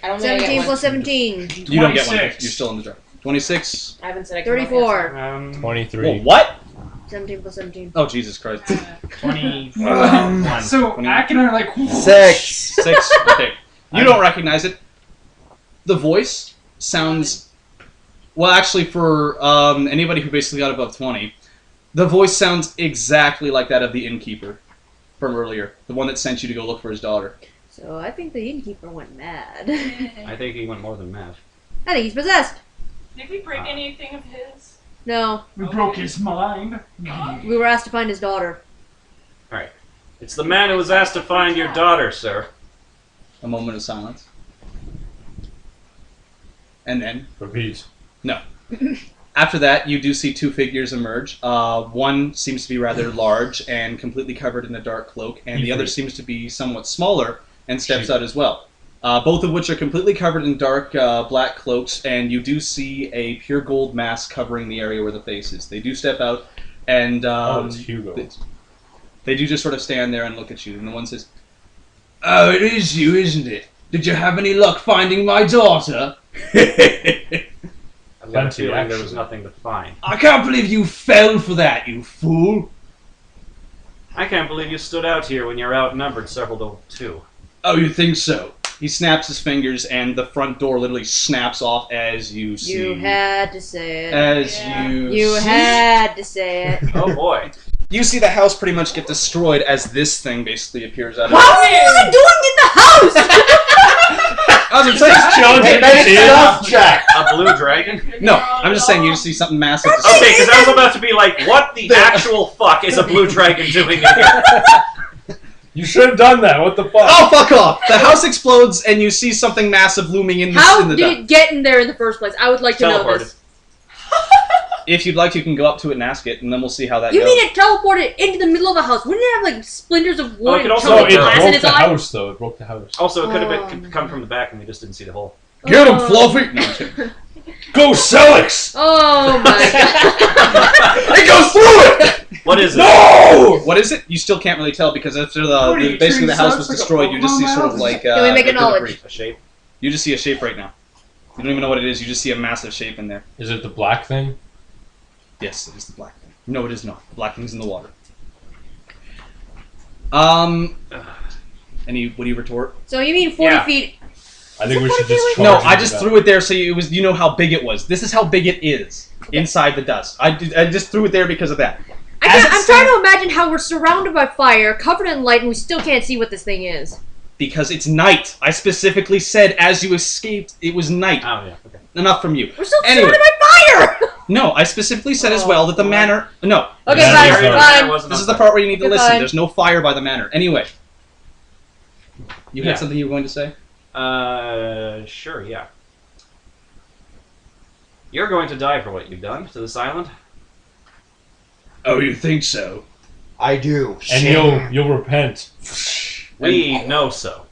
E: I don't think I
D: 17
E: get
D: plus
E: one.
D: 17.
A: You don't get one.
L: 26.
A: You're still in the draft. 26.
E: I haven't said I can roll yet,
D: 34.
C: 23.
A: Whoa, what?
D: 17 plus 17.
A: Oh, Jesus Christ.
L: 21. So Ak and I are like
B: 6.
A: 6. Okay. You don't recognize it. The voice sounds... Well, actually, for anybody who basically got above 20, the voice sounds exactly like that of the innkeeper from earlier. The one that sent you to go look for his daughter.
D: So I think the innkeeper went mad.
M: I think he went more than mad.
D: I think he's possessed.
G: Did we break anything of his?
D: No.
L: We broke his mind.
D: We were asked to find his daughter.
M: Alright. It's the man who was asked to find your daughter, sir.
A: A moment of silence. And then...
C: Repeat.
A: No. After that, you do see two figures emerge. One seems to be rather large and completely covered in a dark cloak, and the other seems to be somewhat smaller and steps out as well. Both of which are completely covered in dark black cloaks, and you do see a pure gold mask covering the area where the face is. They do step out, and
C: it's Hugo.
A: They do just sort of stand there and look at you, and the one says, "Oh, it is you, isn't it? Did you have any luck finding my daughter?"
M: I've got a feeling there was nothing to find.
A: I can't believe you fell for that, you fool.
M: I can't believe you stood out here when you're outnumbered several to 2.
A: Oh, you think so? He snaps his fingers, and the front door literally snaps off as you see.
D: You had to say it.
A: You
D: had to say it.
M: Oh boy.
A: You see the house pretty much get destroyed as this thing basically appears out of
D: What are you doing in the house?
A: I was saying,
M: a blue dragon?
A: No, I'm just saying you just see something massive.
M: Okay, because I was about to be like, what the actual fuck is a blue dragon doing in here?
C: You should have done that. What the fuck?
A: Oh, fuck off! The house explodes, and you see something massive looming in the
D: How
A: in the
D: did it get in there in the first place? I would like to know this.
A: If you'd like, you can go up to it and ask it, and then we'll see how that
D: You
A: goes.
D: mean it teleported into the middle of a house? Wouldn't it have like splinters of wood and
C: No,
D: chunks of
C: it
D: glass in
C: broke
D: its
C: the
D: eye?
C: house, though. It broke the house.
M: Also, it could have come from the back and we just didn't see the hole.
A: Get him, Fluffy! No, I'm kidding. Go, Selix!
D: Oh my god.
A: It goes through it!
M: What is it?
A: No! What is it? You still can't really tell because after basically the house was destroyed, you just see sort of like...
D: Can we make a knowledge?
M: A shape?
A: You just see a shape right now. You don't even know what it is, you just see a massive shape in there.
C: Is it the black thing?
A: Yes, it is the black thing. No, it is not. The black thing's in the water. What do you retort?
D: So you mean 40 feet?
C: I think we should just charge
A: No, I
C: into
A: just
C: that.
A: threw it there so you know how big it was. This is how big it is inside the dust. I just threw it there because of that.
D: I'm trying to imagine how we're surrounded by fire, covered in light, and we still can't see what this thing is.
A: Because it's night. I specifically said as you escaped, it was night.
M: Oh, yeah, okay.
A: Enough from you.
D: We're still
A: Anyway.
D: surrounded by fire!
A: No, I specifically said as well that the manor... No.
D: Okay,
C: Yeah,
D: fine.
A: This is the part where you need to listen.
D: Fine.
A: There's no fire by the manor. Anyway. You
M: Yeah.
A: had something you were going to say?
M: Sure, yeah. You're going to die for what you've done to this island.
A: Oh, you think so?
B: I do.
C: And you'll repent.
M: We know so.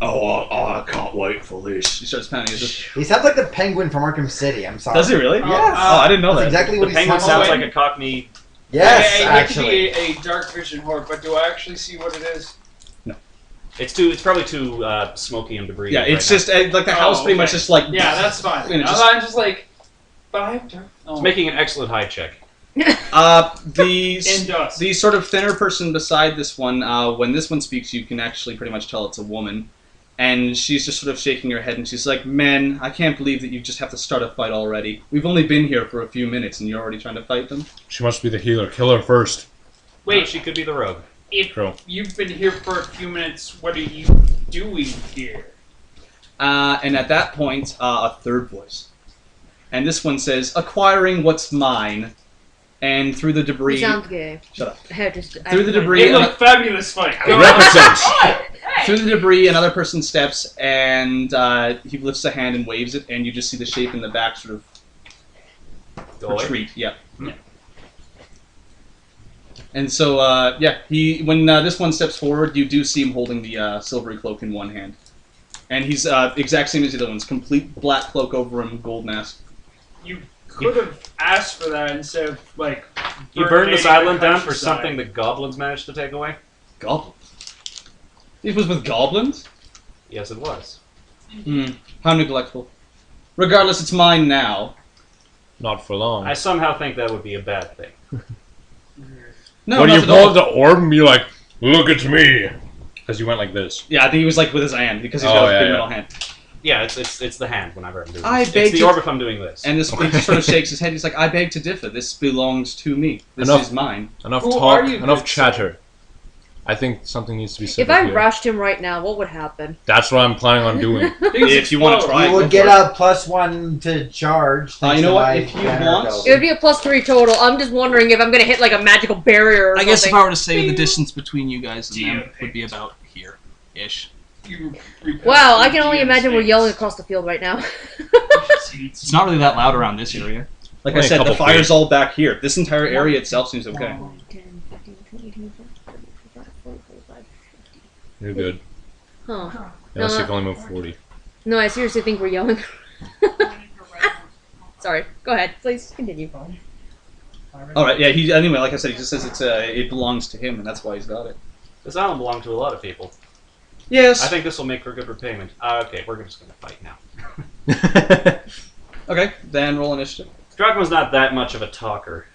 A: Oh, I can't wait for this. He starts pounding his chest.
B: He sounds like the penguin from Arkham City. I'm sorry.
A: Does he really?
B: Yes.
A: Oh, I didn't know
B: That's
A: that.
B: exactly what
M: The
B: he
M: penguin
B: sounds
M: sounds
B: like.
M: like a Cockney.
B: Yes,
L: It
B: actually.
L: could be a dark vision horde, but do I actually see what it is?
M: It's probably too smoky and debris.
A: Yeah,
M: right
A: it's
M: now.
A: just like the house pretty much just like...
L: Yeah, that's fine.
A: And it just-
L: I'm just like, but I have dark.
M: It's making an excellent high check.
L: In dust.
A: The sort of thinner person beside this one, when this one speaks, you can actually pretty much tell it's a woman. And she's just sort of shaking her head, and she's like, "Men, I can't believe that you just have to start a fight already. We've only been here for a few minutes, and you're already trying to fight them?"
C: She must be the healer. Kill her first.
L: Wait,
M: She could be the rogue.
L: if
C: True.
L: you've been here for a few minutes, what are you doing here?
A: And at that point, a third voice. And this one says, "Acquiring what's mine." And through the debris...
D: You sound gay.
A: Shut up.
D: Through
A: the debris...
L: It looked fabulous fight.
C: It represents.
A: Through the debris, another person steps, and he lifts a hand and waves it, and you just see the shape in the back sort of
M: Go away.
A: retreat. Yep. And so, when this one steps forward, you do see him holding the silvery cloak in one hand. And he's exact same as the other ones, complete black cloak over him, gold mask.
L: You could have asked for that instead of, like...
M: You burned this
L: burning
M: island
L: the
M: down for
L: countryside.
M: something the goblins managed to take away?
A: Goblins? This was with goblins?
M: Yes, it was.
A: How neglectful. Regardless, it's mine now.
C: Not for long.
M: I somehow think that would be a bad thing.
A: No,
C: when
A: not
C: you
A: at all.
C: pull the orb and be like, "Look at me," because you went like this.
A: Yeah, I think he was like with his hand, because he's
C: Oh,
A: got a
C: yeah,
A: big
C: yeah.
A: metal hand.
M: Yeah, it's the hand whenever I'm doing
A: I
M: this.
A: beg
M: It's the
A: to-
M: orb if I'm doing this.
A: And this he just sort of shakes his head. He's like, "I beg to differ. This belongs to me. This
C: Enough.
A: is mine."
C: Enough
L: Who
C: talk,
L: are you,
C: enough
L: good
C: chatter. I think something needs to be said.
D: If I
C: here.
D: rushed him right now, what would happen?
C: That's what I'm planning on doing.
A: If you want to try,
B: You
A: go
B: would
A: for
B: get
A: it.
B: a +1 to charge.
A: You
B: thanks
A: know
B: to
A: what?
B: my
A: If you
B: banner
A: want-
B: ability.
D: It would be a +3 total. I'm just wondering if I'm gonna hit like a magical barrier or
A: I
D: something.
A: guess if I were to say the distance between you guys and them would be about here-ish.
L: You
D: Wow, I can only imagine we're yelling across the field right now.
A: It's not really that loud around this area. Like I
C: Only a
A: said, the
C: couple
A: fire's
C: feet.
A: all back here. This entire area itself seems okay.
D: 10, 15, 20, 25, 30, 35, 40, 45, 50.
C: You're good.
D: Huh.
C: Unless
D: No,
C: you can only move 40.
D: No, I seriously think we're yelling. Sorry. Go ahead. Please continue.
A: Alright, yeah, he anyway, like I said, he just says it belongs to him, and that's why he's got it.
M: This island belonged to a lot of people.
A: Yes.
M: I think this will make for good repayment. Okay, we're just going to fight now.
A: Okay, then roll initiative.
M: Drachma's not that much of a talker.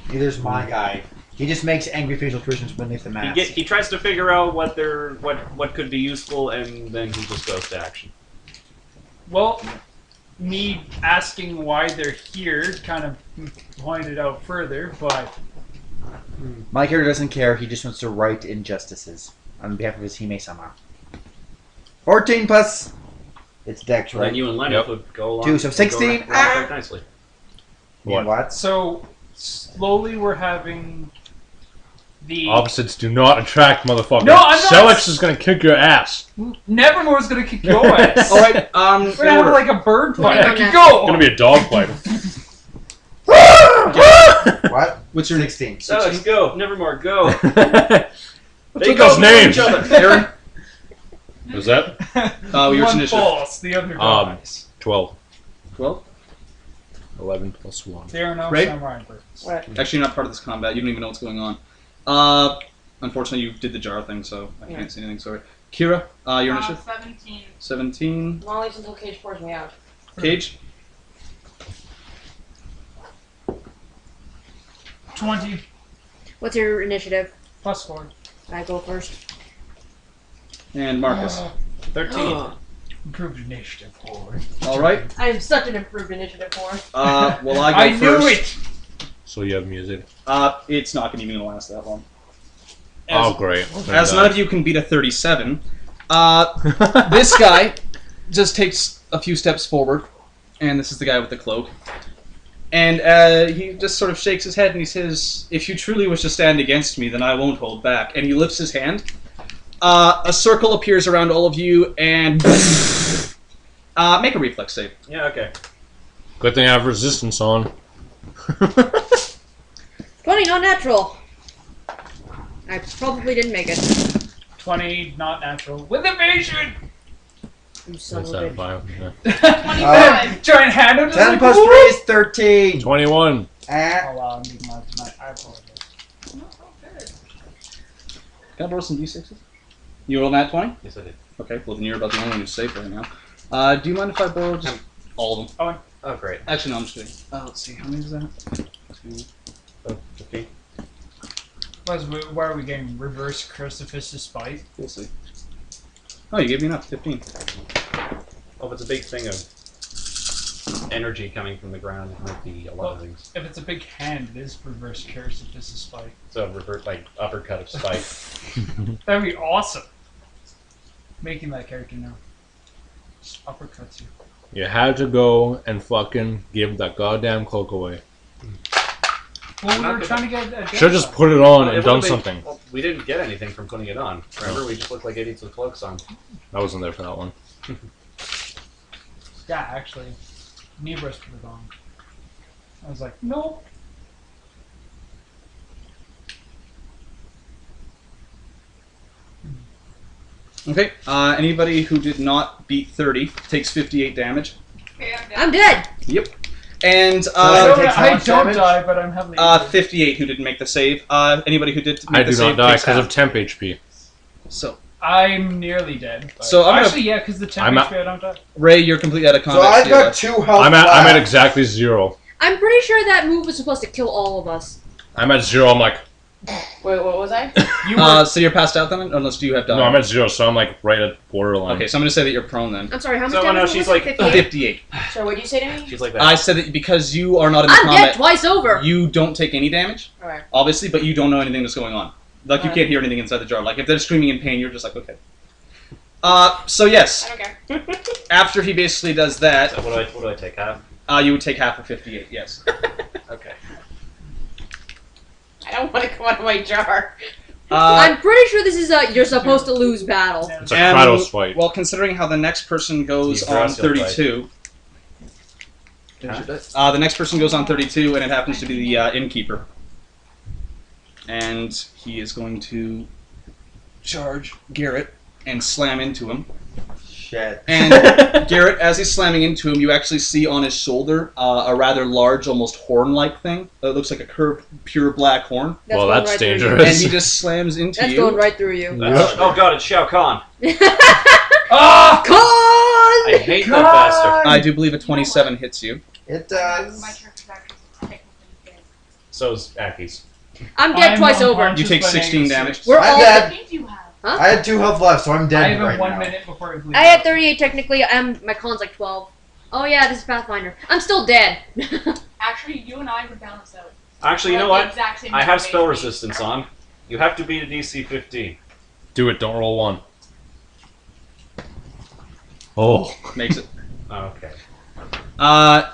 B: Neither's my guy. He just makes angry facial expressions beneath the mask.
M: He tries to figure out what could be useful, and then he just goes to action.
I: Well, me asking why they're here kind of pointed out further, but
B: My character doesn't care. He just wants to right injustices on behalf of his Hime Sama. 14 plus. It's Dex,
M: Well,
B: right?
M: then you and Lennox
C: Yep.
M: would go along.
B: 2, so 16.
M: Would go along quite nicely.
B: What?
I: so slowly we're having the
C: Opposites do not attract, motherfucker.
I: No, I'm not-
C: Selix is gonna kick your ass.
I: Nevermore's gonna kick your ass.
A: Alright,
I: We're gonna have like a bird fight. I can
C: It's
I: go.
C: gonna be a dog fight.
B: What?
A: What's your
B: 16.
M: So let's go. Nevermore, go.
C: They go names.
M: each other.
A: Aaron?
C: Was that
A: Yours
I: One
A: initiative.
I: false, the other dies.
C: 12?
A: 12?
C: 11 plus 1.
I: There are no
A: Right?
I: samurai birds.
E: What?
A: Actually, you're not part of this combat. You don't even know what's going on. Unfortunately, you did the jar thing, so I can't see anything. Sorry. Kira, your initiative?
G: 17.
A: 17.
E: Well, at least until Cage pours me out.
A: Cage?
L: 20
D: What's your initiative?
L: plus 4.
D: I go first.
A: And Marcus.
M: 13.
L: Improved initiative 4.
A: Alright.
E: I am such an improved initiative for.
A: Well, I
L: I
A: go
L: knew
A: first.
L: it!
C: So you have music.
A: It's not going to even last that long.
C: Oh, great.
A: As none of you can beat a 37, this guy just takes a few steps forward, and this is the guy with the cloak. And he just sort of shakes his head and he says, "If you truly wish to stand against me, then I won't hold back." And he lifts his hand. A circle appears around all of you, and make a reflex save.
M: Yeah, okay.
C: Good thing I have resistance on.
D: 20, not natural. I probably didn't make it.
L: 20 not natural. With evasion!
D: You son
C: What's
D: of a
C: that?
D: bitch.
C: 5?
G: 25.
L: Try and hand him to
B: 10
L: the
B: plus 3 is 13.
C: 21.
L: Oh wow, I'm being loud tonight. I apologize.
A: Can I borrow some d6s? You rolled that 20?
M: Yes, I did.
A: Okay, well then you're about the only one who's safe right now. Do you mind if I borrow just all of them?
M: Oh, great.
A: Actually, no, I'm just kidding. Let's see, how many is that? 2.
M: Oh, 15.
L: Why are we getting reverse crucifix spite?
A: We'll see. Oh, you gave me enough, 15.
M: Oh, if it's a big thing of energy coming from the ground, it might be a lot of things.
L: If it's a big hand, it is reverse crucifix spite.
M: So revert like uppercut of spike.
L: That'd be awesome. Making that character now. Just uppercuts you.
C: You had to go and fucking give that goddamn cloak away.
L: Well, we were trying to get a
C: Should've just put it on and
M: It
C: done
M: would've been-
C: something.
M: Well, we didn't get anything from putting it on. Remember, we just looked like idiots with cloaks on.
C: I wasn't there for that one.
L: Yeah, actually. Nebras put it on. I was like, nope.
A: Okay, anybody who did not beat 30 takes 58 damage.
G: Okay, I'm
D: I'm
G: dead.
D: dead!
A: Yep. And,
L: I don't die, but I'm heavily injured.
A: 58 who didn't make the save. Anybody who did make
C: I
A: the
C: do
A: save
C: not die
A: takes
C: because
A: half.
C: of temp HP.
A: So,
L: I'm nearly dead. But
A: So I'm gonna-
L: actually, yeah, because the 10
C: I'm
L: HP I don't die.
A: Ray, you're completely out of
B: So
A: combat.
B: I've
A: so you're
B: got
A: left.
B: 2 health
C: I'm at
B: left.
C: exactly 0.
D: I'm pretty sure that move is supposed to kill all of us.
C: I'm at 0. I'm like,
E: Wait, what was I?
L: You were
A: So you're passed out then? Unless do you have died?
C: no, I'm at 0, so I'm like right at borderline.
A: Okay, so I'm going to say that you're prone then.
D: I'm sorry, how much
M: So,
D: damage
M: no,
D: was
M: she's
D: it?
M: like
D: 58?
A: 58.
E: Sorry, what did you say to me?
M: She's like that.
A: I said that because you are not in the
D: I'm dead
A: combat,
D: twice over!
A: you don't take any damage,
E: Alright.
A: obviously, but you don't know anything that's going on. Like, you
E: Alright.
A: can't hear anything inside the jar. Like, if they're screaming in pain, you're just like, okay. So yes,
E: I don't care.
A: after he basically does that,
M: So what do I take? Half?
A: you would take half of 58, yes.
M: Okay.
E: I don't want to come out of my jar.
D: I'm pretty sure this is a you're supposed to lose battle.
C: It's a Kratos fight.
A: Well, considering how the next person goes
M: Steve
A: on
M: Brass, you'll
A: 32, The next person goes on 32, and it happens to be the innkeeper. And he is going to charge Garrett and slam into him.
B: Shit.
A: And Garrett, as he's slamming into him, you actually see on his shoulder a rather large, almost horn-like thing. It looks like a curved, pure black horn.
D: That's
C: well,
D: going
C: that's
D: right through you.
C: dangerous.
A: And he just slams into
D: That's
A: you.
D: going right through you.
M: Oh god, it's Shao Kahn.
I: Oh!
D: Con!
M: I hate that bastard.
A: I do believe a 27 hits you.
B: It does.
G: My character's actually technically dead.
M: So is Aki's.
D: I'm dead twice over.
I: unconscious
A: You take
I: by
A: 16
I: negative
A: damage.
I: 6.
D: We're
B: I'm
D: all
B: dead.
G: How many do you have?
D: Huh?
B: I had 2 health left, so I'm
I: I
B: dead
I: have
B: right
I: 1
B: now.
I: minute before I bleed.
D: I had 38 technically. My con's like 12. Oh yeah, this is Pathfinder. I'm still dead.
G: Actually, you and I would balance out.
M: Actually, you
G: We're
M: know
G: like the
M: what?
G: exact same
M: I have
G: number
M: spell
G: of HP.
M: resistance on. You have to beat a DC 15.
C: Do it. Don't roll 1. Oh.
A: Makes it.
M: Oh, okay.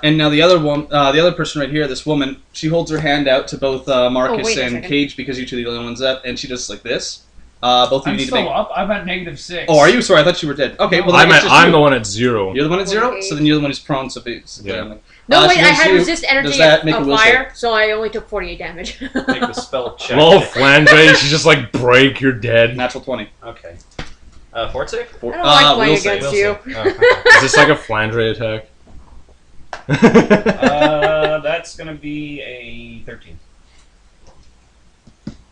A: And now the other person right here, this woman, she holds her hand out to both Marcus
D: wait a
A: and
D: second.
A: Cage because you two are the only ones up, and she does like this. Both of you
I: I'm
A: need to
I: still
A: make.
I: up. I'm at -6.
A: Oh, are you? Sorry, I thought you were dead. Okay, well then
C: I'm
A: it's just
C: I'm
A: you.
C: the one at 0.
A: You're the one at 0,
D: Okay.
A: so then you're the one who's prone. So basically,
C: Yeah.
A: I'm like,
D: No, wait,
A: so
D: I
A: does
D: had
A: you-
D: resist energy
A: does that make a
D: of
A: will
D: fire, so I only took 48 damage.
M: Make the spell check.
C: Lol, Flandre, she's just like, break, you're dead.
A: Natural 20.
M: Okay. Fort save?
D: I don't like playing
A: will save,
D: against
M: will
D: you.
M: save. Oh, okay.
C: Is this like a Flandre attack?
M: That's gonna be a 13.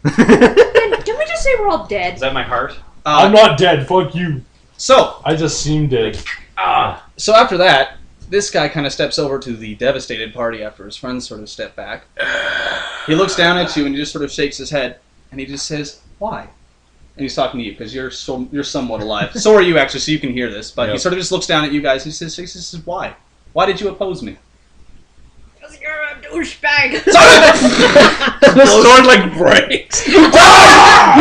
D: Can we just say we're all dead?
M: Is that my heart?
C: I'm not dead, fuck you.
A: So
C: I just seem dead.
M: Ah!
A: So after that, this guy kind of steps over to the devastated party after his friends sort of step back. He looks down at you and he just sort of shakes his head, and he just says, "Why?" And he's talking to you because you're somewhat alive. So are you actually, so you can hear this. But he
C: Yep.
A: sort of just looks down at you guys and he says, "Why? Why did you oppose me?"
D: Because you're a douchebag.
C: The sword like breaks.
A: You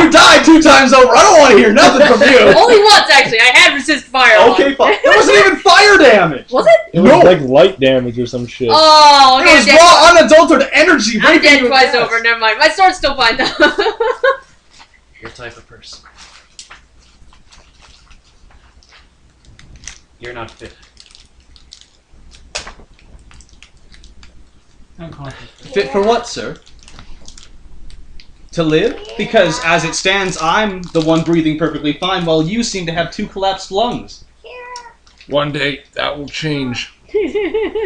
A: died 2 times over. I don't want to hear nothing from you.
D: Only once, actually. I had resist fire.
A: Okay, fine. It wasn't even fire damage.
D: Was it?
C: It was like light damage or some shit.
D: Oh, okay.
A: It was raw, unadulterated energy.
D: I'm
A: raping
D: dead
A: you in
D: twice
A: the ass.
D: over. Never mind. My sword's still fine though.
M: Your type of person. You're not fit.
I: Unconscious.
A: Fit for what, sir? To live? Because as it stands, I'm the one breathing perfectly fine, while you seem to have 2 collapsed lungs.
C: One day, that will change.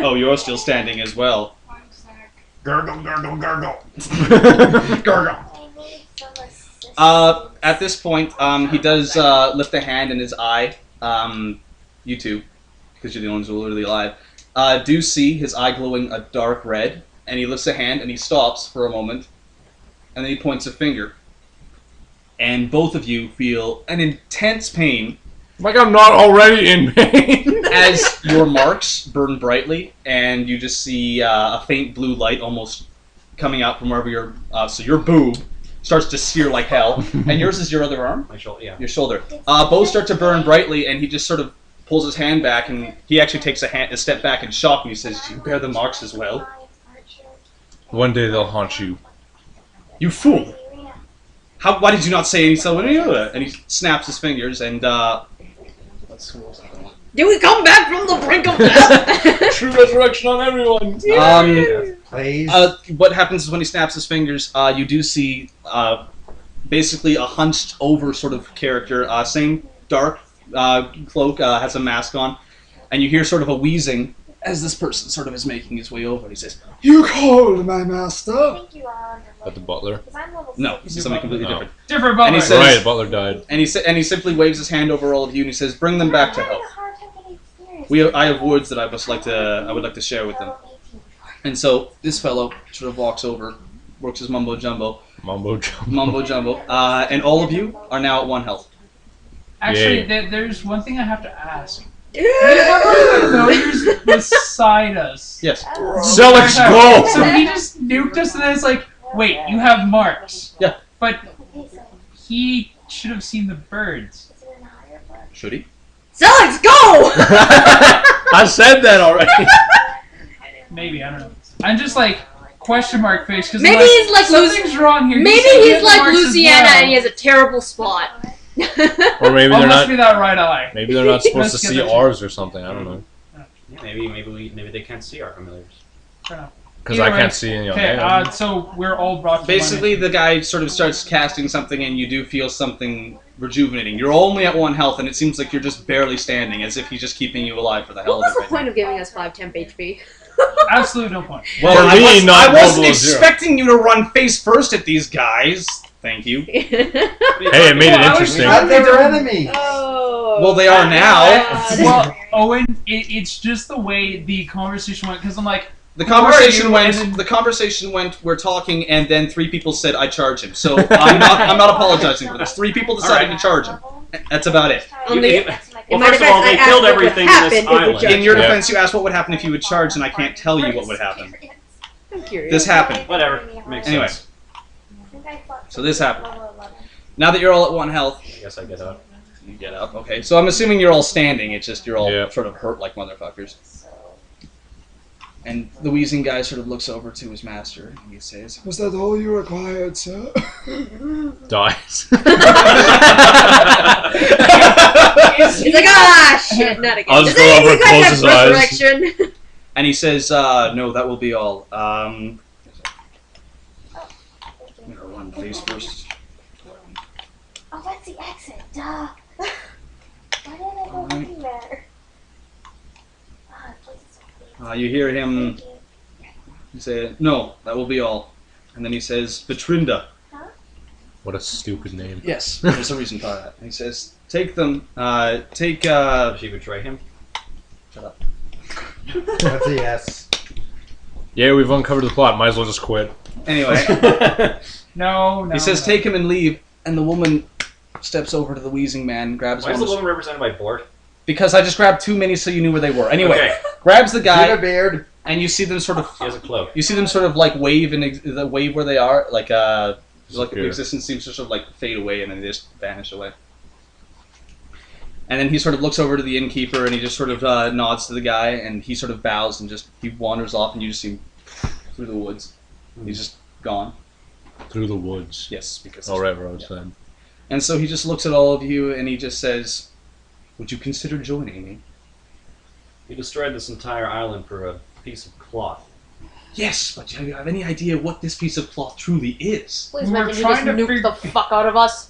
A: Oh, you're still standing as well.
G: One sec.
L: Gurgle, gurgle, gurgle.
A: Gurgle. At this point, he does lift a hand in his eye. You two, because you're the only ones who are literally alive, do see his eye glowing a dark red, and he lifts a hand and he stops for a moment, and then he points a finger. And both of you feel an intense pain
C: Like I'm not already in pain.
A: as your marks burn brightly, and you just see a faint blue light almost coming out from wherever your so your boob starts to sear like hell, and yours is your other arm,
M: My shoulder, yeah.
A: your shoulder. Both start to burn brightly, and he just sort of pulls his hand back, and he actually takes a step back in shock, and he says, "You bear the marks as well."
C: One day they'll haunt you.
A: You fool! Why did you not say any so? And he snaps his fingers, and
D: Did we come back from the brink of death?
C: True resurrection on everyone.
B: Please.
A: What happens is when he snaps his fingers, you do see basically a hunched over sort of character, same dark cloak, has a mask on, and you hear sort of a wheezing as this person sort of is making his way over. And he says, "You called, my master."
C: But the butler?
A: No, this is something completely
C: No.
A: different.
I: Different butler.
A: And he says,
C: Right, the butler died.
A: and he simply waves his hand over all of you, and he says, "Bring them back to health." I have words that I would like to share with them. And so this fellow sort of walks over, works his mumbo jumbo, and all of you are now at 1 health.
I: Actually,
C: Yay.
I: there's one thing I have to ask. Remember the villagers beside us?
A: Yes.
C: Selleck's go!
I: So he just nuked us, and then it's like, wait, you have marks.
A: Yeah.
I: But he should have seen the birds.
A: Should he?
D: So let's go!
C: I said that already.
I: Maybe, I don't know. I'm just like, question mark face, because
D: Maybe he's like
I: something's wrong here.
D: Maybe
I: said he
D: he's
I: had
D: like
I: marks as
D: Louisiana
I: well.
D: and he has a terrible spot.
C: Or maybe
I: Oh,
C: they're
I: must
C: not.
I: be that right eye.
C: Maybe they're not supposed to
I: Let's get
C: see
I: that
C: ours or something. I don't know.
M: Yeah, maybe they can't see our familiars.
I: Fair enough.
C: Because I can't see any on
I: Okay,
C: hand.
I: so we're all brought to
A: Basically, the guy sort of starts casting something, and you do feel something rejuvenating. You're only at 1 health, and it seems like you're just barely standing, as if he's just keeping you alive for the hell
D: What
A: of
D: was
A: it.
D: the point of giving us 5 temp HP?
I: Absolutely no point.
A: Well,
C: For me,
A: I wasn't
C: below zero.
A: expecting you to run face first at these guys. Thank you.
C: Hey, it made it interesting.
B: Not they were enemies.
D: Oh.
A: Well, they are now.
I: Well, Owen, it's just the way the conversation went, because I'm like,
A: The
I: Who are
A: conversation
I: you?
A: went.
I: And then-
A: The conversation went. We're talking, and then 3 people said, "I charge him." So I'm not apologizing for this. 3 people decided to charge him. That's about it.
D: On the-
M: Well,
D: my
M: first of all,
D: defense,
M: they
D: I
M: killed
D: asked what
M: everything
D: would
M: in this
D: happen if we
M: island.
D: judged
A: In your
C: Yeah.
A: defense, you asked what would happen if you would charge, and I can't tell you what would happen.
D: I'm curious.
A: This happened.
M: Whatever. Makes
A: Anyway.
M: sense.
A: So this happened. Now that you're all at 1 health,
M: I guess I get up.
A: you get up. Okay. So I'm assuming you're all standing. It's just you're all
C: Yeah.
A: sort of hurt like motherfuckers. And the wheezing guy sort of looks over to his master, and he says, "Was that all you required, sir?"
C: Dies.
D: He's like, ah, shit, not again.
C: I'll just
D: Does
C: go over
D: any
C: and
D: of you guys
C: close
D: have
C: his eyes.
D: resurrection?
A: And he says, "No, that will be all. I'm gonna run face first."
H: Oh, that's the exit. Duh. Why didn't I go looking there? Ah, please.
A: You hear him say, "No, that will be all." And then he says, "Betrinda."
C: What a stupid name.
A: Yes, there's a reason for that. And he says, "Take them. Take."
M: Did she betray him?
A: Shut up.
B: That's a yes.
C: Yeah, we've uncovered the plot. Might as well just quit.
A: Anyway,
I: no.
A: he says,
I: no.
A: "Take him and leave." And the woman steps over to the wheezing man, grabs
M: Why is
A: one.
M: the woman represented by Bort?
A: Because I just grabbed too many, so you knew where they were. Anyway,
M: Okay.
A: grabs the guy.
B: Get a beard.
A: And you see them sort of.
M: She has a cloak.
A: You see them sort of like wave the wave where they are, like the
C: Disappear.
A: existence seems to sort of like fade away, and then they just vanish away. And then he sort of looks over to the innkeeper, and he just sort of nods to the guy, and he sort of bows, and just he wanders off, and you just see him through the woods. He's just gone.
C: Through the woods.
A: Yes, because.
C: Oh, right, outside.
A: And so he just looks at all of you, and he just says, "Would you consider joining me?"
M: You destroyed this entire island for a piece of cloth.
A: Yes, but do you have any idea what this piece of cloth truly is?
E: Please
I: We were
E: imagine you just
I: trying to
E: nuked the fuck out of us.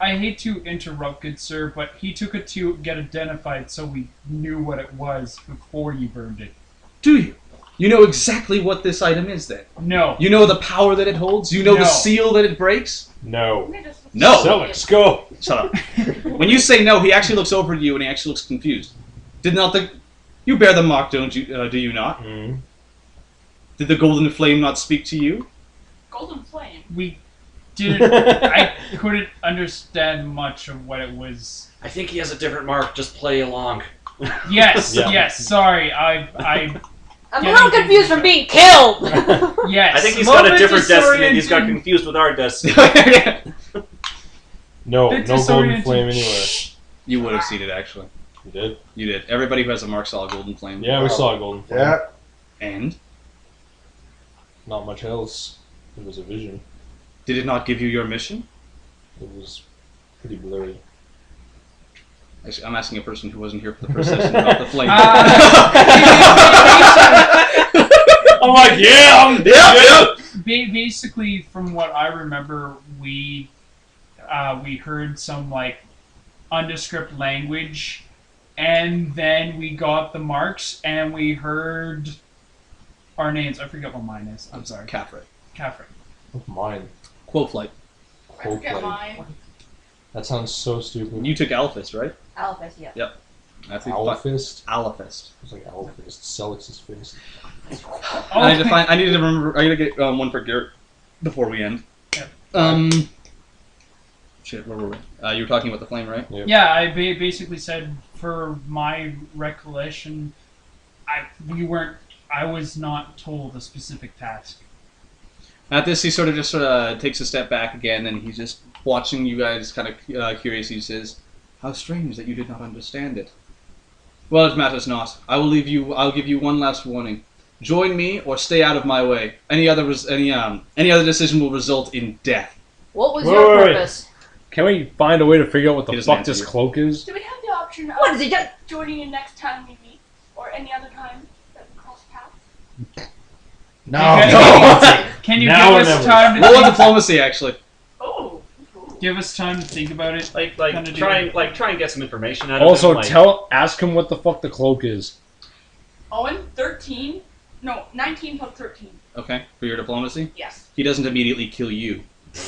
I: I hate to interrupt, good sir, but he took it to get identified so we knew what it was before you burned it.
A: Do you? You know exactly what this item is, then?
I: No.
A: You know the power that it holds? You know the
I: No.
A: seal that it breaks?
C: No.
A: No!
C: Let's go.
A: Shut up. When you say no, he actually looks over at you and he actually looks confused. Did not the... You bear the mark, don't you? Do you not?
C: Mm.
A: Did the golden flame not speak to you?
G: Golden flame.
I: We didn't. I couldn't understand much of what it was.
M: I think he has a different mark. Just play along.
I: Yes,
C: Yeah.
I: yes. Sorry,
E: I'm
I: Getting
E: a little confused from being killed.
I: yes.
M: I think he's got a
I: Moment
M: different destiny. And he's got
I: disorienting.
M: confused with our destiny.
C: No,
I: Bit
C: no golden
I: disorienting.
C: flame anywhere.
A: You would have seen it, actually.
C: You did?
A: You did. Everybody who has a mark saw a golden flame.
C: Yeah, we saw a golden flame.
B: Yeah.
A: And?
C: Not much else. It was a vision.
A: Did it not give you your mission?
C: It was pretty blurry.
A: Actually, I'm asking a person who wasn't here for the first session about the flame.
C: I'm like, yeah, yeah.
I: Basically, from what I remember, we heard some like undescript language, and then we got the marks, and we heard our names. I forget what mine is. I'm sorry.
A: Caffrey.
I: Caffrey.
C: Mine.
A: Quote flight.
G: I forget mine.
C: That sounds so stupid.
A: You took Alphist, right?
E: Alphys, yeah.
A: Yep. I think
C: Owlfist?
A: Alphist.
C: It was like Owlfist. Celix's fist.
A: I need to find. I need to remember. I gotta get one for Garrett before we end.
I: Yeah.
A: Shit. Where were we? You were talking about the flame, right?
C: Yep.
I: Yeah, I basically said, for my recollection, I was not told a specific task.
A: At this, he sort of takes a step back again, and he's just watching you guys, kind of curious. He says, "How strange that you did not understand it. Well, it matters not. I'll give you one last warning. Join me or stay out of my way. Any other decision will result in death."
E: What was
C: Wait,
E: your
C: wait, wait.
E: purpose?
C: Can we find a way to figure out what
A: He
C: the
A: doesn't
C: fuck
A: answer
C: this
A: you.
C: cloak is?
G: Do we have the option of
E: What is it?
G: joining in next time we meet? Or
K: any other time that we cross paths?
B: No.
I: Can you
C: Now or
I: give us
C: never.
I: time to
A: Roll a
I: think,
A: diplomacy, actually.
K: Oh.
I: give us time to think about it? Kinda do
M: Try and get some information out of
C: Also,
M: him. Like,
C: ask him what the fuck the cloak is.
K: Owen, 13. No, 19 plus 13.
A: Okay, for your diplomacy.
K: Yes.
A: He doesn't immediately kill you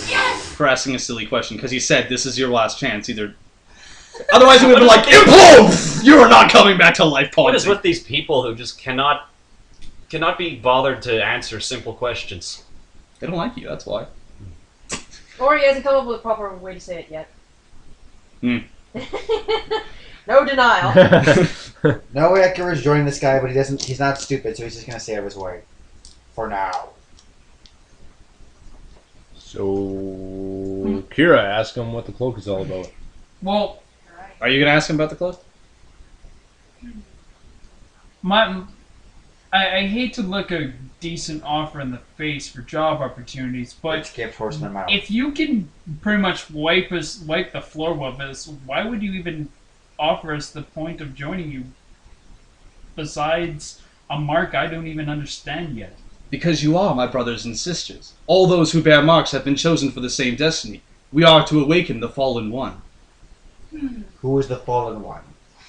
K: Yes!
A: for asking a silly question, because he said this is your last chance. Either, otherwise, he would have been like, implode! You are not coming back to life,
M: what is
A: Ponzi.
M: with these people who just cannot be bothered to answer simple questions?
A: They don't like you. That's why.
D: Or he hasn't come up with a proper way to say it yet.
A: Hmm.
D: No denial.
B: No way Akira's joining this guy, but he's not stupid, so he's just gonna stay out of his way. For now.
C: So, Kira, ask him what the cloak is all about.
I: Well,
A: Are you gonna ask him about the cloak?
I: I hate to look a decent offer in the face for job opportunities, but
B: It's gift horse in the mouth.
I: if you can pretty much wipe the floor with us, why would you even offer us the point of joining you? Besides a mark I don't even understand yet.
A: Because you are my brothers and sisters. All those who bear marks have been chosen for the same destiny. We are to awaken the fallen one.
B: Who is the fallen one?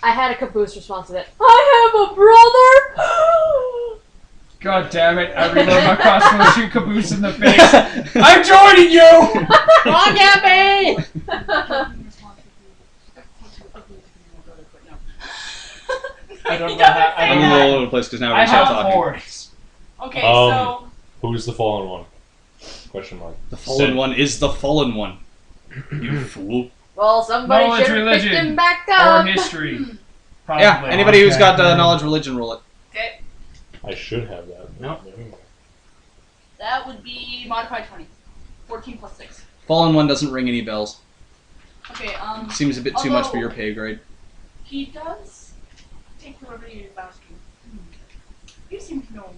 D: I had a caboose response to that. I have a brother!
I: God damn it, I reload my crossbow and shoot Caboose in the face. I'm joining you!
D: Come on, Gabby!
I: I don't know how.
A: I'm gonna roll all over the place because now
I: I
A: we're still
I: have
A: talking.
I: horns.
K: Okay, so.
C: Who's the fallen one? Question mark.
A: The fallen one is the fallen one. You fool.
D: Well, somebody
I: Knowledge,
D: should have picked
I: religion,
D: him back
I: Or
D: up.
I: history. Probably.
A: Yeah, anybody who's got knowledge, religion, roll it.
K: Okay,
C: I should have that.
M: No.
K: that would be modified 20. 14 plus 6.
A: Fallen one doesn't ring any bells.
K: Okay,
A: Seems a bit too much for
K: although
A: your pay grade.
K: He does take the liberty of asking. You seem to know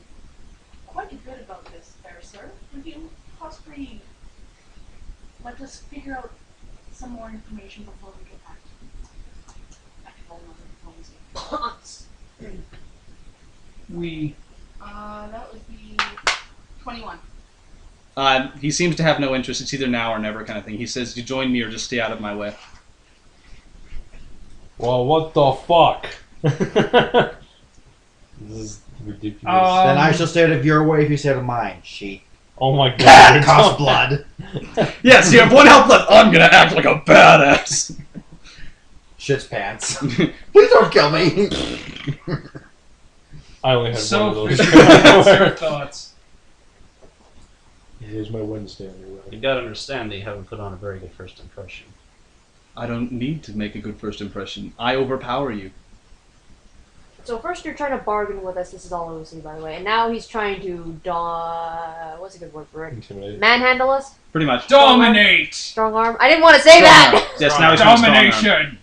K: quite a bit about this, fair sir. Would you possibly let us figure out some more information before we get back to all another diplomacy?
I: We.
K: That would be 21.
A: He seems to have no interest. It's either now or never kind of thing. He says, you join me or just stay out of my way.
C: Well, what the fuck? This is ridiculous.
B: Then I shall stay out of your way if you stay out of mine, sheep.
C: Oh my god.
B: That costs blood.
A: Yes, you have one health left. I'm gonna act like a badass.
B: Shit's pants. Please don't kill me.
C: I only had
I: So,
C: one of those.
I: what's your thoughts?
C: Here's my Wednesday underwear.
M: You gotta understand that you haven't put on a very good first impression.
A: I don't need to make a good first impression. I overpower you.
D: So first you're trying to bargain with us. This is all Lucy, by the way. And now he's trying to what's a good word for it?
C: Intimidate.
D: Manhandle us?
A: Pretty much.
I: Dominate!
D: Strong arm? I didn't want to say that!
A: Yes, now he's trying to strong arm.
I: Domination!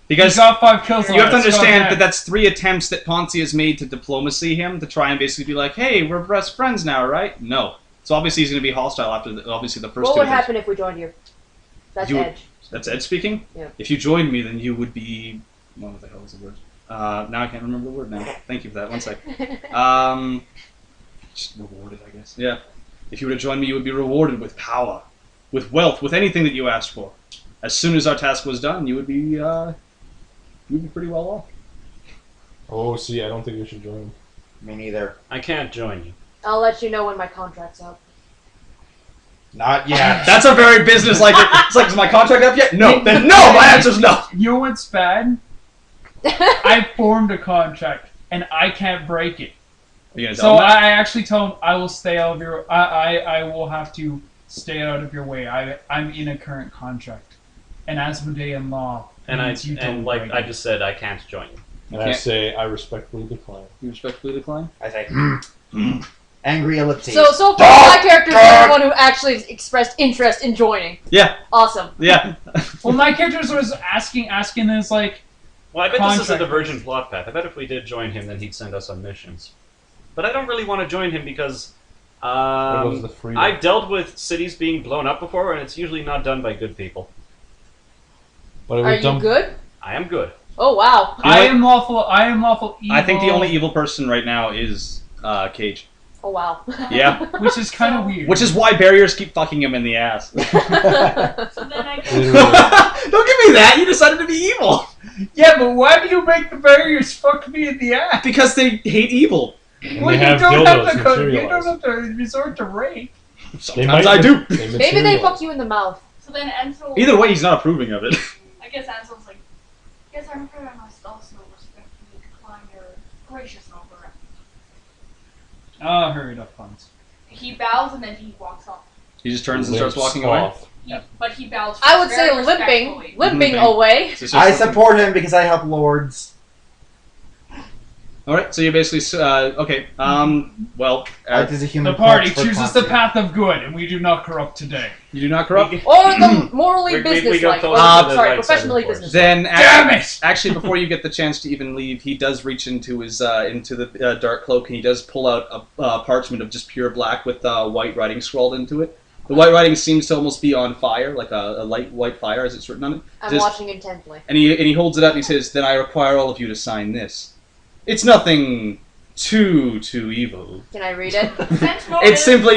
A: Because
I: He got 5 kills.
A: you have to
I: on us. Go
A: understand
I: ahead.
A: that that's 3 attempts that Ponzi has made to diplomacy him to try and basically be like, hey, we're best friends now, right? No. So obviously he's going to be hostile after obviously the first
D: What
A: two
D: would
A: attempts.
D: happen if we joined you? That's
A: You would-
D: Edge.
A: That's Ed speaking?
D: Yeah.
A: If you joined me, then you would be... What the hell is the word? Now I can't remember the word now. Thank you for that. One sec. Just rewarded, I guess. Yeah. If you were to join me, you would be rewarded with power, with wealth, with anything that you asked for. As soon as our task was done, you would be pretty well off.
C: Oh, see, I don't think we should join.
B: Me neither.
M: I can't join you.
D: I'll let you know when my contract's up.
B: Not yet.
A: That's a very business-like... It's like, is my contract up yet? No. Then no! My answer's no!
I: You know what's bad? I formed a contract, and I can't break it.
A: Are you gonna
I: So
A: tell him that?
I: I actually told him I will stay out of your. I will have to stay out of your way. I'm in a current contract, and Asmodean law.
M: And
I: means you don't
M: like
I: break
M: I
I: it.
M: just said, I can't join you.
C: And I say, I respectfully decline.
A: You respectfully decline?
B: I say, angry ellipses.
D: So far, my character's the one who actually expressed interest in joining.
A: Yeah.
D: Awesome.
A: Yeah.
I: Well, my character was asking this like.
M: Well, I bet this is a
I: Contract.
M: divergent plot path. I bet if we did join him, then he'd send us on missions. But I don't really want to join him because
C: What was the freedom?
M: I've dealt with cities being blown up before, and it's usually not done by good people.
C: But it
D: Are
C: was
D: you
C: done.
D: good?
M: I am good.
D: Oh wow.
I: I am lawful evil.
A: I think the only evil person right now is Cage.
D: Oh wow.
A: Yeah.
I: Which is kind of weird.
A: Which is why barriers keep fucking him in the ass.
K: So then I guess
A: Don't give me that. You decided to be evil.
I: Yeah, but why do you make the barriers fuck me in the ass?
A: Because they hate evil.
C: And
I: Well,
C: they have
I: you don't
C: dildos
I: have to go, you don't
C: materialized.
I: have to resort to rape.
A: Sometimes I do.
D: Maybe they fuck you in the mouth.
K: so then Ansel.
A: Either way, he's not approving of it.
K: I guess Ansel's like, yes, I'm afraid I must also respectfully decline your gracious offer.
I: Hurry up, Hans.
K: He bows and then he walks off.
A: He just turns and
C: Limps
A: starts walking away.
C: off.
K: But he bows.
D: I would say
K: very
D: limping
K: respectfully.
D: away.
A: So it's
B: I
A: just-
B: support him because I help lords.
A: All right, so you basically okay. Well,
B: Art is a human
I: The party
B: crutch for
I: chooses the
B: posture.
I: path of good, and we do not corrupt today.
A: you do not corrupt.
D: Or the morally
M: We go
D: businesslike.
M: close
D: Or,
M: to the
D: sorry,
M: light
D: professionally
M: side, of course.
D: businesslike.
A: Then,
I: Damn it!
A: actually, before you get the chance to even leave, he does reach into his into the dark cloak, and he does pull out a parchment of just pure black with white writing scrawled into it. The white writing seems to almost be on fire, like a light white fire, as it's written on it.
D: I'm
A: Just-
D: watching intently.
A: And he holds it up and he says, "Then I require all of you to sign this. It's nothing too evil.
D: Can I read it?
A: It's simply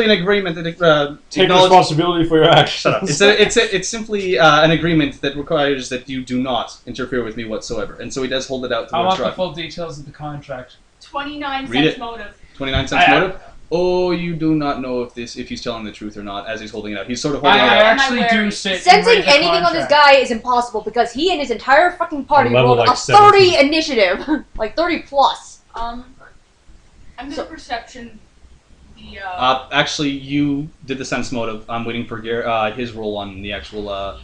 A: an agreement that
C: Take
A: acknowledge-
C: responsibility for your actions.
A: Shut up. It's simply an agreement that requires that you do not interfere with me whatsoever." And so he does hold it out
I: I
A: towards
I: want the
A: Rod.
I: full details of the contract.
K: 29
A: Read
K: cents
A: it.
K: motive.
A: 29 cents
I: I-
A: motive. Oh, you do not know if he's telling the truth or not as he's holding it out. He's sort of holding
I: I
A: it out.
I: actually do sit.
D: Sensing
I: and read the
D: anything on this
I: contract.
D: guy is impossible because he and his entire fucking party
C: level
D: rolled
C: like
D: a 30
C: 17.
D: initiative. Like 30 plus.
K: I'm gonna perception the
A: Actually, you did the sense motive. I'm waiting for his roll on the actual.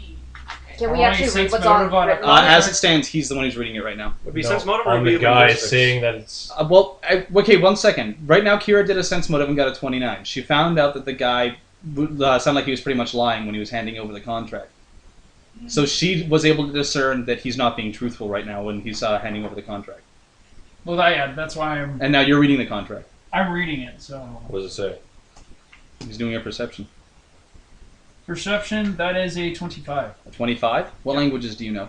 D: Can we
I: Only
D: actually read
I: sense
D: what's on
I: motive on
D: written
I: it.
D: on
A: As
D: it?
A: it stands, he's the one who's reading it right now.
M: Would be
C: No,
M: sense motive or
C: on
M: would be
C: the guy
M: linguistics?
C: saying that it's...
A: Okay, 1 second. Right now, Kira did a sense motive and got a 29. She found out that the guy sounded like he was pretty much lying when he was handing over the contract. So she was able to discern that he's not being truthful right now when he's handing over the contract.
I: Well, that's why
A: And now you're reading the contract.
I: I'm reading it. So
C: What does it say?
A: He's doing a perception.
I: perception, that is a 25.
A: A 25? What languages do you know?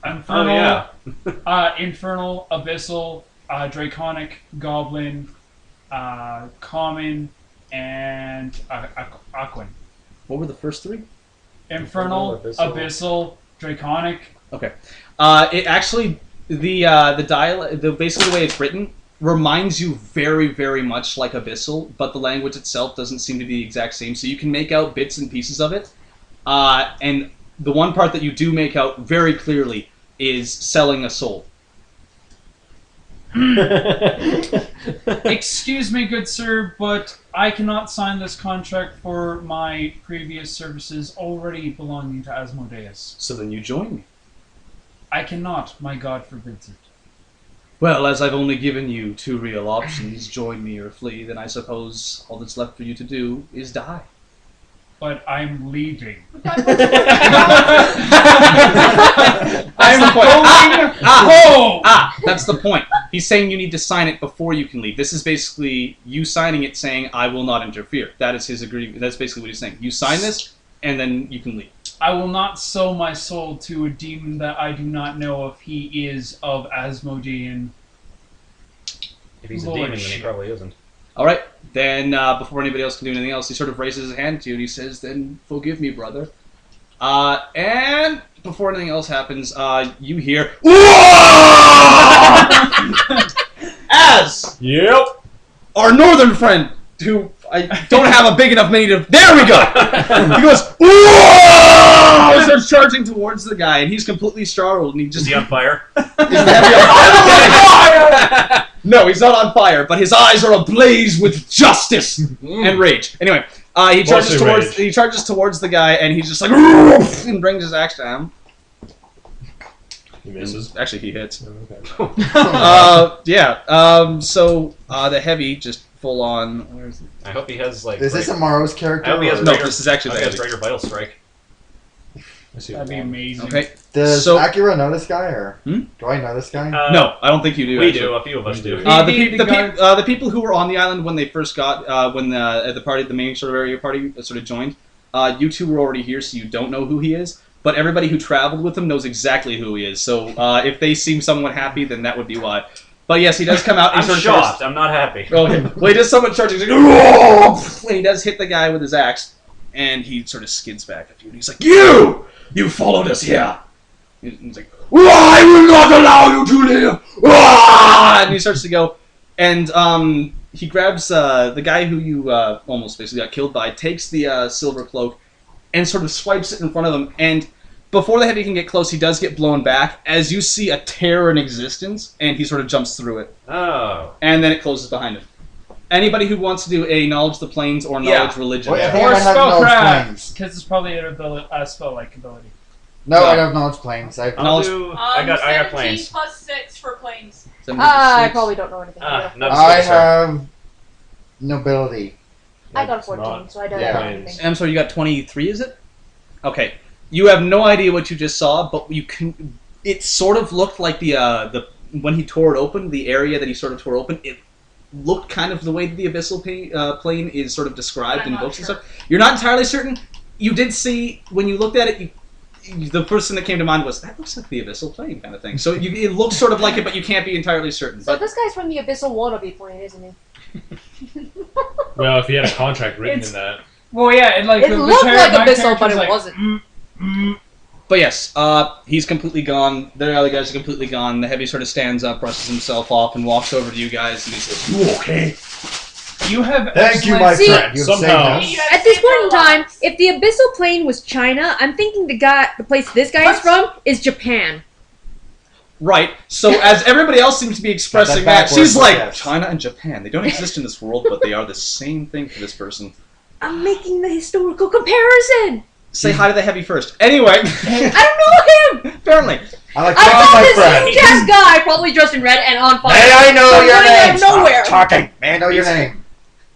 I: Infernal,
M: Oh,
I: infernal, abyssal, draconic, goblin, common, and aquan.
A: What were the first three?
I: Infernal,
M: Infernal,
I: abyssal, draconic.
A: Okay. It actually the dialect, basically the way it's written reminds you very, very much like Abyssal, but the language itself doesn't seem to be the exact same. So you can make out bits and pieces of it, and the one part that you do make out very clearly is selling a soul.
I: Excuse me, good sir, but I cannot sign this contract for my previous services already belonging to Asmodeus.
A: So then you join me.
I: I cannot. My God forbids it.
A: Well, as I've only given you two real options, join me or flee, then I suppose all that's left for you to do is die.
I: But I'm leaving.
A: I'm
I: going home!
A: That's the point. He's saying you need to sign it before you can leave. This is basically you signing it saying, I will not interfere. That is his agreement. That's basically what he's saying. You sign this, and then you can leave.
I: I will not sell my soul to a demon that I do not know if he is of Asmodean.
M: If he's a demon, then he
I: lordship.
M: probably isn't.
A: All right. Then, before anybody else can do anything else, he sort of raises his hand to you, and he says, then forgive me, brother. And before anything else happens, you hear, as
C: Yep.
A: our northern friend, who I don't have a big enough mini to... There we go! He goes, "Whoa!" He starts charging towards the guy, and he's completely startled, and he just...
M: Is he on fire?
A: No, he's not on fire, but his eyes are ablaze with justice and rage. Anyway, he charges towards the guy, and he's just like, and brings his axe to him.
C: He misses.
A: Actually, he hits.
C: Okay.
A: So the heavy just full on. Where is it?
M: I hope he has like.
B: Is this Amaro's character?
M: I hope he has
B: or-
A: No,
M: greater,
A: this is actually
M: I hope he has
A: the heavy.
M: greater vital strike.
C: I see
I: That'd be
C: one.
I: amazing.
A: Okay.
B: Does
A: So-
B: Akira know this guy, or
A: Hmm?
B: do I know this guy?
A: No, I don't think you do.
M: We
A: actually.
M: do. A few of us do.
A: The people who were on the island when they first got when the party, the main sort of area party sort of joined. You two were already here, so you don't know who he is. but everybody who traveled with him knows exactly who he is. So if they seem somewhat happy, then that would be why. But yes, he does come out. And
M: I'm shocked. I'm not happy.
A: Okay. Well, he does somewhat charging. He's like, and he does hit the guy with his axe, and he sort of skids back a few. And he's like, You followed us here. He's like, I will not allow you to live. And he starts to go, and he grabs the guy who you almost basically got killed by, takes the silver cloak, and sort of swipes it in front of him. And before the heavy can get close, he does get blown back as you see a tear in existence, and he sort of jumps through it.
M: Oh.
A: And then it closes behind him. Anybody who wants to do a knowledge of the planes or knowledge religion.
B: Wait, I think
I: Or
B: I have knowledge
I: spellcraft,
B: planes.
I: because it's probably a spell-like ability.
B: No, I don't have knowledge planes.
M: I got
G: 17
M: planes.
G: plus 6 for planes.
D: I probably don't know anything about it.
B: I have nobility.
D: I got 14, so I don't know anything.
A: I'm sorry, you got 23, is it? Okay. You have no idea what you just saw, but you can. It sort of looked like the when he tore it open, the area that he sort of tore open, it looked kind of the way that the abyssal plane is sort of described in books and stuff. You're not entirely certain. You did see, when you looked at it, the person that came to mind was, that looks like the abyssal plane kind of thing. So it looks sort of like it, but you can't be entirely certain.
D: So this guy's from the abyssal wannabe plane, isn't he?
C: Well, if he had a contract written in that.
I: Well, yeah, and like
D: It looked like abyssal, but it
I: like,
D: wasn't.
A: But yes, he's completely gone. The other guys are completely gone. The heavy sort of stands up, brushes himself off, and walks over to you guys, and he says, "You okay?"
I: You have
B: Thank you, my friend. You have
C: somehow.
B: saved us.
D: At this point in time, if the abyssal plane was China, I'm thinking the place this guy is from is Japan.
A: Right. So as everybody else seems to be expressing
B: That
A: that, she's
B: backwards,
A: like,
B: yes.
A: China and Japan, they don't exist in this world, but they are the same thing for this person.
D: I'm making the historical comparison.
A: Say hi to the heavy first. Anyway.
D: I don't know him.
A: Apparently.
B: I like
D: I saw
B: my
D: this
B: friend.
D: huge ass guy, probably dressed in red and on fire.
B: May I know your
D: Coming out
B: name?
D: of nowhere.
B: Stop talking. May I know your name?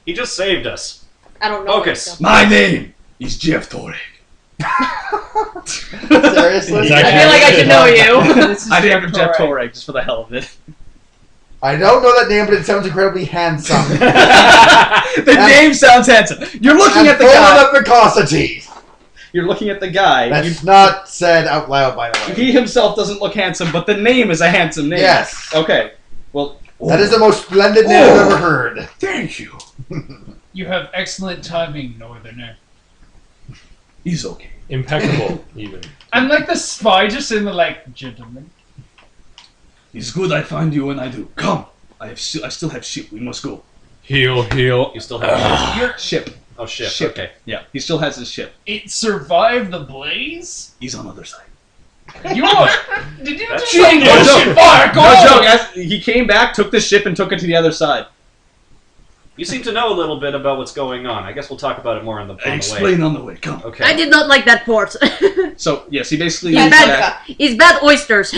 M: He just saved us.
D: I don't know.
M: Focus.
A: My name is Jeff Torek.
B: Seriously?
D: I feel like I should know you.
A: I named him Jeff Torek just for the hell of it.
B: I don't know that name, but it sounds incredibly handsome.
A: The name sounds handsome. You're looking at the
B: full
A: guy.
B: of precocity.
A: You're looking at the guy.
B: That's not said out loud, by the way.
A: He himself doesn't look handsome, but the name is a handsome name.
B: Yes.
A: Okay. Well.
B: That is the most splendid name I've ever heard.
A: Thank you.
I: You have excellent timing, Northerner.
A: He's okay.
C: Impeccable, even.
I: I'm like the spy just in the like, gentleman.
A: It's good I find you when I do. Come. I still have ship. We must go.
C: Heal.
M: You still have
I: Your
A: Ship.
M: Oh, ship.
A: Ship.
M: Okay.
A: Yeah. He still has his ship.
I: it survived the blaze?
A: He's on the other side.
I: You are, did you
M: That's
I: just say
A: no
I: no
A: joke.
I: shit fire? Go!
A: No joke. As he came back, took the ship, and took it to the other side.
M: You seem to know a little bit about what's going on. I guess we'll talk about it more on the way.
A: Explain on the way. Come.
M: Okay.
D: I did not like that port.
A: So yes, he basically.
D: He's
A: leads back.
D: bad. He's bad oysters.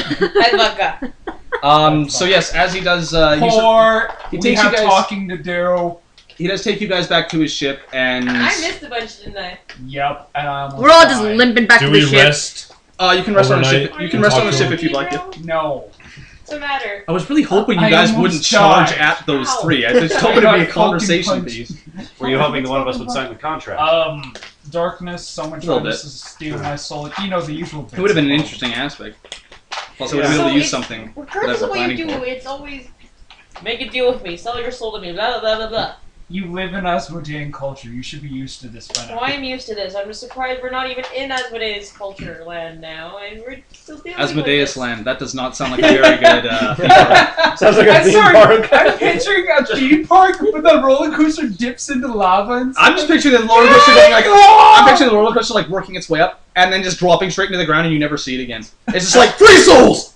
A: So yes, as he does, he
I: We
A: takes you
I: have
A: guys.
I: talking to do.
A: He does take you guys back to his ship, and
E: I missed a bunch, didn't I?
I: Yep, and I almost
D: We're all just
I: died.
D: limping back
C: Do
D: to
C: we
D: the ship.
C: rest?
A: you can rest on the
C: Overnight,
A: ship. You can rest on the ship if you'd like to.
I: No.
E: What's the matter?
A: I was really hoping you
I: I
A: guys
I: almost
A: wouldn't charge
I: died.
A: at those
E: Ow.
A: three. I was hoping
I: got
A: it'd be a
I: fucking
A: conversation
I: punched.
A: piece.
M: Were you hoping that one of us would sign the contract?
I: Darkness, someone
A: A little
I: tried to
A: bit.
I: steal my soul. You know, the usual bits.
A: It would have been an
I: of
A: interesting aspect. Plus, I would
M: Yeah.
A: have been able to
E: So
A: use
E: it's-
A: something that I
E: Regardless
A: was
E: of what you
A: planning
E: do,
A: for.
E: it's always make a deal with me, sell your soul to me, blah blah blah blah.
I: You live in Asmodean culture. You should be used to this by now.
E: Well, I'm used to this. I'm just surprised we're not even in Asmodeus culture land now, and we're still dealing with
A: Asmodeus
E: this.
A: Land. That does not sound like a very good.
M: Sounds like a
I: I'm
M: theme
I: sorry,
M: park.
I: I'm picturing a theme park where the roller coaster dips into lava and stuff.
A: I'm just picturing the roller coaster going like. I'm picturing the roller coaster like working its way up and then just dropping straight into the ground and you never see it again. It's just like free souls.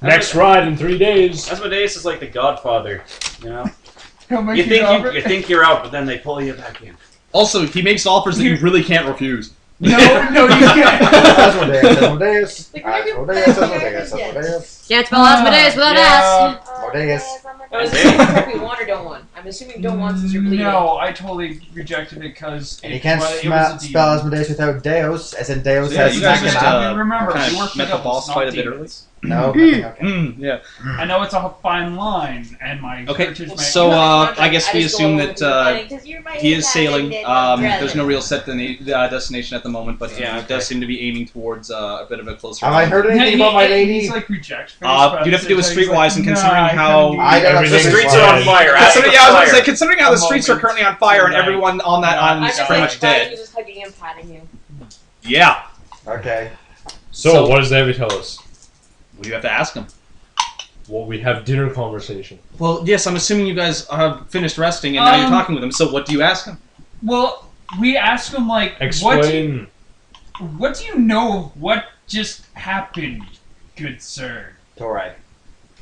C: Next ride in 3 days.
M: Asmodeus is like the Godfather, you know?
I: He'll make
M: You think
I: over.
M: you think you're out, but then they pull you back in.
A: Also, he makes offers that you really can't refuse.
I: No, you can't.
B: Asmodeus.
D: Can't spell Asmodeus without S.
B: Asmodeus.
E: Oh, is this something we want or don't want? I'm assuming don't want since you're bleeding.
I: No, I totally rejected it because
B: And you can't
I: it was a
B: spell
I: demon.
B: Asmodeus without Deus, as in Deus
A: So, yeah,
B: has
A: you guys
B: Machina.
A: just
I: remember,
A: kind
I: we
A: of
I: work
A: met the
I: with
A: boss
I: devils,
A: quite a
I: not
A: bit early.
I: demons.
B: No. Nothing, okay.
A: Yeah.
I: I know it's a fine line, and my
A: Okay.
I: characters might.
A: So I guess we assume that
H: that
A: he is sailing. There's no real set destination at the moment, but he does seem to be aiming towards a bit of a closer.
B: Have I heard anything about my lady?
I: He's like reject.
A: You'd have to do a streetwise, and considering how
F: the streets are on fire.
A: Considering, I was going to say, considering how the streets are currently on fire and everyone on that island is pretty much dead.
E: Just hugging and patting you.
A: Yeah.
B: Okay.
C: So what does David tell us?
A: What do you have to ask him?
C: Well, we have dinner conversation.
A: Well, yes, I'm assuming you guys have finished resting and now you're talking with him. So what do you ask him?
I: Well, we ask him like,
C: explain.
I: What do you know of what just happened, good sir?
B: Alright.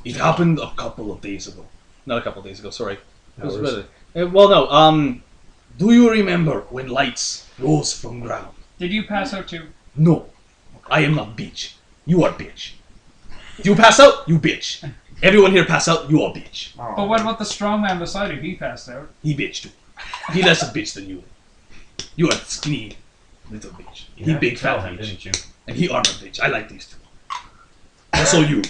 A: It happened a couple of days ago. Not a couple of days ago. Sorry.
C: Hours.
A: Well, no. Do you remember when lights rose from ground?
I: Did you pass out too?
A: No. I am not bitch. You are bitch. You pass out, you bitch. Everyone here pass out, you are bitch.
B: Oh.
I: But what about the strong man beside you? He passed out.
A: He bitch too. He less a bitch than you. You are skinny little bitch. He big fat bitch.
M: Didn't you?
A: And he armor bitch. I like these two. Also you.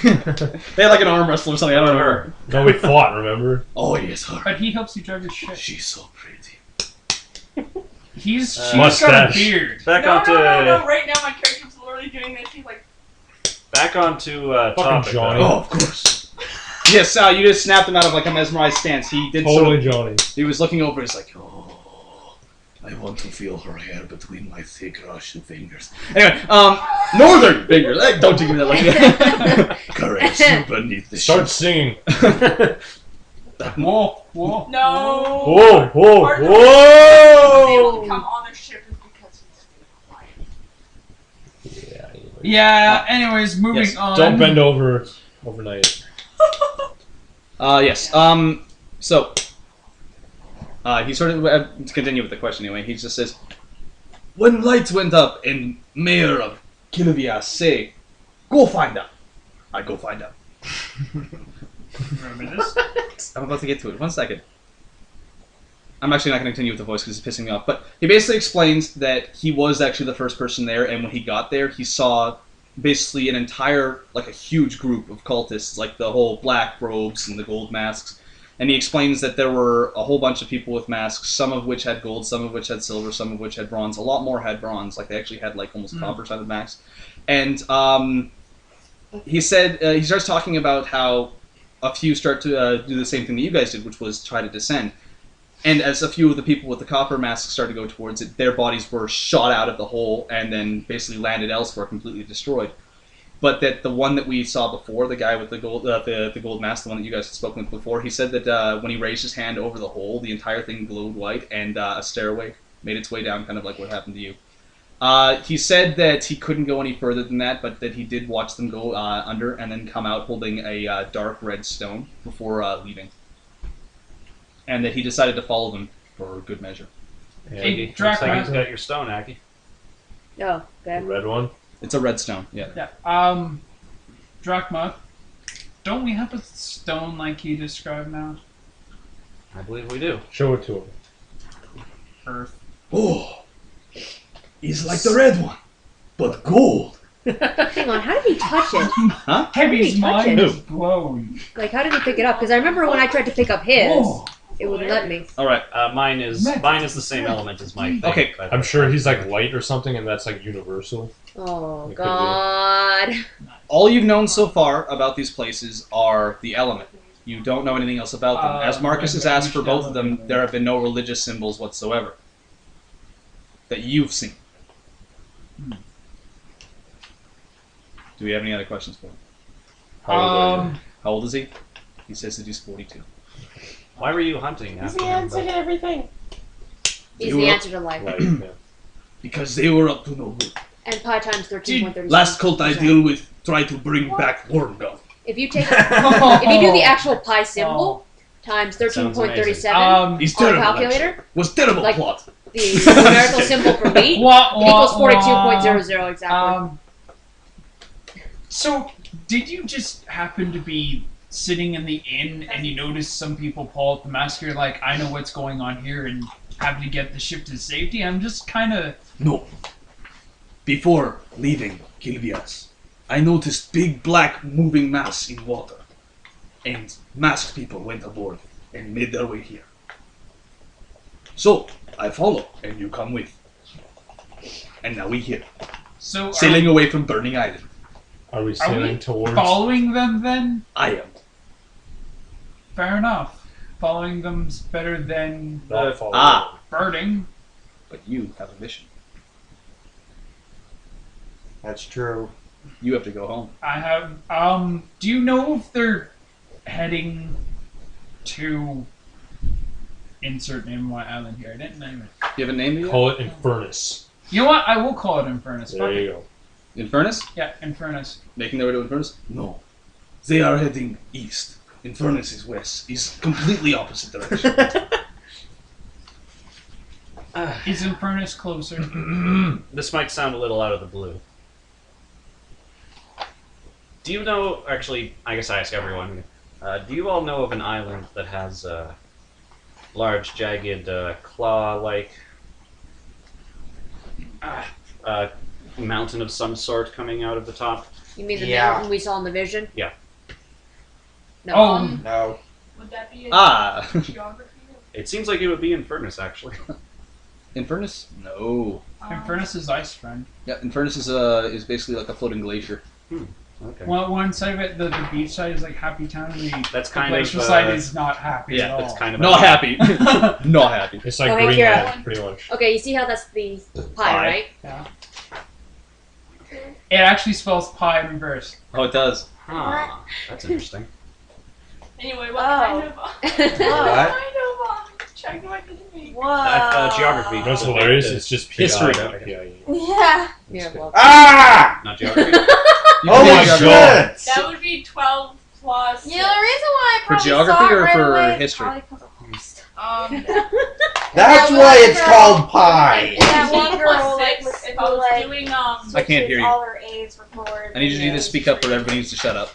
A: They had like an arm wrestler or something. I don't know.
C: No, we fought, remember?
A: Oh yes, her.
I: But he helps you drive your ship.
A: She's so pretty.
I: She's got a
C: mustache.
I: beard.
M: Back
K: No,
M: onto
K: no. Right now, my character's literally doing this. He's like,
M: back onto
C: Fucking
M: topic.
C: Johnny.
A: Oh, of course. Yes, you just snapped him out of like a mesmerized stance. He did
C: Totally
A: so.
C: Johnny.
A: He was looking over. He's like, oh, I want to feel her hair between my thick Russian fingers. Anyway, northern fingers. Don't you give me that like caress you beneath the
C: Start
A: sheet.
C: singing.
I: Whoa, whoa.
K: no.
C: Whoa, whoa,
K: Part of the reason he was able
C: whoa!
K: to come on their ship is because he's quiet.
C: Yeah, anyway.
I: Yeah. Anyways, moving
A: Yes,
I: on.
C: Don't bend over overnight.
A: Yes. So, he sort of to continue with the question anyway. He just says, when lights went up and Mayor of Kilivia say, go find out. I go find out.
I: Remember this?
A: I'm about to get to it. 1 second. I'm actually not going to continue with the voice because it's pissing me off. But he basically explains that he was actually the first person there, and when he got there, he saw basically an entire, like a huge group of cultists, like the whole black robes and the gold masks. And he explains that there were a whole bunch of people with masks, some of which had gold, some of which had silver, some of which had bronze. A lot more had bronze. Like they actually had like almost copper-sided masks. And he said he starts talking about how a few start to do the same thing that you guys did, which was try to descend. And as a few of the people with the copper masks started to go towards it, their bodies were shot out of the hole and then basically landed elsewhere, completely destroyed. But that the one that we saw before, the guy with the gold mask, the one that you guys had spoken with before, he said that when he raised his hand over the hole, the entire thing glowed white, and a stairway made its way down, kind of like what happened to you. He said that he couldn't go any further than that, but that he did watch them go under and then come out holding a dark red stone before leaving. And that he decided to follow them for good measure.
C: Yeah,
I: Hey,
M: Looks like
I: Dracula.
M: he's got your stone, Aki.
D: Oh,
C: the
D: okay.
C: red one.
A: It's a red stone, yeah.
I: Yeah. Drachma, don't we have a stone like he described now?
M: I believe we do.
C: Show it to him.
I: Earth.
A: Oh, it's like the red one, but gold.
D: Hang on, how did he touch it?
A: Huh?
I: Heavy's
D: touch
I: mind
D: it?
I: is blown.
D: Like, how did he pick it up? Because I remember when I tried to pick up his,
I: Oh.
D: it wouldn't let me.
A: All right.
M: Mine is the same element as my thing.
A: Okay.
M: but-
C: I'm sure he's like light or something, and that's like universal.
D: Oh,
C: It could be.
D: God.
A: All you've known so far about these places are the element. You don't know anything else about them. As Marcus has asked for both of them, there have been no religious symbols whatsoever that you've seen. Do we have any other questions for him?
C: How old are you?
A: How old is he? He says that he's 42.
M: Why were you hunting?
H: He's
M: after
H: the
M: him,
H: answer
M: but-
H: to everything.
D: He's
A: You
D: the
A: were-
D: answer to life.
C: Light, yeah.
A: Because they were up to no good.
D: And pi times 13.37.
A: Last cult I deal with tried to bring back Wormgun.
D: If you take, if you do the actual pi symbol times
M: Sounds
D: 13.37
A: He's
D: on the
A: terrible.
D: calculator,
A: actually. Was terrible
D: Like-
A: plot.
D: the numerical symbol for weight equals 42.00 exactly.
I: So, did you just happen to be sitting in the inn and you noticed some people pull out the mask? You're like, I know what's going on here, and happen to get the ship to safety? I'm just kind of...
A: No. Before leaving Kilvias, I noticed big black moving mass in water. And masked people went aboard and made their way here. So, I follow, and you come with. And now we here,
I: So
A: sailing away from Burning Island.
C: Are we
I: are
C: sailing
I: we
C: towards?
I: following them then?
A: I am.
I: Fair enough. Following them's better than
C: Not following.
A: Ah,
I: birding.
A: but you have a mission.
B: That's true.
A: You have to go home.
I: I have. Do you know if they're heading to insert name of my island here? I didn't name it.
A: You have a name yet?
C: Call it Infernus.
I: You know what? I will call it Infernus.
C: There
I: Fuck
C: you
I: it.
C: go.
A: Infernus?
I: Yeah, Infernus.
A: Making their way to Infernus? No. They are heading east. Infernus is west. Is completely opposite direction.
I: Is Infernus closer?
M: This might sound a little out of the blue. Do you know, actually, I guess I ask everyone, do you all know of an island that has a large, jagged, claw-like mountain of some sort coming out of the top?
D: You mean the
B: Yeah.
D: mountain we saw in the vision?
M: Yeah.
D: No.
I: Oh,
B: No.
K: Would that be a
A: Ah!
K: geography?
M: It seems like it would be Infernus, actually.
A: Infernus? No.
I: Infernus is ice friend.
A: Yeah, Infernus is basically like a floating glacier.
M: Okay.
I: Well, one side of it, the beach side is like Happy Town, and
M: That's
I: the
M: kind of,
I: glacial side is not happy at all.
M: that's kind of
A: Not happy. Not happy.
C: It's like
D: Okay,
C: Greenland,
D: Kira.
C: pretty much.
D: Okay, you see how that's the pie,
A: Pie.
D: right?
I: Yeah. It actually spells pie in reverse.
A: Oh, it does.
M: Huh. That's interesting.
K: Anyway, what
H: Oh.
K: kind of
B: What?
K: check do I need to make?
H: Whoa.
M: Geography.
C: That's hilarious. It's just
M: History.
C: PI.
H: Yeah.
D: Yeah, well.
B: Ah!
M: Not geography.
A: You
B: Oh
A: can
B: my
A: take geography.
B: god!
K: That would be 12 plus.
H: You know, the reason why I
A: For
H: probably
A: geography
H: saw it
A: or
H: right
A: for
H: away is
A: history?
H: probably 'cause of Horst.
B: That's
H: That
B: why
H: one
B: it's
H: girl-
B: called pie!
H: That one
K: 18
H: girl
K: plus
H: like
K: 6
H: was
K: if I was
H: like
K: doing
A: I can't hear you.
H: all her A's record.
A: I need you to speak up, but everybody needs to shut up.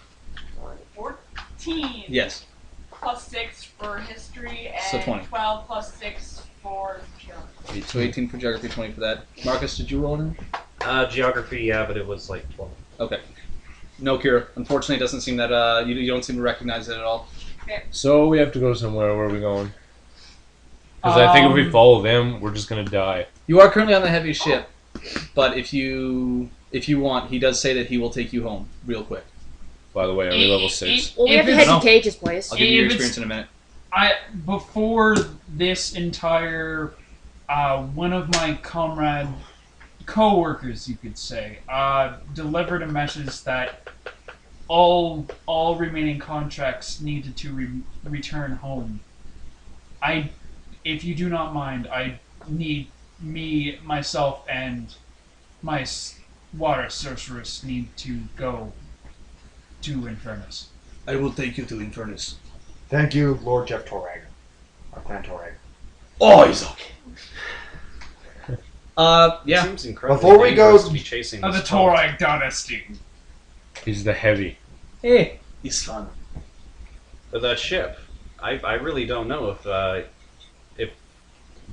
K: 14
A: Yes.
K: plus 6 for history and
A: So 20.
K: 12 plus 6 for geography.
A: So 18 for geography, 20 for that. Marcus, did you roll it in?
M: Geography, yeah, but it was like 12.
A: Okay. No, Kira. Unfortunately, it doesn't seem that you don't seem to recognize it at all.
C: So we have to go somewhere. Where are we going? Because I think if we follow them, we're just gonna die.
A: You are currently on the heavy ship, but if you want, he does say that he will take you home real quick.
C: By the way, are we level 6?
D: Well, we have to
I: If
D: head
I: it's-
D: to Cage's place.
A: I'll give you your
I: If it's-
A: experience in a minute.
I: Before this entire, one of my co-workers, you could say, delivered a message that all remaining contracts needed to return home. If you do not mind, I need myself, and my water sorceress need to go to Infernus.
A: I will take you to Infernus.
B: Thank you, Lord Jeff Torag. Or Clan Torag.
A: Oh, he's okay. Yeah.
M: Seems incredibly
B: Before we go-
M: dangerous to be chasing
I: Of the
M: this cult.
I: Torag dynasty.
C: He's the heavy.
A: Hey, he's fun.
M: But that ship, I really don't know if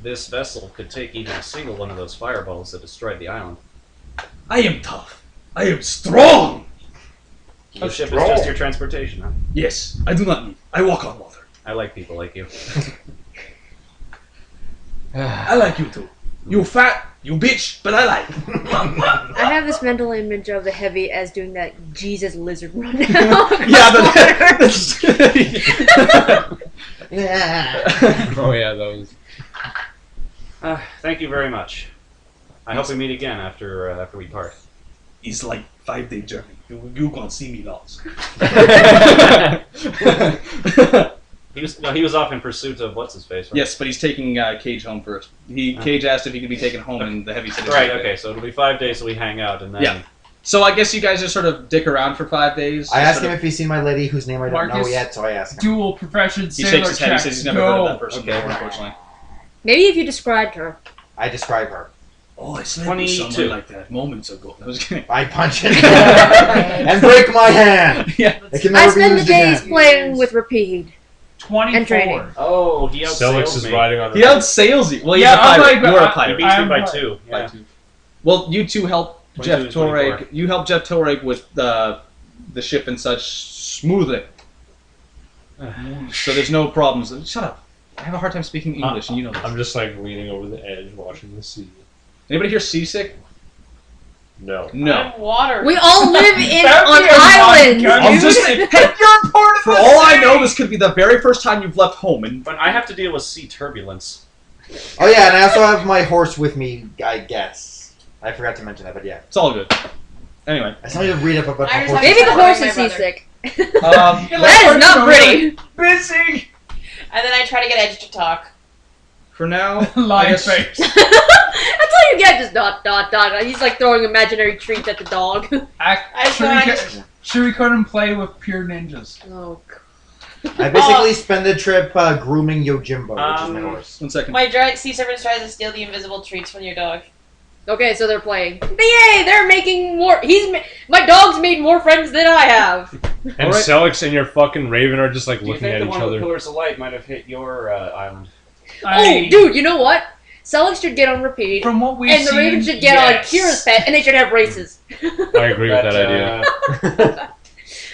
M: this vessel could take even a single one of those fireballs that destroyed the island.
A: I am tough. I am strong.
M: The ship is just your transportation, huh?
A: Yes, I do not need. I walk on water.
M: I like people like you.
A: I like you too. You fat, you bitch, but I like.
D: I have this mental image of the heavy as doing that Jesus lizard run now.
A: Yeah, that's.
C: Oh yeah, that was.
M: Thank you very much. I hope we meet again after we part.
A: It's like 5-day journey. You can't see me lost.
M: He was off in pursuit of what's his face, right?
A: Yes, but he's taking Cage home first. Cage asked if he could be taken home, and the heavy said it's
M: Right.
A: okay.
M: Okay. So it'll be 5 days, so we hang out, and then.
A: Yeah. So I guess you guys just sort of dick around for 5 days.
B: I asked
A: sort
B: him
A: of-
B: if he's seen my lady whose name I don't know
I: Marcus,
B: yet, so I asked him.
I: Dual profession
A: He
I: sailor
A: shakes his head. He
I: check.
A: says he's never heard of that
I: Go.
A: person
B: Okay.
A: before, unfortunately.
D: Maybe if you described her.
B: I describe her.
A: Oh, I slept
M: 22.
A: with someone like that moments ago. I was kidding.
B: I punch it and break my hand.
A: Yeah.
B: It can
D: I
B: never be
D: spend the
B: used
D: days
B: again.
D: playing with Rapide.
I: 24.
D: And training.
M: Oh, he
C: Celix
M: outsailed
C: is
M: me.
C: riding on the.
A: He outsails you. Well, he's
I: Yeah,
A: a pirate.
I: I'm like-
A: You're a
M: He
A: pirate.
M: beats me
I: I'm
M: by
I: like-
M: 2.
A: By
M: Yeah.
A: 2. Well, you two help Jeff
M: 22, 24.
A: Toreg, you help Jeff Toreg with the ship and such smoothly. So there's no problems. Shut up. I have a hard time speaking English, and you know this.
C: I'm just like leaning over the edge, watching the sea.
A: Anybody here seasick?
C: No.
A: No.
E: I'm water.
D: We all live in
I: That would
D: on
I: be a
D: islands.
I: fun
A: I'm
D: dude.
A: just hey,
I: You're part of
A: for
I: the
A: all I
I: sea!
A: know, this could be the very first time you've left home, and
M: But I have to deal with sea turbulence.
B: Oh yeah, and I also have my horse with me, I guess. I forgot to mention that, but yeah.
A: it's all good. Anyway,
B: I still need to read up about
E: I
B: the
E: just
B: horse.
D: Maybe the
E: My
D: horse is
E: brother.
D: seasick.
A: that
D: That is not pretty.
I: Busy!
E: And then I try to get Edge to talk.
A: for now, I
I: Lion
A: guess,
I: face.
D: That's all you get, just dot, dot, dot. He's like throwing imaginary treats at the dog.
I: Shurikun play with pure ninjas.
D: Oh, God.
B: I basically spend the trip grooming Yojimbo, which is my horse.
A: 1 second.
E: My sea serpent tries to steal the invisible treats from your dog.
D: Okay, so they're playing. But yay, they're making more. My dog's made more friends than I have.
C: And
A: Alright.
C: Selix and your fucking Raven are just like
M: Do you
C: looking
M: think
C: at
M: the
C: each
M: one with
C: other.
M: Pillars of Light might have hit your island?
D: Oh, dude, you know what? Selix should get on repeat,
I: From what we've
D: and the
I: seen,
D: Raven should get on Kira's pet, and they should have races.
C: I agree with that idea.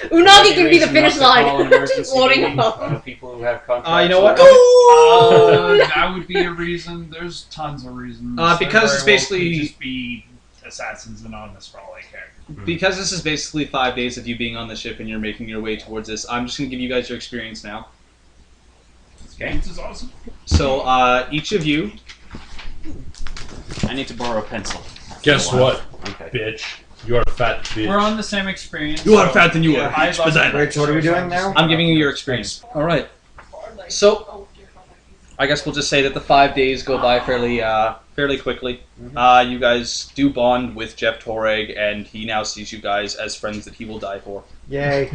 D: Unagi can be the
M: reason
D: finish
M: not to call an
D: line. Just
M: emergency
D: loading
M: meeting,
D: up.
M: people who have contracts.
A: You know what?
I: That would be a reason. There's tons of reasons.
A: Because
I: There
A: it's
I: very well
A: basically-
I: could just be Assassins Anonymous for all I care.
A: Because this is basically 5 days of you being on the ship and you're making your way towards this, I'm just going to give you guys your experience now.
I: Okay. This is awesome.
A: So, each of you...
M: I need to borrow a pencil.
C: Guess what,
M: Okay.
C: bitch? You are a fat bitch.
I: We're on the same experience.
A: You are fat than you are.
I: I love it.
B: Right, so what are we doing now?
A: I'm giving you your experience. Alright. So, I guess we'll just say that the 5 days go by fairly quickly. You guys do bond with Jeff Toreg, and he now sees you guys as friends that he will die for.
B: Yay.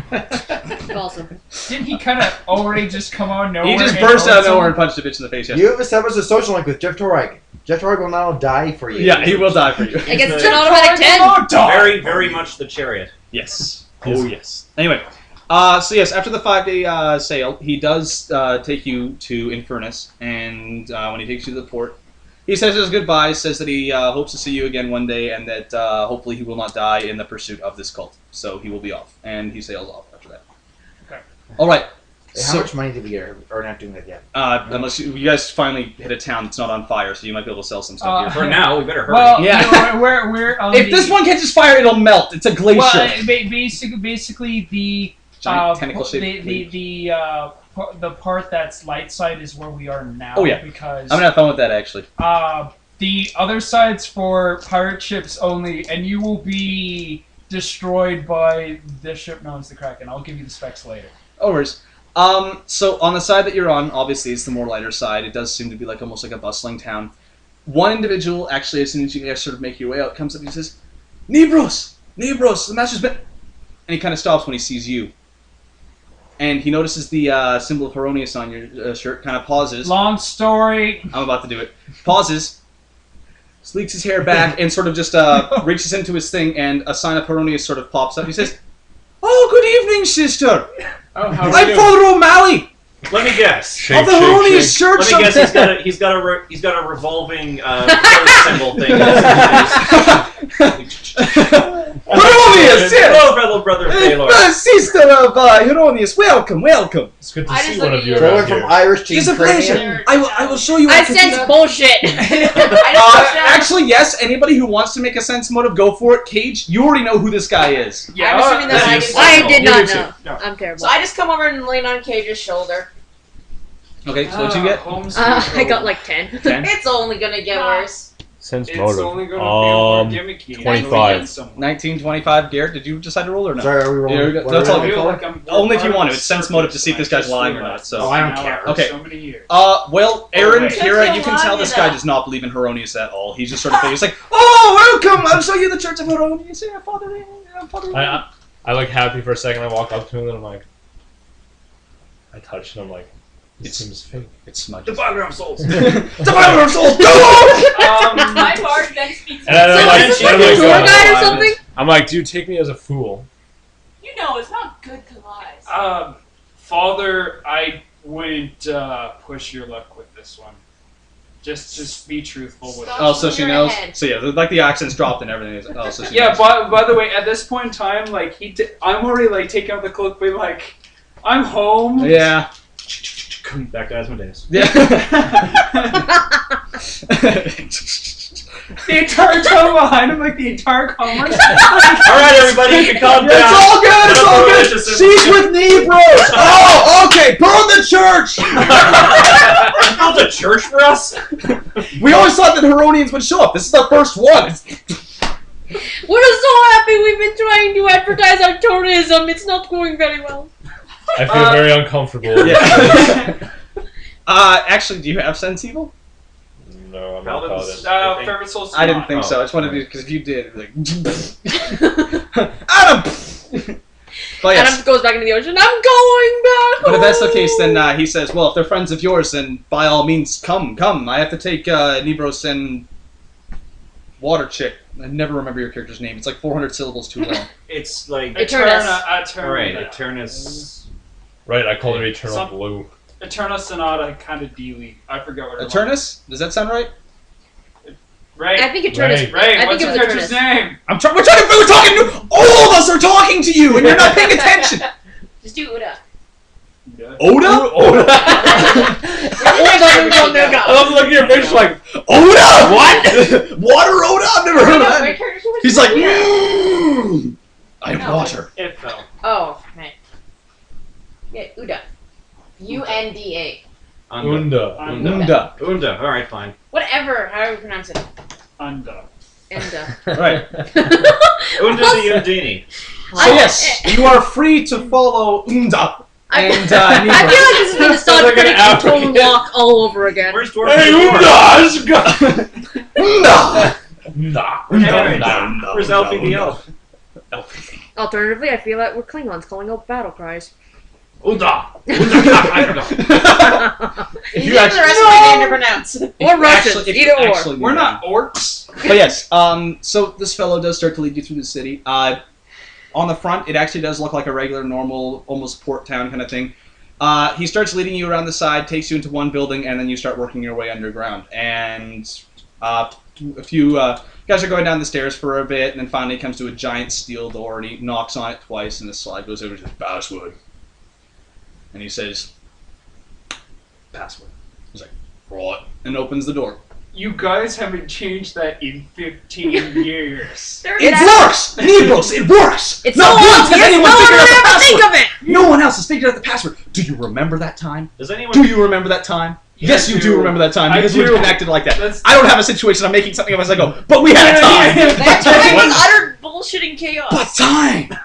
D: Awesome.
I: Didn't he kind of already just come out of nowhere?
A: He just
I: and
A: burst out of
I: told
A: nowhere and
I: someone?
A: punched a bitch in the face.
B: You have established a social link with Jeff Toreg. Jeff Toreg will now die for you.
A: Yeah, he will die for you.
D: I guess it's
M: the-
D: an automatic 10.
M: Very, very much the chariot.
A: Yes. Oh, yes. Anyway, so yes, after the 5-day sail, he does take you to Infernus, and when he takes you to the port, he says his goodbyes, says that he hopes to see you again one day, and that hopefully he will not die in the pursuit of this cult. So he will be off, and he sails off after that.
I: Okay.
A: All right.
B: Hey, how much money did we get? Or not doing that yet?
A: Unless you guys finally hit a town that's not on fire, so you might be able to sell some stuff here.
M: For now, we better hurry.
I: Well,
A: Yeah.
I: you know, we're on
A: If
I: the,
A: this one catches fire, it'll melt. It's a glacier.
I: well, basically the
A: Giant tentacle-shaped
I: the part that's light side is where we are now.
A: Oh, yeah.
I: Because
A: I'm gonna have fun with that, actually.
I: the other side's for pirate ships only, and you will be destroyed by this ship known as the Kraken. I'll give you the specs later.
A: No worries. So on the side that you're on, obviously it's the more lighter side. It does seem to be like almost like a bustling town. One individual, actually, as soon as you guys sort of make your way out, comes up and he says, Nebros! Nebros, the master's been... And he kind of stops when he sees you. And he notices the symbol of Heronius on your shirt, kind of pauses.
I: Long story.
A: I'm about to do it. Pauses, sleeks his hair back, and sort of just reaches into his thing, and a sign of Heronius sort of pops up. He says, "Oh, good evening, sister.
M: Oh, how
A: I'm Father O'Malley
M: Let me guess.
A: of the Heronius Church."
M: Let me guess. He's got a revolving symbol thing.
A: Heronius, yes.
M: Hello, fellow brother Baylor.
A: Sister of Heronius, welcome, welcome.
C: It's good to
E: I
C: see
E: just
C: one
E: look
C: of
E: at
C: you
E: you.
B: Going
C: around
B: from
C: here.
B: Irish to
A: It's a
B: Ukrainian.
A: pleasure. I will show you.
D: I
A: what to
D: sense
A: do.
D: bullshit.
A: Actually, yes. Anybody who wants to make a sense motive, go for it. Cage, you already know who this guy is.
I: Yeah,
E: I'm assuming that
D: I did not
A: You do
D: know.
M: No.
D: I'm terrible.
E: So I just come over and lean on Cage's shoulder.
A: Okay, so what'd you get?
D: I got like 10.
A: 10.
E: It's only gonna get worse.
C: Sense
I: It's
C: motive.
I: only going to be more gimmicky.
C: 25.
A: 1925. Garrett, did you decide to roll or no?
B: Sorry, are we rolling?
A: Yeah,
B: what
A: that's
B: are
A: all
B: we
A: good.
B: rolling
I: I feel
B: for?
I: like I'm
A: Only if you
I: part
A: want
I: of
A: to.
I: a
A: It's sense
I: circus
A: motive to see if this
I: and I
A: guy's
I: just
A: lying or
I: realized
A: not.
B: Oh,
A: So,
B: I don't
I: now
B: care.
I: after
A: Okay.
I: so many years.
A: well, Aaron,
E: wait.
A: Kira, you can
E: That's
A: tell
E: long
A: this guy
E: enough.
A: does not believe in Heronius at all. He's just sort of he's like, "Oh, welcome! I'll show you the Church of Heronius. Yeah, Father, Father."
C: I look happy for a second. I walk up to him and I'm like, I touch it. I'm like, it
A: It's-
C: seems fake.
A: It's smudgy.
M: Divider of souls.
A: Divider of souls, go!
K: My bard then speaks.
C: And then
D: So
C: I'm like,
D: is this
C: I'm
D: like a
C: like,
D: tour
C: oh,
D: guide or something?
C: I'm like, dude, take me as a fool.
K: You know, it's not good to lie.
I: Father, I would push your luck with this one. Just be truthful with it.
A: Oh, so she
E: You're
A: knows.
E: ahead.
A: So yeah, like the accent's dropped and everything. Oh, so she
I: Yeah,
A: knows.
I: by the way, at this point in time, like I'm already like taking out the cloak, being like, I'm home.
A: Yeah.
M: Back to Asmodeus.
A: Yeah.
I: The entire time behind him, like the entire conversation.
M: Alright, everybody, you can calm down.
A: It's all good. It's all good. She's with Nebros. Oh, okay. Burn the church.
M: You built a church for us?
A: We always thought that Heronians would show up. This is the first one.
D: We're so happy we've been trying to advertise our tourism. It's not going very well.
C: I feel very uncomfortable.
A: Yeah. Actually, do you have Sense Evil?
C: No, I'm not
M: Paladins.
C: paladin.
I: Fervent Souls.
A: I didn't think so. I just wanted to, because if you did, it'd be like, Adam. But yes.
D: Adam goes back into the ocean. I'm going back.
A: But if that's the case, then he says, "Well, if they're friends of yours, then by all means, come. I have to take Nebros and Water Chick. I never remember your character's name. It's like 400 syllables too long.
M: It's like...
I: Eternus.
M: Alright, Eternus...
C: Right, I called her Eternal
I: Some-
C: Blue.
I: Eternus Sonata kind of dealy. I forgot what it was.
A: Eternus? Does that sound right?
I: Right.
D: I think Eternus.
C: Right.
I: Ray,
D: I
I: what's
D: think
I: your
D: it was
I: character's
D: Eternus.
I: name?
A: We're talking. All of us are talking to you, and you're not paying attention.
E: Just do Uda.
A: Oda?
C: I love looking at your face like,
A: Oda? What? Water Oda? I've never heard of that. He's like, I have water.
I: It fell.
E: Oh, right. Yeah, Uda. U-N-D-A.
C: Unda.
A: Unda.
M: Alright, fine.
E: Whatever, however you pronounce it.
I: Unda.
E: Enda.
A: Right.
M: Unda the Undini.
A: So yes, you are free to follow Unda. And
D: I feel like this is going to start
C: Like an
D: putting
C: African.
D: control lock all over again.
M: Where's Dwarf?
C: Hey,
A: Unda!
M: Where's Elfie the Elf?
D: Alternatively, I feel like we're Klingons calling out battle cries.
M: Unda!
A: If
E: These
A: you
E: are the rest
A: actually,
E: of my name to pronounce.
D: Or Russians,
A: if you
D: either or.
A: actually knew
I: We're
A: that.
I: not orcs.
A: But yes, so this fellow does start to lead you through the city. On the front, it actually does look like a regular, normal, almost port town kind of thing. He starts leading you around the side, takes you into one building, and then you start working your way underground. And a few guys are going down the stairs for a bit, and then finally comes to a giant steel door, and he knocks on it twice, and the slide goes over to the password. And he says, password. He's like, right, and opens the door.
I: You guys haven't changed that in 15 years.
A: It works! Nebros, it works!
D: It's
A: Not
D: so
A: once has
D: obvious,
A: anyone
D: no one
A: figured out
D: would
A: the
D: ever
A: password!
D: think of it!
A: No one else has figured out the password. Do you remember that time?
M: Does anyone...
A: Do you remember that time? Yes, you do remember that time,
I: I
A: because we're
I: do.
A: connected like that.
I: That's-
A: I don't have a situation I'm making something up as I go, but we had a time!
E: That time was utter bullshit and chaos.
A: But time!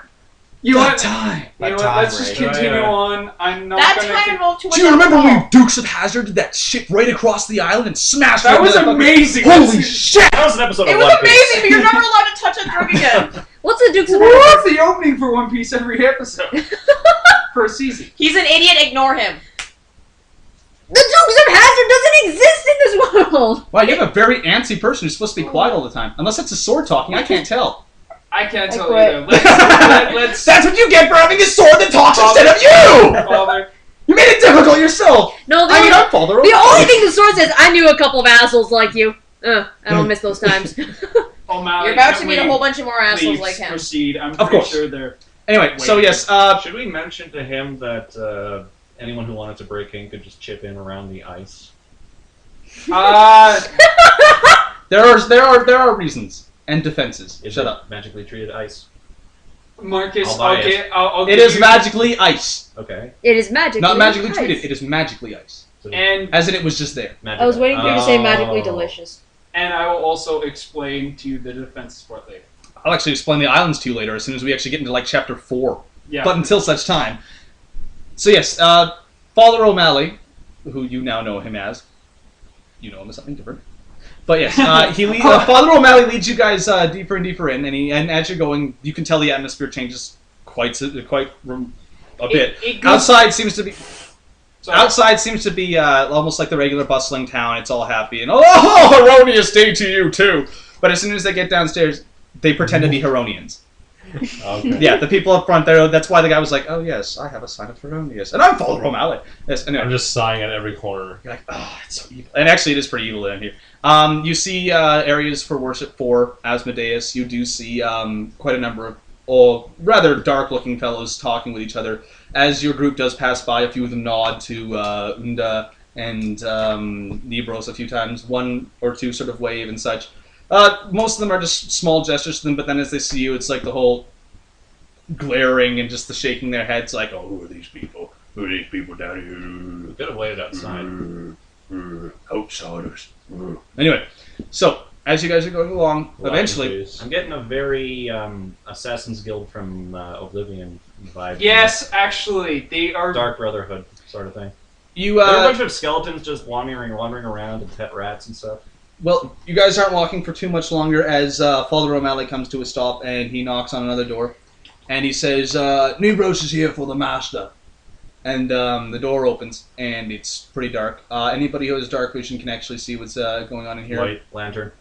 I: You know
A: But
I: what?
A: time!
I: You know
B: That
I: what? Let's
B: time,
I: just
B: right?
I: continue
C: Yeah.
I: on. I'm not
E: That
I: gonna.
E: time involved too much
A: Do you remember
E: alcohol.
A: when Dukes of Hazzard did that shit right across the island and smashed
I: That
A: it
I: was
A: into
I: amazing.
A: Holy
I: That's-
A: shit!
M: That was an episode
E: It
M: of
E: was
M: One Piece.
E: amazing, but you're never allowed to touch a drug again.
D: What's the Dukes of
I: We're
D: Hazzard?
I: off the opening for One Piece every episode for a season.
E: He's an idiot, ignore him.
D: The Dukes of Hazzard doesn't exist in this world!
A: Wow, you have a very antsy person who's supposed to be quiet all the time. Unless it's a sword talking, I can't tell.
I: I can't
D: I
I: tell
D: quit.
I: either. Let's
A: That's what you get for having a sword that talks instead of you!
I: Father.
A: You made it difficult yourself!
D: No,
A: I mean, I'm Father.
D: the only thing the sword says, I knew a couple of assholes like you. I don't miss those times.
I: O'Malley,
E: You're about to
I: can
E: meet a
I: we
E: whole bunch of more assholes
I: please
E: like him.
I: proceed. I'm
A: Of
I: pretty
A: course.
I: sure they're.
A: Anyway, so
I: Wait.
A: yes,
M: Should we mention to him that anyone who wanted to break in could just chip in around the ice?
A: there are reasons and defenses.
M: Is
A: Shut
M: it
A: up.
M: magically treated ice?
I: Marcus,
M: I'll buy
I: I'll
M: it.
I: get. I'll
A: It
I: give
A: is
I: you-
A: magically ice.
M: Okay.
D: It is magically
A: Not magically
D: ice.
A: treated, it is magically ice.
M: So
I: And
A: As in it was just there.
M: magic
D: I was waiting for you to say
M: Oh.
D: magically delicious.
I: and I will also explain to you the defense sport later.
A: I'll actually explain the islands to you later as soon as we actually get into like chapter 4.
I: Yeah.
A: But until such time. So yes, Father O'Malley, who you now know him as, you know him as something different. But yes, Father O'Malley leads you guys deeper and deeper in, and as you're going, you can tell the atmosphere changes quite a bit.
I: It goes,
A: Outside seems to be
I: sorry.
A: outside seems to be almost like the regular bustling town. It's all happy and oh, Heronius day to you too. But as soon as they get downstairs, they pretend to be Heronians.
C: Okay.
A: Yeah, the people up front there. That's why the guy was like, "Oh yes, I have a sign of Theronius, and I'm Father O'Malley." Yes, anyway.
C: I'm just sighing at every corner.
A: You're like, "Oh, it's so evil." And actually, it is pretty evil down here. You see areas for worship for Asmodeus. You do see quite a number of rather dark-looking fellows talking with each other. As your group does pass by, a few of them nod to Unda and Nebros a few times. One or two sort of wave and such. Most of them are just small gestures to them, but then as they see you, it's like the whole glaring and just the shaking their heads like, "Oh, who are these people? Who are these people down here?
M: Could have waited outside.
A: Outsiders." Anyway, so as you guys are going along, eventually...
M: I'm getting a very Assassin's Guild from Oblivion vibe.
I: Yes, actually, they are...
M: Dark Brotherhood sort of thing.
A: You,
M: there are a bunch of skeletons just wandering around and pet rats and stuff.
A: Well, you guys aren't walking for too much longer as Father O'Malley comes to a stop and he knocks on another door. And he says, Nebros is here for the master. And the door opens, and it's pretty dark. Anybody who has dark vision can actually see what's going on in here.
M: Light, lantern.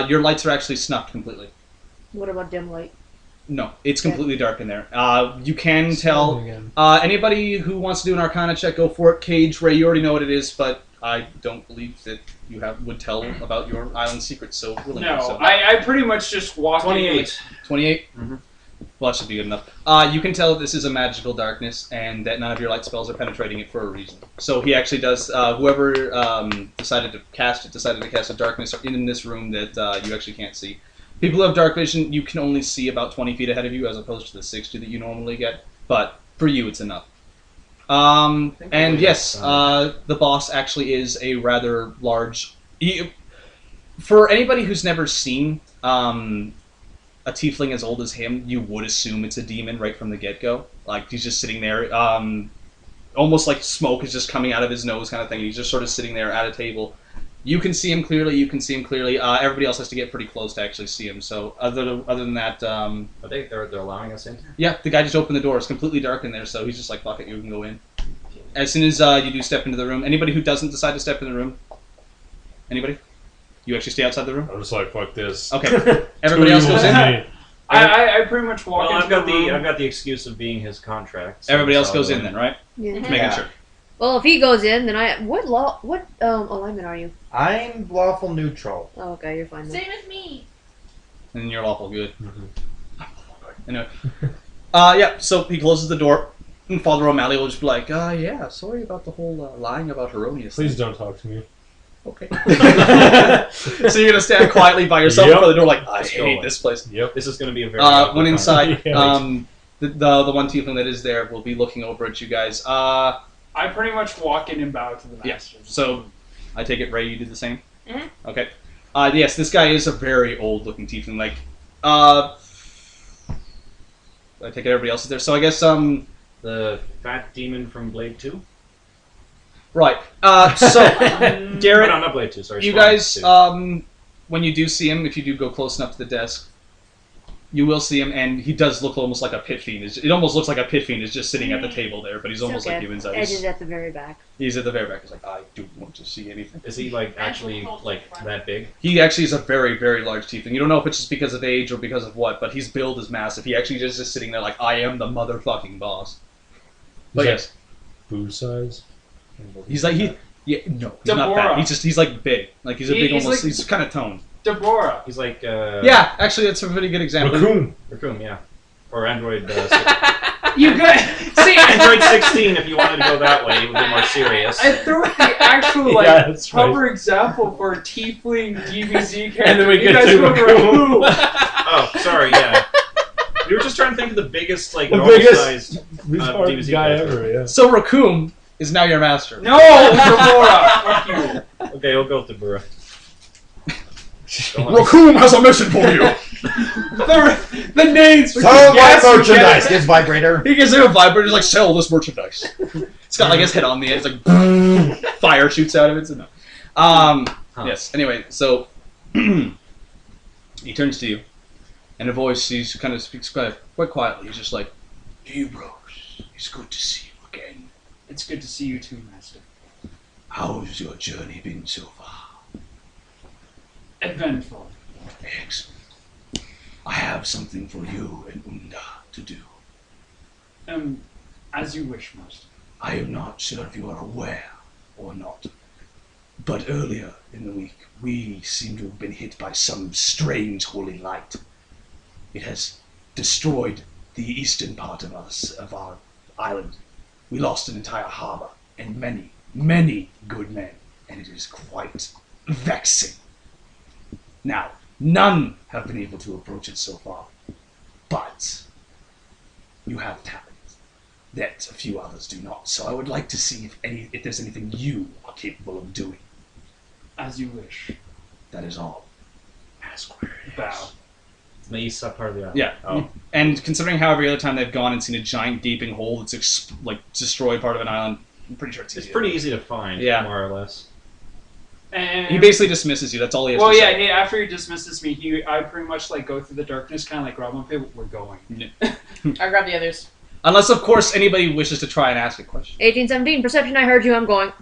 A: Your lights are actually snuffed completely.
D: What about dim light?
A: No, it's completely dark in there. You can tell. Anybody who wants to do an Arcana check, go for it. Cage, Ray, you already know what it is, but I don't believe that you would tell about your island secrets so willingly.
I: No,
A: so.
I: I pretty much just walked
M: 28.
A: 28? Mm-hmm. Well, that should be good enough. You can tell that this is a magical darkness and that none of your light spells are penetrating it for a reason. So he actually does, whoever decided to cast a darkness in this room that you actually can't see. People who have dark vision, you can only see about 20 feet ahead of you as opposed to the 60 that you normally get. But for you, it's enough. And yes, the boss actually is a rather large... for anybody who's never seen a tiefling as old as him, you would assume it's a demon right from the get-go. Like, he's just sitting there, almost like smoke is just coming out of his nose kind of thing. He's just sort of sitting there at a table. You can see him clearly, everybody else has to get pretty close to actually see him. So other than that... Are
M: they're allowing us in?
A: Yeah, the guy just opened the door. It's completely dark in there, so he's just like, fuck it, you can go in. As soon as you do step into the room, anybody who doesn't decide to step in the room? Anybody? You actually stay outside the room?
C: I'm just like, fuck this.
A: Okay. Everybody else goes in?
I: I pretty much walk into the room.
M: I've got the excuse of being his contract. So
A: everybody else goes in then, right?
D: Yeah.
A: Just making sure.
D: Well, if he goes in, then what alignment are you?
B: I'm lawful neutral.
D: Oh, okay, you're fine then.
G: Same as me.
A: And you're lawful good.
C: Mm-hmm.
A: Anyway. Yeah, so he closes the door, and Father O'Malley will just be like, yeah, sorry about the whole lying about Heronius.
C: Please don't talk to me.
A: Okay. So you're gonna stand quietly by yourself in front of the door, like, I hate this place.
C: Yep.
M: This is gonna be a very.
A: When inside,
C: Yeah.
A: the one tiefling that is there will be looking over at you guys.
I: I pretty much walk in and bow to the master.
A: Yeah. So I take it, Ray, you do the same.
E: Mhm.
A: Okay. Yes, this guy is a very old-looking tiefling. Like, I take it everybody else is there. So I guess
M: the fat demon from Blade 2.
A: Right. So Garrett,
M: no, not Blade 2. Sorry.
A: you
M: Spawn
A: guys,
M: 2.
A: when you do see him, if you do go close enough to the desk, you will see him, and he does look almost like a pit fiend. It almost looks like a pit fiend is just sitting at the table there, but he's almost like you inside.
D: Edge is at the very back.
A: He's at the very back. He's like, I don't want to see anything.
M: Is he like actually like that big?
A: He actually is a very, very large tiefling. You don't know if it's just because of age or because of what, but his build is massive. He actually just is sitting there like, I am the motherfucking boss. But yes,
C: Boo size.
A: he's like no, he's not
I: Deborah.
A: bad. He's like big. Like he's a big almost. He's kind of toned.
I: Deborah.
M: He's like.
A: Yeah, actually, that's a pretty good example.
M: Raccoon, yeah. Or Android.
I: You good? See,
M: Android 16, if you wanted to go that way, it would be more serious.
I: I threw the actual proper example for a tiefling DBZ character.
C: And then we
I: you
C: get
I: guys
C: to
I: go for
C: Raccoon.
M: Oh, sorry, yeah. We were just trying to think of the biggest, like,
C: The
M: normal-sized
C: DBZ guy ever, yeah.
A: So Raccoon is now your master.
I: No, Deborah. Fuck you.
M: Okay, we'll go with Deborah.
A: Raccoon has a mission for you. the names.
B: Sell my merchandise. Gives vibrator.
A: He gives him a vibrator. He's like, sell this merchandise. It's got like his head on the end. It's like boom, fire shoots out of it. So no. Yes. Anyway, so he turns to you, and a voice he kind of speaks quite quietly. He's just like, Hebrews, it's good to see you again.
I: It's good to see you too, Master.
A: How's your journey been so far?
I: Eventful.
A: Excellent. I have something for you and Unda to do.
I: As you wish, Master.
A: I am not sure if you are aware or not, but earlier in the week, we seem to have been hit by some strange holy light. It has destroyed the eastern part of our island. We lost an entire harbor and many, many good men, and it is quite vexing. Now, none have been able to approach it so far, but you have talent that a few others do not. So I would like to see if there's anything you are capable of doing.
I: As you wish.
A: That is all. Ask where it is.
I: Bow.
M: The east side part of the island.
A: Yeah.
M: Oh.
A: And considering how every other time they've gone and seen a giant gaping hole that's destroyed part of an island, I'm pretty sure
M: It's pretty easy to find,
A: Yeah.
M: more or less.
I: And
A: He basically dismisses you. That's all he has
I: well,
A: to
I: yeah.
A: say.
I: After he dismisses me, I pretty much like go through the darkness, kind of like grab him. Hey, we're going.
E: I grab the others.
A: Unless, of course, anybody wishes to try and ask a question.
D: 1817. Perception. I heard you. I'm going.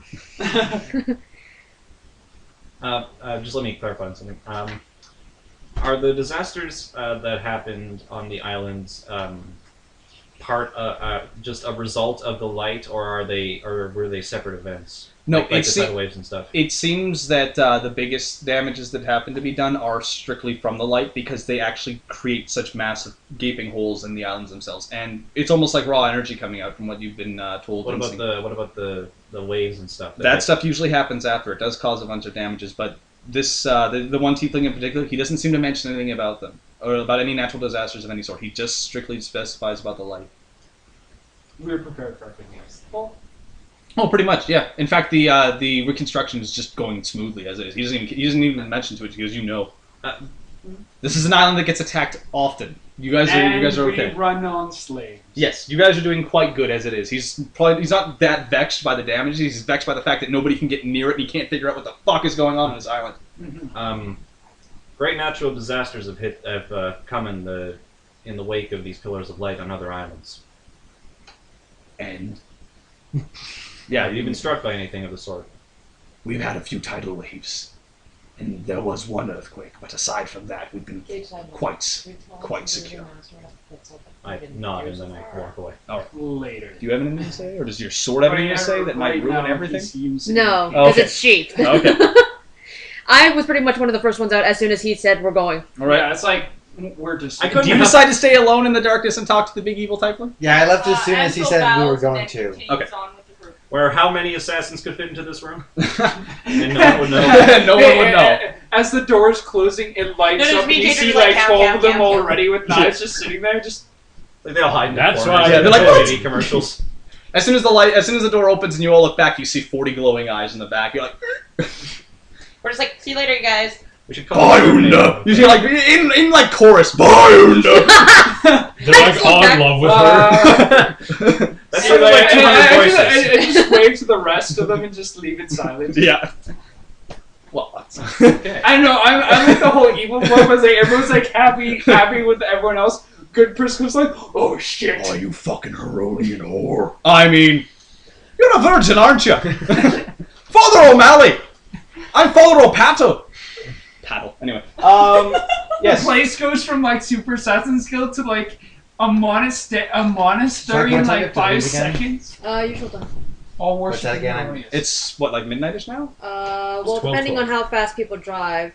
M: Just let me clarify on something. Are the disasters that happened on the islands just a result of the light, or were they separate events?
A: No,
M: like the tidal waves and stuff.
A: It seems that the biggest damages that happen to be done are strictly from the light, because they actually create such massive gaping holes in the islands themselves, and it's almost like raw energy coming out from what you've been told.
M: What about the waves and stuff?
A: That stuff usually happens after. It does cause a bunch of damages, but this the one tiefling in particular, he doesn't seem to mention anything about them or about any natural disasters of any sort. He just strictly specifies about the light.
I: We were prepared for everything else.
A: Oh, pretty much, yeah. In fact, the reconstruction is just going smoothly as it is. He doesn't even mention to it. He goes, you know, this is an island that gets attacked often. You guys are okay.
I: We run on slaves.
A: Yes, you guys are doing quite good as it is. He's not that vexed by the damage. He's vexed by the fact that nobody can get near it. And he can't figure out what the fuck is going on this island.
M: Great natural disasters have come in the wake of these pillars of light on other islands.
A: And
M: yeah, have you been struck by anything of the sort?
A: We've had a few tidal waves, and there was one earthquake. But aside from that, we've been quite secure.
M: I nod and then I walk away.
A: All right.
I: Later.
A: Do you have anything to say, or does your sword have anything to say that might ruin everything?
D: No, because
A: Oh, okay.
D: it's sheathed.
A: Okay.
D: I was pretty much one of the first ones out as soon as he said we're going.
A: All right.
I: Yeah, it's like we're just.
A: Do you decide to stay alone in the darkness and talk to the big evil typling?
B: Yeah, I left as soon as he said we were going to.
A: Okay.
M: Where how many assassins could fit into this room? And no one would know.
A: No one would know.
I: As the door's closing, it lights
E: No,
I: up, and you
E: just
I: see
E: like,
I: like
E: count,
I: 12
E: count,
I: of them
E: count,
I: already with knives just sitting there, just.
M: Like they all hide in the
C: That's
M: corners.
C: why
A: Yeah, they're like, what?
M: TV commercials.
A: As soon as the door opens and you all look back, you see 40 glowing eyes in the back. You're like,
E: We're just like, see you later, you guys.
M: We should call
A: Biunda! You see, like, in like chorus, Biunda!
C: They're like all in love with her.
M: That's
I: And
M: like 200
I: I
M: voices.
I: just wave to the rest of them and just leave it silent.
A: Yeah. Well,
M: Okay.
I: I know, I'm like the whole evil one, but like, everyone's like happy with everyone else. Good person was like, oh shit.
A: oh, you fucking Herodian whore. I mean, you're a virgin, aren't you? Father O'Malley! I'm Father O'Pato! Paddle. Anyway.
I: The
A: Yes.
I: place goes from like Super Assassin's Guild to like a monastery in
B: what's
I: like
B: that
I: 5
B: again?
I: seconds.
D: Usual time.
I: All
B: What's that
I: worship
B: again?
I: Glorious.
A: It's, what, like midnightish now?
D: Well,
C: 12,
D: depending
C: 12.
D: on how fast people drive,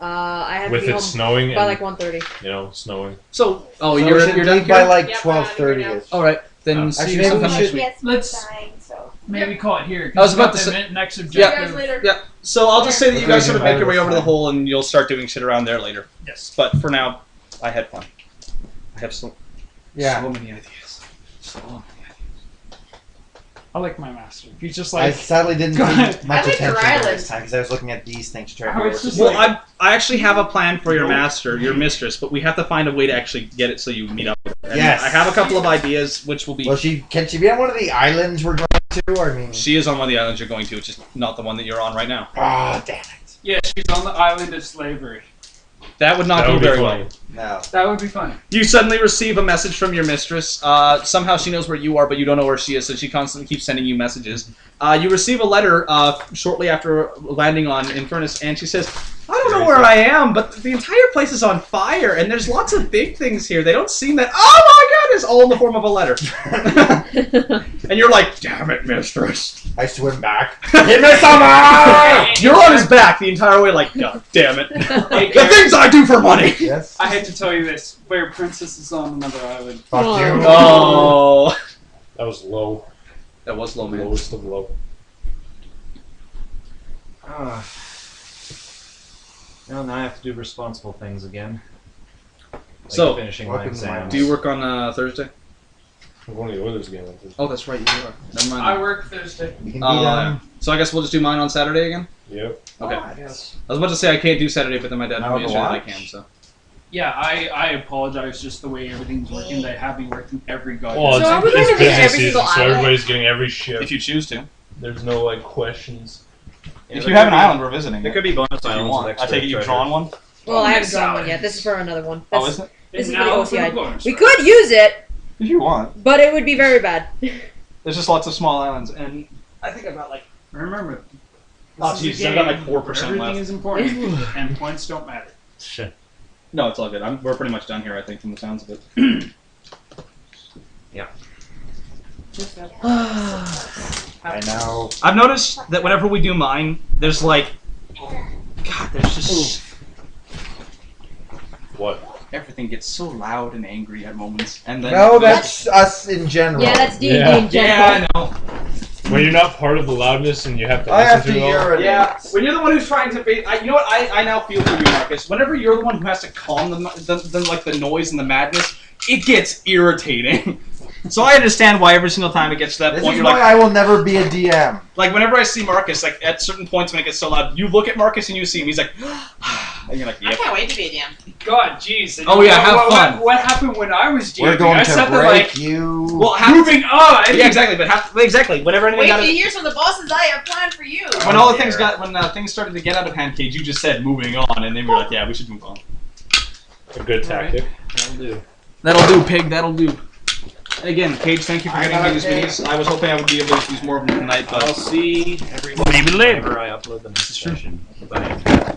D: I have
C: With
D: to be
C: it
D: home
C: snowing
D: by
C: and
D: like 1:30.
C: snowing.
A: So,
B: So
A: you're
B: we should
A: done
B: leave by
A: here?
B: like
E: Yep,
B: 12:30ish.
A: Alright, then see
B: Actually,
A: you
B: maybe we
A: sometime next
B: should-
A: week.
H: Yes,
D: Let's-
H: dying, so.
I: Maybe call it here.
A: I was about to
I: the
A: say-
I: next
A: Yeah.
I: objective.
G: See you guys later.
A: Yeah, so I'll just say that you guys sort of make your way over to the
B: Fine.
A: hole and you'll start doing shit around there later.
I: Yes.
A: But for now, I had fun. I have so
B: Yeah.
A: many ideas. So many ideas.
I: I like my master. He's just
B: I
I: like.
B: sadly didn't
I: Go
B: pay
I: ahead.
B: much
E: I like
B: attention
E: your
B: during
E: island.
B: this time because I was looking at these things to try to
I: I
B: figure
I: was
B: out what
I: just
B: to
A: Well,
B: do.
A: I actually have a plan for your master, your mistress, but we have to find a way to actually get it so you meet up with her. And
B: Yes.
A: I have a couple of ideas, which will be...
B: Well, can she be on one of the islands we're going to? Or I mean,
A: She is on one of the islands you're going to, which is not the one that you're on right now.
B: ah, damn it.
I: Yeah, she's on the island of slavery.
A: That would not
C: That
A: go
C: would be
A: very
C: funny.
A: well.
B: No.
I: That would be fun.
A: You suddenly receive a message from your mistress. Somehow she knows where you are, but you don't know where she is, so she constantly keeps sending you messages. You receive a letter shortly after landing on Infernus, and she says, I don't know where I am, but the entire place is on fire, and there's lots of big things here. They don't seem that... Oh my god! It's all in the form of a letter. And you're like, damn it, mistress.
B: I swim back.
A: Give me some money! You're on his back the entire way like, god damn it. The things I do for money!
B: Yes.
I: I hate to tell you this, but your princess is on another island.
B: Fuck you.
A: Oh.
C: That was low.
A: That was low, man.
C: Lowest of low.
N: Well, now I have to do responsible things again. Like
A: So,
N: finishing my exams.
A: do you work on Thursday?
C: I'm going to the Oilers game.
A: Oh, that's right, you are. Never mind.
I: I work Thursday.
B: You can be done.
A: So I guess we'll just do mine on Saturday again?
C: Yep.
A: Okay.
B: I guess.
A: I was about to say I can't do Saturday, but then my dad
B: Now
A: told me
B: to
A: yesterday that I
B: watch?
A: can, so.
I: Yeah, I apologize. Just the way everything's working, they have me working every goddamn.
C: Well,
D: So are we going to
C: it's
D: visit
C: busy
D: every
C: season,
D: single
C: so
D: island?
C: everybody's getting every shift.
A: If you choose to.
C: There's no like questions.
A: If you have an island, we're visiting.
N: There could be bonus
A: If you
N: islands
A: want.
N: with
A: I
N: extra
A: take it you've
N: treasure.
A: drawn one?
D: Well, I haven't
I: Yes,
D: drawn one
I: Alex.
D: yet. This is for another one.
A: Oh, is it?
D: This is
I: And
D: for the
I: now for the
D: OCI.
I: bonus
D: We
I: round.
D: could use it,
A: If you want.
D: but it would be very bad.
A: There's just lots of small islands, and I think I've got like...
I: Remember,
A: Oh,
I: this is a
A: Jesus, I've got like
I: game
A: 4%
I: where Everything
A: left.
I: is important, and points don't matter.
N: Shit.
A: No, it's all good. We're pretty much done here, I think, from the sounds of it.
B: I know.
A: I've noticed that whenever we do mine, there's like... God, there's just...
C: What?
A: Everything gets so loud and angry at moments, and then...
B: No, that's us in general.
D: Yeah, that's D&D
C: Yeah.
D: in general.
A: Yeah, I know.
C: When you're not part of the loudness and you have to
B: I
C: listen
B: have to
C: to it all.
B: urinate.
A: Yeah, when you're the one who's trying to be... you know what? I now feel for you, Marcus. Whenever you're the one who has to calm the noise and the madness, it gets irritating. So I understand why every single time it gets to that
B: This
A: point,
B: is
A: you're
B: why
A: like...
B: I will never be a DM.
A: Like, whenever I see Marcus, like, at certain points when it gets so loud, you look at Marcus and you see him, he's like... and you're like,
E: I
A: yep.
E: can't wait to be a DM.
I: God, jeez. and
A: Oh, yeah, have fun.
I: What happened when I was GMing?
B: We're going
I: I
B: to
I: sat there
B: break
I: like,
B: you.
A: Well,
I: moving on.
A: Yeah, exactly, but exactly. Whenever anything
E: Wait
A: got...
E: till you hear some of the bosses I have planned for you.
A: When all the things got... When things started to get out of hand, Cage, you just said, moving on, and then we were like, yeah, we should move on.
C: A good tactic.
N: That'll do.
A: That'll do, Pig, that'll do. Again, Cage, thank you for
B: I
A: getting me
B: got
A: these
B: it,
A: minis. I was hoping I would be able to use more of them tonight, but...
N: I'll see everyone
C: Maybe later.
N: whenever I upload the next
A: is true.
N: session. Bye.